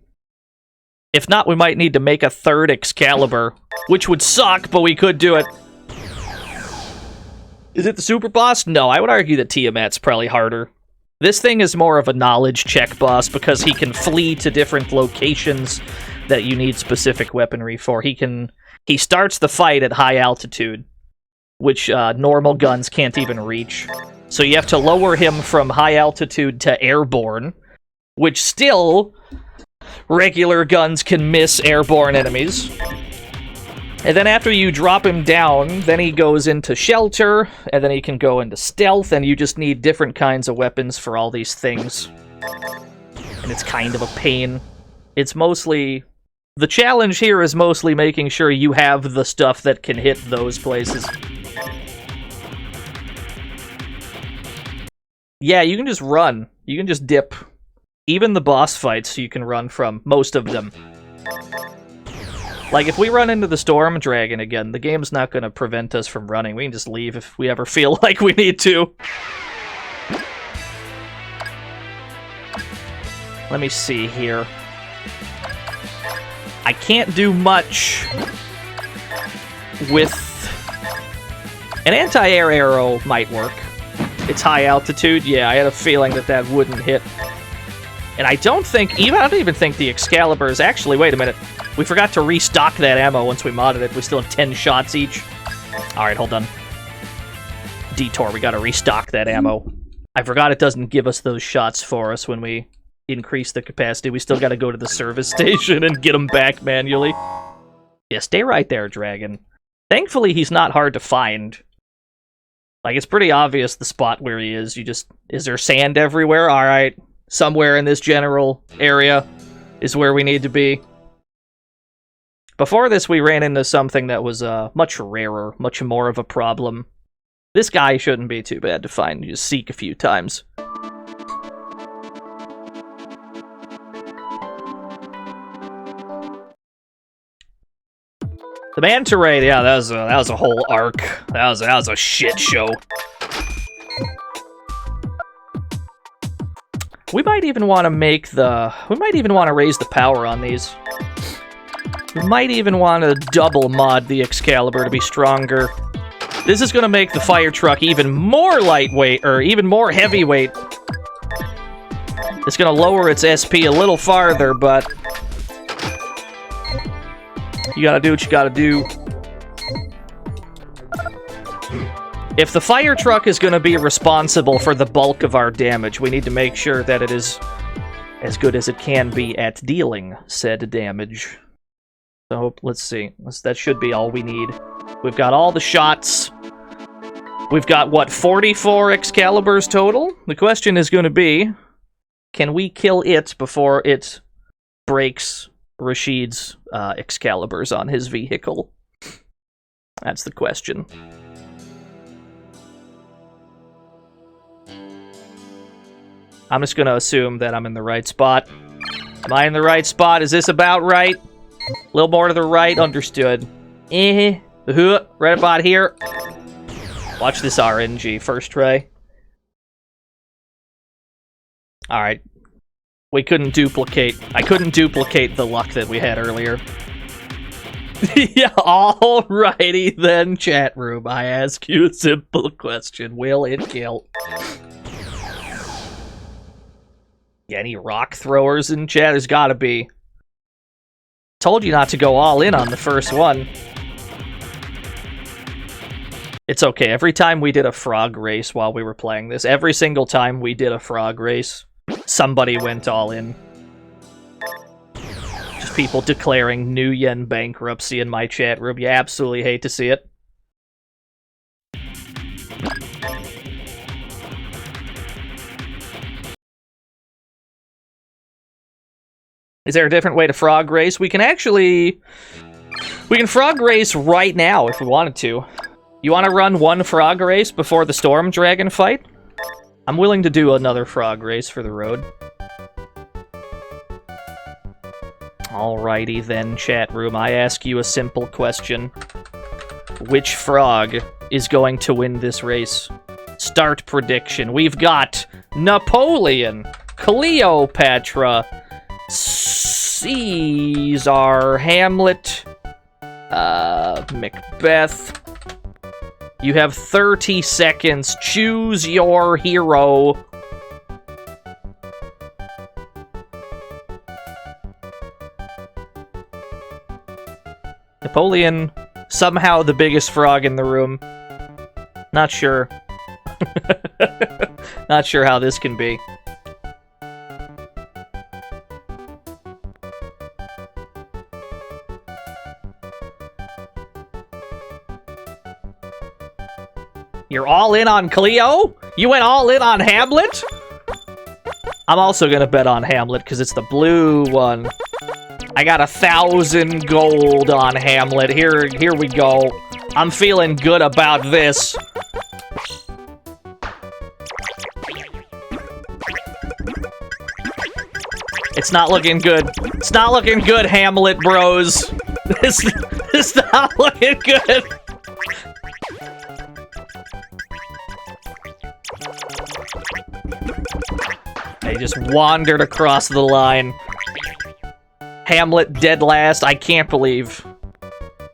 If not, we might need to make a third Excalibur, which would suck, but we could do it. Is it the super boss? No, I would argue that Tiamat's probably harder. This thing is more of a knowledge check boss because he can flee to different locations that you need specific weaponry for. He starts the fight at high altitude, which normal guns can't even reach. So you have to lower him from high altitude to airborne, which still regular guns can miss airborne enemies. And then after you drop him down, then he goes into shelter, and then he can go into stealth, and you just need different kinds of weapons for all these things. And it's kind of a pain. It's mostly... The challenge here is mostly making sure you have the stuff that can hit those places. Yeah, you can just run. You can just dip. Even the boss fights you can run from, most of them. Like, if we run into the Storm Dragon again, the game's not going to prevent us from running. We can just leave if we ever feel like we need to. Let me see here. I can't do much with... An anti-air arrow might work. It's high altitude. Yeah, I had a feeling that that wouldn't hit. And I don't even think the Excalibur is actually... Wait a minute. We forgot to restock that ammo once we modded it. We still have 10 shots each. Alright, hold on. Detour, we gotta restock that ammo. I forgot it doesn't give us those shots for us when we increase the capacity. We still gotta go to the service station and get them back manually. Yeah, stay right there, Dragon. Thankfully, he's not hard to find. Like, it's pretty obvious the spot where he is. Is there sand everywhere? Alright. Somewhere in this general area is where we need to be. Before this, we ran into something that was much rarer, much more of a problem. This guy shouldn't be too bad to find. You just seek a few times. The Manta Ray, yeah, that was a whole arc. That was a shit show. We might even want to raise the power on these. We might even want to double mod the Excalibur to be stronger. This is going to make the fire truck even more lightweight, or even more heavyweight. It's going to lower its SP a little farther, but... You gotta do what you gotta do. If the fire truck is going to be responsible for the bulk of our damage, we need to make sure that it is as good as it can be at dealing said damage. So, let's see. That should be all we need. We've got all the shots. We've got, what, 44 Excaliburs total? The question is going to be, can we kill it before it breaks Rashid's Excaliburs on his vehicle? That's the question. I'm just going to assume that I'm in the right spot. Am I in the right spot? Is this about right? A little more to the right, understood. Right about here. Watch this RNG, first try. Alright. I couldn't duplicate the luck that we had earlier. Yeah, alrighty then, chat room. I ask you a simple question. Will it kill? Any rock throwers in chat? There's gotta be. Told you not to go all in on the first one. It's okay. Every time we did a frog race while we were playing this, every single time we did a frog race, somebody went all in. Just people declaring New Yen bankruptcy in my chat room. You absolutely hate to see it. Is there a different way to frog race? We can frog race right now if we wanted to. You want to run one frog race before the Storm Dragon fight? I'm willing to do another frog race for the road. Alrighty then, chat room. I ask you a simple question. Which frog is going to win this race? Start prediction. We've got Napoleon, Cleopatra, Caesar, Hamlet, Macbeth. You have 30 seconds. Choose your hero. Napoleon, somehow the biggest frog in the room. Not sure. Not sure how this can be. You're all in on Cleo? You went all in on Hamlet? I'm also gonna bet on Hamlet because it's the blue one. I got 1,000 gold on Hamlet. Here we go. I'm feeling good about this. It's not looking good. It's not looking good, Hamlet bros. It's not looking good. I just wandered across the line. Hamlet dead last. I can't believe.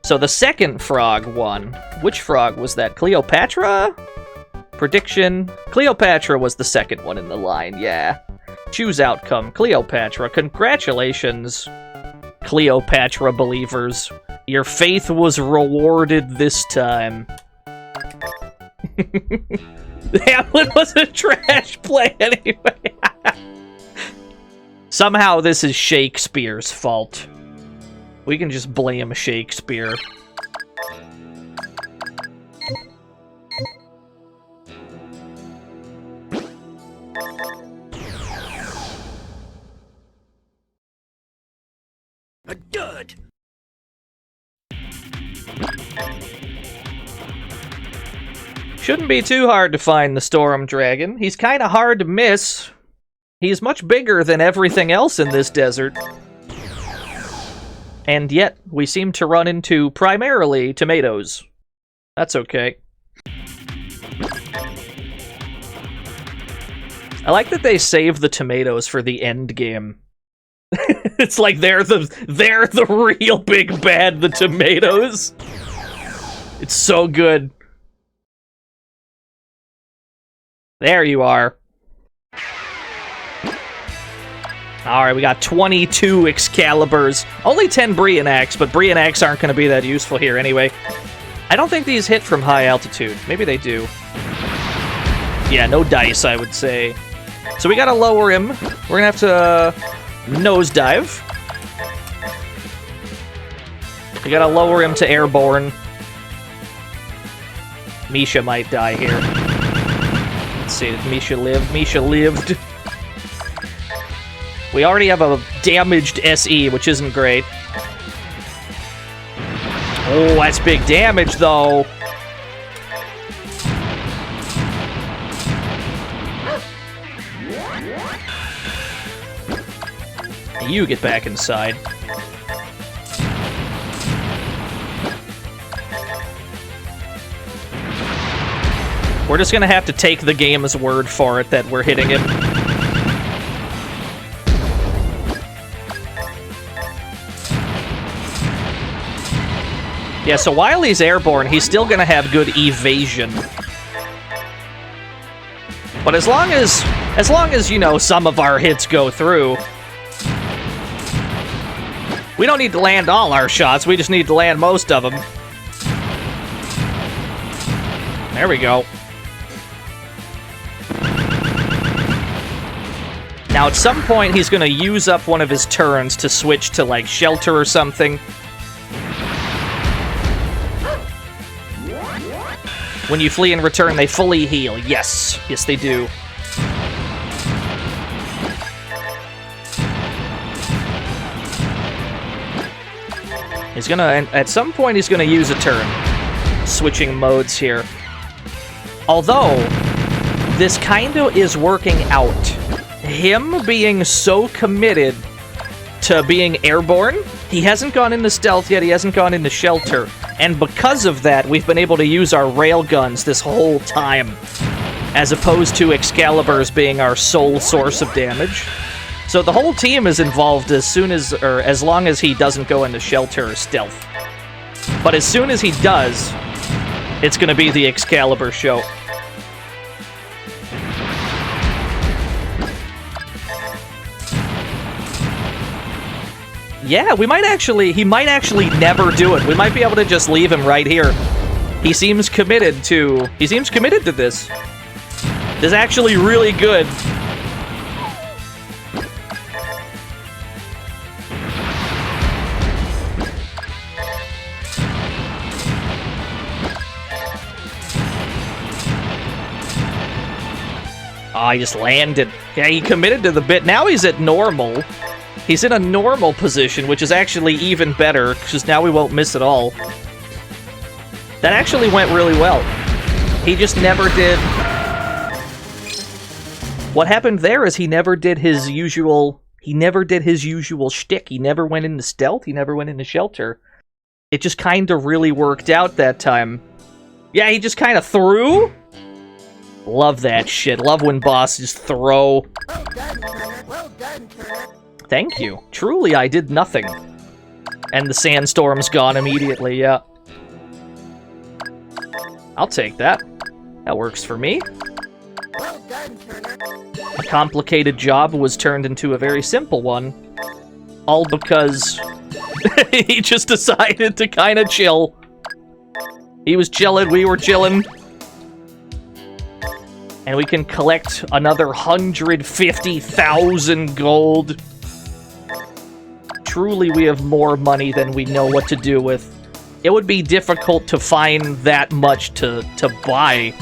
So the second frog won. Which frog was that? Cleopatra? Prediction. Cleopatra was the second one in the line, yeah. Choose outcome. Cleopatra. Congratulations, Cleopatra believers. Your faith was rewarded this time. Hamlet was a trash play anyway. Somehow this is Shakespeare's fault. We can just blame Shakespeare. A dud! Shouldn't be too hard to find the Storm Dragon. He's kind of hard to miss. He's much bigger than everything else in this desert. And yet, we seem to run into primarily tomatoes. That's okay. I like that they save the tomatoes for the end game. It's like they're the real big bad, the tomatoes. It's so good. There you are. Alright, we got 22 Excaliburs. Only 10 Brionax, but Brionax aren't going to be that useful here anyway. I don't think these hit from high altitude. Maybe they do. Yeah, no dice, I would say. So we gotta lower him. We're gonna have to nosedive. We gotta lower him to airborne. Misha might die here. Let's see, did Misha live? Misha lived. We already have a damaged SE, which isn't great. Oh, that's big damage, though. You get back inside. We're just gonna have to take the game's word for it that we're hitting him. Yeah, so while he's airborne, he's still gonna have good evasion. But as long as, you know, some of our hits go through, we don't need to land all our shots, we just need to land most of them. There we go. Now, at some point, he's gonna use up one of his turns to switch to, like, shelter or something. When you flee and return, they fully heal. Yes. Yes, they do. He's gonna... At some point, he's gonna use a turn. Switching modes here. Although, this kinda is working out. Him being so committed to being airborne, he hasn't gone into stealth yet, he hasn't gone into shelter. And because of that, we've been able to use our railguns this whole time, as opposed to Excaliburs being our sole source of damage. So the whole team is involved as long as he doesn't go into shelter or stealth. But as soon as he does, it's gonna be the Excalibur show. Yeah, he might actually never do it. We might be able to just leave him right here. He seems committed to this. This is actually really good. Oh, he just landed. Yeah, he committed to the bit. Now he's at normal. He's in a normal position, which is actually even better, because now we won't miss it all. That actually went really well. He just never did... What happened there is he never did his usual... He never did his usual shtick. He never went into stealth. He never went into shelter. It just kind of really worked out that time. Yeah, he just kind of threw. Love that shit. Love when bosses throw. Well done, Turner. Well done, Turner. Thank you. Truly, I did nothing. And the sandstorm's gone immediately, yeah. I'll take that. That works for me. Well done, Turner. A complicated job was turned into a very simple one. All because he just decided to kind of chill. He was chilling, we were chilling. And we can collect another 150,000 gold. Truly, we have more money than we know what to do with. It would be difficult to find that much to buy.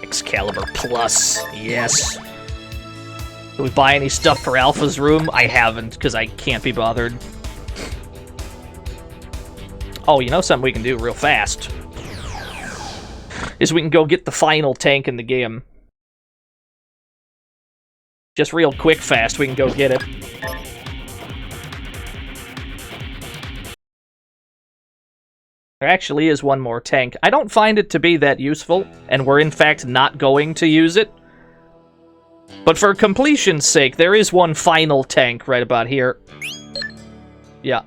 Excalibur Plus, yes. Did we buy any stuff for Alpha's room? I haven't, because I can't be bothered. Oh, you know something we can do real fast? Is we can go get the final tank in the game. Just real quick fast, we can go get it. There actually is one more tank. I don't find it to be that useful, and we're in fact not going to use it. But for completion's sake, there is one final tank right about here. Yeah.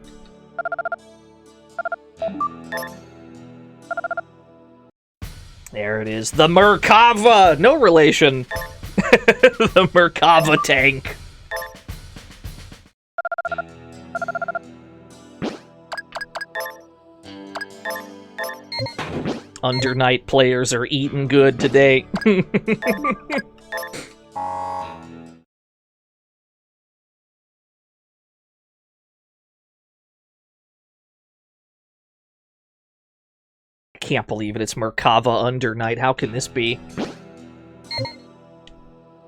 There it is. The Merkava! No relation. The Merkava tank. Undernight players are eating good today. Can't believe it, it's Merkava Undernight. How can this be?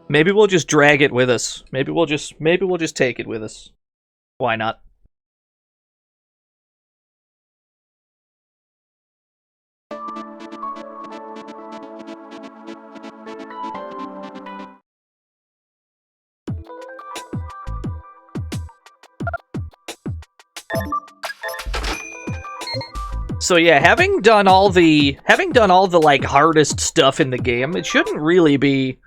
Maybe we'll just drag it with us. Maybe we'll just take it with us. Why not? So yeah, having done all the like hardest stuff in the game, it shouldn't really be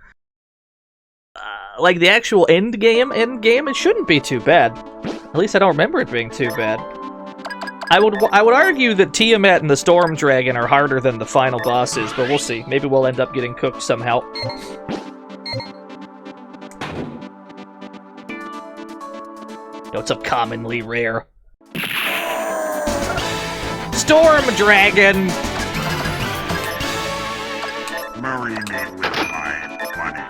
like the actual end game. It shouldn't be too bad. At least I don't remember it being too bad. I would argue that Tiamat and the Storm Dragon are harder than the final bosses, but we'll see. Maybe we'll end up getting cooked somehow. What's up, commonly rare? Storm Dragon! Marry me with my money.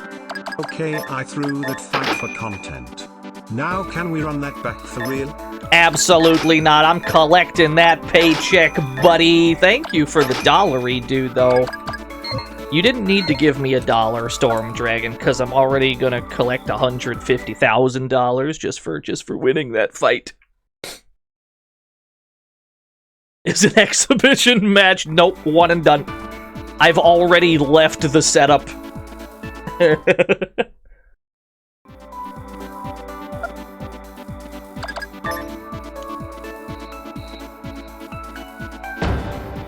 Okay, I threw that fight for content. Now can we run that back for real? Absolutely not. I'm collecting that paycheck, buddy. Thank you for the dollary, dude, though. You didn't need to give me $1, Storm Dragon, because I'm already gonna collect $150,000 just for winning that fight. is an exhibition match. Nope, one and done. I've already left the setup.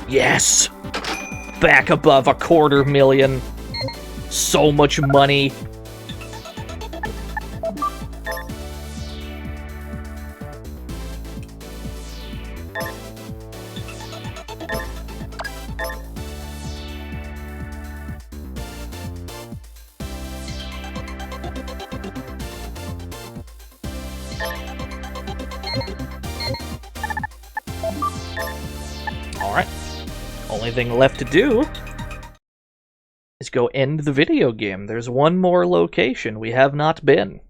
Yes! Back above $250,000. So much money. Alright. Only thing left to do is go end the video game. There's one more location we have not been.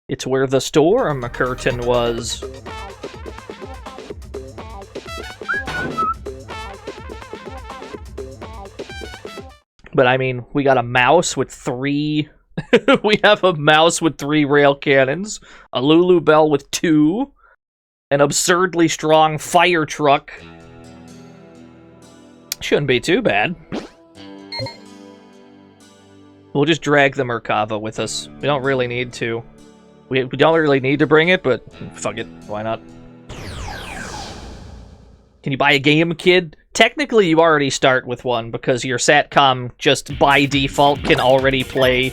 It's where the storm curtain was. But I mean, we got a mouse with 3... we have a mouse with 3 rail cannons, a Lulu Bell with 2, an absurdly strong fire truck. Shouldn't be too bad. We'll just drag the Merkava with us. We don't really need to. We don't really need to bring it, but fuck it. Why not? Can you buy a game, kid? Technically, you already start with one, because your SATCOM just by default can already play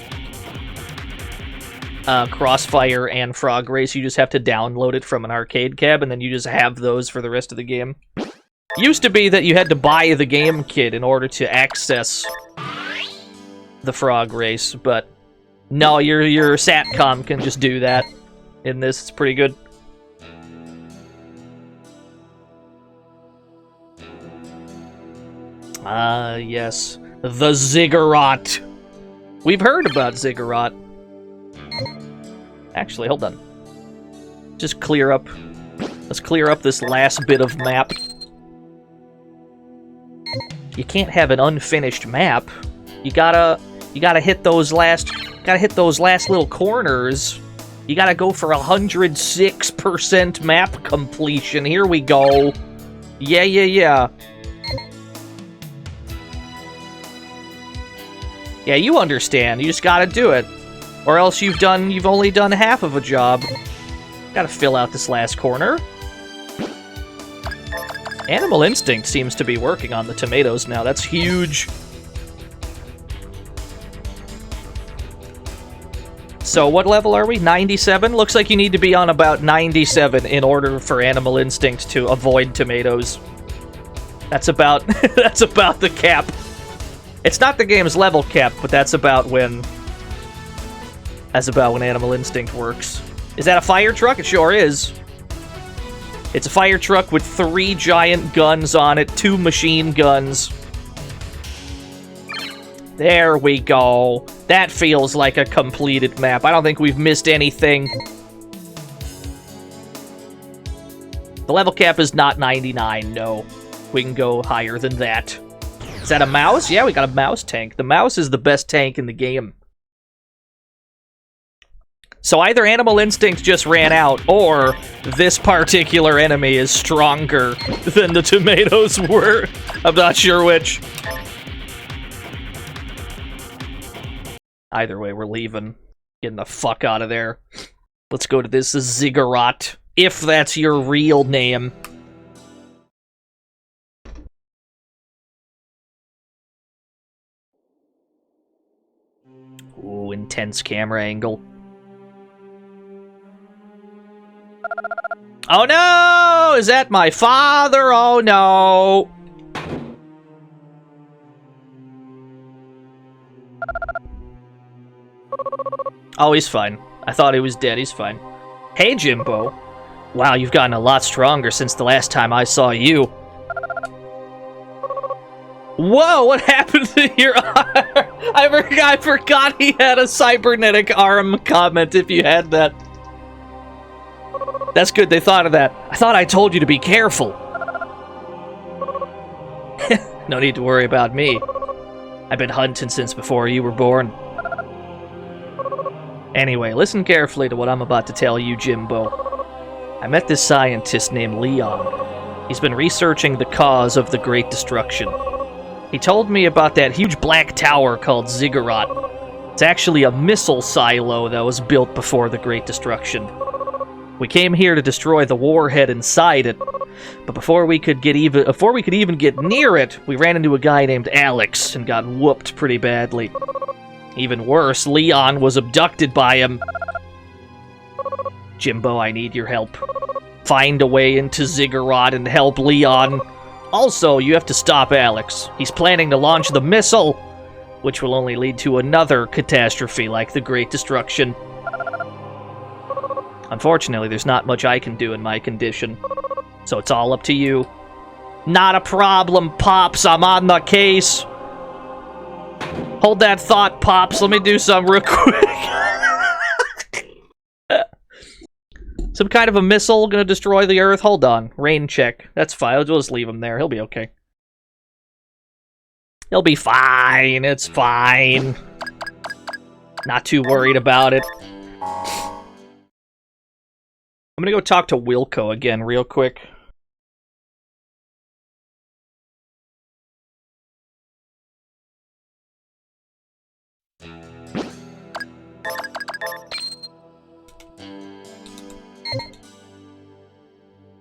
Crossfire and Frog Race. You just have to download it from an arcade cab, and then you just have those for the rest of the game. Used to be that you had to buy the game kit in order to access the Frog Race, but no, your SATCOM can just do that in this. It's pretty good. Ah, yes. The Ziggurat. We've heard about Ziggurat. Actually, hold on. Just clear up. Let's clear up this last bit of map. You can't have an unfinished map. You gotta hit those last little corners. You gotta go for 106% map completion. Here we go. Yeah. Yeah, you understand. You just gotta do it. Or else you've only done half of a job. Gotta fill out this last corner. Animal Instinct seems to be working on the tomatoes now. That's huge. So what level are we? 97? Looks like you need to be on about 97 in order for Animal Instinct to avoid tomatoes. That's about that's about the cap. It's not the game's level cap, but that's about when Animal Instinct works. Is that a fire truck? It sure is. It's a fire truck with 3 giant guns on it, 2 machine guns. There we go. That feels like a completed map. I don't think we've missed anything. The level cap is not 99, no. We can go higher than that. Is that a mouse? Yeah, we got a mouse tank. The mouse is the best tank in the game. So either Animal Instinct just ran out, or this particular enemy is stronger than the tomatoes were. I'm not sure which. Either way, we're leaving. Getting the fuck out of there. Let's go to this Ziggurat, if that's your real name. Ooh, intense camera angle. Oh no! Is that my father? Oh no! Oh, he's fine. I thought he was dead. He's fine. Hey, Jimbo. Wow, you've gotten a lot stronger since the last time I saw you. Whoa, what happened to your arm? I forgot he had a cybernetic arm comment if you had that. That's good they thought of that. I thought I told you to be careful. No need to worry about me. I've been hunting since before you were born. Anyway, listen carefully to what I'm about to tell you, Jimbo. I met this scientist named Leon. He's been researching the cause of the Great Destruction. He told me about that huge black tower called Ziggurat. It's actually a missile silo that was built before the Great Destruction. We came here to destroy the warhead inside it, but before we could even get near it, we ran into a guy named Alex and got whooped pretty badly. Even worse, Leon was abducted by him. Jimbo, I need your help. Find a way into Ziggurat and help Leon. Also, you have to stop Alex. He's planning to launch the missile, which will only lead to another catastrophe like the Great Destruction. Unfortunately, there's not much I can do in my condition, so it's all up to you. Not a problem, Pops. I'm on the case. Hold that thought, Pops. Let me do something real quick. Some kind of a missile gonna destroy the Earth? Hold on. Rain check. That's fine. We'll just leave him there. He'll be okay. He'll be fine. It's fine. Not too worried about it. I'm gonna go talk to Wilco again real quick.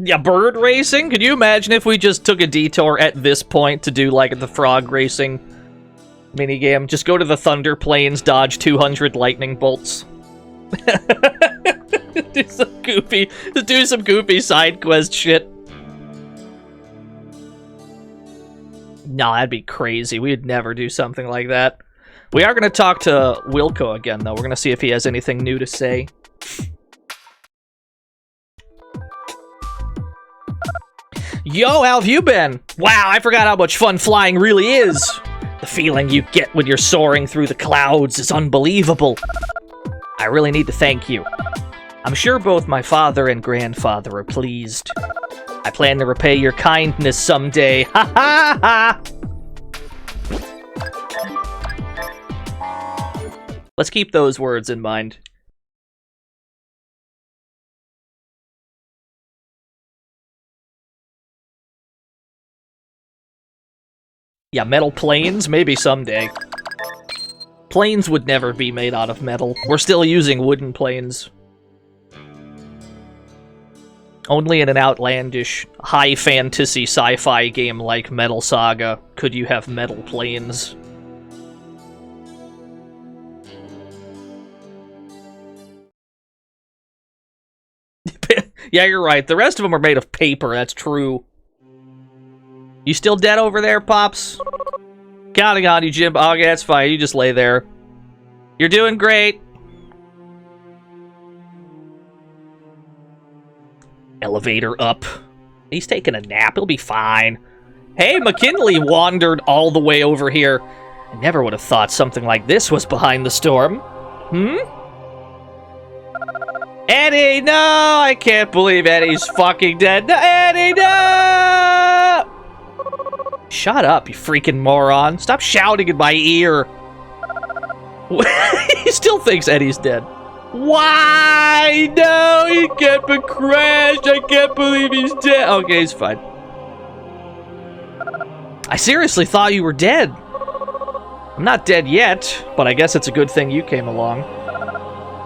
Yeah, bird racing? Could you imagine if we just took a detour at this point to do, like, the frog racing minigame? Just go to the Thunder Plains, dodge 200 lightning bolts. do some goofy side quest shit. No, that'd be crazy. We'd never do something like that. We are going to talk to Wilco again, though. We're going to see if he has anything new to say. Yo, how have you been? Wow, I forgot how much fun flying really is. The feeling you get when you're soaring through the clouds is unbelievable. I really need to thank you. I'm sure both my father and grandfather are pleased. I plan to repay your kindness someday. Ha ha ha! Let's keep those words in mind. Yeah, metal planes? Maybe someday. Planes would never be made out of metal. We're still using wooden planes. Only in an outlandish, high-fantasy sci-fi game like Metal Saga could you have metal planes. Yeah, you're right. The rest of them are made of paper, that's true. You still dead over there, Pops? Counting on you, Jim. Okay, that's fine. You just lay there. You're doing great. Elevator up. He's taking a nap. He'll be fine. Hey, McKinley wandered all the way over here. I never would have thought something like this was behind the storm. Eddie, no! I can't believe Eddie's fucking dead. No, Eddie, no! Shut up, you freaking moron. Stop shouting in my ear. He still thinks Eddie's dead. Why? No, he can't be crashed. I can't believe he's dead. Okay, he's fine. I seriously thought you were dead. I'm not dead yet, but I guess it's a good thing you came along.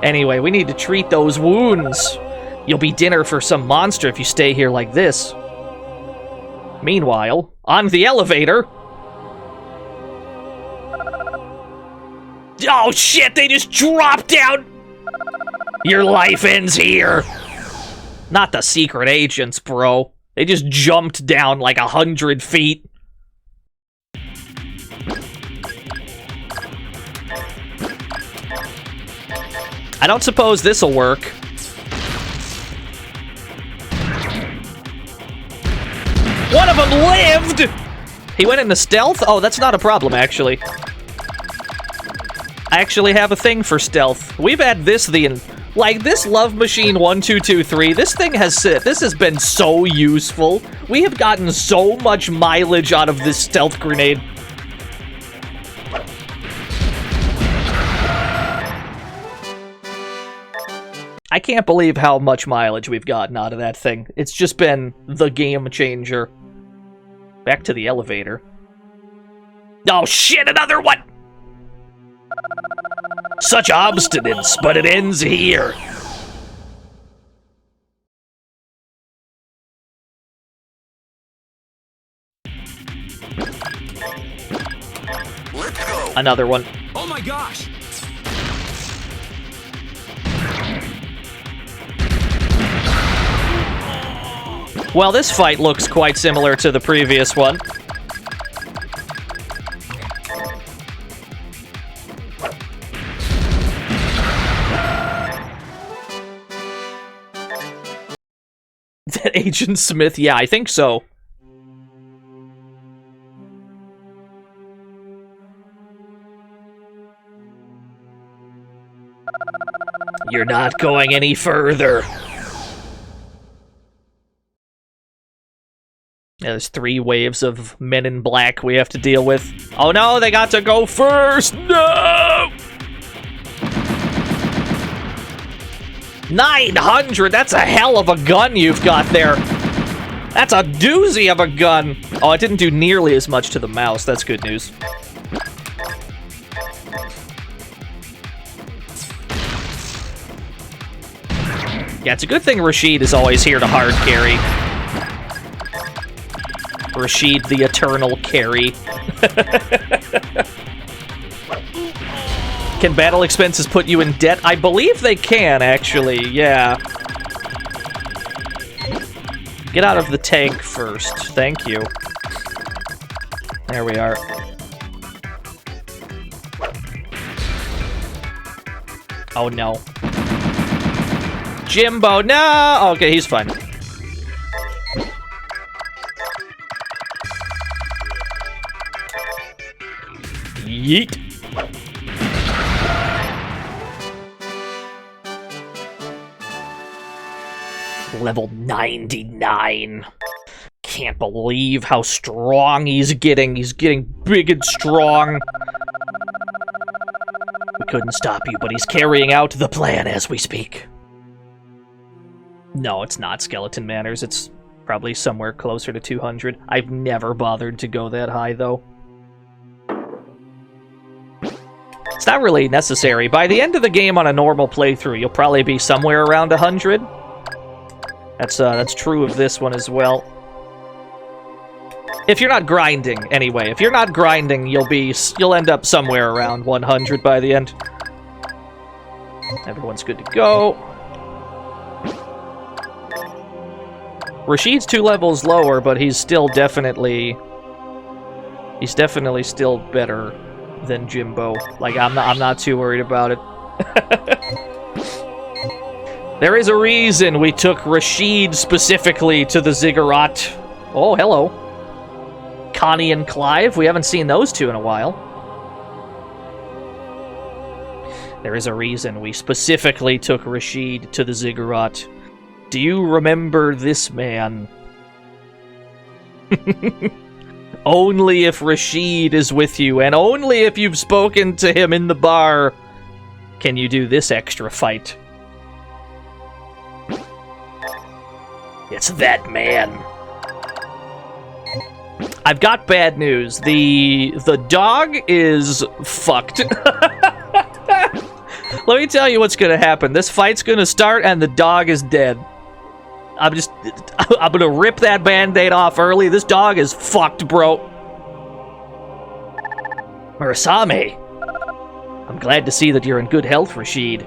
Anyway, we need to treat those wounds. You'll be dinner for some monster if you stay here like this. Meanwhile, on the elevator... Oh shit, they just dropped down! Your life ends here! Not the secret agents, bro. They just jumped down like 100 feet. I don't suppose this'll work. One of them lived! He went into stealth? Oh, that's not a problem, actually. I actually have a thing for stealth. We've had this like, this Love Machine 1223, this has been so useful. We have gotten so much mileage out of this stealth grenade. I I can't believe how much mileage we've gotten out of that thing. It's just been the game changer. Back to the elevator. Oh shit, another one! Such obstinance, but it ends here. Let's go. Another one. Oh my gosh. Well, this fight looks quite similar to the previous one. That Agent Smith, yeah, I think so. You're not going any further. Yeah, there's 3 waves of men in black we have to deal with. Oh no, they got to go first! No! 900! That's a hell of a gun you've got there. That's a doozy of a gun. Oh, it didn't do nearly as much to the mouse. That's good news. Yeah, it's a good thing Rashid is always here to hard carry. Rashid the Eternal Carry. Can battle expenses put you in debt? I believe they can, actually, yeah. Get out of the tank first. Thank you. There we are. Oh, no. Jimbo, no! Okay, he's fine. Yeet. Level 99. Can't believe how strong he's getting. He's getting big and strong. We couldn't stop you, but he's carrying out the plan as we speak. No, it's not Skeleton Manors. It's probably somewhere closer to 200. I've never bothered to go that high, though. It's not really necessary. By the end of the game on a normal playthrough, you'll probably be somewhere around 100. That's true of this one as well. If you're not grinding, anyway. If you're not grinding, you'll end up somewhere around 100 by the end. Everyone's good to go. Rashid's 2 levels lower, but he's still definitely still better than Jimbo. Like, I'm not too worried about it. There is a reason we took Rashid specifically to the ziggurat. Oh, hello. Connie and Clive. We haven't seen those two in a while. There is a reason we specifically took Rashid to the ziggurat. Do you remember this man? Only if Rashid is with you, and only if you've spoken to him in the bar, can you do this extra fight. It's that man. I've got bad news. The dog is fucked. Let me tell you what's gonna happen. This fight's gonna start and the dog is dead. I'm gonna rip that band-aid off early. This dog is fucked, bro. Murasame. I'm glad to see that you're in good health, Rashid.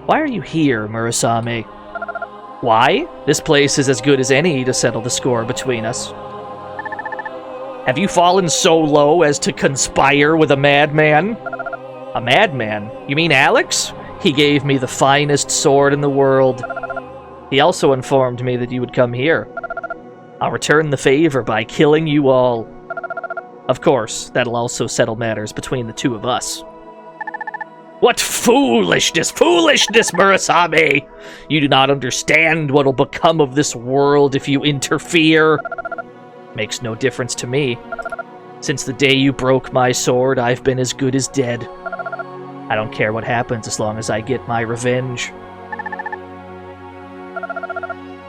Why are you here, Murasame? Why? This place is as good as any to settle the score between us. Have you fallen so low as to conspire with a madman? A madman? You mean Alex? He gave me the finest sword in the world. He also informed me that you would come here. I'll return the favor by killing you all. Of course, that'll also settle matters between the two of us. What foolishness, foolishness, Murasame! You do not understand what'll become of this world if you interfere. Makes no difference to me. Since the day you broke my sword, I've been as good as dead. I don't care what happens as long as I get my revenge.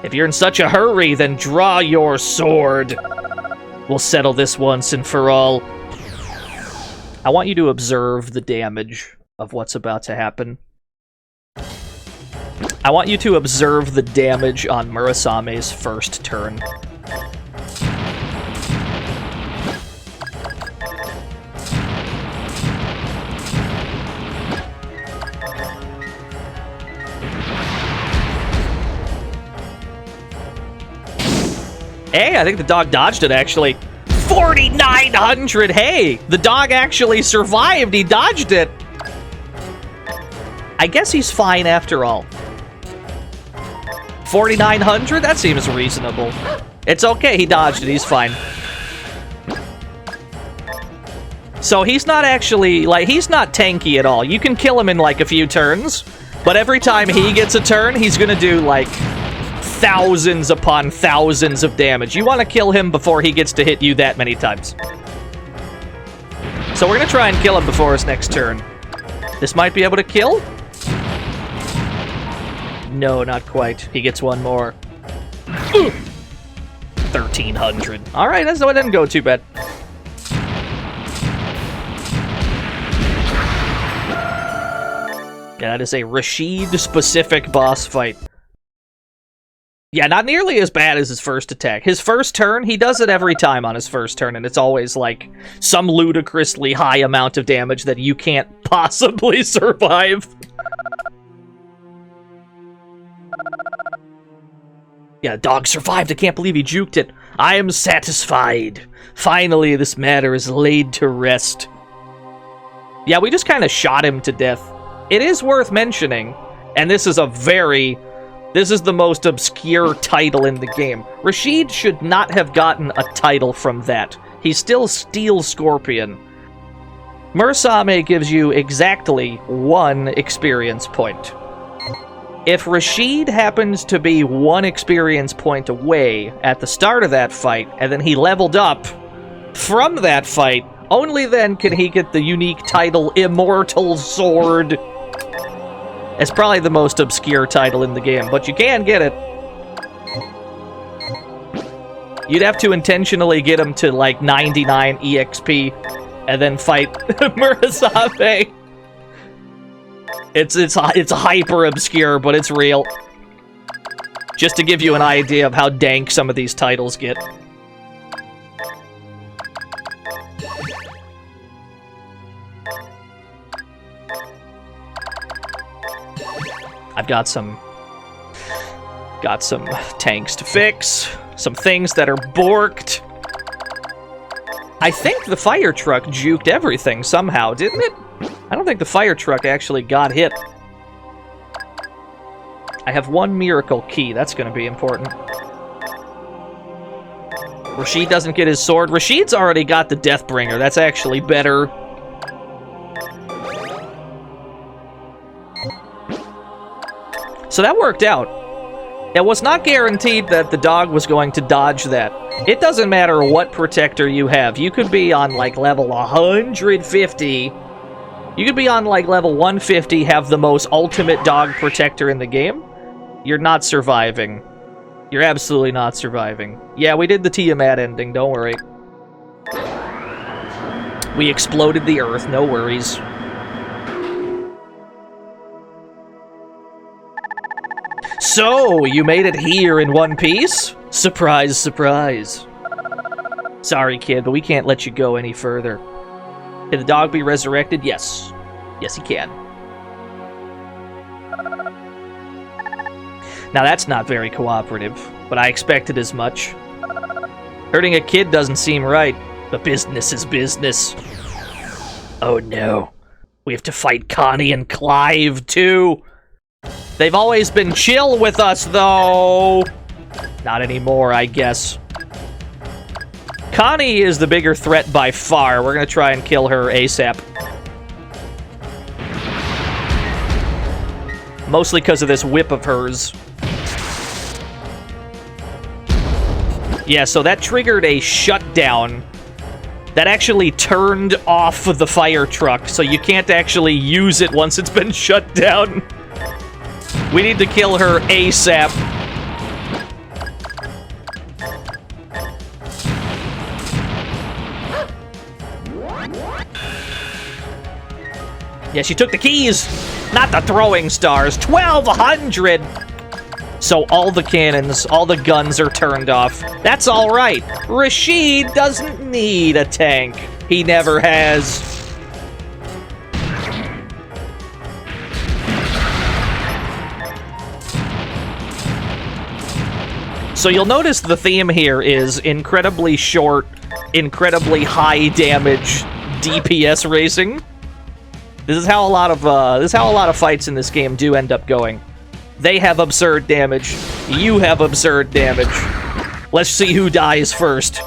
If you're in such a hurry, then draw your sword. We'll settle this once and for all. I want you to observe the damage of what's about to happen. I want you to observe the damage on Murasame's first turn. Hey, I think the dog dodged it, actually. 4,900! Hey, the dog actually survived. He dodged it. I guess he's fine after all. 4,900? That seems reasonable. It's okay, he dodged it. He's fine. So he's not actually, like, he's not tanky at all. You can kill him in, like, a few turns. But every time he gets a turn, he's gonna do, like, thousands upon thousands of damage. You want to kill him before he gets to hit you that many times. So we're going to try and kill him before his next turn. This might be able to kill? No, not quite. He gets one more. 1,300. Alright, that didn't go too bad. Yeah, that is a Rashid-specific boss fight. Yeah, not nearly as bad as his first attack. His first turn, he does it every time on his first turn, and it's always, like, some ludicrously high amount of damage that you can't possibly survive. Yeah, dog survived. I can't believe he juked it. I am satisfied. Finally, this matter is laid to rest. Yeah, we just kind of shot him to death. It is worth mentioning, and this is the most obscure title in the game. Rashid should not have gotten a title from that. He's still Steel Scorpion. Murasame gives you exactly 1 experience point. If Rashid happens to be 1 experience point away at the start of that fight, and then he leveled up from that fight, only then can he get the unique title Immortal Sword. It's probably the most obscure title in the game, but you can get it. You'd have to intentionally get him to, like, 99 EXP, and then fight Murasame. It's hyper obscure, but it's real. Just to give you an idea of how dank some of these titles get. I've got some tanks to fix, some things that are borked. I think the fire truck juked everything somehow, didn't it? I don't think the fire truck actually got hit. I have 1 miracle key. That's going to be important. Rashid doesn't get his sword. Rashid's already got the Deathbringer. That's actually better. So that worked out. It was not guaranteed that the dog was going to dodge that. It doesn't matter what protector you have. You could be on, like, level 150. You could be on, like, level 150, have the most ultimate dog protector in the game. You're not surviving. You're absolutely not surviving. Yeah, we did the Tiamat ending, don't worry. We exploded the Earth, no worries. So, you made it here in one piece? Surprise, surprise. Sorry, kid, but we can't let you go any further. Can the dog be resurrected? Yes. Yes, he can. Now, that's not very cooperative, but I expected as much. Hurting a kid doesn't seem right, but business is business. Oh, no. We have to fight Connie and Clive, too. They've always been chill with us, though. Not anymore, I guess. Connie is the bigger threat by far. We're gonna try and kill her ASAP. Mostly because of this whip of hers. Yeah, so that triggered a shutdown that actually turned off the fire truck, so you can't actually use it once it's been shut down. We need to kill her ASAP. Yeah, she took the keys, not the throwing stars. 1,200! So all the cannons, all the guns are turned off. That's alright. Rashid doesn't need a tank. He never has. So you'll notice the theme here is incredibly short, incredibly high damage DPS racing. This is how a lot of fights in this game do end up going. They have absurd damage. You have absurd damage. Let's see who dies first.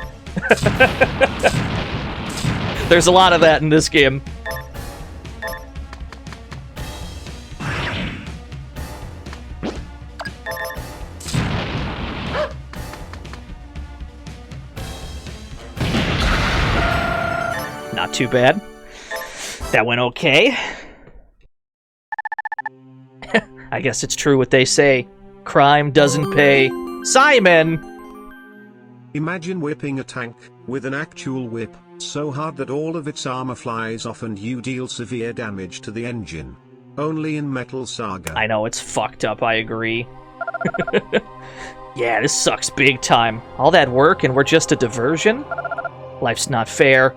There's a lot of that in this game. Not too bad. That went okay. I guess it's true what they say. Crime doesn't pay. Simon! Imagine whipping a tank with an actual whip, so hard that all of its armor flies off and you deal severe damage to the engine. Only in Metal Saga. I know, it's fucked up, I agree. Yeah, this sucks big time. All that work and we're just a diversion? Life's not fair.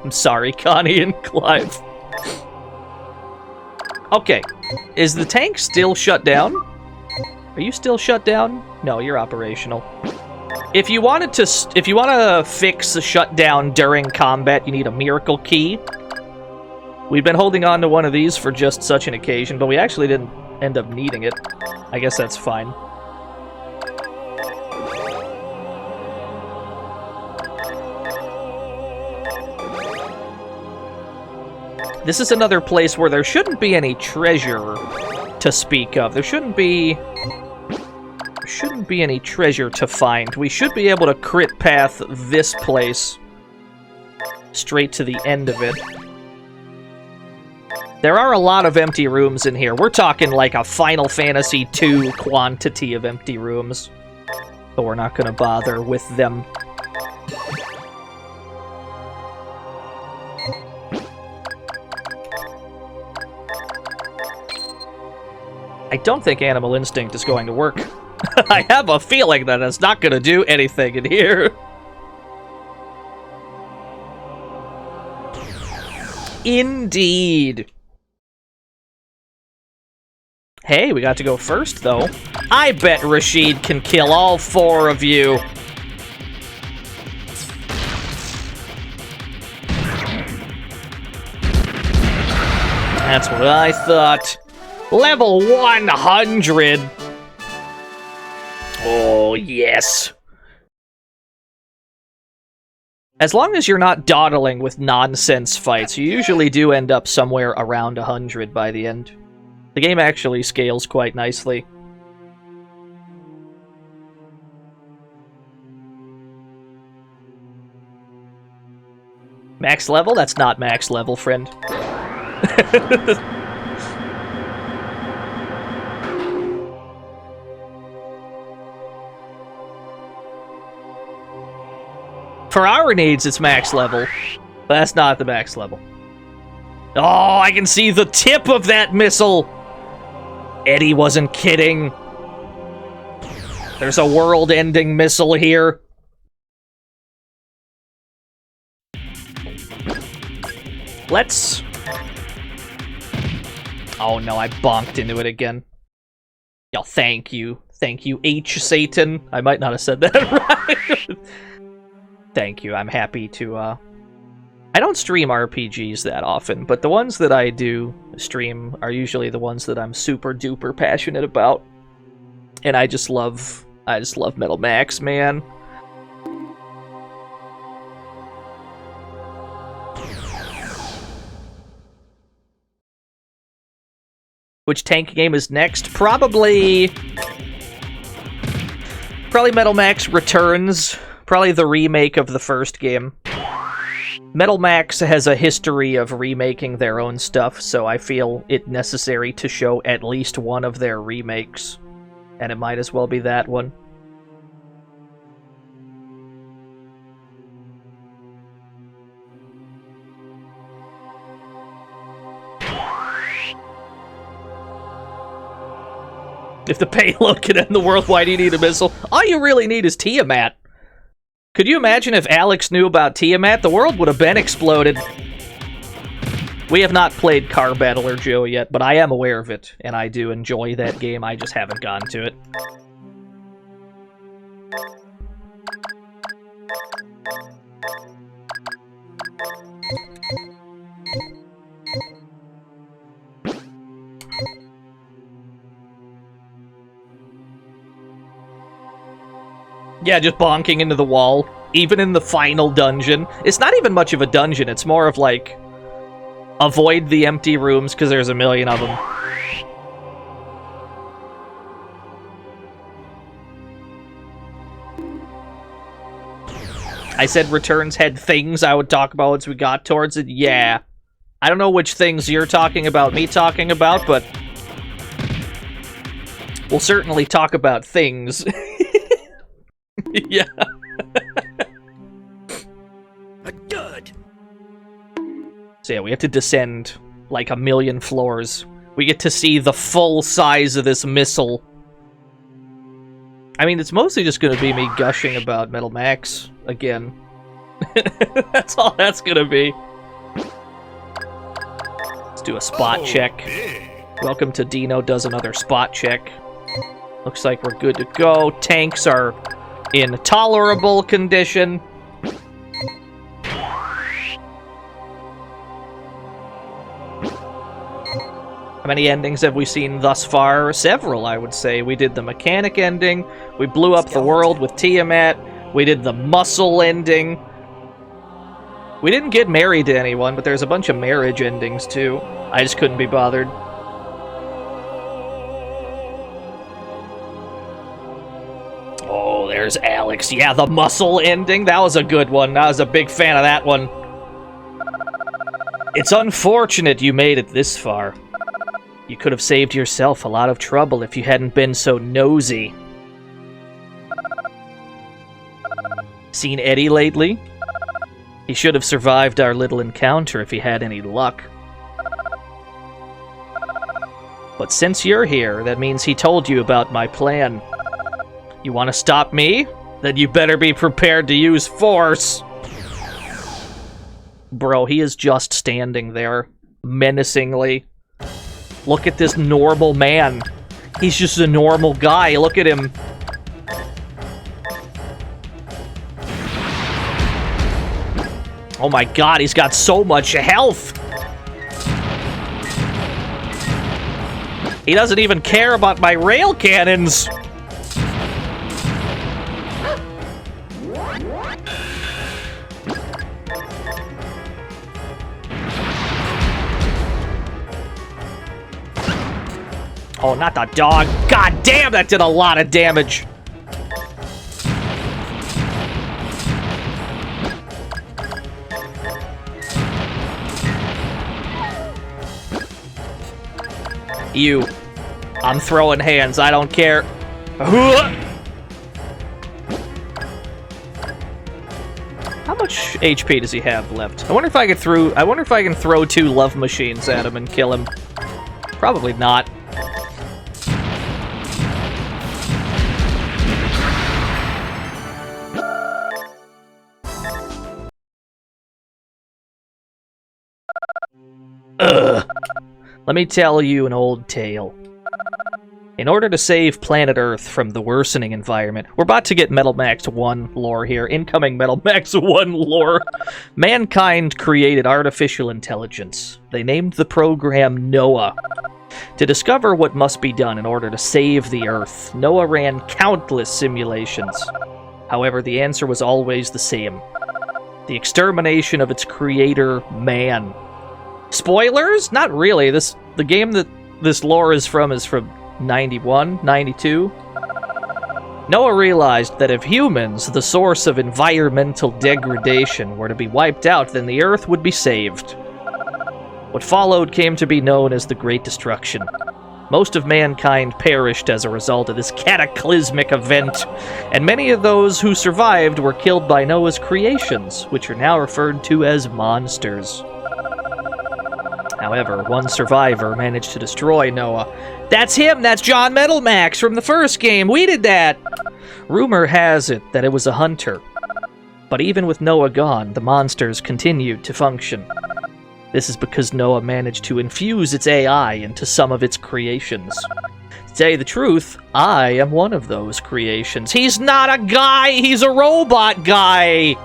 I'm sorry, Connie and Clive. Okay, is the tank still shut down? Are you still shut down? No, you're operational. If you want to fix a shutdown during combat, you need a miracle key. We've been holding on to one of these for just such an occasion, but we actually didn't end up needing it. I guess that's fine. This is another place where there shouldn't be any treasure to speak of. There shouldn't be any treasure to find. We should be able to crit path this place straight to the end of it. There are a lot of empty rooms in here. We're talking like a Final Fantasy II quantity of empty rooms. But we're not going to bother with them. I don't think Animal Instinct is going to work. I have a feeling that it's not going to do anything in here. Indeed. Hey, we got to go first, though. I bet Rashid can kill all 4 of you. That's what I thought. Level 100! Oh, yes. As long as you're not dawdling with nonsense fights, you usually do end up somewhere around 100 by the end. The game actually scales quite nicely. Max level? That's not max level, friend. For our needs, it's max level, but that's not the max level. Oh, I can see the tip of that missile! Eddie wasn't kidding. There's a world-ending missile here. Let's... Oh no, I bonked into it again. Yo, thank you. Thank you, H. Satan. I might not have said that right. Thank you, I'm happy to, I don't stream RPGs that often, but the ones that I do stream are usually the ones that I'm super duper passionate about. And I just love Metal Max, man. Which tank game is next? Probably Metal Max Returns. Probably the remake of the first game. Metal Max has a history of remaking their own stuff, so I feel it necessary to show at least one of their remakes. And it might as well be that one. If the payload can end the world, why do you need a missile? All you really need is Tiamat. Could you imagine if Alex knew about Tiamat? The world would have been exploded. We have not played Car Battler Joe yet, but I am aware of it, and I do enjoy that game. I just haven't gone to it. Yeah, just bonking into the wall, even in the final dungeon. It's not even much of a dungeon, it's more of like, avoid the empty rooms because there's a million of them. I said Returns had things I would talk about once we got towards it. Yeah. I don't know which things you're talking about, me talking about, but we'll certainly talk about things. Yeah. Good. So yeah, we have to descend like 1,000,000 floors. We get to see the full size of this missile. I mean, it's mostly just going to be me gushing about Metal Max again. That's all that's going to be. Let's do a spot check. Welcome to DNO does another spot check. Looks like we're good to go. Tanks are in tolerable condition. How many endings have we seen thus far? Several, I would say. We did the mechanic ending. We blew up the world with Tiamat. We did the muscle ending. We didn't get married to anyone, but there's a bunch of marriage endings, too. I just couldn't be bothered. Oh, there's Alex. Yeah, the muscle ending. That was a good one. I was a big fan of that one. It's unfortunate you made it this far. You could have saved yourself a lot of trouble if you hadn't been so nosy. Seen Eddie lately? He should have survived our little encounter if he had any luck. But since you're here, that means he told you about my plan. You want to stop me? Then you better be prepared to use force. Bro, he is just standing there, menacingly. Look at this normal man. He's just a normal guy. Look at him. Oh my god, he's got so much health. He doesn't even care about my rail cannons. Oh, not the dog. God damn, that did a lot of damage. You. I'm throwing hands. I don't care. How much HP does he have left? I wonder if I can throw 2 love machines at him and kill him. Probably not. Ugh. Let me tell you an old tale. In order to save planet Earth from the worsening environment, we're about to get Metal Max 1 lore here. Incoming Metal Max 1 lore. Mankind created artificial intelligence. They named the program Noah. To discover what must be done in order to save the Earth, Noah ran countless simulations. However, the answer was always the same. The extermination of its creator, man. Spoilers? Not really. The game that this lore is from 91, 92. Noah realized that if humans, the source of environmental degradation, were to be wiped out, then the Earth would be saved. What followed came to be known as the Great Destruction. Most of mankind perished as a result of this cataclysmic event, and many of those who survived were killed by Noah's creations, which are now referred to as monsters. However, one survivor managed to destroy Noah. That's him! That's John Metalmax from the first game! We did that! Rumor has it that it was a hunter. But even with Noah gone, the monsters continued to function. This is because Noah managed to infuse its AI into some of its creations. To tell you the truth, I am one of those creations. He's not a guy! He's a robot guy!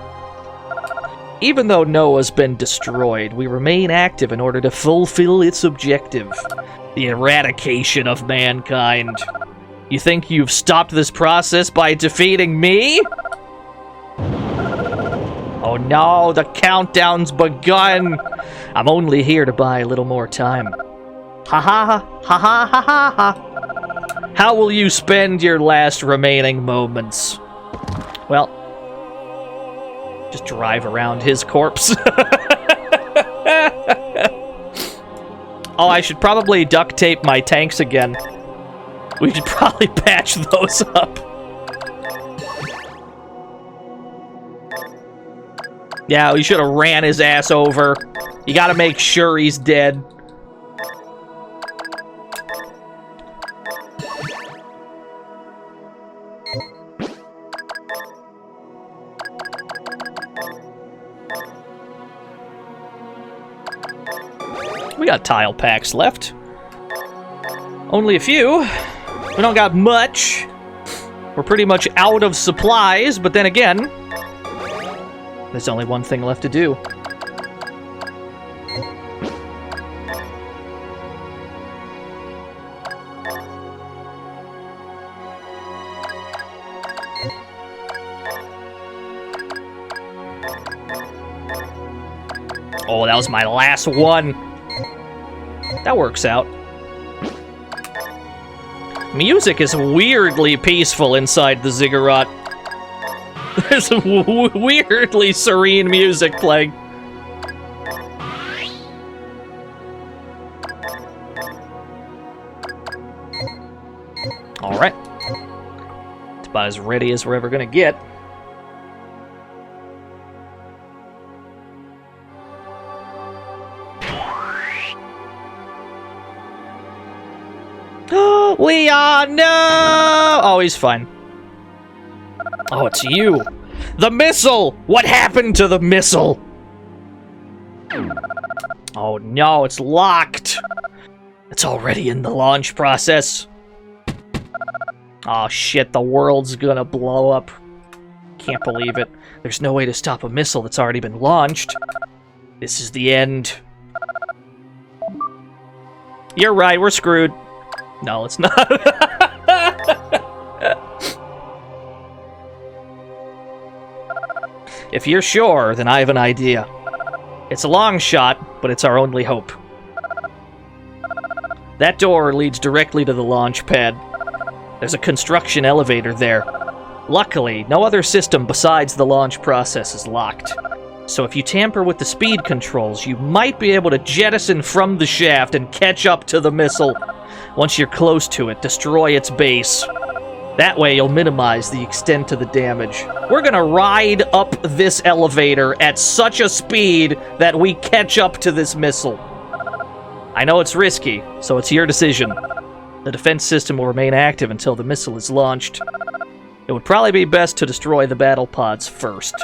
Even though Noah's been destroyed, we remain active in order to fulfill its objective. The eradication of mankind. You think you've stopped this process by defeating me? Oh no, the countdown's begun! I'm only here to buy a little more time. Ha ha ha ha ha ha ha ha! How will you spend your last remaining moments? Well, just drive around his corpse. Oh, I should probably duct tape my tanks again. We should probably patch those up. Yeah, we should have ran his ass over. You gotta make sure he's dead. We got tile packs left. Only a few. We don't got much. We're pretty much out of supplies, but then again, there's only one thing left to do. Oh, that was my last one. That works out. Music is weirdly peaceful inside the ziggurat. There's weirdly serene music playing. Alright. It's about as ready as we're ever gonna get. Leon, no! Oh, he's fine. Oh, it's you. The missile! What happened to the missile? Oh no, it's locked. It's already in the launch process. Oh shit, the world's gonna blow up. Can't believe it. There's no way to stop a missile that's already been launched. This is the end. You're right, we're screwed. No, it's not. If you're sure, then I have an idea. It's a long shot, but it's our only hope. That door leads directly to the launch pad. There's a construction elevator there. Luckily, no other system besides the launch process is locked. So if you tamper with the speed controls, you might be able to jettison from the shaft and catch up to the missile. Once you're close to it, destroy its base. That way you'll minimize the extent of the damage. We're gonna ride up this elevator at such a speed that we catch up to this missile. I know it's risky, so it's your decision. The defense system will remain active until the missile is launched. It would probably be best to destroy the battle pods first.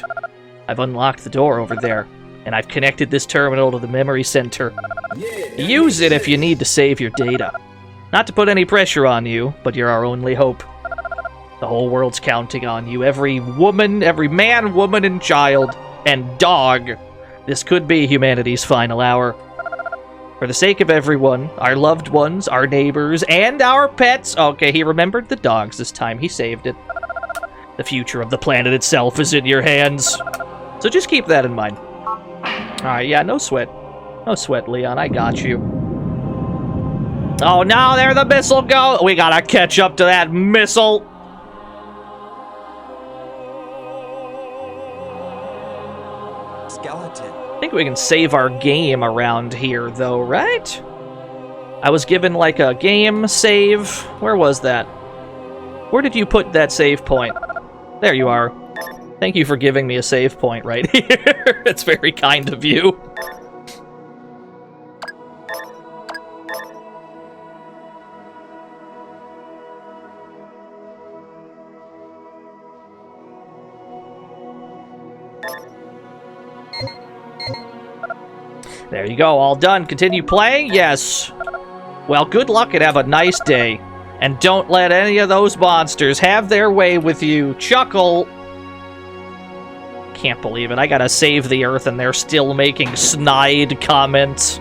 I've unlocked the door over there, and I've connected this terminal to the memory center. Use it if you need to save your data. Not to put any pressure on you, but you're our only hope. The whole world's counting on you. Every woman, every man, woman, and child, and dog. This could be humanity's final hour. For the sake of everyone, our loved ones, our neighbors, and our pets. Okay, he remembered the dogs this time. He saved it. The future of the planet itself is in your hands. So just keep that in mind. Alright, yeah, no sweat. No sweat, Leon. I got you. Oh, no, there the missile goes. We gotta catch up to that missile. Skeleton. I think we can save our game around here, though, right? I was given, like, a game save. Where was that? Where did you put that save point? There you are. Thank you for giving me a save point right here. It's very kind of you. There you go, all done. Continue playing? Yes. Well, good luck and have a nice day. And don't let any of those monsters have their way with you. Chuckle. Can't believe it. I gotta save the Earth and they're still making snide comments.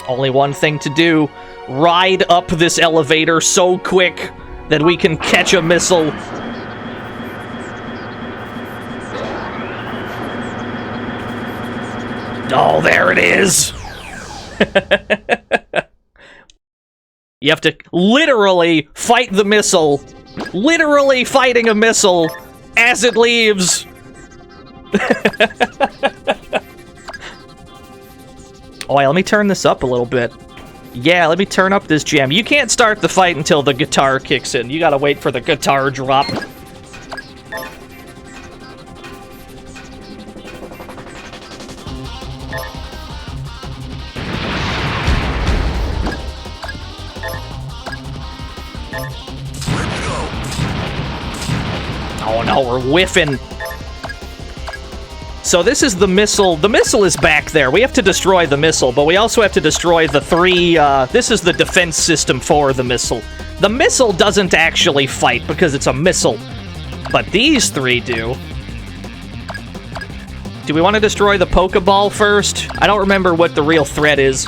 Only one thing to do. Ride up this elevator so quick that we can catch a missile. Oh, there it is! You have to literally fight the missile. Literally fighting a missile as it leaves. Oh, yeah, let me turn this up a little bit. Yeah, let me turn up this jam. You can't start the fight until the guitar kicks in. You gotta wait for the guitar drop. Oh no, we're whiffing. So this is the missile. The missile is back there. We have to destroy the missile, but we also have to destroy the three... this is the defense system for the missile. The missile doesn't actually fight because it's a missile, but these three do. Do we want to destroy the Pokeball first? I don't remember what the real threat is.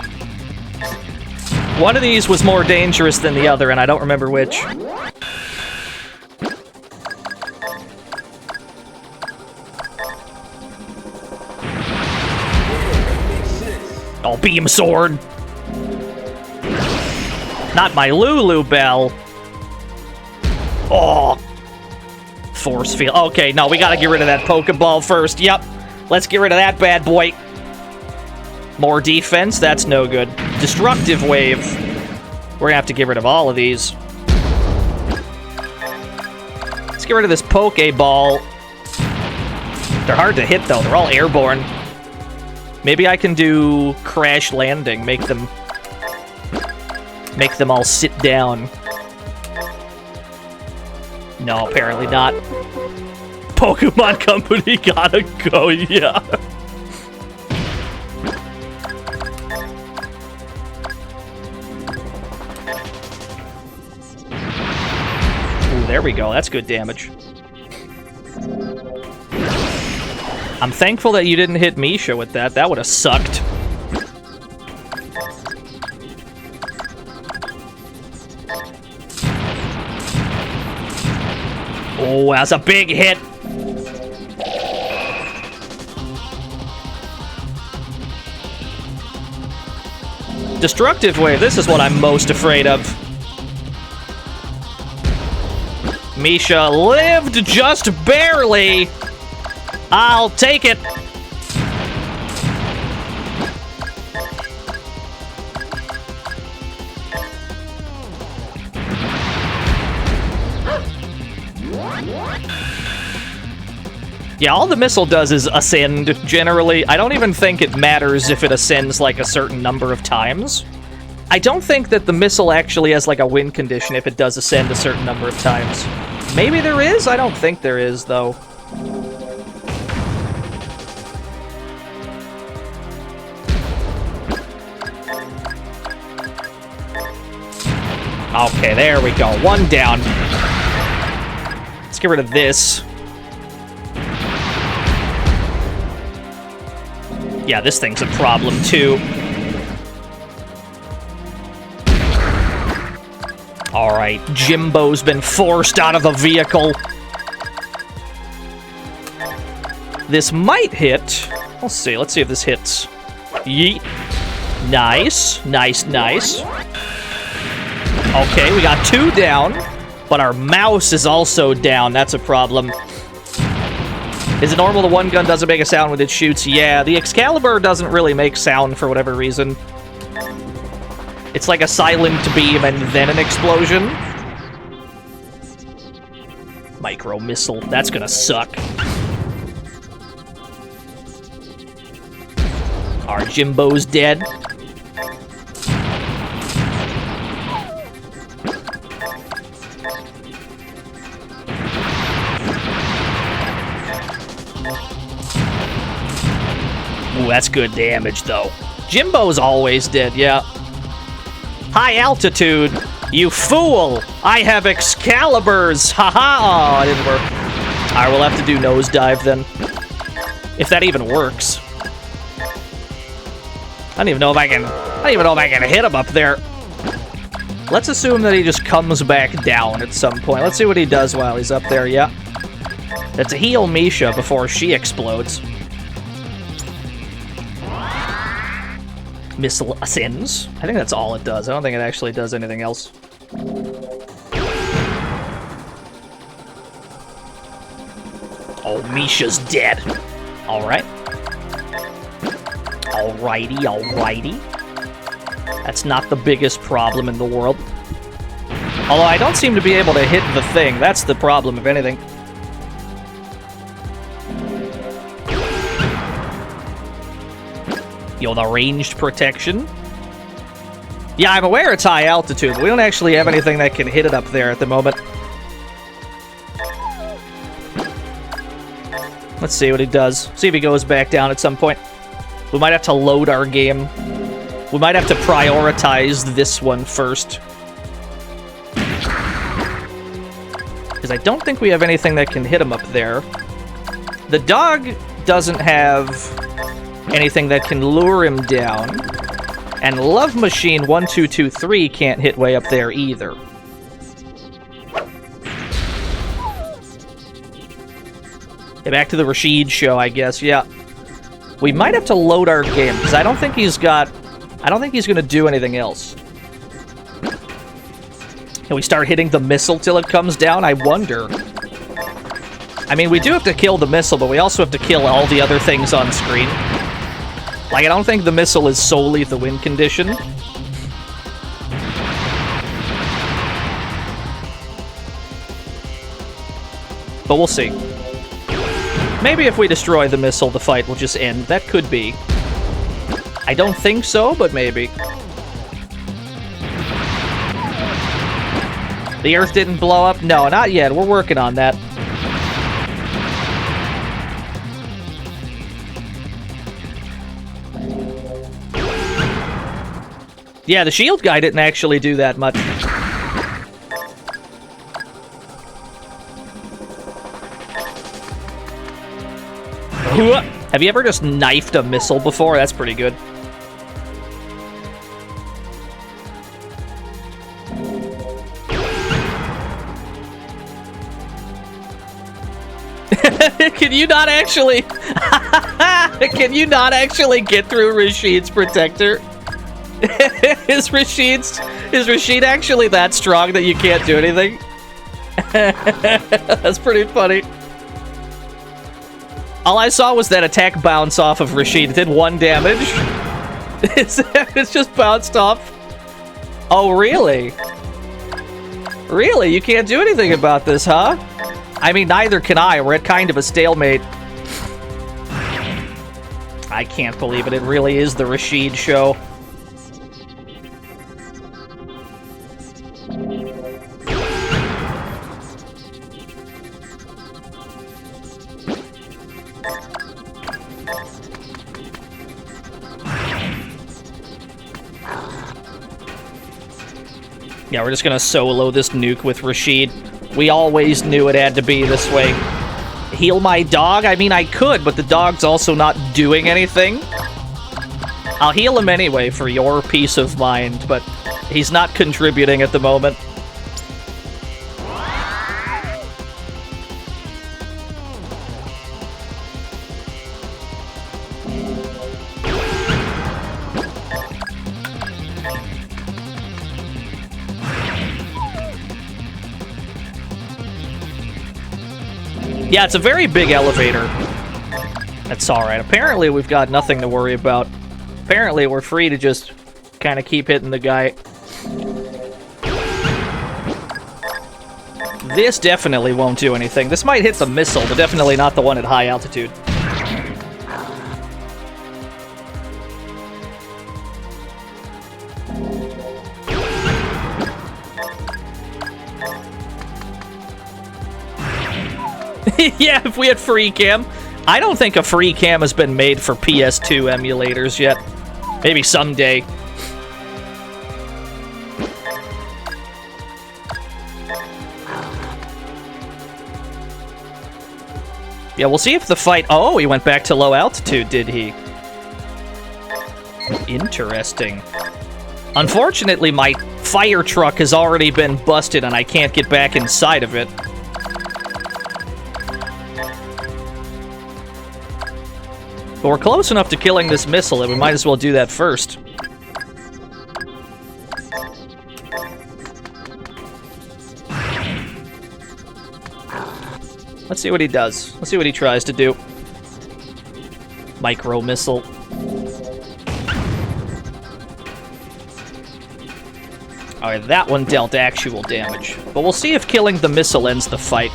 One of these was more dangerous than the other, and I don't remember which. Oh, beam sword! Not my Lulu Bell. Oh. Force field. Okay, no, we gotta get rid of that Pokeball first. Yep. Let's get rid of that bad boy. More defense? That's no good. Destructive wave. We're gonna have to get rid of all of these. Let's get rid of this Pokeball. They're hard to hit, though. They're all airborne. Maybe I can do crash landing, make them all sit down. No, apparently not. Pokemon Company gotta go, yeah. Ooh, there we go, that's good damage. I'm thankful that you didn't hit Misha with that. That would have sucked. Oh, that's a big hit. Destructive wave. This is what I'm most afraid of. Misha lived just barely. I'll take it. Yeah, all the missile does is ascend, generally. I don't even think it matters if it ascends, like, a certain number of times. I don't think that the missile actually has, like, a win condition if it does ascend a certain number of times. Maybe there is? I don't think there is, though. Okay, there we go. One down. Let's get rid of this. Yeah, this thing's a problem, too. Alright, Jimbo's been forced out of the vehicle. This might hit. Let's see if this hits. Yeet. Nice. Nice, nice. Okay, we got 2 down, but our mouse is also down. That's a problem. Is it normal the one gun doesn't make a sound when it shoots? Yeah, the Excalibur doesn't really make sound for whatever reason. It's like a silent beam and then an explosion. Micro missile. That's gonna suck. Our Jimbo's dead. Ooh, that's good damage, though. Jimbo's always dead, yeah. High altitude! You fool! I have Excaliburs! Haha! Oh, it didn't work. Alright, we'll have to do nosedive then. If that even works. I don't even know if I can hit him up there. Let's assume that he just comes back down at some point. Let's see what he does while he's up there, yeah. That's a heal Misha before she explodes. Missile ascends. I think that's all it does. I don't think it actually does anything else. Oh, Misha's dead. Alright. Alrighty. That's not the biggest problem in the world. Although I don't seem to be able to hit the thing. That's the problem, if anything. Yo, the ranged protection. Yeah, I'm aware it's high altitude, but we don't actually have anything that can hit it up there at the moment. Let's see what he does. See if he goes back down at some point. We might have to load our game. We might have to prioritize this one first. Because I don't think we have anything that can hit him up there. The dog doesn't have anything that can lure him down. And Love Machine 1223 can't hit way up there either. Okay, back to the Rashid show, I guess, yeah. We might have to load our game, because I don't think he's going to do anything else. Can we start hitting the missile till it comes down? I wonder. I mean, we do have to kill the missile, but we also have to kill all the other things on screen. Like, I don't think the missile is solely the win condition. But we'll see. Maybe if we destroy the missile, the fight will just end. That could be. I don't think so, but maybe. The Earth didn't blow up? No, not yet. We're working on that. Yeah, the shield guy didn't actually do that much. Have you ever just knifed a missile before? That's pretty good. Can you not actually... Can you not actually get through Rashid's protector? Is Rashid actually that strong that you can't do anything? That's pretty funny. All I saw was that attack bounce off of Rashid. It did 1 damage. It's just bounced off. Oh, really? Really? You can't do anything about this, huh? I mean, neither can I. We're at kind of a stalemate. I can't believe it. It really is the Rashid show. Yeah, we're just gonna solo this nuke with Rashid. We always knew it had to be this way. Heal my dog? I mean, I could, but the dog's also not doing anything. I'll heal him anyway for your peace of mind, but he's not contributing at the moment. Yeah, it's a very big elevator. That's alright. Apparently, we've got nothing to worry about. Apparently, we're free to just kind of keep hitting the guy. This definitely won't do anything. This might hit the missile, but definitely not the one at high altitude. Yeah, if we had free cam. I don't think a free cam has been made for PS2 emulators yet. Maybe someday. Yeah, we'll see if the fight... Oh, he went back to low altitude, did he? Interesting. Unfortunately, my fire truck has already been busted and I can't get back inside of it. But we're close enough to killing this missile that we might as well do that first. Let's see what he does. Let's see what he tries to do. Micro missile. Alright, that one dealt actual damage. But we'll see if killing the missile ends the fight.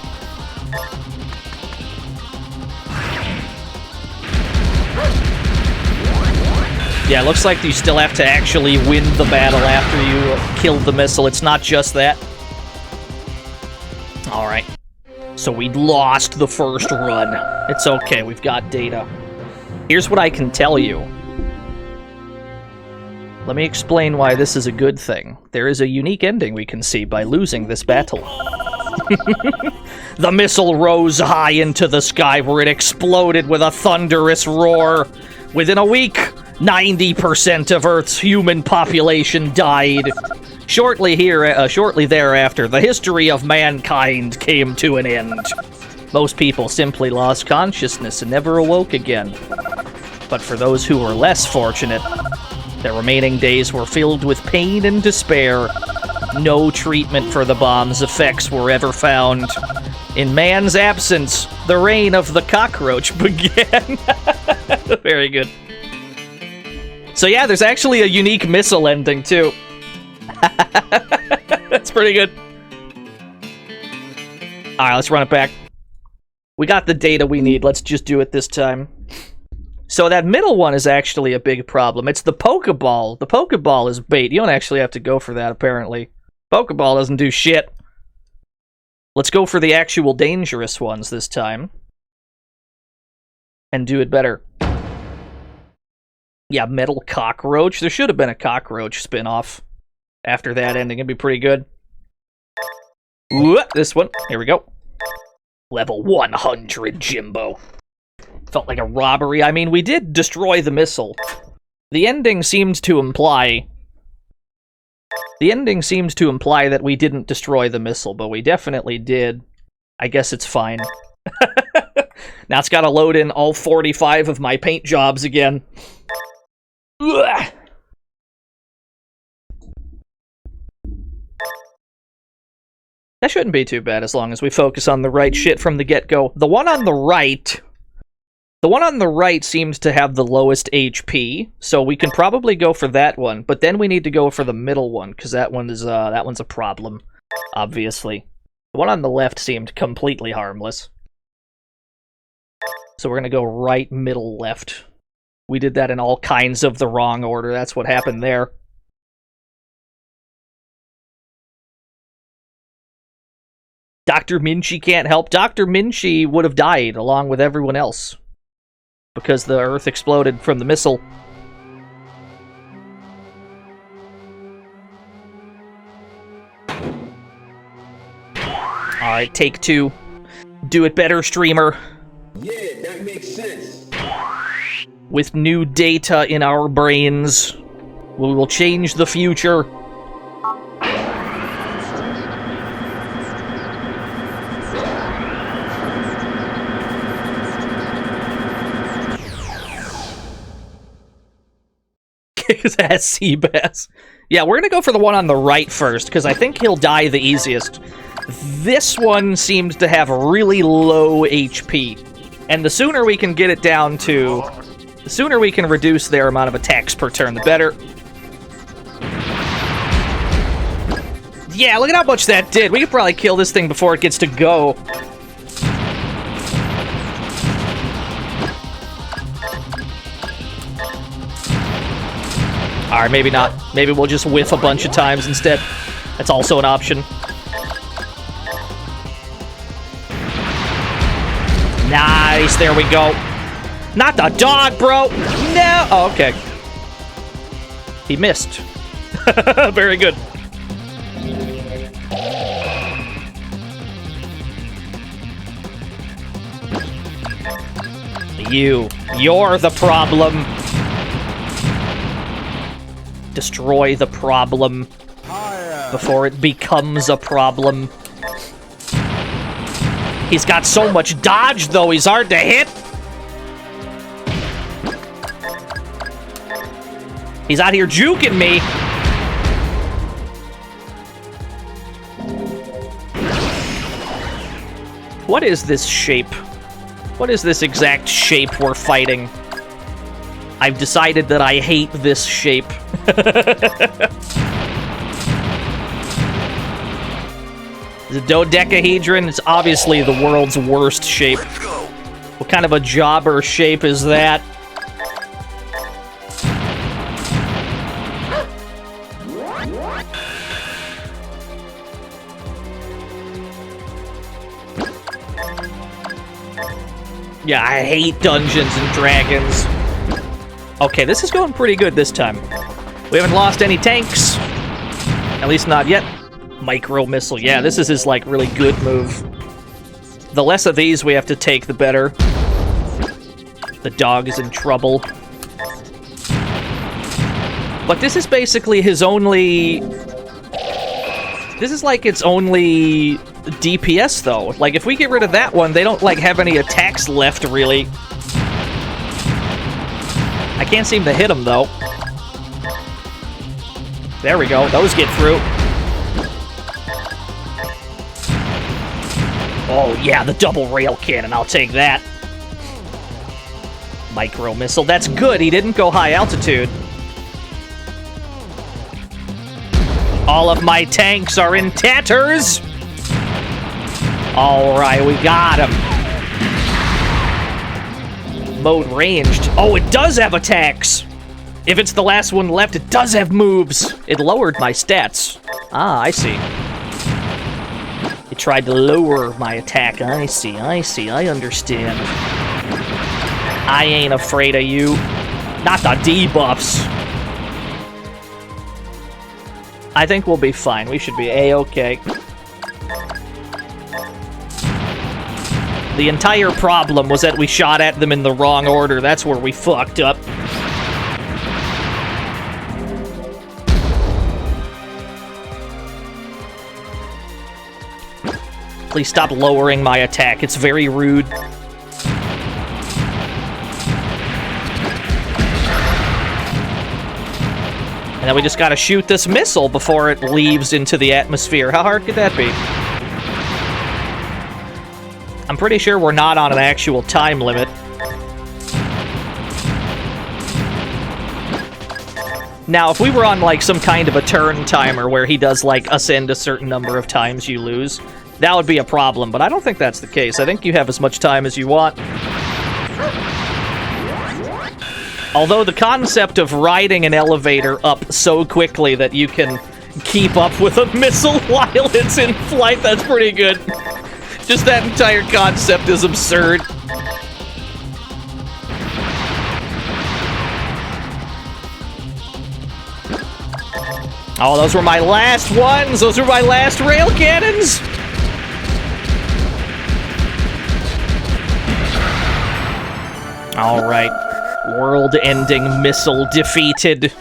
Yeah, looks like you still have to actually win the battle after you kill the missile. It's not just that. Alright. So we lost the first run. It's okay, we've got data. Here's what I can tell you. Let me explain why this is a good thing. There is a unique ending we can see by losing this battle. The missile rose high into the sky where it exploded with a thunderous roar. Within a week, 90% of Earth's human population died. Shortly thereafter, the history of mankind came to an end. Most people simply lost consciousness and never awoke again. But for those who were less fortunate, their remaining days were filled with pain and despair. No treatment for the bomb's effects were ever found. In man's absence, the reign of the cockroach began. Very good. So yeah, there's actually a unique missile ending, too. That's pretty good. Alright, let's run it back. We got the data we need. Let's just do it this time. So that middle one is actually a big problem. It's the Pokeball. The Pokeball is bait. You don't actually have to go for that, apparently. Pokeball doesn't do shit. Let's go for the actual dangerous ones this time. And do it better. Yeah, Metal Cockroach. There should have been a Cockroach spin-off. After that ending, it'd be pretty good. Ooh, this one. Here we go. Level 100, Jimbo. Felt like a robbery. I mean, we did destroy the missile. The ending seems to imply... that we didn't destroy the missile, but we definitely did. I guess it's fine. Now it's gotta load in all 45 of my paint jobs again. Ugh. That shouldn't be too bad as long as we focus on the right shit from the get-go. The one on the right seems to have the lowest HP, so we can probably go for that one, but then we need to go for the middle one, because that one's a problem, obviously. The one on the left seemed completely harmless. So we're gonna go right, middle, left. We did that in all kinds of the wrong order, that's what happened there. Dr. Minchie can't help. Dr. Minchie would have died along with everyone else. Because the Earth exploded from the missile. Alright, take two. Do it better, streamer. Yeah, that makes sense. With new data in our brains, we will change the future. His ass Seabass. Yeah, we're gonna go for the one on the right first, because I think he'll die the easiest. This one seems to have really low HP. And the sooner we can get it down to... The sooner we can reduce their amount of attacks per turn, the better. Yeah, look at how much that did. We could probably kill this thing before it gets to go. Alright, maybe not. Maybe we'll just whiff a bunch of times instead. That's also an option. Nice, there we go. Not the dog, bro. No. Oh, okay. He missed. Very good. You're the problem. Destroy the problem before it becomes a problem. He's got so much dodge, though. He's hard to hit. He's out here juking me. What is this shape? What is this exact shape we're fighting? I've decided that I hate this shape. The dodecahedron is obviously the world's worst shape. What kind of a jobber shape is that? Yeah, I hate Dungeons and Dragons. Okay, this is going pretty good this time. We haven't lost any tanks. At least not yet. Micro missile. Yeah, this is his, like, really good move. The less of these we have to take, the better. The dog is in trouble. But this is basically his only... This is like its only DPS, though. Like, if we get rid of that one, they don't, like, have any attacks left, really. I can't seem to hit him, though. There we go. Those get through. Oh, yeah, the double rail cannon. I'll take that. Micro missile. That's good. He didn't go high altitude. All of my tanks are in tatters. All right, we got him. Mode ranged. Oh, it does have attacks. If it's the last one left, it does have moves. It lowered my stats. Ah, I see. It tried to lower my attack. I see, I understand. I ain't afraid of you. Not the debuffs. I think we'll be fine. We should be A-okay. The entire problem was that we shot at them in the wrong order. That's where we fucked up. Please stop lowering my attack. It's very rude. And then we just gotta shoot this missile before it leaves into the atmosphere. How hard could that be? I'm pretty sure we're not on an actual time limit. Now, if we were on, like, some kind of a turn timer where he does, like, ascend a certain number of times you lose, that would be a problem, but I don't think that's the case. I think you have as much time as you want. Although the concept of riding an elevator up so quickly that you can keep up with a missile while it's in flight, that's pretty good. Just that entire concept is absurd. Oh, those were my last ones! Those were my last rail cannons! Alright. World-ending missile defeated.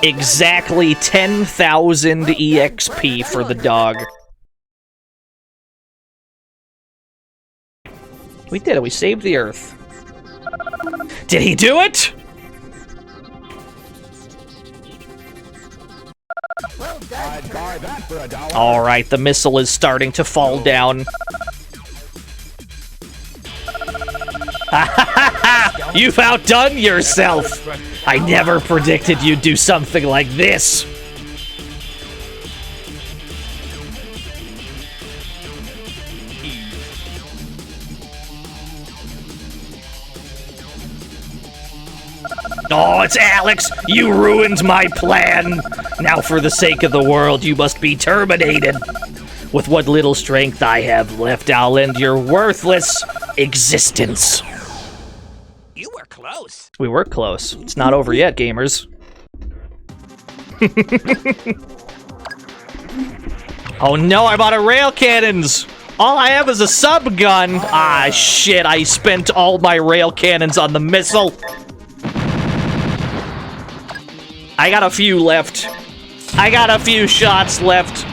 Exactly 10,000 EXP for the dog. We did it. We saved the Earth. Did he do it? Alright, the missile is starting to fall down. You've outdone yourself! I never predicted you'd do something like this! Oh, it's Alex! You ruined my plan! Now, for the sake of the world, you must be terminated! With what little strength I have left, I'll end your worthless existence. You were close. We were close. It's not over yet, gamers. Oh no, I'm out of rail cannons! All I have is a sub gun! Ah, shit, I spent all my rail cannons on the missile. I got a few left. I got a few shots left.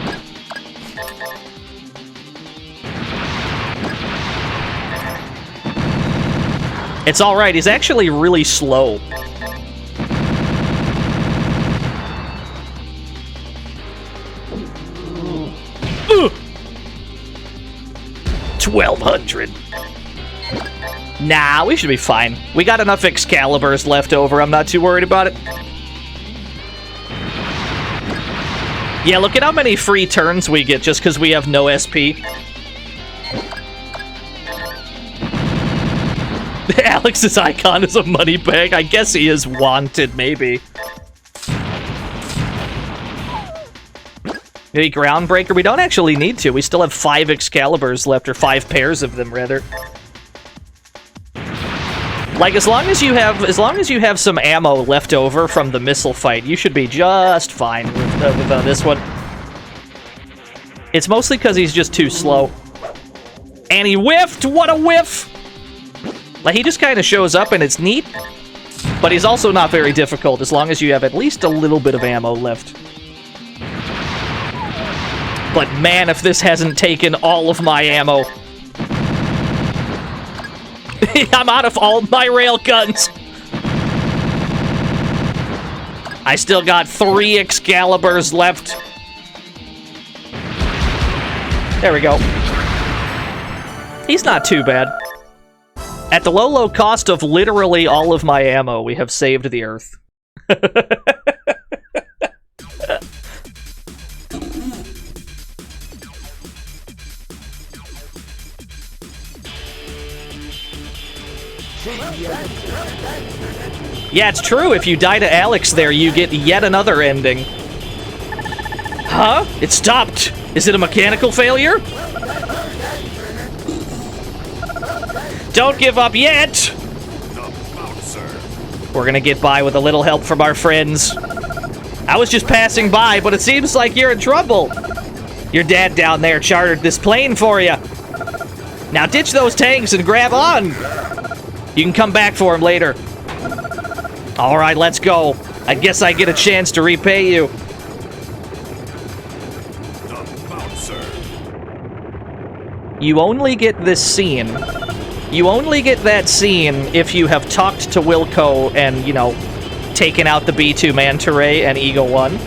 It's alright, he's actually really slow. Ugh. 1,200. Nah, we should be fine. We got enough Excaliburs left over, I'm not too worried about it. Yeah, look at how many free turns we get just because we have no SP. Alex's icon is a money bag. I guess he is wanted, maybe. Maybe Groundbreaker? We don't actually need to. We still have 5 Excaliburs left, or 5 pairs of them, rather. Like, as long as you have some ammo left over from the missile fight, you should be just fine with this one. It's mostly because he's just too slow. And he whiffed! What a whiff! Like, he just kind of shows up and it's neat, but he's also not very difficult as long as you have at least a little bit of ammo left. But man, if this hasn't taken all of my ammo. I'm out of all my rail guns. I still got 3 Excaliburs left. There we go. He's not too bad. At the low cost of literally all of my ammo, we have saved the Earth. Yeah, it's true. If you die to Alex there, you get yet another ending. Huh? It stopped. Is it a mechanical failure? Don't give up yet! We're gonna get by with a little help from our friends. I was just passing by, but it seems like you're in trouble. Your dad down there chartered this plane for you. Now ditch those tanks and grab on. You can come back for him later. All right, let's go. I guess I get a chance to repay you. You only get this scene. You only get that scene if you have talked to Wilco and, you know, taken out the B2 Manta Ray and Eagle 1.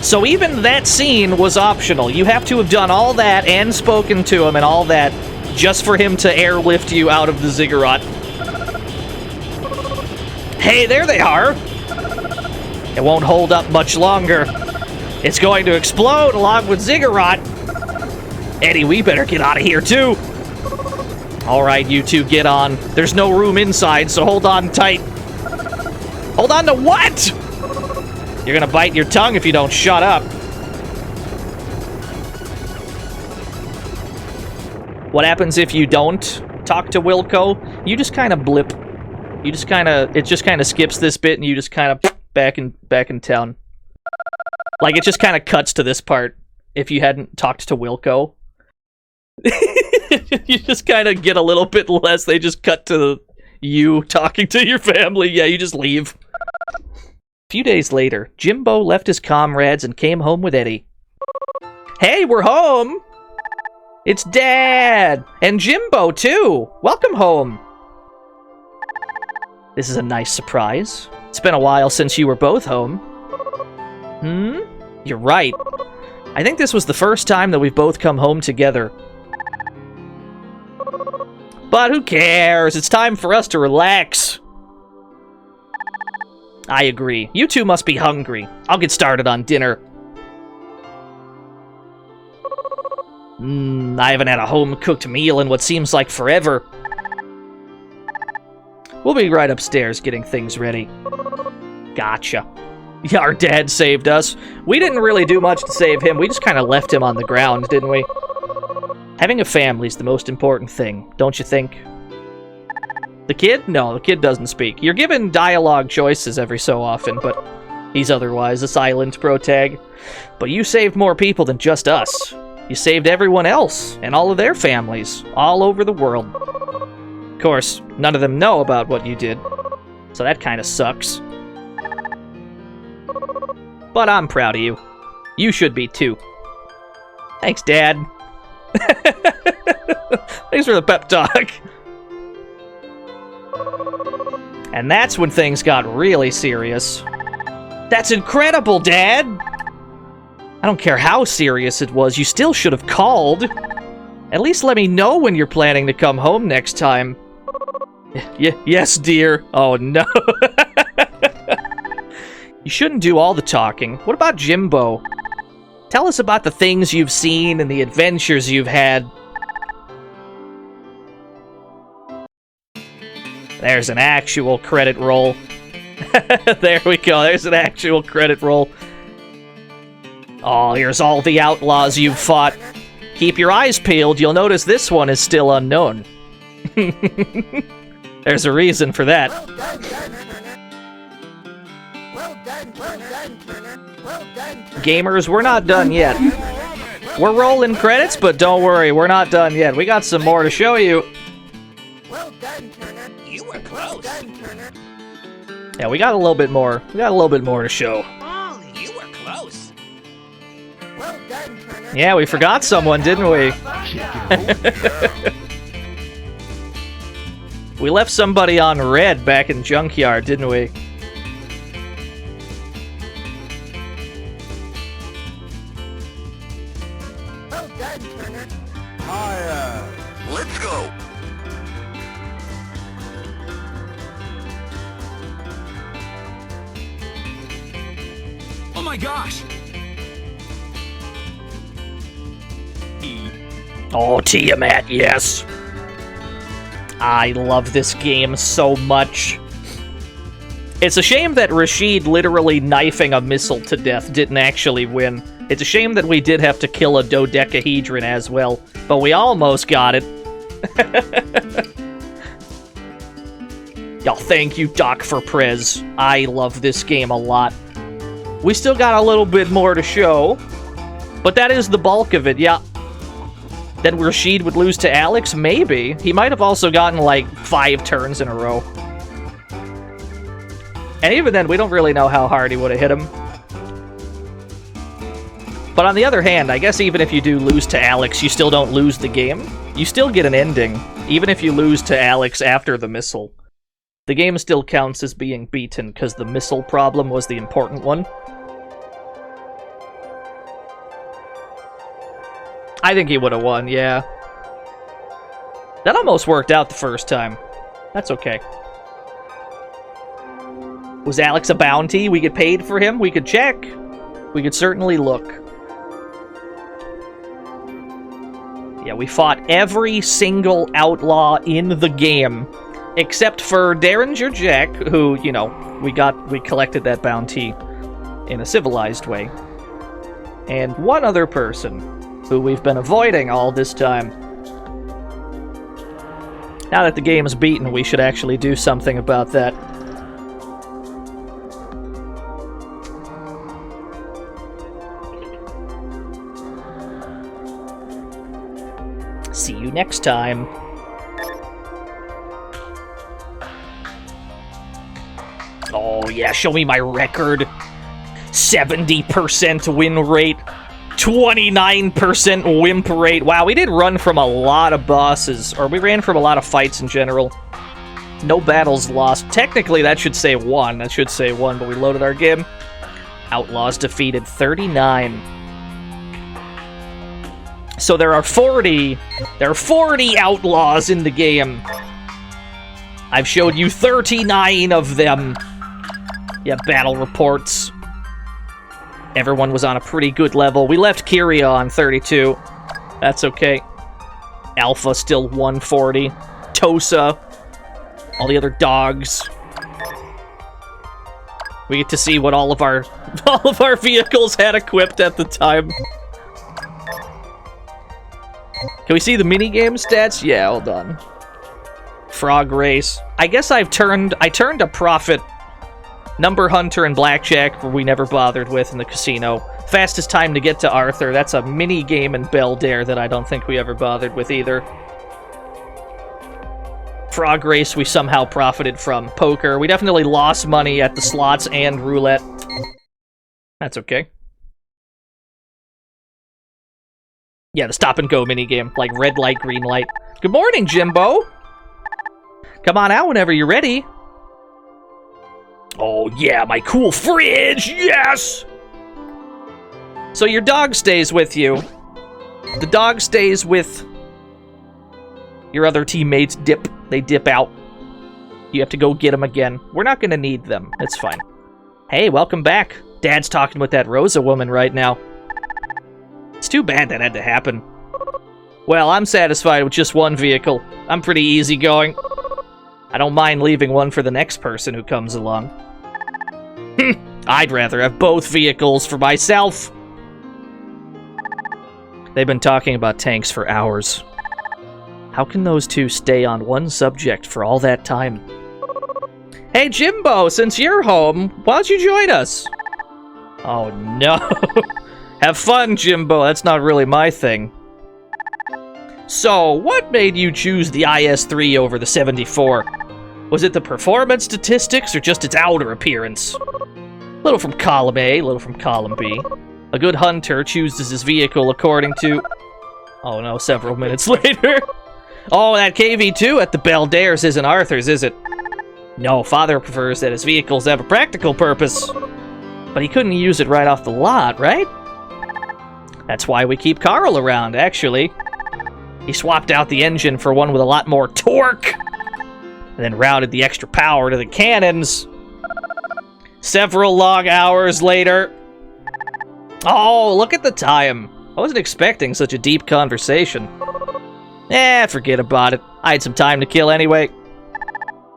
So even that scene was optional. You have to have done all that and spoken to him and all that just for him to airlift you out of the ziggurat. Hey, there they are! It won't hold up much longer. It's going to explode along with ziggurat. Eddie, we better get out of here too. All right, you two, get on. There's no room inside, so hold on tight. Hold on to what? You're gonna bite your tongue if you don't shut up. What happens if you don't talk to Wilco? You just kind of blip. You just kind of, it just kind of skips this bit, and you just kind of back in town. Like, it just kind of cuts to this part if you hadn't talked to Wilco. You just kind of get a little bit less. They just cut to you talking to your family. Yeah, you just leave. A few days later, Jimbo left his comrades and came home with Eddie. Hey, we're home! It's Dad! And Jimbo, too! Welcome home! This is a nice surprise. It's been a while since you were both home. You're right. I think this was the first time that we've both come home together. But who cares? It's time for us to relax. I agree. You two must be hungry. I'll get started on dinner. I haven't had a home-cooked meal in what seems like forever. We'll be right upstairs getting things ready. Gotcha. Yeah, our dad saved us. We didn't really do much to save him. We just kind of left him on the ground, didn't we? Having a family's the most important thing, don't you think? The kid? No, the kid doesn't speak. You're given dialogue choices every so often, but he's otherwise a silent protag. But you saved more people than just us. You saved everyone else, and all of their families, all over the world. Of course, none of them know about what you did, so that kind of sucks. But I'm proud of you. You should be too. Thanks, Dad. Thanks for the pep talk. And that's when things got really serious. That's incredible, Dad! I don't care how serious it was, you still should have called. At least let me know when you're planning to come home next time. Yes, dear. Oh, no. You shouldn't do all the talking. What about Jimbo? Tell us about the things you've seen and the adventures you've had. There's an actual credit roll. There we go, there's an actual credit roll. Oh, here's all the outlaws you've fought. Keep your eyes peeled, you'll notice this one is still unknown. There's a reason for that. Gamers, we're not done yet. We're rolling credits, but don't worry, we're not done yet. We got some more to show you. Well done, Turner. You were close. Well done, Turner. Yeah, we got a little bit more. We got a little bit more to show. Oh, you were close. Well done, Turner. Yeah, we forgot someone, didn't we? We left somebody on red back in Junkyard, didn't we? Well done, Turner. Let's go. Oh my gosh! Oh, Tiamat, yes. I love this game so much. It's a shame that Rashid literally knifing a missile to death didn't actually win. It's a shame that we did have to kill a dodecahedron as well, but we almost got it. Y'all, thank you, Doc, for Prez. I love this game a lot. We still got a little bit more to show, but that is the bulk of it, yeah. Then Rashid would lose to Alex? Maybe. He might have also gotten, like, 5 turns in a row. And even then, we don't really know how hard he would have hit him. But on the other hand, I guess even if you do lose to Alex, you still don't lose the game. You still get an ending, even if you lose to Alex after the missile. The game still counts as being beaten, because the missile problem was the important one. I think he would have won, yeah. That almost worked out the first time. That's okay. Was Alex a bounty? We get paid for him? We could check. We could certainly look. Yeah, we fought every single outlaw in the game, except for Derringer Jack, who, you know, we collected that bounty in a civilized way. And one other person, who we've been avoiding all this time. Now that the game is beaten, we should actually do something about that. See you next time. Oh yeah, show me my record. 70% win rate. 29% wimp rate. Wow, we did run from a lot of bosses, or we ran from a lot of fights in general. No battles lost. Technically, that should say 1. That should say 1, but we loaded our game. Outlaws defeated 39. So there are 40 outlaws in the game. I've showed you 39 of them. Yeah, battle reports. Everyone was on a pretty good level. We left Kyria on 32. That's okay. Alpha still 140. Tosa. All the other dogs. We get to see what all of our vehicles had equipped at the time. Can we see the minigame stats? Yeah, hold on. Frog race. I guess I turned a profit. Number hunter and blackjack we never bothered with in the casino. Fastest time to get to Arthur. That's a mini game in Belledere that I don't think we ever bothered with either. Frog race we somehow profited from. Poker. We definitely lost money at the slots and roulette. That's okay. Yeah, the stop and go minigame. Like red light, green light. Good morning, Jimbo! Come on out whenever you're ready. Oh yeah, my cool fridge! Yes! So your dog stays with you. The dog stays with your other teammates. They dip out. You have to go get them again. We're not gonna need them. It's fine. Hey, welcome back. Dad's talking with that Rosa woman right now. It's too bad that had to happen. Well, I'm satisfied with just one vehicle. I'm pretty easygoing. I don't mind leaving one for the next person who comes along. I'd rather have both vehicles for myself. They've been talking about tanks for hours. How can those two stay on one subject for all that time? Hey, Jimbo, since you're home, why don't you join us? Oh, no. Have fun, Jimbo. That's not really my thing. So, what made you choose the IS-3 over the 74? Was it the performance statistics or just its outer appearance? A little from column A, a little from column B. A good hunter chooses his vehicle according to... Oh no, several minutes later. Oh, that KV-2 at the Belledares isn't Arthur's, is it? No, Father prefers that his vehicles have a practical purpose. But he couldn't use it right off the lot, right? That's why we keep Carl around, actually. He swapped out the engine for one with a lot more torque. And then routed the extra power to the cannons. Several long hours later. Oh, look at the time. I wasn't expecting such a deep conversation. Forget about it. I had some time to kill anyway.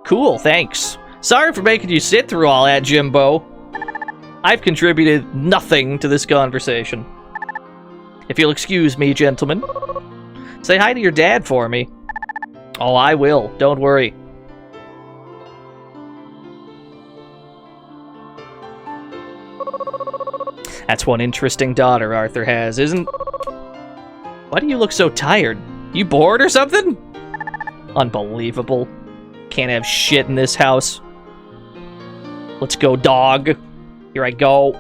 Cool, thanks. Sorry for making you sit through all that, Jimbo. I've contributed nothing to this conversation. If you'll excuse me, gentlemen. Say hi to your dad for me. Oh, I will. Don't worry. That's one interesting daughter Arthur has, isn't... Why do you look so tired? You bored or something? Unbelievable. Can't have shit in this house. Let's go, dog. Here I go.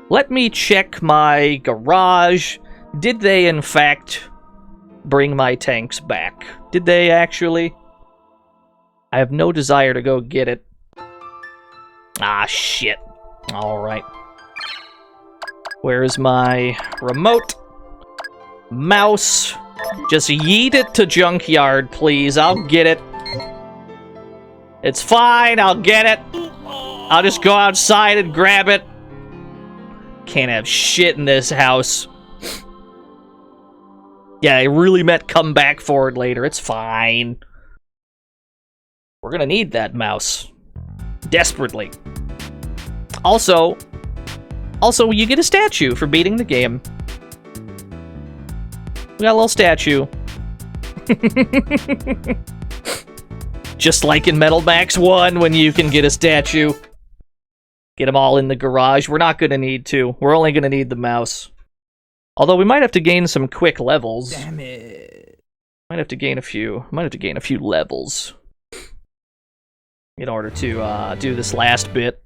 Let me check my garage. Did they, in fact, bring my tanks back? Did they actually? I have no desire to go get it. Ah, shit. Alright. Where's my remote? Mouse. Just yeet it to junkyard, please. I'll get it. It's fine, I'll get it. I'll just go outside and grab it. Can't have shit in this house. Yeah, I really meant come back for it later. It's fine. We're gonna need that mouse. Desperately. Also, you get a statue for beating the game. We got a little statue. Just like in Metal Max 1 when you can get a statue. Get them all in the garage. We're not gonna need to. We're only gonna need the mouse. Although we might have to gain some quick levels. Damn it. Might have to gain a few levels in order to do this last bit.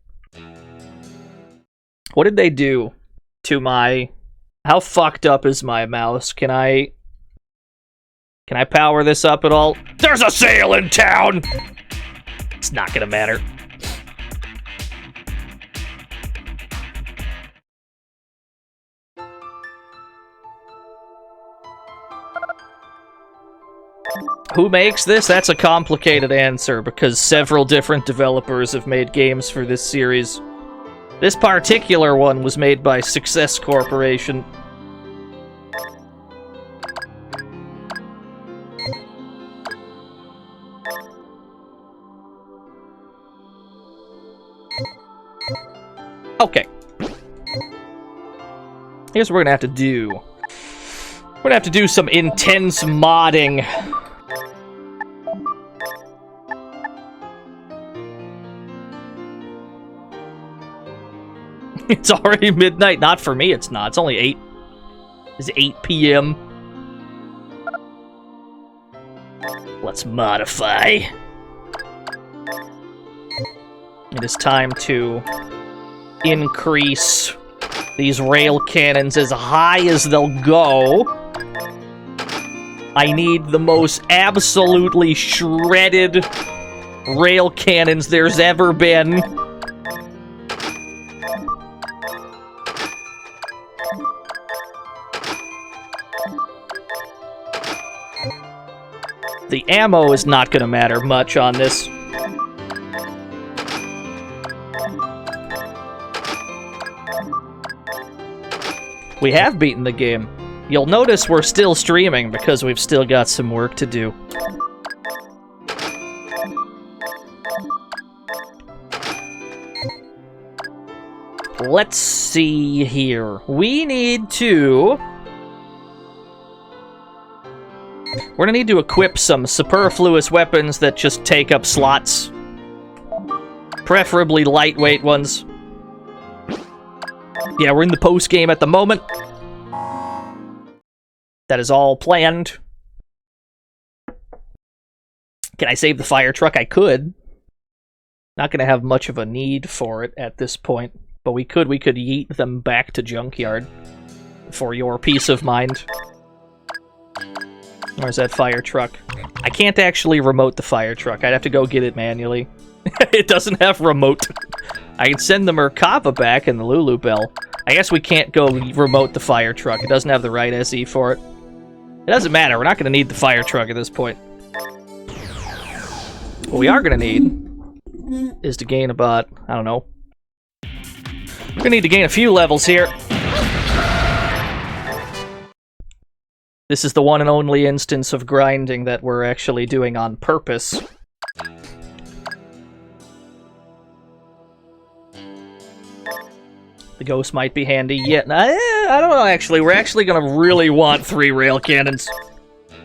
What did they do to my... How fucked up is my mouse? Can I power this up at all? There's a sale in town! It's not gonna matter. Who makes this? That's a complicated answer, because several different developers have made games for this series. This particular one was made by Success Corporation. Okay. Here's what we're gonna have to do. We're gonna have to do some intense modding. It's already midnight. Not for me, it's not. It's only 8. It's 8 p.m. Let's modify. It is time to increase these rail cannons as high as they'll go. I need the most absolutely shredded rail cannons there's ever been. The ammo is not going to matter much on this. We have beaten the game. You'll notice we're still streaming because we've still got some work to do. Let's see here. We need to... We're gonna need to equip some superfluous weapons that just take up slots. Preferably lightweight ones. Yeah, we're in the post-game at the moment. That is all planned. Can I save the fire truck? I could. Not gonna have much of a need for it at this point. But we could yeet them back to Junkyard. For your peace of mind. Where's that fire truck? I can't actually remote the fire truck. I'd have to go get it manually. It doesn't have remote. I can send the Merkava back and the Lulu Bell. I guess we can't go remote the fire truck. It doesn't have the right SE for it. It doesn't matter. We're not going to need the fire truck at this point. What we are going to need is to gain about, I don't know. We're going to need to gain a few levels here. This is the one and only instance of grinding that we're actually doing on purpose. The ghost might be handy. Yeah, I don't know, actually. We're actually going to really want 3 rail cannons.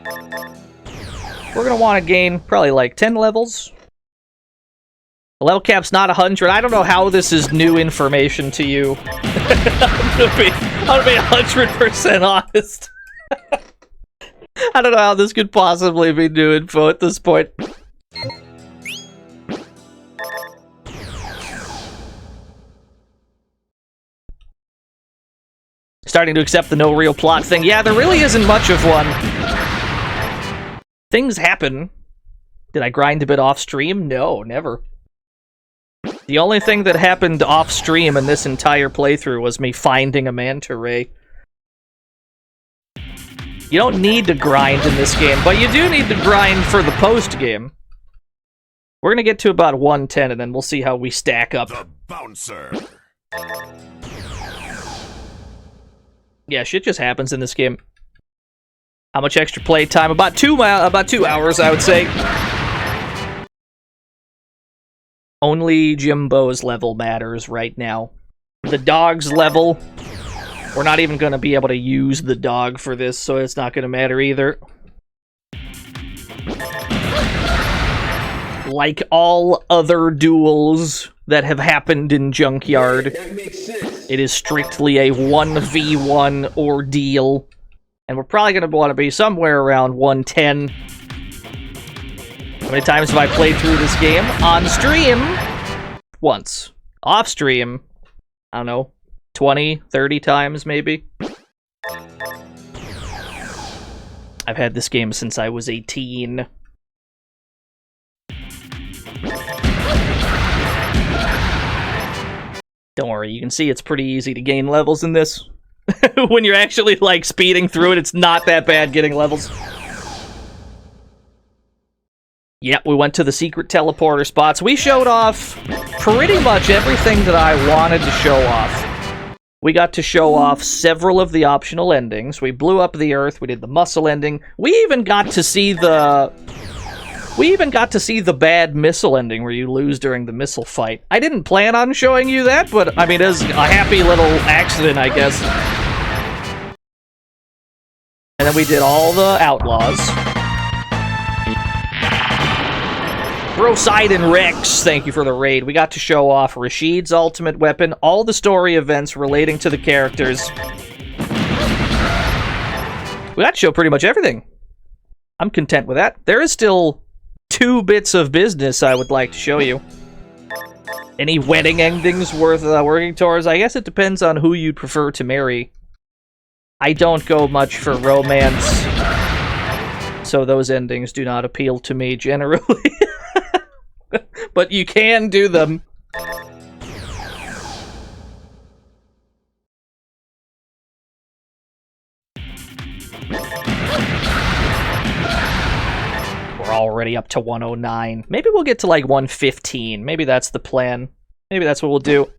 We're going to want to gain probably like 10 levels. The level cap's not 100. I don't know how this is new information to you. I'm going to be 100% honest. I don't know how this could possibly be new info at this point. Starting to accept the no real plot thing. Yeah, there really isn't much of one. Things happen. Did I grind a bit off stream? No, never. The only thing that happened off stream in this entire playthrough was me finding a manta ray. You don't need to grind in this game, but you do need to grind for the post-game. We're gonna get to about 110, and then we'll see how we stack up. The bouncer. Yeah, shit just happens in this game. How much extra play time? About 2 hours, I would say. Only Jimbo's level matters right now. The dog's level... We're not even going to be able to use the dog for this, so it's not going to matter either. Like all other duels that have happened in Junkyard, it is strictly a 1v1 ordeal. And we're probably going to want to be somewhere around 110. How many times have I played through this game? On stream, once. Off stream, I don't know. 20, 30 times, maybe. I've had this game since I was 18. Don't worry, you can see it's pretty easy to gain levels in this. When you're actually, like, speeding through it, it's not that bad getting levels. Yep, we went to the secret teleporter spots. We showed off pretty much everything that I wanted to show off. We got to show off several of the optional endings. We blew up the Earth, we did the muscle ending. We even got to see the We even got to see the bad missile ending where you lose during the missile fight. I didn't plan on showing you that, but I mean, it was a happy little accident, I guess. And then we did all the outlaws. Poseidon Rex, thank you for the raid. We got to show off Rashid's ultimate weapon, all the story events relating to the characters. We got to show pretty much everything. I'm content with that. There is still 2 bits of business I would like to show you. Any wedding endings worth working towards? I guess it depends on who you'd prefer to marry. I don't go much for romance, so those endings do not appeal to me generally. But you can do them. We're already up to 109. Maybe we'll get to like 115. Maybe that's the plan. Maybe that's what we'll do.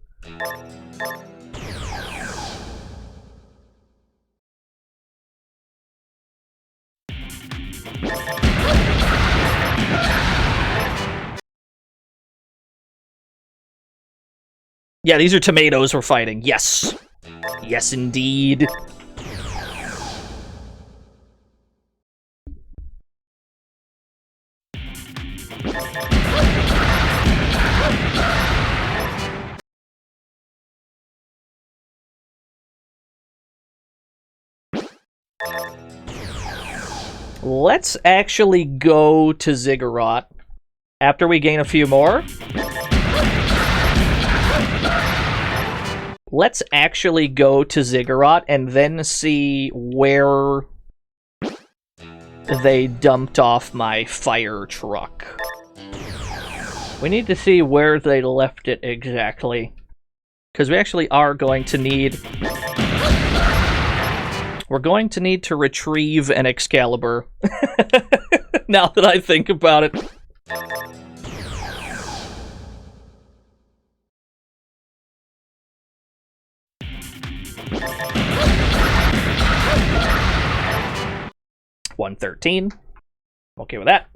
Yeah, these are tomatoes we're fighting. Yes. Yes, indeed. Let's actually go to Ziggurat after we gain a few more. Let's actually go to Ziggurat and then see where they dumped off my fire truck. We need to see where they left it exactly. Because we actually are going to need... We're going to need to retrieve an Excalibur. Now that I think about it. $113. Okay with that.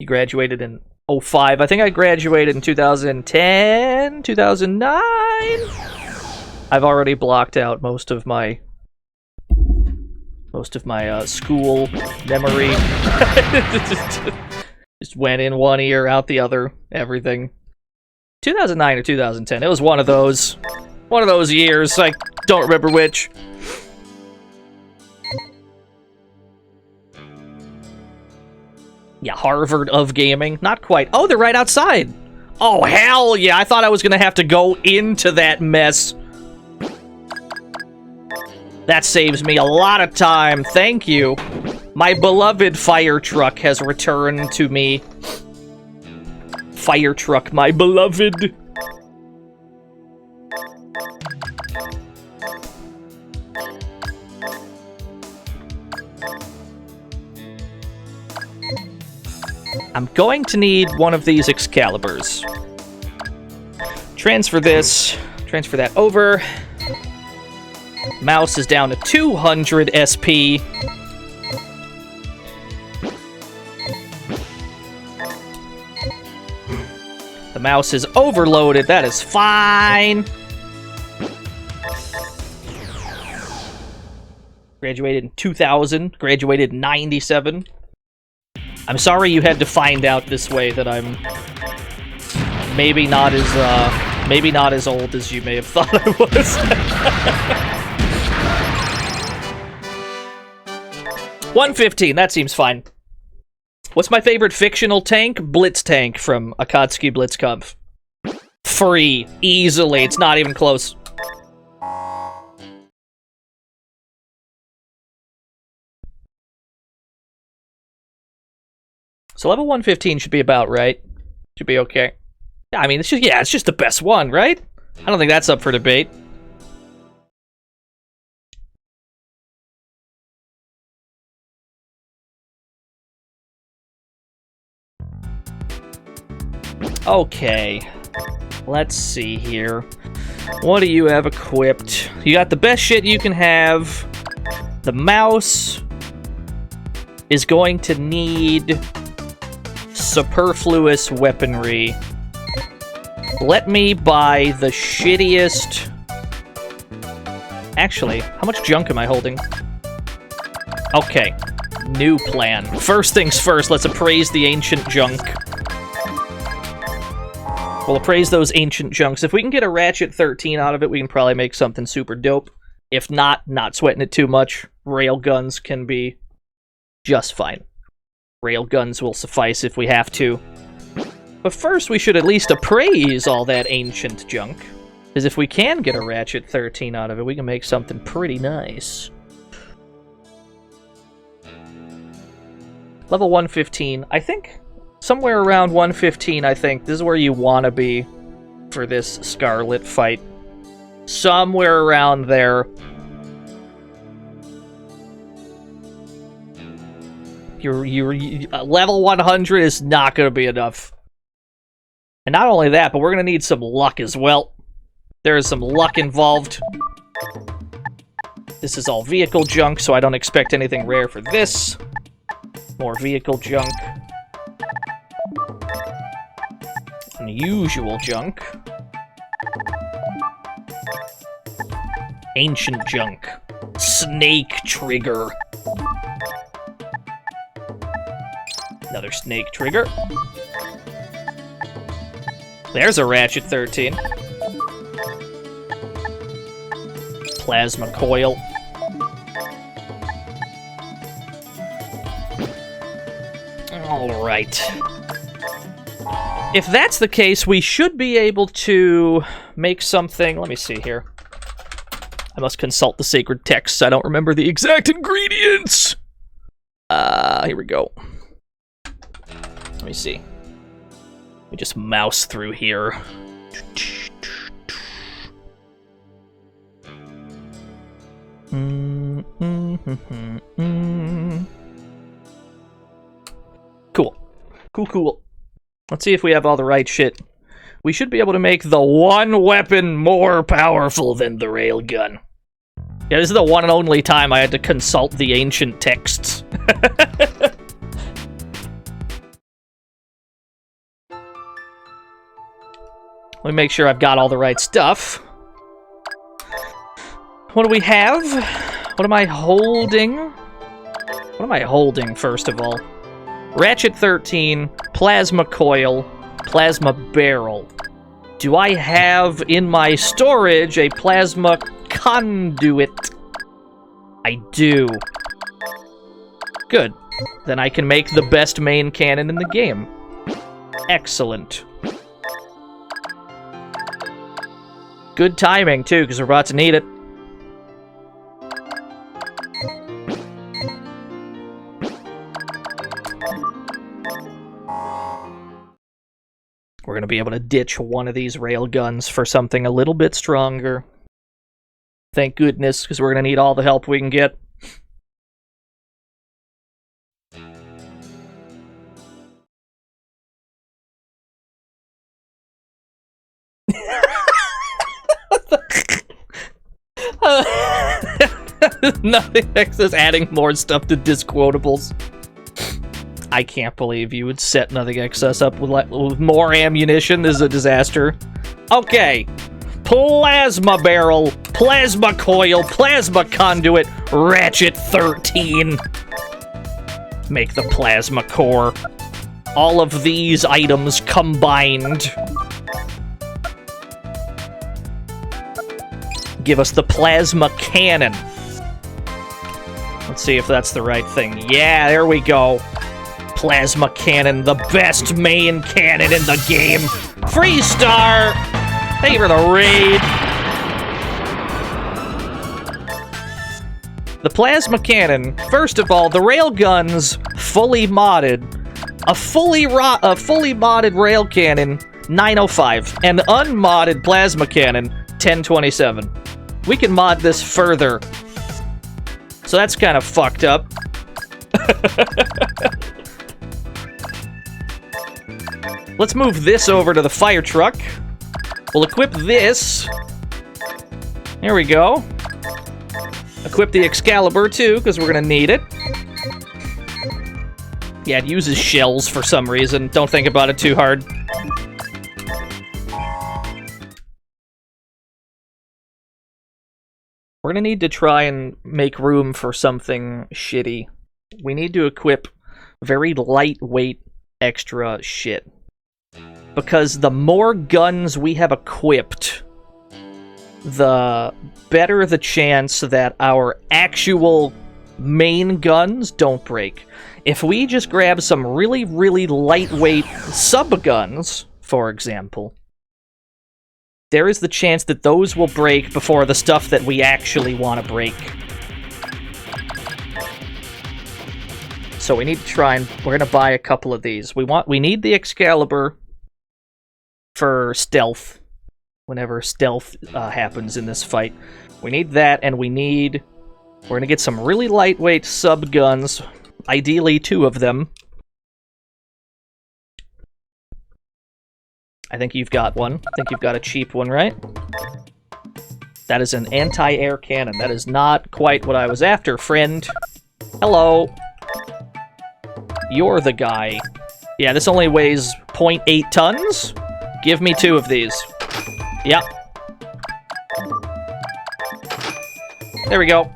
You graduated in 05. I think I graduated in 2010, 2009. I've already blocked out most of my school memory. just went in one ear, out the other, everything. 2009 or 2010. It was one of those years. I don't remember which. Yeah, Harvard of gaming. Not quite. Oh, they're right outside. Oh, hell yeah. I thought I was going to have to go into that mess. That saves me a lot of time. Thank you. My beloved fire truck has returned to me. Fire truck, my beloved. I'm going to need one of these Excaliburs. Transfer this. Transfer that over. Mouse is down to 200 SP. The mouse is overloaded. That is fine. Graduated in 2000. Graduated in 97. I'm sorry you had to find out this way that I'm maybe not as old as you may have thought I was. 115, that seems fine. What's my favorite fictional tank? Blitz tank from Akatsuki Blitzkampf. Free. Easily. It's not even close. So level 115 should be about right. Should be okay. I mean, it's just the best one, right? I don't think that's up for debate. Okay. Let's see here. What do you have equipped? You got the best shit you can have. The mouse is going to need superfluous weaponry. Let me buy the shittiest... Actually, how much junk am I holding? Okay, new plan. First things first, let's appraise the ancient junk. We'll appraise those ancient junks. If we can get a Ratchet 13 out of it, we can probably make something super dope. If not sweating it too much. Railguns can be just fine. Railguns will suffice if we have to. But first, we should at least appraise all that ancient junk. Because if we can get a Ratchet 13 out of it, we can make something pretty nice. Level 115. I think somewhere around 115, I think. This is where you want to be for this Scarlet fight. Somewhere around there. Level 100 is not going to be enough. And not only that, but we're going to need some luck as well. There is some luck involved. This is all vehicle junk, so I don't expect anything rare for this. More vehicle junk. Unusual junk. Ancient junk. Snake trigger. Another snake trigger. There's a Ratchet 13. Plasma coil. Alright. If that's the case, we should be able to make something... Let me see here. I must consult the sacred texts. I don't remember the exact ingredients. Here we go. Let me see. Let me just mouse through here. Cool. Cool. Let's see if we have all the right shit. We should be able to make the one weapon more powerful than the railgun. Yeah, this is the one and only time I had to consult the ancient texts. Let me make sure I've got all the right stuff. What do we have? What am I holding? What am I holding, first of all? Ratchet 13, plasma coil, plasma barrel. Do I have in my storage a plasma conduit? I do. Good. Then I can make the best main cannon in the game. Excellent. Good timing, too, because we're about to need it. We're going to be able to ditch one of these railguns for something a little bit stronger. Thank goodness, because we're going to need all the help we can get. Nothing excess, adding more stuff to disquotables. I can't believe you would set Nothing Excess up with more ammunition. This is a disaster. Okay. Plasma barrel, plasma coil, plasma conduit, Ratchet 13. Make the plasma core. All of these items combined give us the plasma cannon. Let's see if that's the right thing. Yeah, there we go. Plasma cannon, the best main cannon in the game. Free star! Thank you for the raid. The plasma cannon, first of all, the railguns fully modded. A fully modded rail cannon, 905. And unmodded plasma cannon, 1027. We can mod this further. So that's kind of fucked up. Let's move this over to the fire truck. We'll equip this. There we go. Equip the Excalibur, too, because we're going to need it. Yeah, it uses shells for some reason. Don't think about it too hard. We're gonna need to try and make room for something shitty. We need to equip very lightweight extra shit. Because the more guns we have equipped, the better the chance that our actual main guns don't break. If we just grab some really, really lightweight sub-guns, for example, there is the chance that those will break before the stuff that we actually want to break. So we need to try and... we're going to buy a couple of these. We need the Excalibur for stealth. Whenever stealth happens in this fight. We need that, and we need... we're going to get some really lightweight sub-guns. Ideally, 2 of them. I think you've got one. I think you've got a cheap one, right? That is an anti-air cannon. That is not quite what I was after, friend. Hello. You're the guy. Yeah, this only weighs 0.8 tons? Give me 2 of these. Yep. There we go.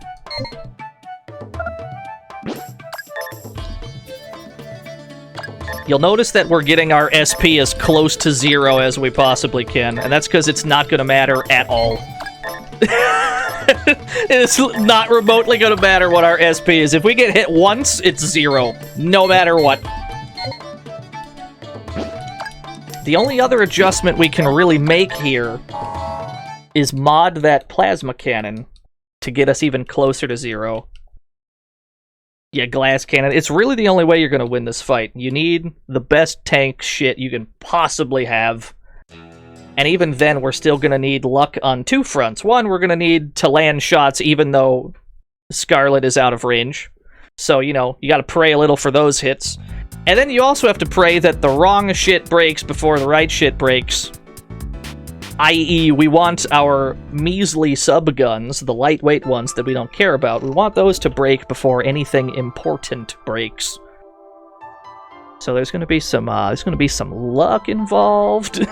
You'll notice that we're getting our SP as close to 0 as we possibly can, and that's because it's not going to matter at all. It's not remotely going to matter what our SP is. If we get hit once, it's 0, no matter what. The only other adjustment we can really make here is mod that plasma cannon to get us even closer to 0. Yeah, glass cannon. It's really the only way you're going to win this fight. You need the best tank shit you can possibly have. And even then, we're still going to need luck on 2 fronts. One, we're going to need to land shots even though Scarlet is out of range. So, you know, you got to pray a little for those hits. And then you also have to pray that the wrong shit breaks before the right shit breaks. I.e., we want our measly sub-guns, the lightweight ones that we don't care about, we want those to break before anything important breaks. So there's gonna be some luck involved.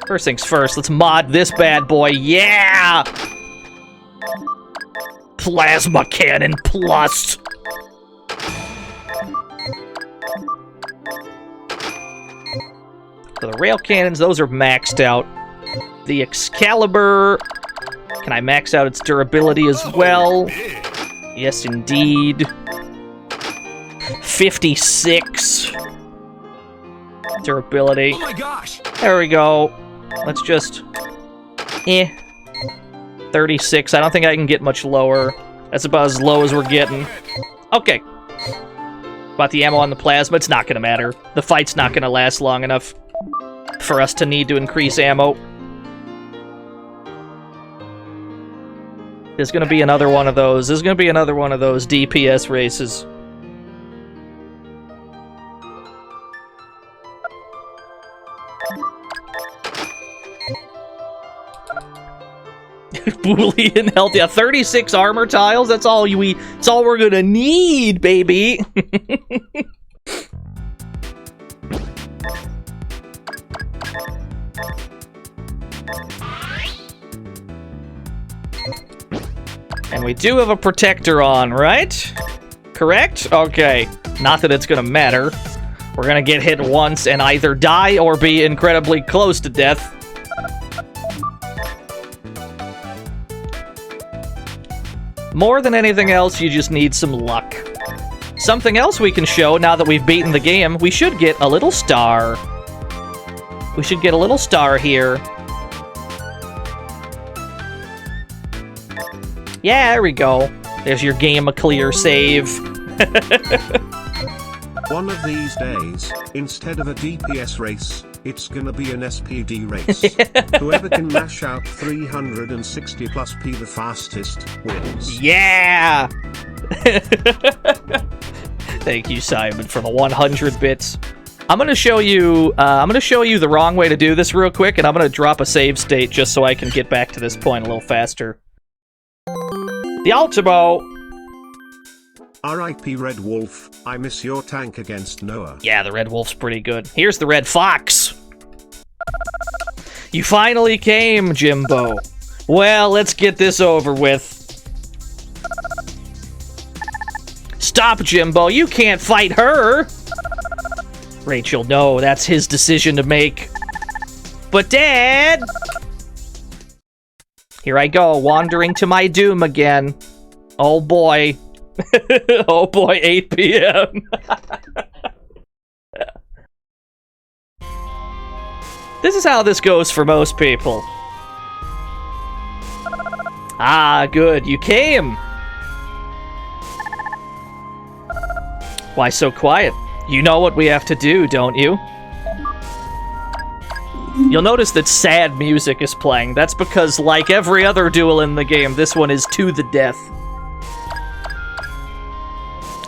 First things first, let's mod this bad boy, yeah! Plasma Cannon Plus! So the rail cannons, those are maxed out. The Excalibur, can I max out its durability as well? Yes, indeed. 56 durability. Oh my gosh! There we go. Let's just... 36. I don't think I can get much lower. That's about as low as we're getting. Okay. About the ammo on the plasma, it's not gonna matter. The fight's not gonna last long enough for us to need to increase ammo. There's gonna be another one of those. There's gonna be another one of those DPS races. Boolean health, yeah, 36 armor tiles. That's all it's all we're gonna need, baby. And we do have a protector on, right? Correct? Okay. Not that it's gonna matter. We're gonna get hit once and either die or be incredibly close to death. More than anything else, you just need some luck. Something else we can show now that we've beaten the game, we should get a little star. We should get a little star here. Yeah, there we go. There's your game a clear save. One of these days, instead of a DPS race, it's gonna be an SPD race. Whoever can mash out 360 plus P the fastest wins. Yeah! Thank you, Simon, for the 100 bits. I'm gonna show you the wrong way to do this real quick, and I'm gonna drop a save state just so I can get back to this point a little faster. The Ultimo. R.I.P. Red Wolf, I miss your tank against Noah. Yeah, the Red Wolf's pretty good. Here's the Red Fox. You finally came, Jimbo. Well, let's get this over with. Stop, Jimbo. You can't fight her. Rachel, no, that's his decision to make. But Dad! Here I go, wandering to my doom again. Oh boy. Oh boy, 8 p.m. This is how this goes for most people. Ah, good, you came. Why so quiet? You know what we have to do, don't you? You'll notice that sad music is playing. That's because, like every other duel in the game, this one is to the death.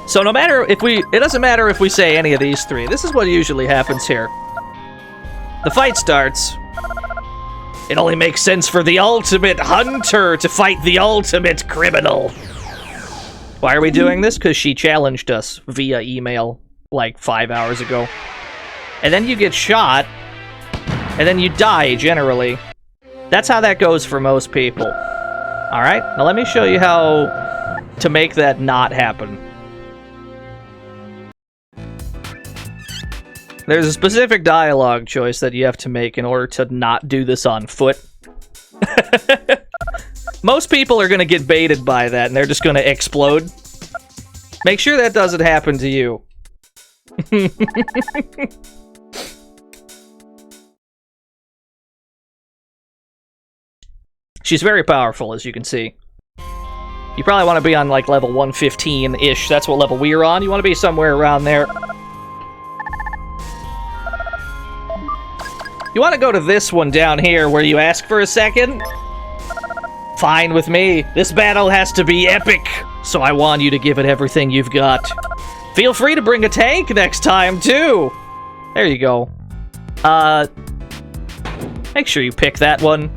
So no matter if it doesn't matter if we say any of these three. This is what usually happens here. The fight starts. It only makes sense for the ultimate hunter to fight the ultimate criminal. Why are we doing this? Because she challenged us via email like 5 hours ago. And then you get shot, and then you die, generally. That's how that goes for most people. Alright, now let me show you how to make that not happen. There's a specific dialogue choice that you have to make in order to not do this on foot. Most people are going to get baited by that, and they're just going to explode. Make sure that doesn't happen to you. She's very powerful, as you can see. You probably want to be on, like, level 115-ish. That's what level we're on. You want to be somewhere around there. You want to go to this one down here where you ask for a second? Fine with me. This battle has to be epic, so I want you to give it everything you've got. Feel free to bring a tank next time, too. There you go. Make sure you pick that one.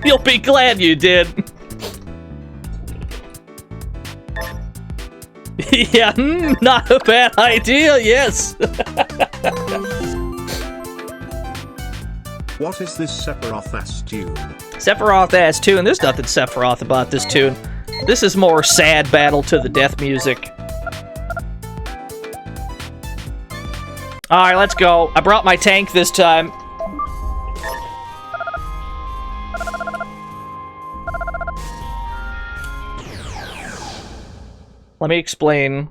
You'll be glad you did. Yeah, not a bad idea, yes. What is this Sephiroth-ass tune? Sephiroth-ass tune? There's nothing Sephiroth about this tune. This is more sad battle to the death music. Alright, let's go. I brought my tank this time. Let me explain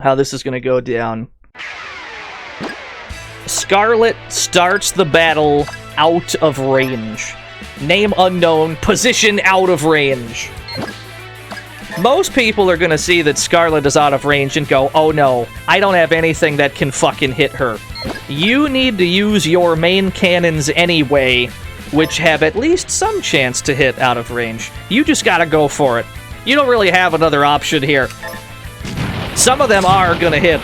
how this is going to go down. Scarlet starts the battle out of range. Name unknown, position out of range. Most people are gonna see that Scarlet is out of range and go, oh no, I don't have anything that can fucking hit her. You need to use your main cannons anyway, which have at least some chance to hit out of range. You just gotta go for it. You don't really have another option here. Some of them are gonna hit.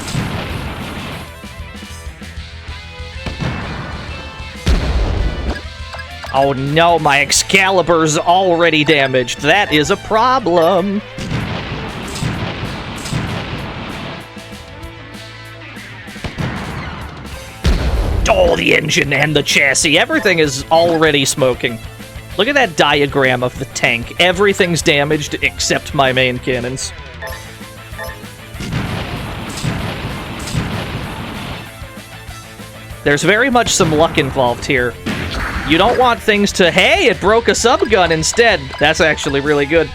Oh no, my Excalibur's already damaged. That is a problem. Oh, the engine and the chassis. Everything is already smoking. Look at that diagram of the tank. Everything's damaged except my main cannons. There's very much some luck involved here. You don't want things to, hey, it broke a subgun instead. That's actually really good.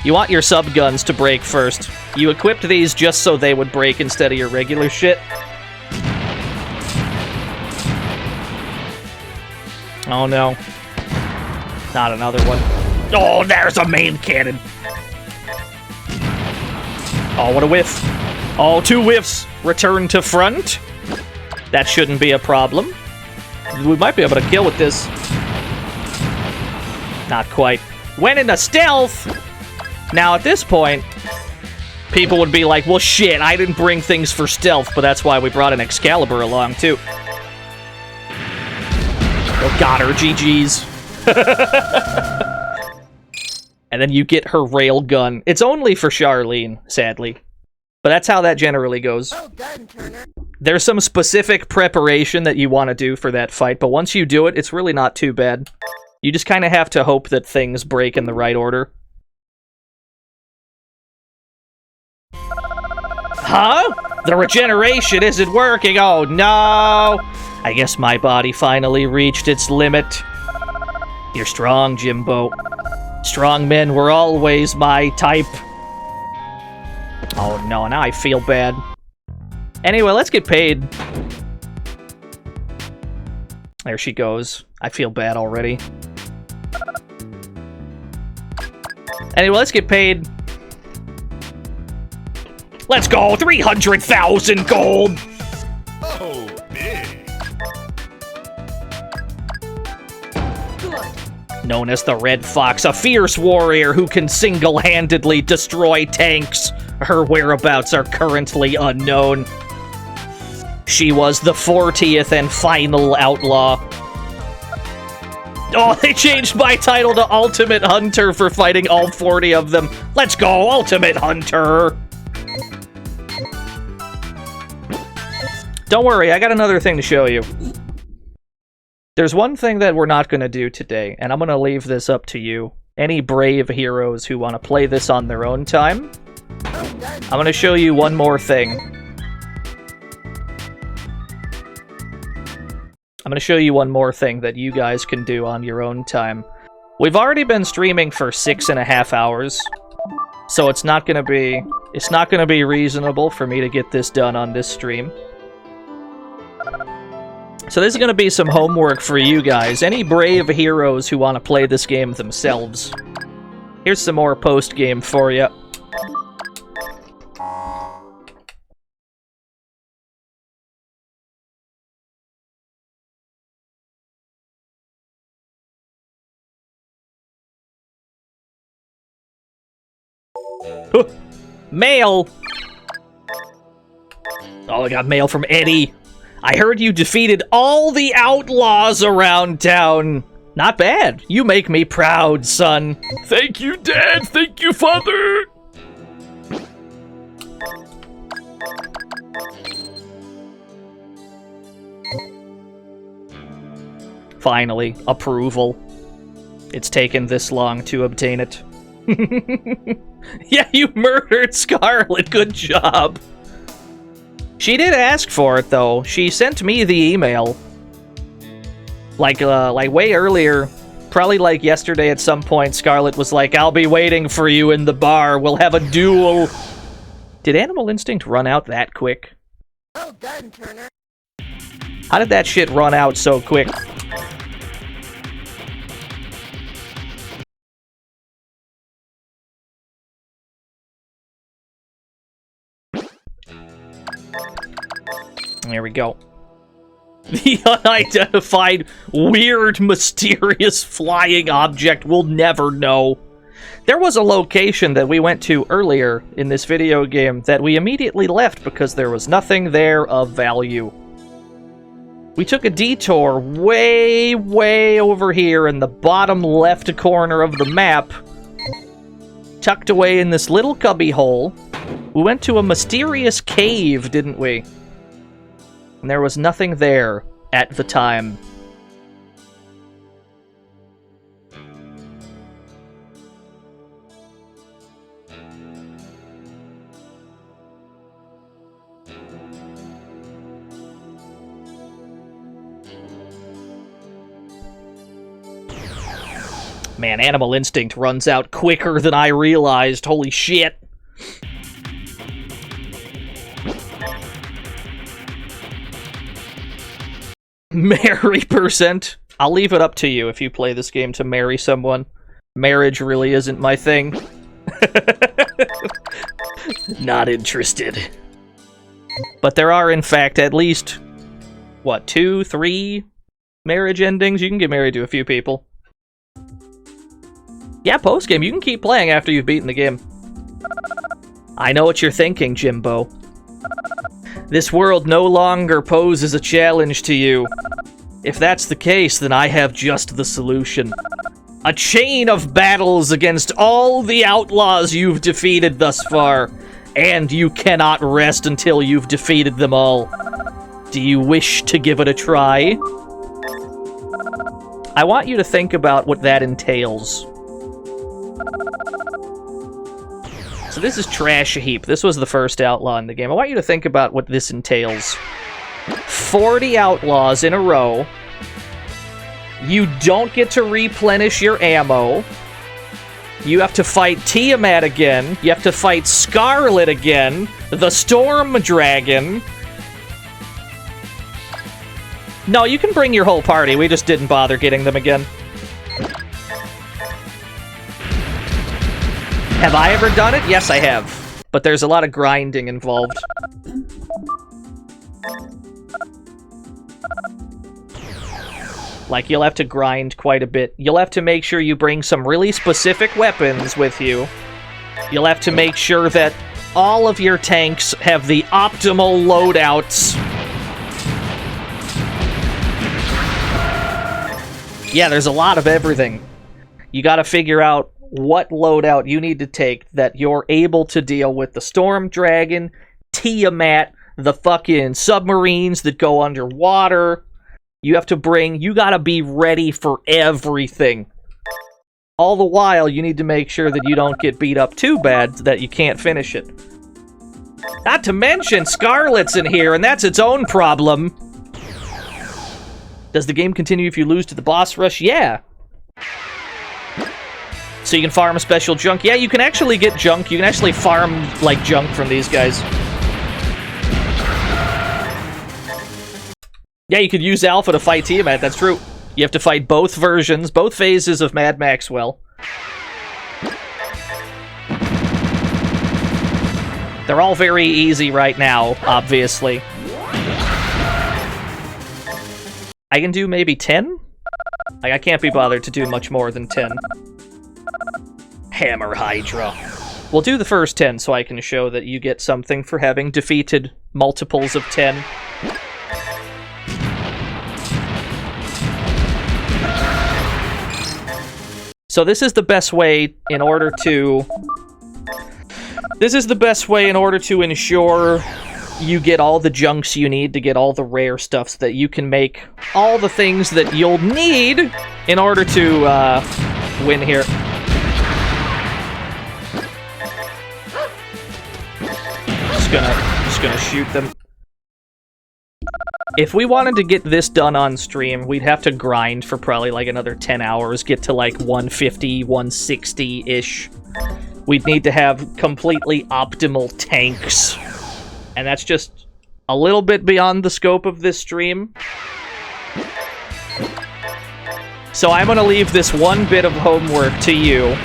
You want your subguns to break first. You equipped these just so they would break instead of your regular shit. Oh no. Not another one. Oh, there's a main cannon. Oh, what a whiff. Oh, 2 whiffs. Return to front. That shouldn't be a problem. We might be able to kill with this. Not quite. Went into stealth! Now, at this point, people would be like, well, shit, I didn't bring things for stealth, but that's why we brought an Excalibur along, too. Oh, got her, GG's. And then you get her rail gun. It's only for Charlene, sadly. But that's how that generally goes. Well done, Turner. There's some specific preparation that you want to do for that fight, but once you do it, it's really not too bad. You just kind of have to hope that things break in the right order. Huh? The regeneration isn't working. Oh no! I guess my body finally reached its limit. You're strong, Jimbo. Strong men were always my type. Oh no, now I feel bad. Anyway, let's get paid. There she goes. I feel bad already. Anyway, let's get paid. Let's go! 300,000 gold! Oh, big. Known as the Red Fox, a fierce warrior who can single-handedly destroy tanks. Her whereabouts are currently unknown. She was the 40th and final outlaw. Oh, they changed my title to Ultimate Hunter for fighting all 40 of them. Let's go, Ultimate Hunter! Don't worry, I got another thing to show you. There's one thing that we're not going to do today, and I'm going to leave this up to you. Any brave heroes who want to play this on their own time. I'm going to show you one more thing. I'm going to show you one more thing that you guys can do on your own time. We've already been streaming for 6.5 hours, so it's not going to be reasonable for me to get this done on this stream. So this is going to be some homework for you guys. Any brave heroes who want to play this game themselves. Here's some more post-game for you. Mail! Oh, I got mail from Eddie. I heard you defeated all the outlaws around town. Not bad. You make me proud, son. Thank you, Dad. Thank you, Father. Finally, approval. It's taken this long to obtain it. Yeah, you murdered Scarlet. Good job. She did ask for it, though. She sent me the email. Like way earlier. Probably like yesterday at some point, Scarlet was like, I'll be waiting for you in the bar. We'll have a duel. Did Animal Instinct run out that quick? Well done, Turner. How did that shit run out so quick? There we go. The unidentified, weird, mysterious flying object we'll never know. There was a location that we went to earlier in this video game that we immediately left because there was nothing there of value. We took a detour way, way over here in the bottom left corner of the map, tucked away in this little cubby hole. We went to a mysterious cave, didn't we? And there was nothing there at the time. Man, Animal Instinct runs out quicker than I realized. Holy shit. Marry percent. I'll leave it up to you if you play this game to marry someone. Marriage really isn't my thing. Not interested. But there are, in fact, at least, what, 2, 3 marriage endings? You can get married to a few people. Yeah, post-game. You can keep playing after you've beaten the game. I know what you're thinking, Jimbo. This world no longer poses a challenge to you. If that's the case, then I have just the solution. A chain of battles against all the outlaws you've defeated thus far. And you cannot rest until you've defeated them all. Do you wish to give it a try? I want you to think about what that entails. So this is Trash Heap. This was the first outlaw in the game. I want you to think about what this entails. 40 outlaws in a row. You don't get to replenish your ammo. You have to fight Tiamat again. You have to fight Scarlet again. The Storm Dragon. No, you can bring your whole party. We just didn't bother getting them again. Have I ever done it? Yes, I have. But there's a lot of grinding involved. Like, you'll have to grind quite a bit. You'll have to make sure you bring some really specific weapons with you. You'll have to make sure that all of your tanks have the optimal loadouts. Yeah, there's a lot of everything. You gotta figure out what loadout you need to take that you're able to deal with the Storm Dragon, Tiamat, the fucking submarines that go underwater. You gotta be ready for everything. All the while, you need to make sure that you don't get beat up too bad that you can't finish it. Not to mention, Scarlet's in here, and that's its own problem. Does the game continue if you lose to the boss rush? Yeah. So you can farm special junk. Yeah, you can actually get junk. You can actually farm, like, junk from these guys. Yeah, you could use Alpha to fight Tiamat, that's true. You have to fight both versions, both phases of Mad Maxwell. They're all very easy right now, obviously. I can do maybe 10? Like, I can't be bothered to do much more than 10. Hammer Hydra. We'll do the first 10 so I can show that you get something for having defeated multiples of 10. So this is the best way in order to... ensure you get all the junks you need to get all the rare stuff so that you can make all the things that you'll need in order to win here. Just gonna shoot them. If we wanted to get this done on stream, we'd have to grind for probably like another 10 hours, get to like 150, 160-ish. We'd need to have completely optimal tanks. And that's just a little bit beyond the scope of this stream. So I'm gonna leave this one bit of homework to you.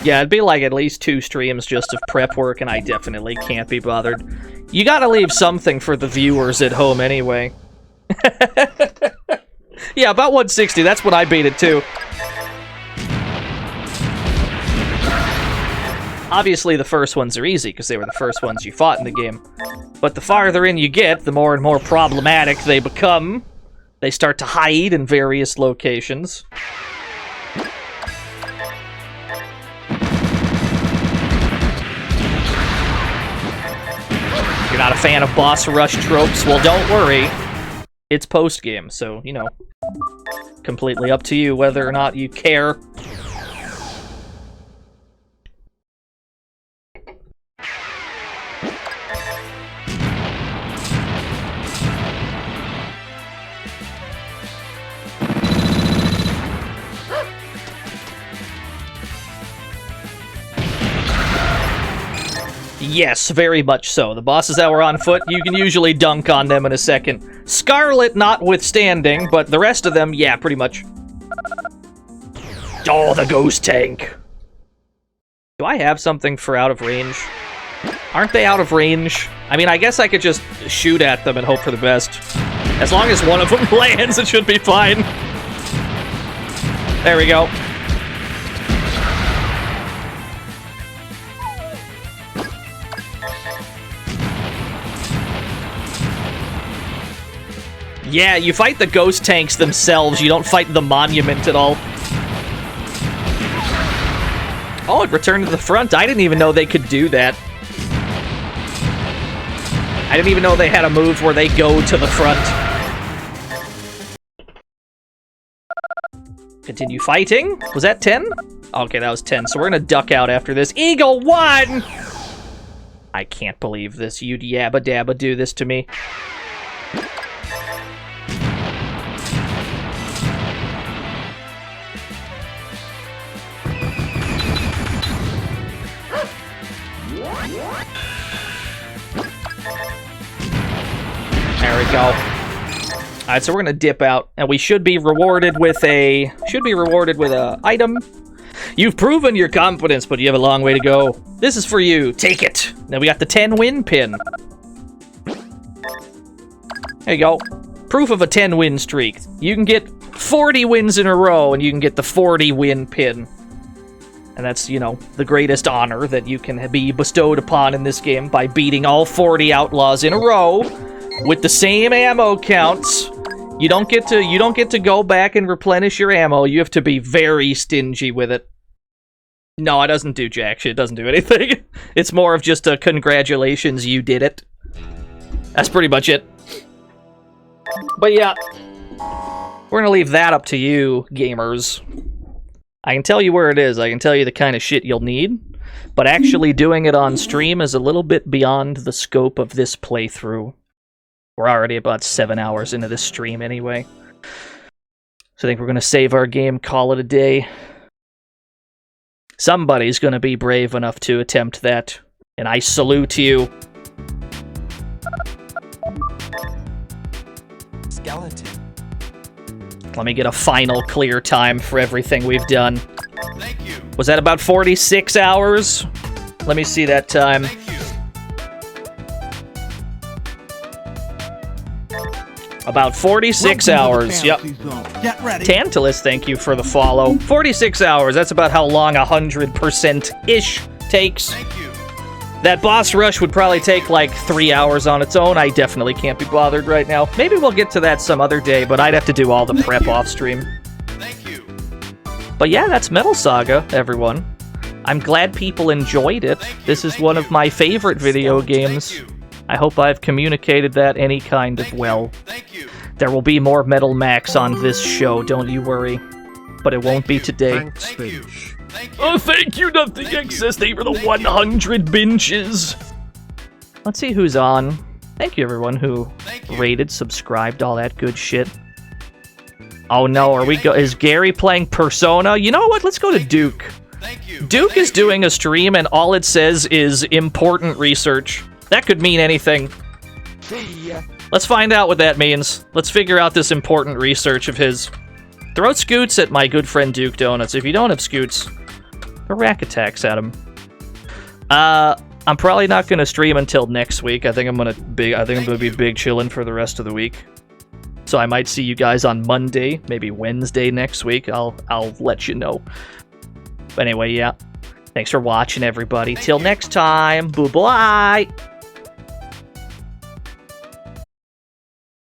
Yeah, it'd be like at least 2 streams just of prep work, and I definitely can't be bothered. You gotta leave something for the viewers at home anyway. Yeah, about 160, that's when I beat it too. Obviously, the first ones are easy, because they were the first ones you fought in the game. But the farther in you get, the more and more problematic they become. They start to hide in various locations. You're not a fan of boss rush tropes? Well, don't worry. It's post-game, so, you know, completely up to you whether or not you care. Yes, very much so. The bosses that were on foot, you can usually dunk on them in a second. Scarlet notwithstanding, but the rest of them, yeah, pretty much. Oh, the ghost tank. Do I have something for out of range? Aren't they out of range? I mean, I guess I could just shoot at them and hope for the best. As long as one of them lands, it should be fine. There we go. Yeah, you fight the ghost tanks themselves. You don't fight the monument at all. Oh, it returned to the front. I didn't even know they could do that. I didn't even know they had a move where they go to the front. Continue fighting. Was that 10? Okay, that was 10. So we're gonna duck out after this. Eagle 1! I can't believe this. You'd yabba dabba do this to me. There we go. Alright, so we're gonna dip out, and we should be rewarded with a item. You've proven your competence, but you have a long way to go. This is for you. Take it. Now we got the 10 win pin. There you go. Proof of a 10 win streak. You can get 40 wins in a row, and you can get the 40 win pin. And that's, you know, the greatest honor that you can be bestowed upon in this game by beating all 40 outlaws in a row with the same ammo counts. You don't get to go back and replenish your ammo. You have to be very stingy with it. No, it doesn't do jack shit. It doesn't do anything. It's more of just a congratulations, you did it. That's pretty much it. But yeah, we're gonna leave that up to you, gamers. I can tell you where it is. I can tell you the kind of shit you'll need. But actually doing it on stream is a little bit beyond the scope of this playthrough. We're already about 7 hours into this stream anyway. So I think we're going to save our game, call it a day. Somebody's going to be brave enough to attempt that. And I salute you. Skeleton. Let me get a final clear time for everything we've done. Thank you. Was that about 46 hours? Let me see that time. Thank you. About 46 Welcome to hours, the yep. fantasy zone. Get ready. Tantalus, thank you for the follow. 46 hours, that's about how long 100%-ish takes. Thank you. That boss rush would probably take like 3 hours on its own. I definitely can't be bothered right now. Maybe we'll get to that some other day, but I'd have to do all the prep off stream. Thank you. But yeah, that's Metal Saga, everyone. I'm glad people enjoyed it. This is one of my favorite video games. Thank you. I hope I've communicated that any kind of well. Thank you. There will be more Metal Max on this show, don't you worry. But it won't be today. Thanks, Finch. Thank you. Oh, thank you, Nothing Excess. Thank you for the 100 benches. Let's see who's on. Thank you, everyone who Thank you. rated, subscribed, all that good shit. Oh no, is Gary playing Persona? You know what? Let's go to Duke. Thank you. Duke is doing a stream and all it says is important research. That could mean anything. See ya. Let's find out what that means. Let's figure out this important research of his. Throw scoots at my good friend Duke Donuts. If you don't have scoots, throw rack attacks at him. I'm probably not gonna stream until next week. I think I'm gonna be big chillin' for the rest of the week. So I might see you guys on Monday, maybe Wednesday next week. I'll let you know. But anyway, yeah. Thanks for watching, everybody. Till next time. Bye-bye.